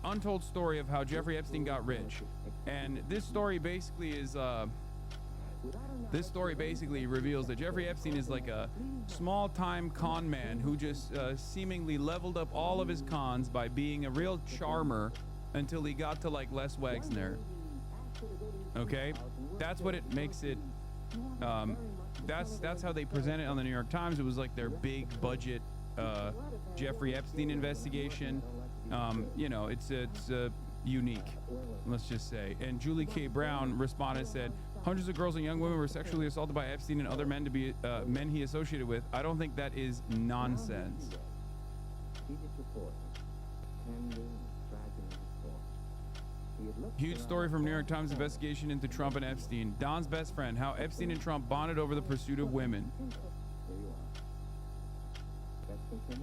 [SPEAKER 3] untold story of how Jeffrey Epstein got rich, and this story basically reveals that Jeffrey Epstein is like a small-time con man who just seemingly leveled up all of his cons by being a real charmer until he got to like Les Wexner. Okay, that's what it makes it. That's how they present it on the New York Times. It was like their big budget Jeffrey Epstein investigation. It's unique, let's just say. And Julie K. Brown responded, said, hundreds of girls and young women were sexually assaulted by Epstein and other men to be men he associated with. I don't think that is nonsense. Huge story from New York Times investigation into Trump and Epstein. Don's best friend, how Epstein and Trump bonded over the pursuit of women.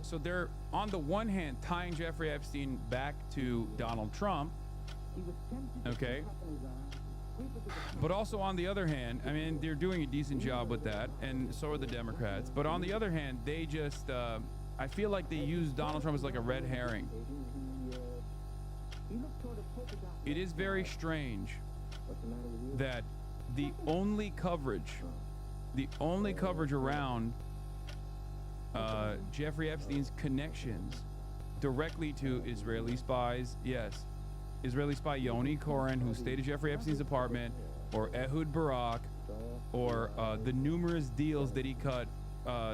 [SPEAKER 3] So they're, on the one hand, tying Jeffrey Epstein back to Donald Trump, okay? But also on the other hand, I mean, they're doing a decent job with that, and so are the Democrats. But on the other hand, they just, I feel like they use Donald Trump as like a red herring. It is very strange that the only coverage around Jeffrey Epstein's connections directly to Israeli spies, yes, Israeli spy Yoni Koren, who stayed at Jeffrey Epstein's apartment, or Ehud Barak, or the numerous deals that he cut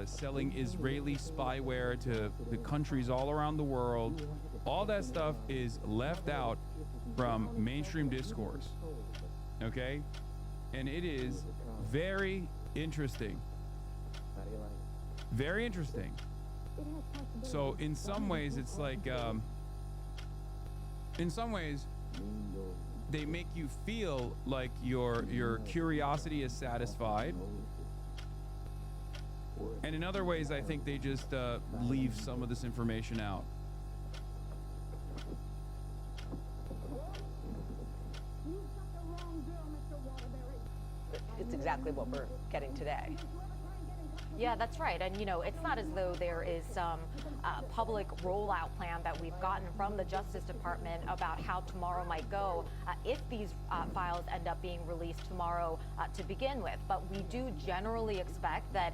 [SPEAKER 3] selling Israeli spyware to the countries all around the world. All that stuff is left out from mainstream discourse. Okay? And it is very interesting. Very interesting. So in some ways, it's like, in some ways, they make you feel like your curiosity is satisfied. And in other ways, I think they just leave some of this information out.
[SPEAKER 13] It's exactly what we're getting today.
[SPEAKER 14] Yeah, that's right. And, you know, it's not as though there is some public rollout plan that we've gotten from the Justice Department about how tomorrow might go if these files end up being released tomorrow to begin with. But we do generally expect that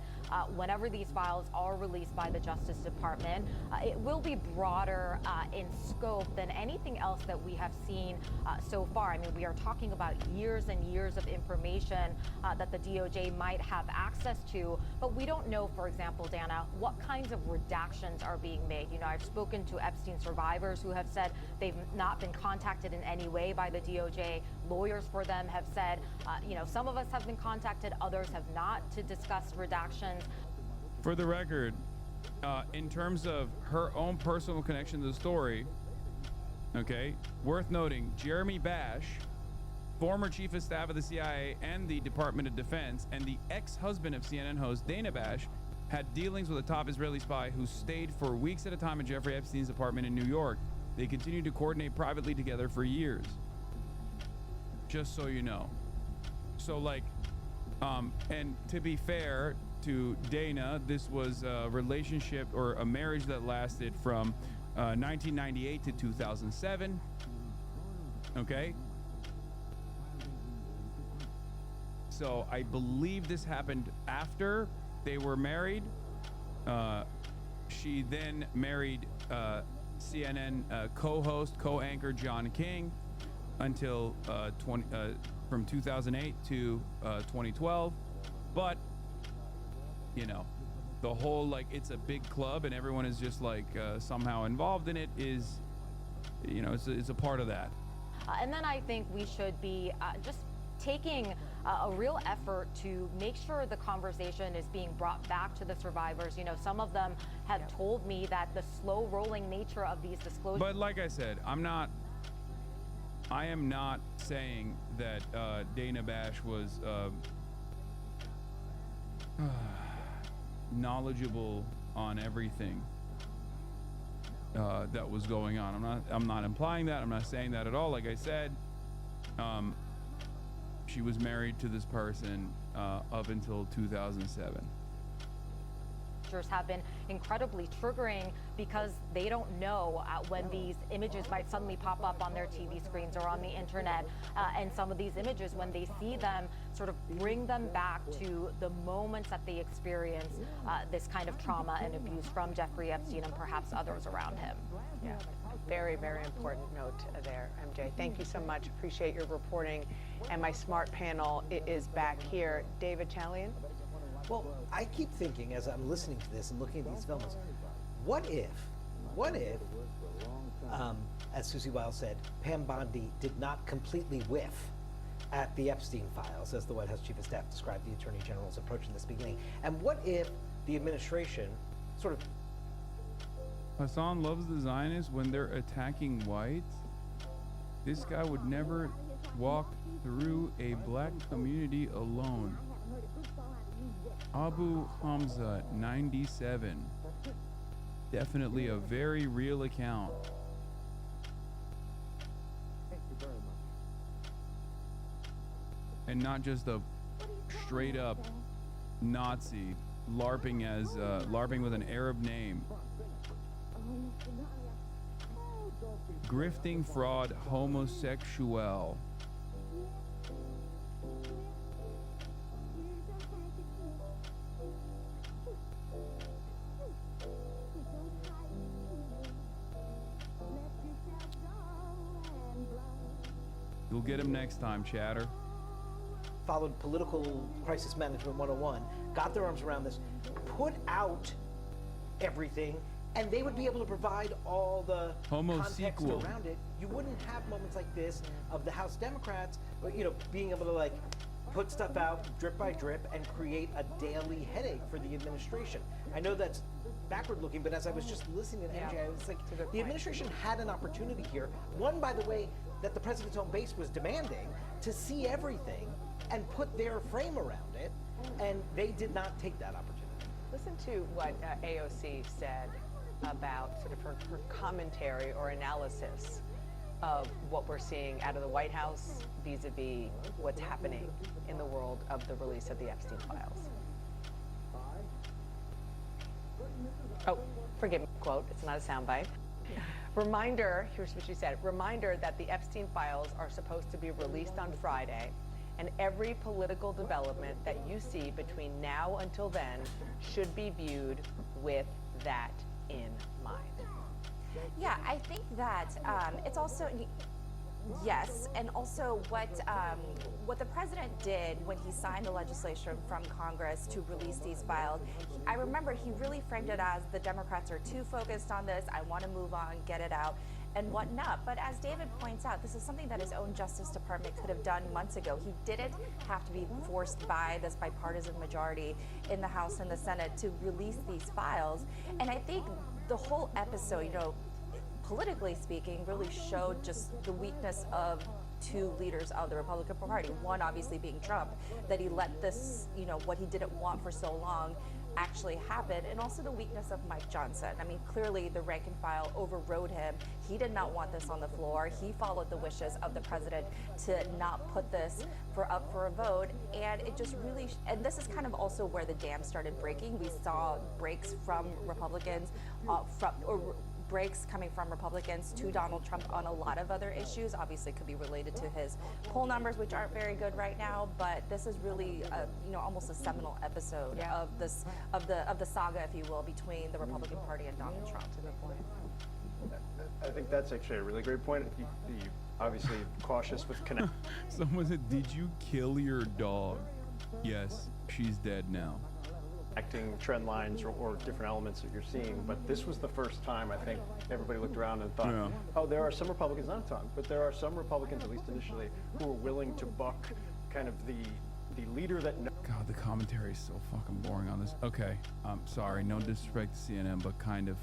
[SPEAKER 14] whenever these files are released by the Justice Department, it will be broader in scope than anything else that we have seen so far. I mean, we are talking about years and years of information that the DOJ might have access to, but we don't know, for example, Dana, what kinds of redactions are being made. You know, I've spoken to Epstein survivors who have said they've not been contacted in any way by the DOJ. Lawyers for them have said, you know, some of us have been contacted, others have not, to discuss redactions.
[SPEAKER 3] For the record, in terms of her own personal connection to the story, okay, worth noting, Jeremy Bash, former chief of staff of the CIA and the Department of Defense, and the ex-husband of CNN host Dana Bash, had dealings with a top Israeli spy who stayed for weeks at a time at Jeffrey Epstein's apartment in New York. They continued to coordinate privately together for years. Just so you know. So, like, and to be fair to Dana, this was a relationship or a marriage that lasted from 1998 to 2007. Okay? So I believe this happened after they were married. She then married CNN co-host, co-anchor John King until from 2008 to 2012. But, you know, the whole, like, it's a big club and everyone is just like somehow involved in it is, you know, it's a part of that.
[SPEAKER 14] And then I think we should be just taking a real effort to make sure the conversation is being brought back to the survivors. You know, some of them have told me that the slow rolling nature of these disclosures.
[SPEAKER 3] But like I said, I am not saying that Dana Bash was knowledgeable on everything that was going on. I'm not implying that. I'm not saying that at all. Like I said, she was married to this person up until 2007.
[SPEAKER 14] Have been incredibly triggering because they don't know when these images might suddenly pop up on their TV screens or on the internet. And some of these images, when they see them, sort of bring them back to the moments that they experience this kind of trauma and abuse from Jeffrey Epstein and perhaps others around him.
[SPEAKER 13] Yeah, very, very important note there, MJ. Thank you so much. Appreciate your reporting. And my smart panel is back here. David Chalian.
[SPEAKER 9] Well, I keep thinking as I'm listening to this and looking at these films, what if, as Susie Wiles said, Pam Bondi did not completely whiff at the Epstein files, as the White House Chief of Staff described the Attorney General's approach in this beginning? And what if the administration sort of...
[SPEAKER 3] Hasan loves the Zionists when they're attacking whites. This guy would never walk through a black community alone. Abu Hamza, 97. Definitely a very real account.
[SPEAKER 4] Thank you very much.
[SPEAKER 3] And not just a straight up Nazi LARPing with an Arab name. Grifting fraud homosexual. You'll get him next time, chatter.
[SPEAKER 9] Followed political crisis management 101, got their arms around this, put out everything, and they would be able to provide all the context around it. You wouldn't have moments like this of the House Democrats, being able to like put stuff out drip by drip and create a daily headache for the administration. I know that's backward looking, but as I was just listening to MJ, I was like, the administration had an opportunity here, one, by the way, that the president's own base was demanding, to see everything and put their frame around it, and they did not take that opportunity.
[SPEAKER 13] Listen to what AOC said about sort of her commentary or analysis of what we're seeing out of the White House vis-a-vis what's happening in the world of the release of the Epstein files. Oh, forgive me, quote, it's not a soundbite. Reminder, here's what she said, reminder that the Epstein files are supposed to be released on Friday, and every political development that you see between now until then should be viewed with that in mind.
[SPEAKER 1] Yeah, I think that it's also, yes, and also what the president did when he signed the legislation from Congress to release these files, I remember he really framed it as the Democrats are too focused on this, I want to move on, get it out, and whatnot. But as David points out, this is something that his own Justice Department could have done months ago. He didn't have to be forced by this bipartisan majority in the House and the Senate to release these files. And I think the whole episode, politically speaking, really showed just the weakness of two leaders of the Republican Party. One obviously being Trump, that he let this, what he didn't want for so long actually happen, and also the weakness of Mike Johnson. I mean, clearly the rank and file overrode him. He did not want this on the floor. He followed the wishes of the president to not put this up for a vote, and it just really, and this is kind of also where the dam started breaking. We saw breaks from Republicans, breaks coming from Republicans to Donald Trump on a lot of other issues. Obviously, it could be related to his poll numbers, which aren't very good right now. But this is really, almost a seminal episode of this of the saga, if you will, between the Republican Party and Donald Trump. To the point.
[SPEAKER 15] I think that's actually a really great point. You obviously cautious with connect.
[SPEAKER 3] Someone said, "Did you kill your dog?" Yes, she's dead now.
[SPEAKER 15] Connecting trend lines or different elements that you're seeing, but this was the first time I think everybody looked around and thought, oh, there are some Republicans, not a ton, but there are some Republicans, at least initially, who are willing to buck kind of the leader that...
[SPEAKER 3] God, the commentary is so fucking boring on this. Okay, I'm sorry, no disrespect to CNN, but kind of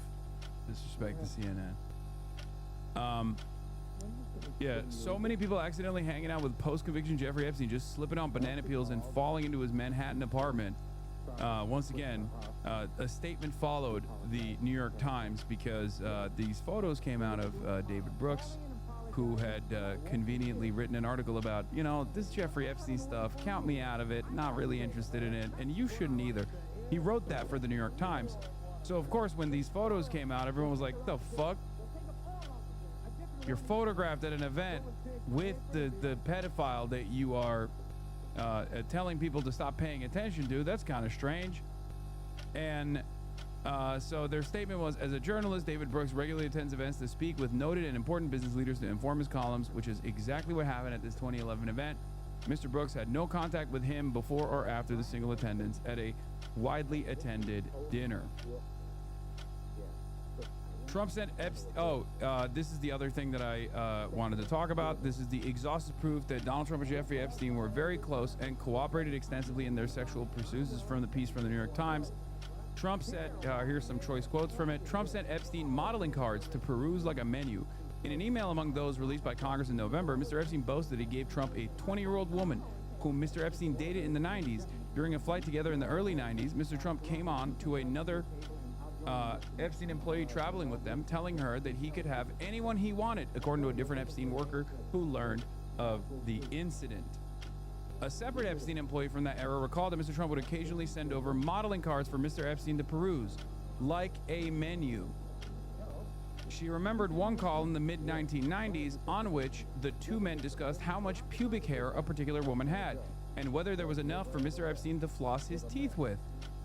[SPEAKER 3] disrespect to CNN. Yeah, so many people accidentally hanging out with post-conviction Jeffrey Epstein, just slipping on banana peels and falling into his Manhattan apartment. Once again, a statement followed the New York Times because these photos came out of David Brooks, who had conveniently written an article about, this Jeffrey Epstein stuff, count me out of it, not really interested in it, and you shouldn't either. He wrote that for the New York Times. So, of course, when these photos came out, everyone was like, the fuck? You're photographed at an event with the pedophile that you are telling people to stop paying attention to. That's kind of strange. And so their statement was, as a journalist, David Brooks regularly attends events to speak with noted and important business leaders to inform his columns, which is exactly what happened at this 2011 event. Mr. Brooks had no contact with him before or after the single attendance at a widely attended dinner. Trump sent Epstein. This is the other thing that I wanted to talk about. This is the exhaustive proof that Donald Trump and Jeffrey Epstein were very close and cooperated extensively in their sexual pursuits. This is from the piece from the New York Times. Trump said, here's some choice quotes from it. Trump sent Epstein modeling cards to peruse like a menu. In an email among those released by Congress in November, Mr. Epstein boasted he gave Trump a 20-year-old woman whom Mr. Epstein dated in the 90s. During a flight together in the early 90s, Mr. Trump came on to another Epstein employee traveling with them, telling her that he could have anyone he wanted, according to a different Epstein worker who learned of the incident. A separate Epstein employee from that era recalled that Mr. Trump would occasionally send over modeling cards for Mr. Epstein to peruse, like a menu. She remembered one call in the mid-1990s on which the two men discussed how much pubic hair a particular woman had, and whether there was enough for Mr. Epstein to floss his teeth with.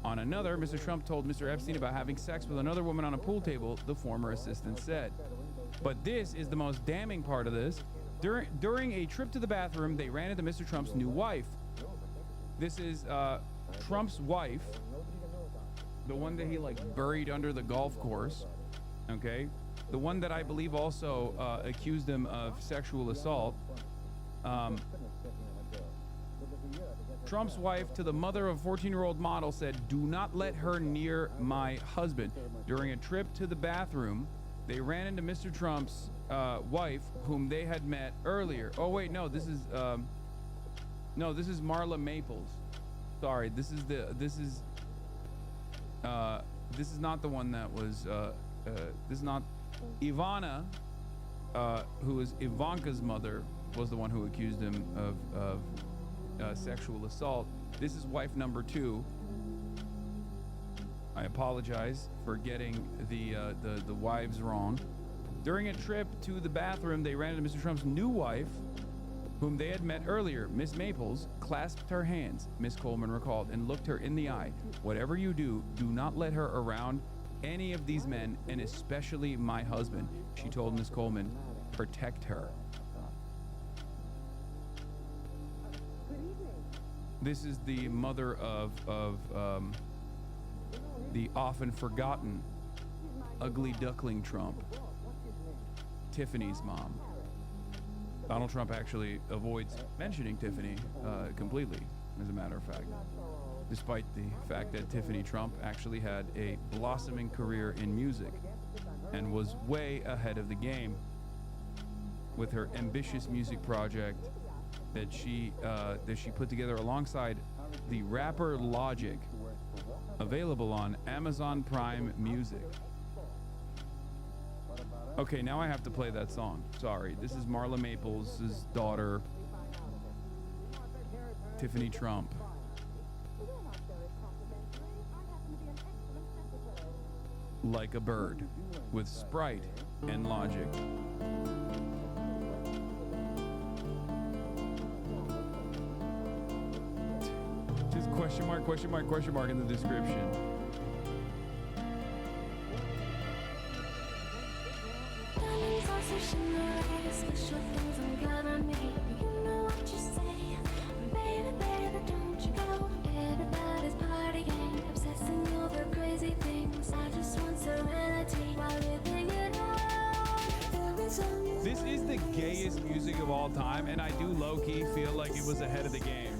[SPEAKER 3] On another, Mr. Trump told Mr. Epstein about having sex with another woman on a pool table, the former assistant said. But this is the most damning part of this. During a trip to the bathroom, they ran into Mr. Trump's new wife. This is Trump's wife, the one that he like buried under the golf course. Okay, the one that I believe also accused him of sexual assault. Trump's wife to the mother of a 14-year-old model said, "Do not let her near my husband." During a trip to the bathroom, they ran into Mr. Trump's wife, whom they had met earlier. Oh wait, no, this is Marla Maples. Sorry, this is not the one that was. This is not Ivana, who is Ivanka's mother, was the one who accused him of sexual assault. This is wife number 2. I apologize for getting the wives wrong. During a trip to the bathroom, they ran into Mr. Trump's new wife, whom they had met earlier. Miss Maples clasped her hands, Miss Coleman recalled, and looked her in the eye. "Whatever you do, do not let her around any of these men, and especially my husband," she told Miss Coleman. "Protect her." This is the mother of the often forgotten ugly duckling Trump, Tiffany's mom. Donald Trump actually avoids mentioning Tiffany completely, as a matter of fact, despite the fact that Tiffany Trump actually had a blossoming career in music and was way ahead of the game with her ambitious music project that she put together alongside the rapper Logic, available on Amazon Prime Music. Okay, now I have to play that song. Sorry. This is Marla Maples' daughter, Tiffany Trump. Like a Bird, with Sprite and Logic. Just question mark in the description. This is the gayest music of all time, and I do low-key feel like it was ahead of the game.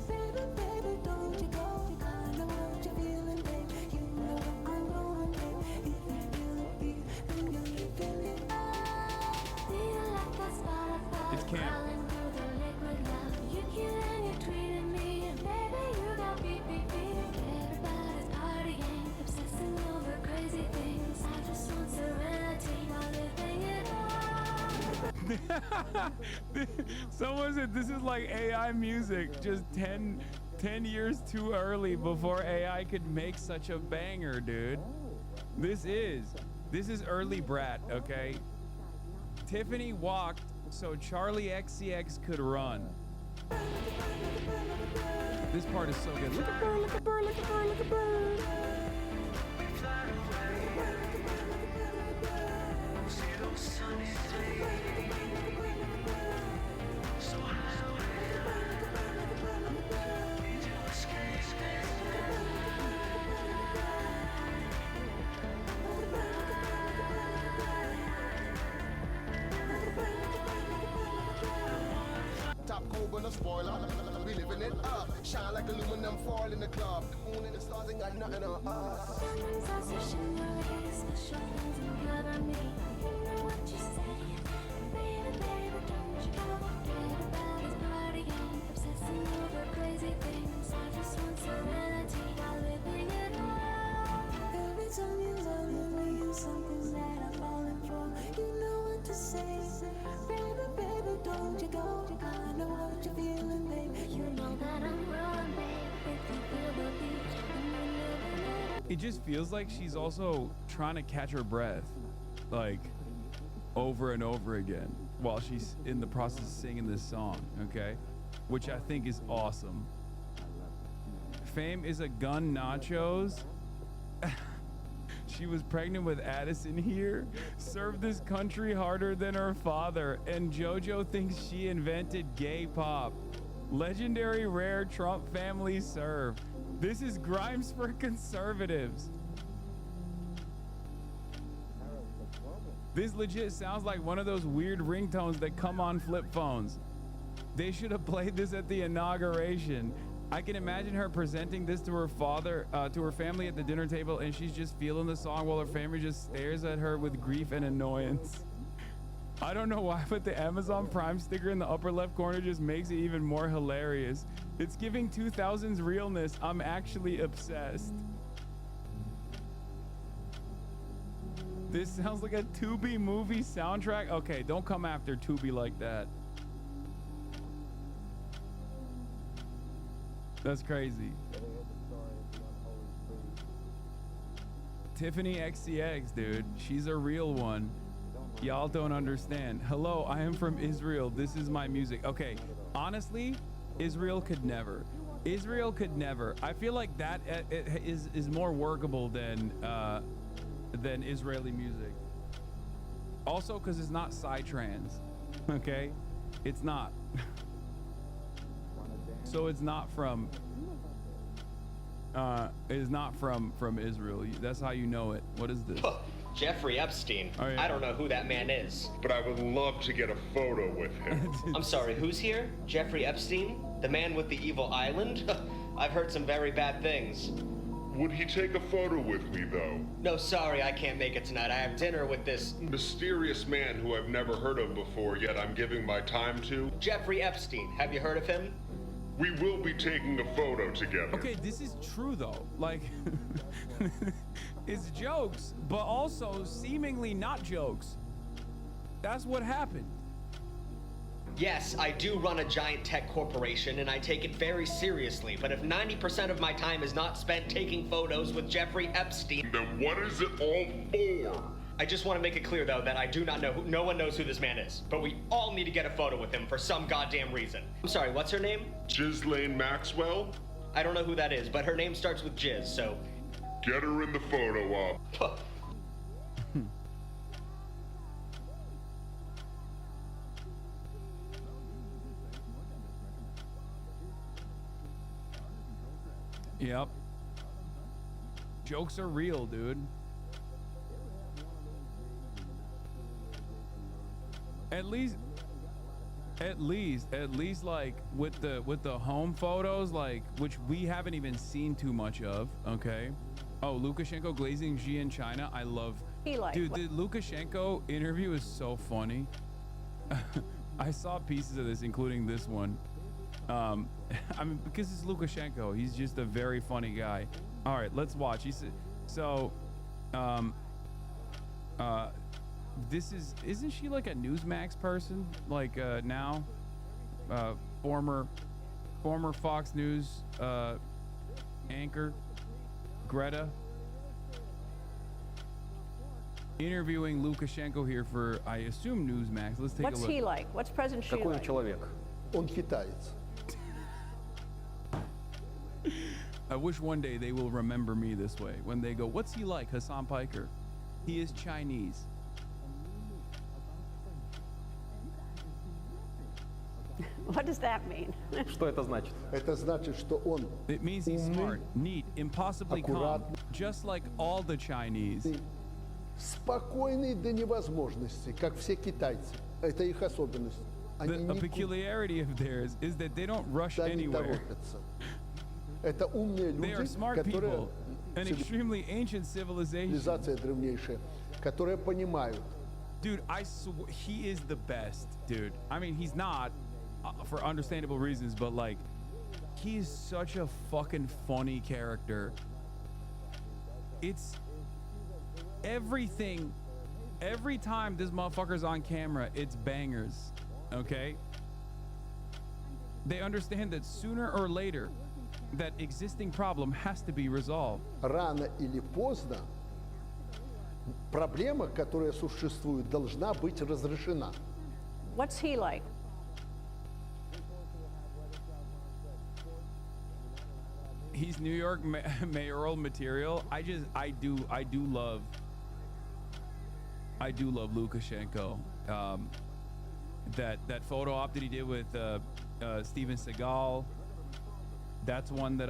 [SPEAKER 3] It's camp. Someone said this is like AI music, just 10 years too early before AI could make such a banger, dude. This is early brat, okay? Tiffany walked so Charlie XCX could run. This part is so good. Look at bird, look at bird, look at bird, look at bird.
[SPEAKER 6] No spoiler, we living it up. Shine like aluminum foil in the club. The moon and the stars ain't got nothing on us.
[SPEAKER 16] Something that I'm falling for. You know what to say. Baby, baby, don't you go. I know what you're feeling, baby. You know that I'm rolling, baby. If you feel the beat,
[SPEAKER 3] It just feels like she's also trying to catch her breath, like over and over again while she's in the process of singing this song, okay? Which I think is awesome. Fame is a gun nachos. she was pregnant with Addison here, served this country harder than her father, and JoJo thinks she invented gay pop. Legendary rare Trump family serve. This is Grimes for conservatives. This legit sounds like one of those weird ringtones that come on flip phones. They should have played this at the inauguration. I can imagine her presenting this to her father, to her family at the dinner table, and she's just feeling the song while her family just stares at her with grief and annoyance. I don't know why, but the Amazon Prime sticker in the upper left corner just makes it even more hilarious. It's giving 2000s realness. I'm actually obsessed. This sounds like a Tubi movie soundtrack. Okay, don't come after Tubi like that. That's crazy. Tiffany XCX, dude. She's a real one. Y'all don't understand. Hello, I am from Israel. This is my music. Okay, honestly, Israel could never. Israel could never. I feel like that is more workable than Israeli music. Also, because it's not psytrance. Okay, it's not. So it's not from. It's not from Israel. That's how you know it. What is this?
[SPEAKER 12] Jeffrey Epstein.
[SPEAKER 3] Oh, yeah.
[SPEAKER 12] I don't know who that man is.
[SPEAKER 22] But I would love to get a photo with him.
[SPEAKER 12] I'm sorry, who's here? Jeffrey Epstein? The man with the evil island? I've heard some very bad things.
[SPEAKER 22] Would he take a photo with me, though?
[SPEAKER 12] No, sorry, I can't make it tonight. I have dinner with this
[SPEAKER 22] mysterious man who I've never heard of before, yet I'm giving my time to.
[SPEAKER 12] Jeffrey Epstein. Have you heard of him?
[SPEAKER 22] We will be taking a photo together.
[SPEAKER 3] Okay, this is true though. Like, it's jokes, but also seemingly not jokes. That's what happened.
[SPEAKER 12] Yes, I do run a giant tech corporation and I take it very seriously, but if 90% of my time is not spent taking photos with Jeffrey Epstein,
[SPEAKER 22] then what is it all for?
[SPEAKER 12] I just want to make it clear though that I do not know no one knows who this man is, but we all need to get a photo with him for some goddamn reason. I'm sorry, what's her name?
[SPEAKER 22] Ghislaine Maxwell?
[SPEAKER 12] I don't know who that is, but her name starts with Jizz, so...
[SPEAKER 22] Get her in the photo op.
[SPEAKER 3] Yep. Jokes are real, dude. At least like with the home photos, like, which we haven't even seen too much of. Okay. Oh, Lukashenko glazing Xi in China. I love. Dude, the Lukashenko interview is so funny. I saw pieces of this, including this one. I mean, because it's Lukashenko. He's just a very funny guy. All right, let's watch. He said, so, isn't she like a Newsmax person? Like, now, former Fox News, anchor, Greta, interviewing Lukashenko here for, I assume, Newsmax. Let's take a look.
[SPEAKER 23] What's he like? What's President Xi like?
[SPEAKER 24] Он китаец.
[SPEAKER 3] I wish one day they will remember me this way. When they go, what's he like, Hassan Piker? He is Chinese.
[SPEAKER 23] What does that mean?
[SPEAKER 24] Что это значит? Это значит, что он
[SPEAKER 3] It means he's smart, neat, impossibly calm, just like all the Chinese.
[SPEAKER 24] спокойный до невозможности, как все китайцы. Это их особенность.
[SPEAKER 3] A peculiarity of theirs is that they don't rush anywhere.
[SPEAKER 24] Это умные люди,
[SPEAKER 3] They are smart people, an extremely ancient civilization.
[SPEAKER 24] Цивилизация древнейшая, которые понимают.
[SPEAKER 3] Dude, I swear, he is the best, dude. I mean, he's not, for understandable reasons, but like, he's such a fucking funny character. It's everything. Every time this motherfucker's on camera, it's bangers. Okay? They understand that sooner or later, that existing problem has to be resolved.
[SPEAKER 24] Рано или поздно проблема, которая существует, должна быть разрешена.
[SPEAKER 23] What's he like?
[SPEAKER 3] He's New York mayoral material. I do love Lukashenko. That photo op that he did with Steven Seagal. That's one that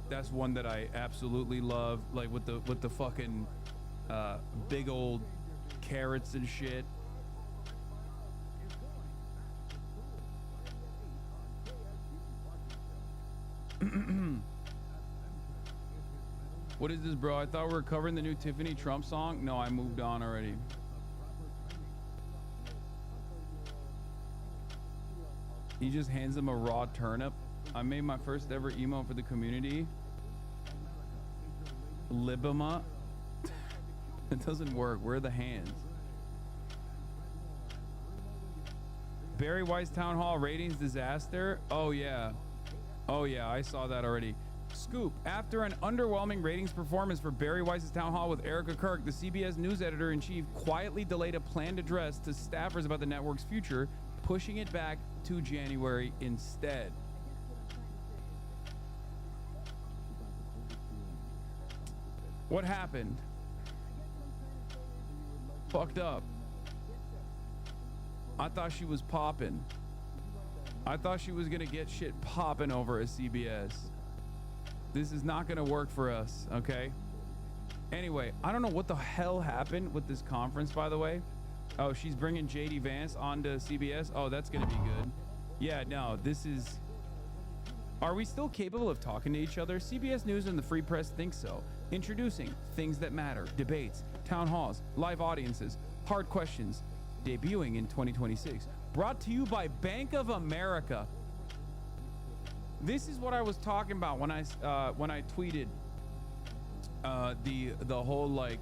[SPEAKER 3] that's one that I absolutely love. Like with the fucking big old carrots and shit. What is this, bro? I thought we were covering the new Tiffany Trump song. No, I moved on already. He just hands him a raw turnip. I made my first ever emote for the community. Libama. It doesn't work. Where are the hands? Barry White's town hall ratings disaster. Oh yeah, I saw that already. Scoop. After an underwhelming ratings performance for Barry Weiss's town hall with Erica Kirk, the CBS news editor-in-chief quietly delayed a planned address to staffers about the network's future, pushing it back to January instead. What happened? Fucked up. I thought she was popping. I thought she was gonna get shit popping over at CBS. This is not gonna work for us, okay? Anyway, I don't know what the hell happened with this conference, by the way. Oh, she's bringing JD Vance onto CBS. Oh, that's gonna be good. Yeah, no, this is... Are we still capable of talking to each other? CBS News and the Free Press think so. Introducing Things That Matter, debates, town halls, live audiences, hard questions, debuting in 2026. Brought to you by Bank of America. This is what I was talking about when I tweeted the whole, like,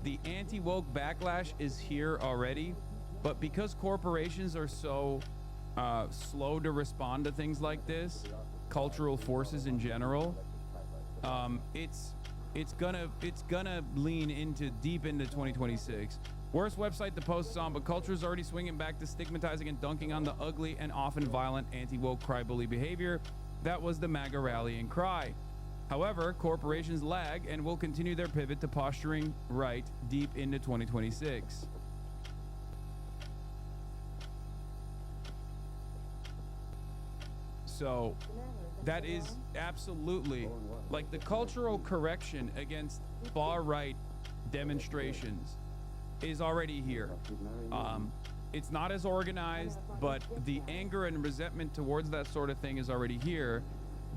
[SPEAKER 3] the anti-woke backlash is here already, but because corporations are so slow to respond to things like this, cultural forces in general, it's gonna lean into deep into 2026. Worst website to post on, but culture is already swinging back to stigmatizing and dunking on the ugly and often violent anti-woke cry-bully behavior. That was the MAGA rallying cry. However, corporations lag and will continue their pivot to posturing right deep into 2026. So that is absolutely, like, the cultural correction against far-right demonstrations is already here. It's not as organized, but the anger and resentment towards that sort of thing is already here.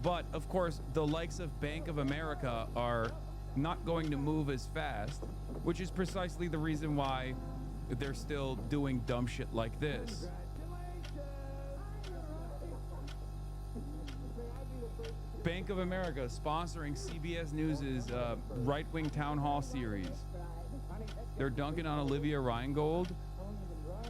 [SPEAKER 3] But of course, the likes of Bank of America are not going to move as fast, which is precisely the reason why they're still doing dumb shit like this. Bank of America sponsoring CBS News' right-wing town hall series. They're dunking on Olivia Reingold.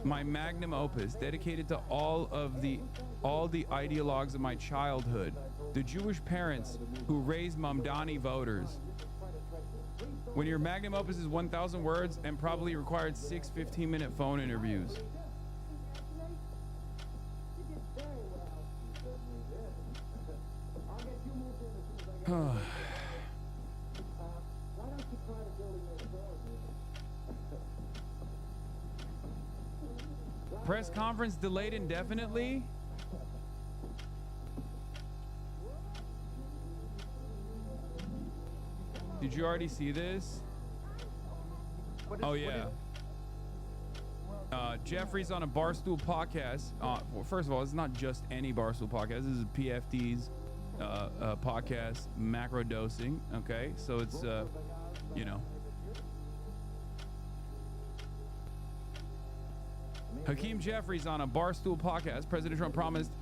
[SPEAKER 3] My magnum opus, dedicated to all the ideologues of my childhood, the Jewish parents who raised Mamdani voters. When your magnum opus is 1,000 words and probably required 6 15-minute phone interviews. Press conference delayed indefinitely? Did you already see this? Oh yeah. Jeffrey's on a Barstool podcast. Well, first of all, it's not just any Barstool podcast. This is PFD's podcast, macro dosing. Okay, so it's you know. Hakeem Jeffries on a Barstool podcast. President Trump promised,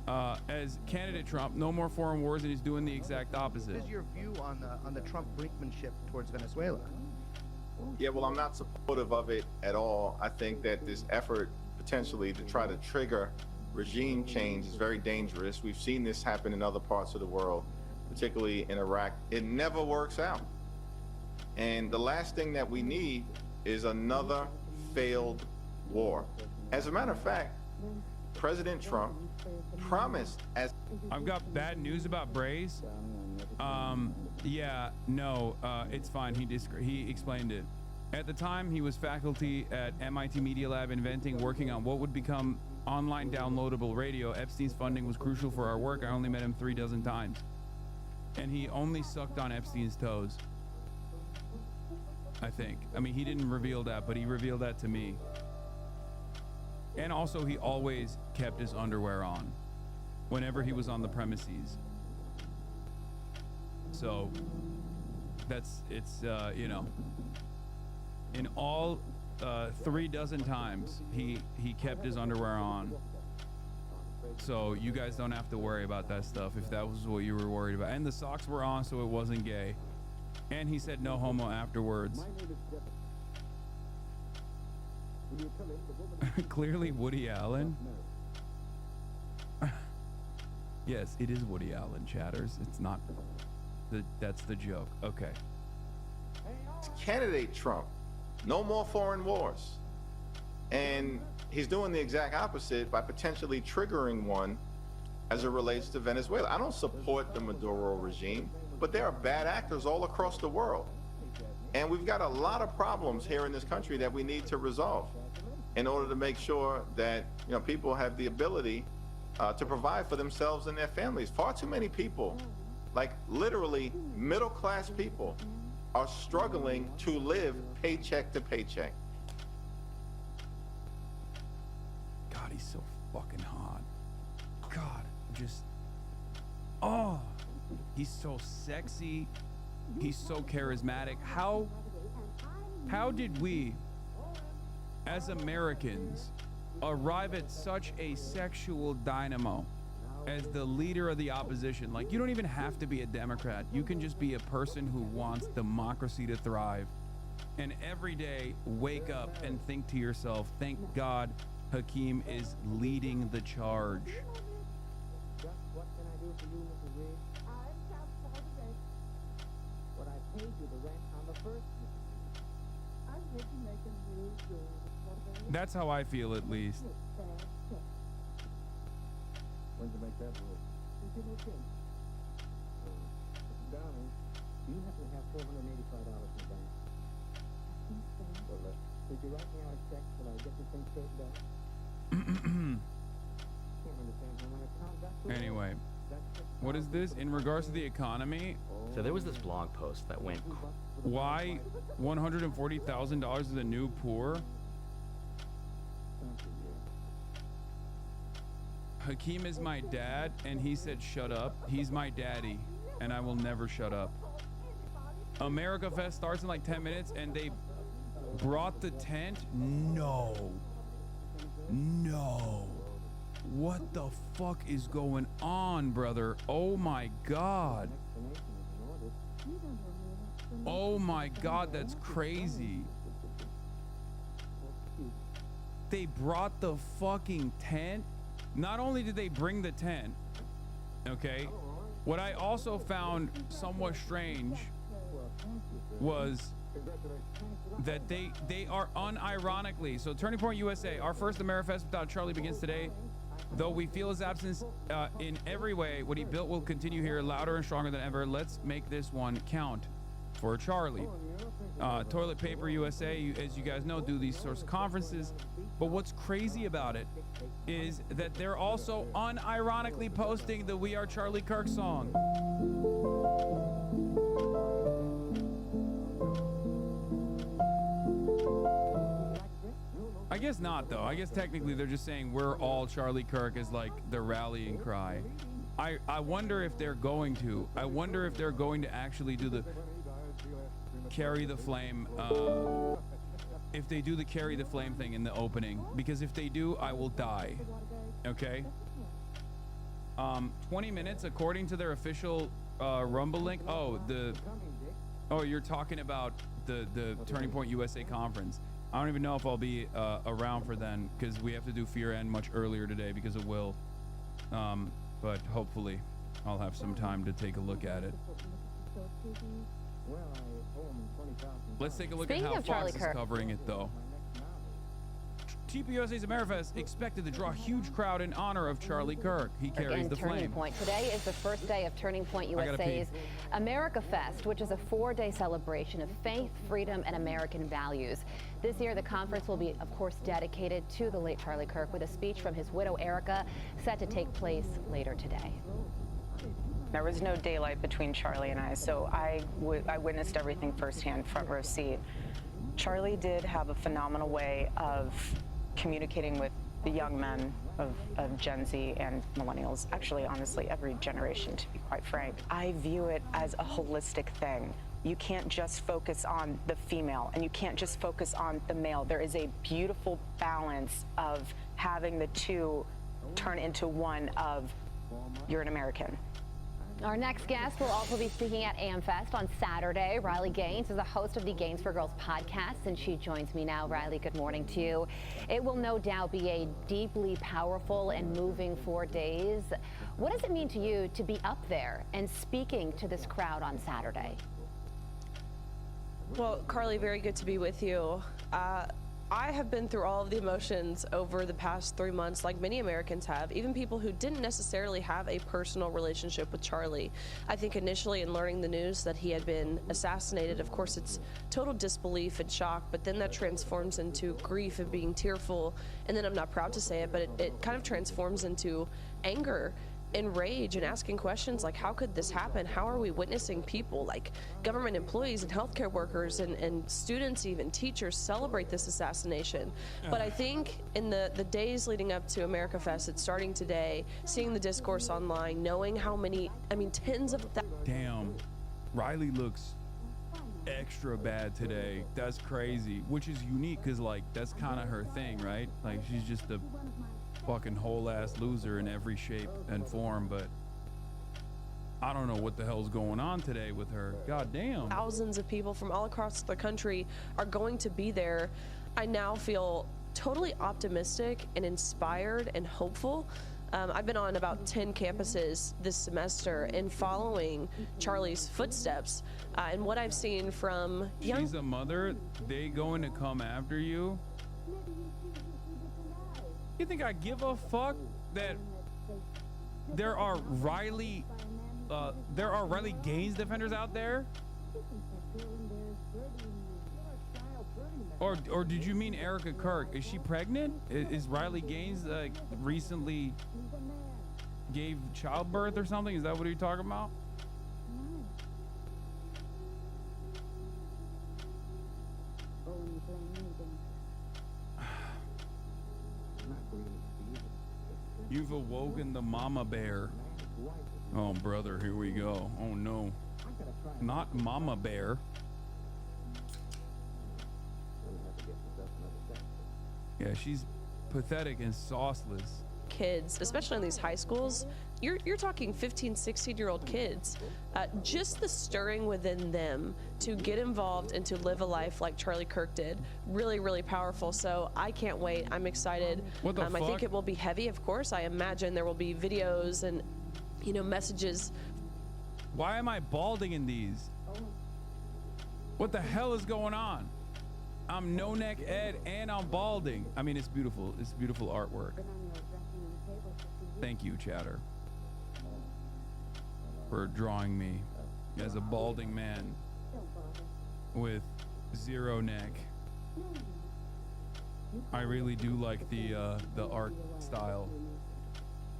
[SPEAKER 3] as candidate Trump, no more foreign wars, and he's doing the exact opposite.
[SPEAKER 7] What is your view on the Trump brinkmanship towards Venezuela?
[SPEAKER 18] Yeah, well, I'm not supportive of it at all. I think that this effort potentially to try to trigger regime change is very dangerous. We've seen this happen in other parts of the world, particularly in Iraq. It never works out. And the last thing that we need is another failed war. As a matter of fact, President Trump promised as...
[SPEAKER 3] I've got bad news about Braze. Yeah, no, it's fine. He explained it. At the time, he was faculty at MIT Media Lab inventing, working on what would become online downloadable radio. Epstein's funding was crucial for our work. I only met him 36 times. And he only sucked on Epstein's toes. I think. I mean, he didn't reveal that, but he revealed that to me. And also, he always kept his underwear on whenever he was on the premises. So, you know, in all 36 times, he kept his underwear on. So you guys don't have to worry about that stuff if that was what you were worried about. And the socks were on, so it wasn't gay. And he said no homo afterwards. Clearly Woody Allen. Yes, it is Woody Allen, chatters. It's not. That's the joke. Okay.
[SPEAKER 18] Candidate Trump, no more foreign wars. And he's doing the exact opposite by potentially triggering one as it relates to Venezuela. I don't support the Maduro regime, but there are bad actors all across the world. And we've got a lot of problems here in this country that we need to resolve in order to make sure that, you know, people have the ability to provide for themselves and their families. Far too many people, like literally middle-class people, are struggling to live paycheck to paycheck.
[SPEAKER 3] God, he's so fucking hot. God, just, oh, he's so sexy. He's so charismatic. How did we, as Americans, arrive at such a sexual dynamo as the leader of the opposition? Like, you don't even have to be a Democrat. You can just be a person who wants democracy to thrive. And every day, wake up and think to yourself, thank God Hakeem is leading the charge.
[SPEAKER 4] What can I do for you, Mrs. Riggs? I'm just for the rent. What I paid you the rent on the first, Mrs. Riggs. I'm making real good.
[SPEAKER 3] That's how I feel, at least.
[SPEAKER 4] When to make that rule? You can look in. Darling, you happen to have $485 in the bank. Well, did you write me out a check till I get this thing straightened out? Can't understand how my account got so
[SPEAKER 3] Anyway, what is this? In regards to the economy?
[SPEAKER 5] So there was this blog post that went...
[SPEAKER 3] Why $140,000 is the new poor? Hakeem is my dad, and he said shut up. He's my daddy, and I will never shut up. America Fest starts in like 10 minutes, and they brought the tent? No. No. What the fuck is going on, brother? Oh my God. Oh my God, that's crazy. They brought the fucking tent? Not only did they bring the tent, okay, what I also found somewhat strange was that they are unironically, so Turning Point USA, our first AmeriFest without Charlie begins today. Though we feel his absence in every way, what he built will continue here louder and stronger than ever. Let's make this one count for Charlie. Toilet Paper USA, as you guys know, do these sorts of conferences. But what's crazy about it is that they're also unironically posting the We Are Charlie Kirk song. I guess not, though. I guess technically they're just saying we're all Charlie Kirk as like the rallying cry. I wonder if they're going to. I wonder if they're going to actually do the carry the flame. If they do the carry the flame thing in the opening, because if they do, I will die. Okay. 20 minutes according to their official Rumble link. Oh, you're talking about the Turning Point USA conference. I don't even know if I'll be around for then, because we have to do Fear End much earlier today because of Will. But hopefully I'll have some time to take a look at it. Let's take a look at how Fox is covering it, though. TPUSA's AmeriFest expected to draw a huge crowd in honor of Charlie Kirk. He carries
[SPEAKER 8] Again,
[SPEAKER 3] the
[SPEAKER 8] Turning
[SPEAKER 3] flame.
[SPEAKER 8] Point. Today is the first day of Turning Point
[SPEAKER 3] I gotta
[SPEAKER 8] USA's America Fest, which is a 4-day celebration of faith, freedom, and American values. This year, the conference will be, of course, dedicated to the late Charlie Kirk with a speech from his widow, Erica, set to take place later today.
[SPEAKER 10] There was no daylight between Charlie and I, so I witnessed everything firsthand, front row seat. Charlie did have a phenomenal way of communicating with the young men of Gen Z and millennials, actually, honestly, every generation, to be quite frank. I view it as a holistic thing. You can't just focus on the female, and you can't just focus on the male. There is a beautiful balance of having the two turn into one of, you're an American.
[SPEAKER 8] Our next guest will also be speaking at AmFest on Saturday. Riley Gaines is the host of the Gaines for Girls podcast, and she joins me now. Riley, good morning to you. It will no doubt be a deeply powerful and moving 4 days. What does it mean to you to be up there and speaking to this crowd on Saturday?
[SPEAKER 19] Well, Carly, very good to be with you. I have been through all of the emotions over the past 3 months, like many Americans have, even people who didn't necessarily have a personal relationship with Charlie. I think initially in learning the news that he had been assassinated, of course, it's total disbelief and shock, but then that transforms into grief and being tearful. And then I'm not proud to say it, but it kind of transforms into anger and rage and asking questions like, how could this happen? How are we witnessing people like government employees and healthcare workers and students, even teachers, celebrate this assassination? But I think in the days leading up to America Fest, it's starting today, seeing the discourse online, knowing how many, tens of thousands.
[SPEAKER 3] Damn, Riley looks extra bad today. That's crazy, which is unique because, like, that's kind of her thing, right? Like, she's just a fucking whole ass loser in every shape and form, but I don't know what the hell's going on today with her. God damn.
[SPEAKER 19] Thousands of people from all across the country are going to be there. I now feel totally optimistic and inspired and hopeful. I've been on about 10 campuses this semester and following Charlie's footsteps, and what I've seen from young—
[SPEAKER 3] She's a mother. They going to come after you? You think I give a fuck that there are Riley Gaines defenders out there? Or did you mean Erica Kirk? Is she pregnant? Is Riley Gaines recently gave childbirth or something? Is that what you're talking about? You've awoken the mama bear. Oh, brother, here we go. Oh, no. Not mama bear. Yeah, she's pathetic and sauceless.
[SPEAKER 19] Kids, especially in these high schools, you're talking 15, 16-year-old kids. Just the stirring within them to get involved and to live a life like Charlie Kirk did, really, really powerful. So I can't wait. I'm excited.
[SPEAKER 3] What the fuck?
[SPEAKER 19] I think it will be heavy, of course. I imagine there will be videos and, messages.
[SPEAKER 3] Why am I balding in these? What the hell is going on? I'm no neck Ed and I'm balding. It's beautiful. It's beautiful artwork. Thank you, Chatter, for drawing me as a balding man with zero neck. I really do like the art style,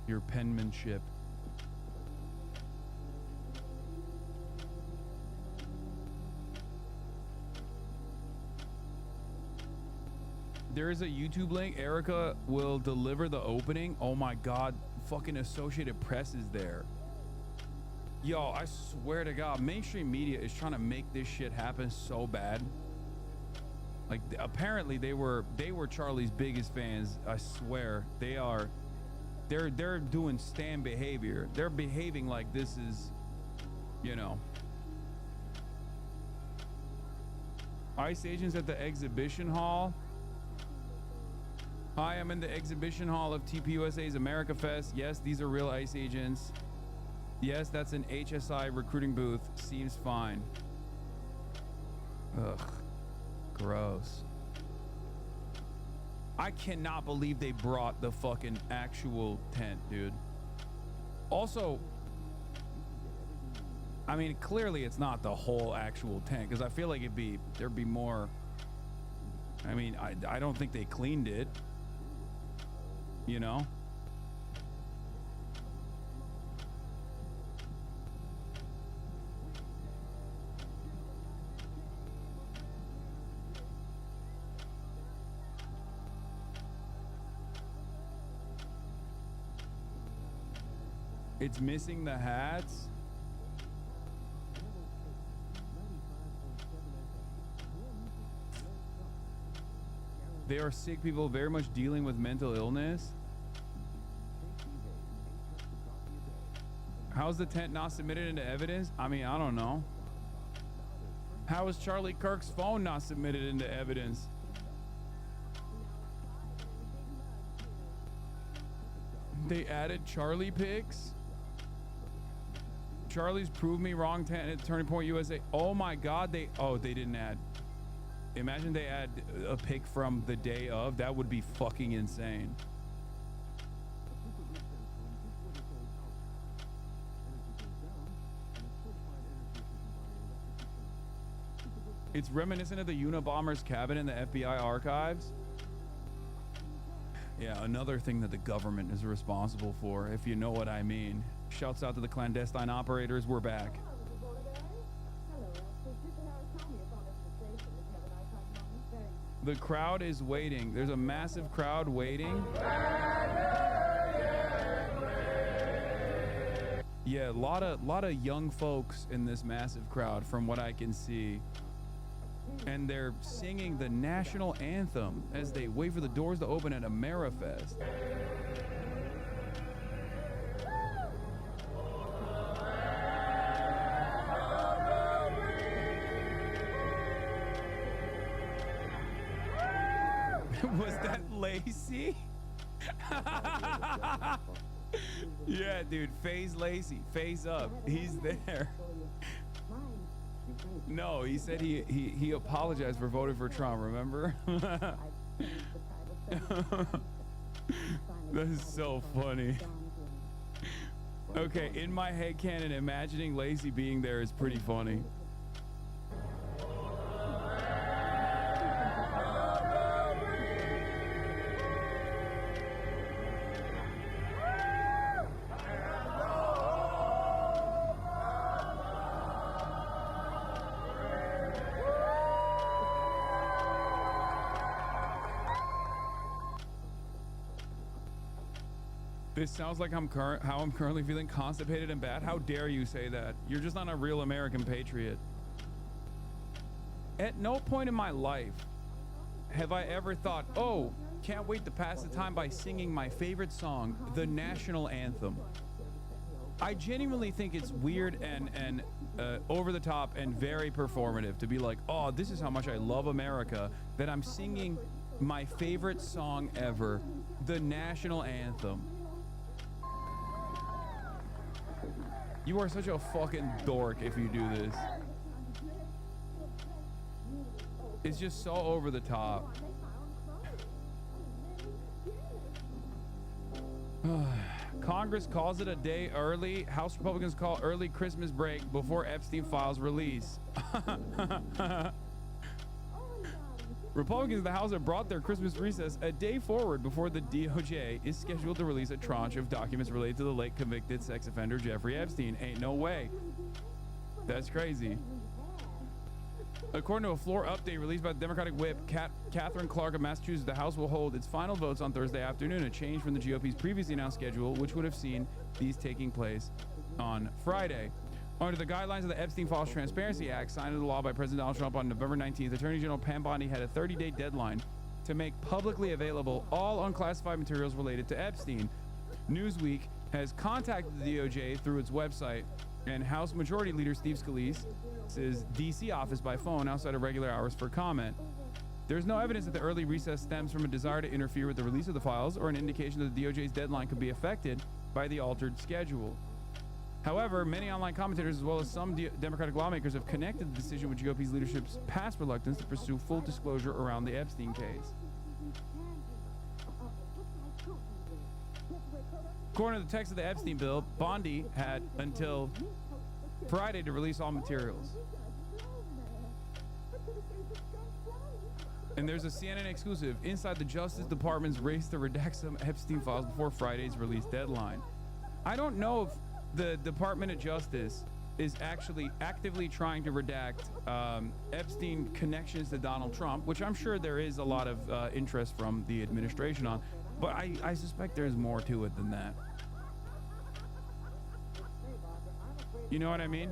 [SPEAKER 3] your penmanship. There is a YouTube link. Erica will deliver the opening. Oh my God, fucking Associated Press is there. Yo, I swear to God, mainstream media is trying to make this shit happen so bad. Like, apparently they were Charlie's biggest fans. I swear they are. They're doing Stan behavior. They're behaving like this is, ICE agents at the exhibition hall. Hi, I'm in the exhibition hall of TPUSA's America Fest. Yes, these are real ICE agents. Yes, that's an HSI recruiting booth. Seems fine. Ugh. Gross. I cannot believe they brought the fucking actual tent, dude. Also, I mean, clearly it's not the whole actual tent, because I feel like there'd be more. I mean, I don't think they cleaned it, you know? It's missing the hats. They are sick people very much dealing with mental illness. How's the tent not submitted into evidence? I mean, I don't know. How is Charlie Kirk's phone not submitted into evidence? They added Charlie pics. Charlie's Prove Me Wrong tent at Turning Point USA. Oh my God, they didn't add. Imagine they add a pic from the day of. That would be fucking insane. It's reminiscent of the Unabomber's cabin in the FBI archives. Yeah, another thing that the government is responsible for, if you know what I mean. Shouts out to the clandestine operators. We're back. The crowd is waiting. There's a massive crowd waiting. Yeah, a lot of young folks in this massive crowd from what I can see. And they're singing the national anthem as they wait for the doors to open at AmeriFest. Was that Lacey? Yeah, dude, Faze Lacey, Faze up. He's there. No, he said he apologized for voting for Trump, remember? That is so funny. Okay, in my headcanon, imagining Lacey being there is pretty funny. This sounds like how I'm currently feeling, constipated and bad. How dare you say that? You're just not a real American patriot. At no point in my life have I ever thought, oh, can't wait to pass the time by singing my favorite song, the national anthem. I genuinely think it's weird and over the top and very performative to be like, oh, this is how much I love America, that I'm singing my favorite song ever, the national anthem. You are such a fucking dork if you do this. It's just so over the top. Congress calls it a day early. House Republicans call early Christmas break before Epstein files release. Republicans in the House have brought their Christmas recess a day forward before the DOJ is scheduled to release a tranche of documents related to the late convicted sex offender Jeffrey Epstein. Ain't no way. That's crazy. According to a floor update released by the Democratic whip, Catherine Clark of Massachusetts, the House will hold its final votes on Thursday afternoon, a change from the GOP's previously announced schedule, which would have seen these taking place on Friday. Under the guidelines of the Epstein Files Transparency Act, signed into law by President Donald Trump on November 19th, Attorney General Pam Bondi had a 30-day deadline to make publicly available all unclassified materials related to Epstein. Newsweek has contacted the DOJ through its website and House Majority Leader Steve Scalise's D.C. office by phone outside of regular hours for comment. There's no evidence that the early recess stems from a desire to interfere with the release of the files or an indication that the DOJ's deadline could be affected by the altered schedule. However, many online commentators as well as some Democratic lawmakers have connected the decision with GOP's leadership's past reluctance to pursue full disclosure around the Epstein case. According to the text of the Epstein bill, Bondi had until Friday to release all materials. And there's a CNN exclusive inside the Justice Department's race to redact some Epstein files before Friday's release deadline. I don't know if the Department of Justice is actually actively trying to redact Epstein connections to Donald Trump, which I'm sure there is a lot of interest from the administration on, but I suspect there's more to it than that. You know what I mean?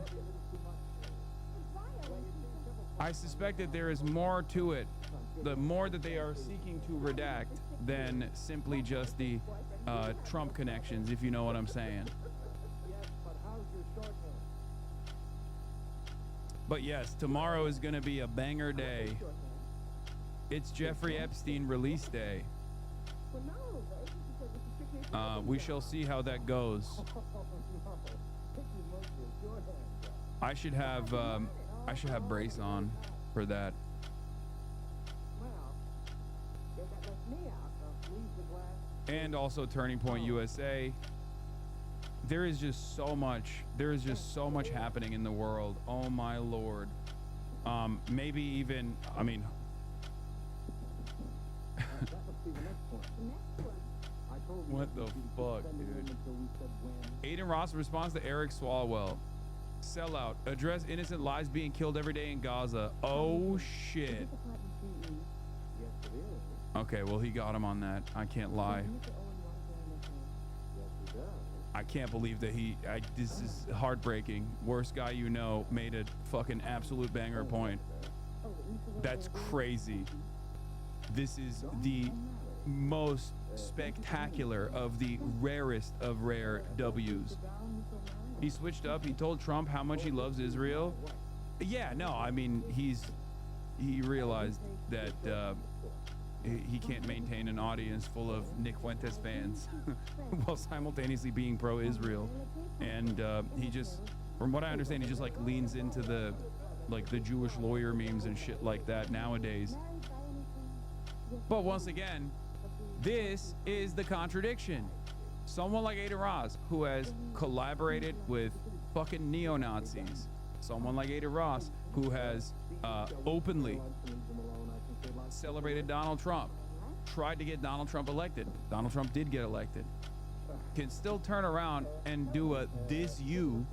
[SPEAKER 3] I suspect that there is more to it, the more that they are seeking to redact than simply just the Trump connections, if you know what I'm saying. But yes, tomorrow is going to be a banger day. It's Jeffrey Epstein release day. We shall see how that goes. I should have brace on for that. And also Turning Point USA. There is just so much happening in the world. Oh my Lord. Maybe even, I mean, what the fuck, dude? Aiden Ross responds to Eric Swalwell. Sellout. Address innocent lives being killed every day in Gaza. Oh shit. Okay, well, he got him on that. I can't lie. I can't believe that this is heartbreaking. Worst guy you know made a fucking absolute banger point. That's crazy. This is the most spectacular of the rarest of rare W's. He switched up. He told Trump how much he loves Israel. Yeah, no, I mean, he realized that he can't maintain an audience full of Nick Fuentes fans while simultaneously being pro-Israel. And he just, from what I understand, he just like leans into the Jewish lawyer memes and shit like that nowadays. But once again, this is the contradiction. Someone like Aiden Ross, who has collaborated with fucking neo-Nazis. Someone like Aiden Ross, who has openly celebrated Donald Trump, tried to get Donald Trump elected. Donald Trump did get elected. Can still turn around and do a "this you"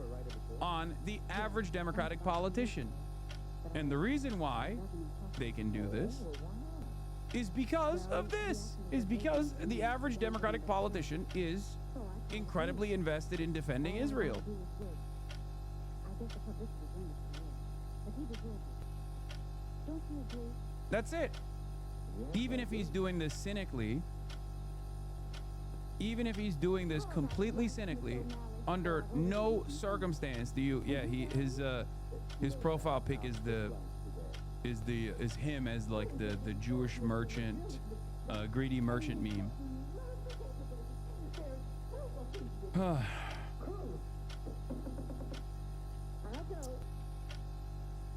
[SPEAKER 3] on the average Democratic politician. And the reason why they can do this is because of this. Is because the average Democratic politician is incredibly invested in defending Israel. That's it. Even if he's doing this cynically, even if he's doing this completely cynically, under no circumstance do you, yeah, his profile pic is him as like the Jewish merchant, greedy merchant meme.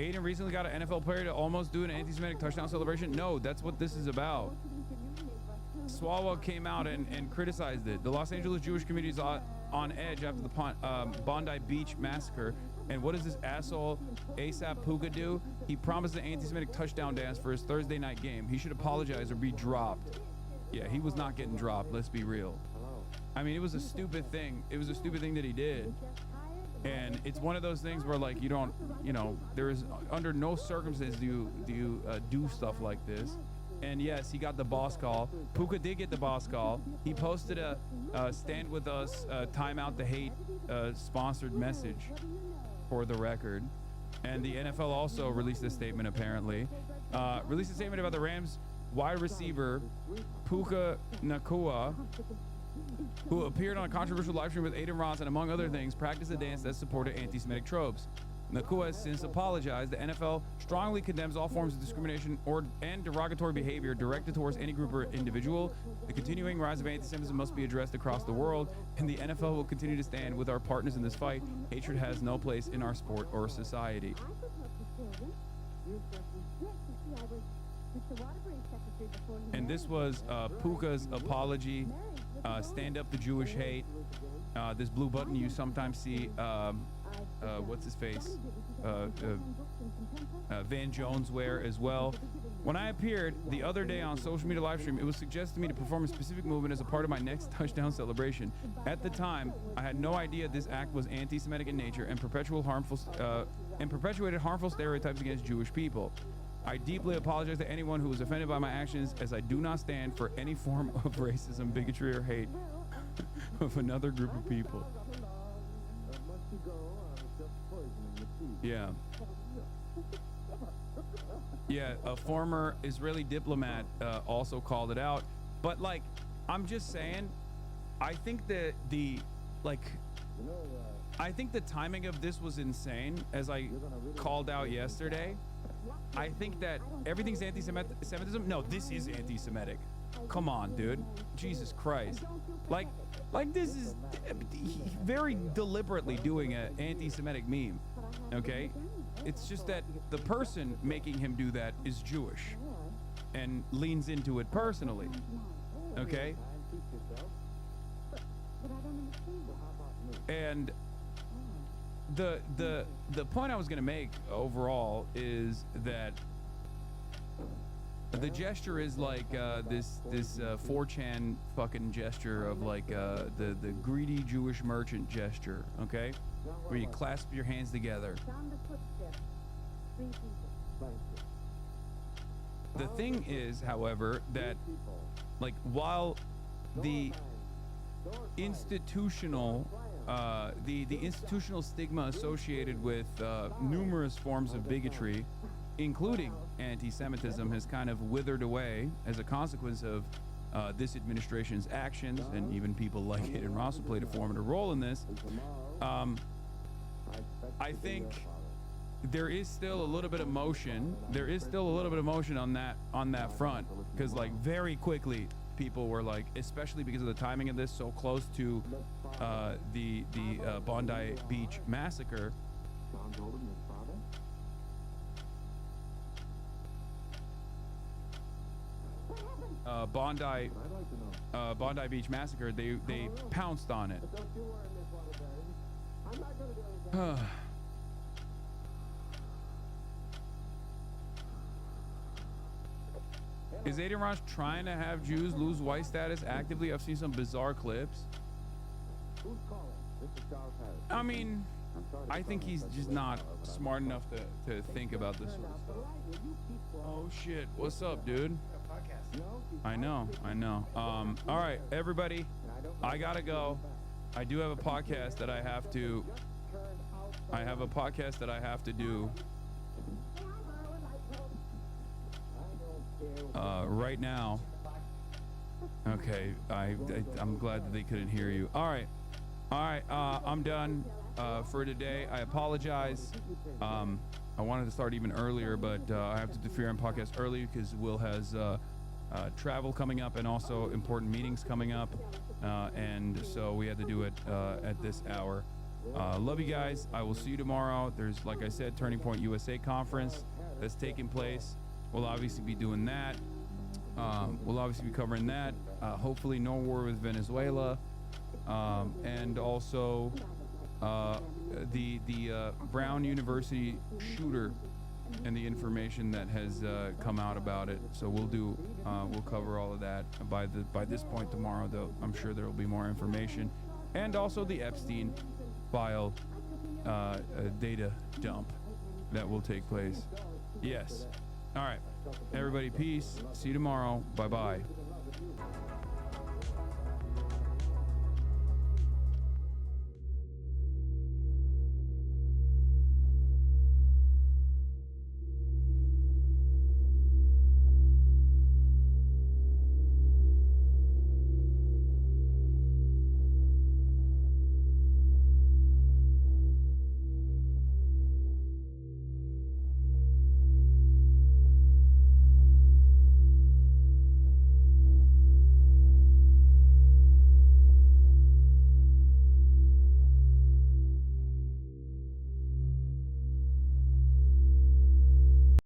[SPEAKER 3] Aiden recently got an NFL player to almost do an anti-Semitic touchdown celebration. No, that's what this is about. Swalwell came out and criticized it. The Los Angeles Jewish community is on edge after the Bondi Beach massacre. And what does this asshole ASAP Puka do? He promised an anti-Semitic touchdown dance for his Thursday night game. He should apologize or be dropped. Yeah, he was not getting dropped. Let's be real. I mean, it was a stupid thing. It was a stupid thing that he did. And it's one of those things where, like, you don't, you know, there is under no circumstances do you do stuff like this. And yes, he got the boss call. Puka did get the boss call. He posted a Stand With Us, Time Out the Hate sponsored message for the record. And the NFL also released a statement, apparently. Released a statement about the Rams wide receiver, Puka Nacua, who appeared on a controversial live stream with Aiden Ross and, among other things, practiced a dance that supported anti-Semitic tropes. Nacua has since apologized. The NFL strongly condemns all forms of discrimination and derogatory behavior directed towards any group or individual. The continuing rise of anti-Semitism must be addressed across the world, and the NFL will continue to stand with our partners in this fight. Hatred has no place in our sport or society. And this was Puka's apology stand up the Jewish hate. This blue button you sometimes see, what's his face? Van Jones wear as well. When I appeared the other day on social media live stream, it was suggested to me to perform a specific movement as a part of my next touchdown celebration. At the time, I had no idea this act was anti-Semitic in nature and perpetuated harmful stereotypes against Jewish people. I deeply apologize to anyone who was offended by my actions, as I do not stand for any form of racism, bigotry, or hate of another group of people. Yeah. Yeah, a former Israeli diplomat also called it out. But, like, I'm just saying, I think that I think the timing of this was insane, as I called out yesterday. I think that everything's anti-Semitism. No, this is anti-Semitic. Come on, dude. Jesus Christ. Like this is very deliberately doing an anti-Semitic meme. Okay? It's just that the person making him do that is Jewish and leans into it personally. Okay? And the point I was going to make overall is that the gesture is like this 4chan fucking gesture of like the greedy Jewish merchant gesture, okay, where you clasp your hands together. The thing is, however, that like while the institutional the institutional stigma associated with numerous forms of bigotry, including anti-Semitism, has kind of withered away as a consequence of this administration's actions, and even people like Hayden Ross who played a formative role in this. I think there is still a little bit of motion. There is still a little bit of motion on that front, because like very quickly people were like, especially because of the timing of this, so close to the Bondi Beach massacre. Bondi Beach massacre. They pounced on it. Is Aiden Ross trying to have Jews lose white status actively? I've seen some bizarre clips. I mean, I think he's just not smart enough to think about this sort of stuff. Oh shit, what's up, dude? I know. All right, everybody, I gotta go. I do have a podcast that I have to do right now. Okay, I'm glad that they couldn't hear you. All right, I'm done for today. I apologize. I wanted to start even earlier, but I have to defer on podcast early because Will has travel coming up and also important meetings coming up, and so we had to do it at this hour. Love you guys. I will see you tomorrow. There's, like I said, Turning Point USA conference that's taking place. We'll obviously be doing that. We'll obviously be covering that. Hopefully no war with Venezuela, and also the Brown University shooter and the information that has come out about it. So we'll cover all of that by this point tomorrow. Though I'm sure there will be more information, and also the Epstein file data dump that will take place. Yes. All right, everybody, peace. See you tomorrow. Bye bye.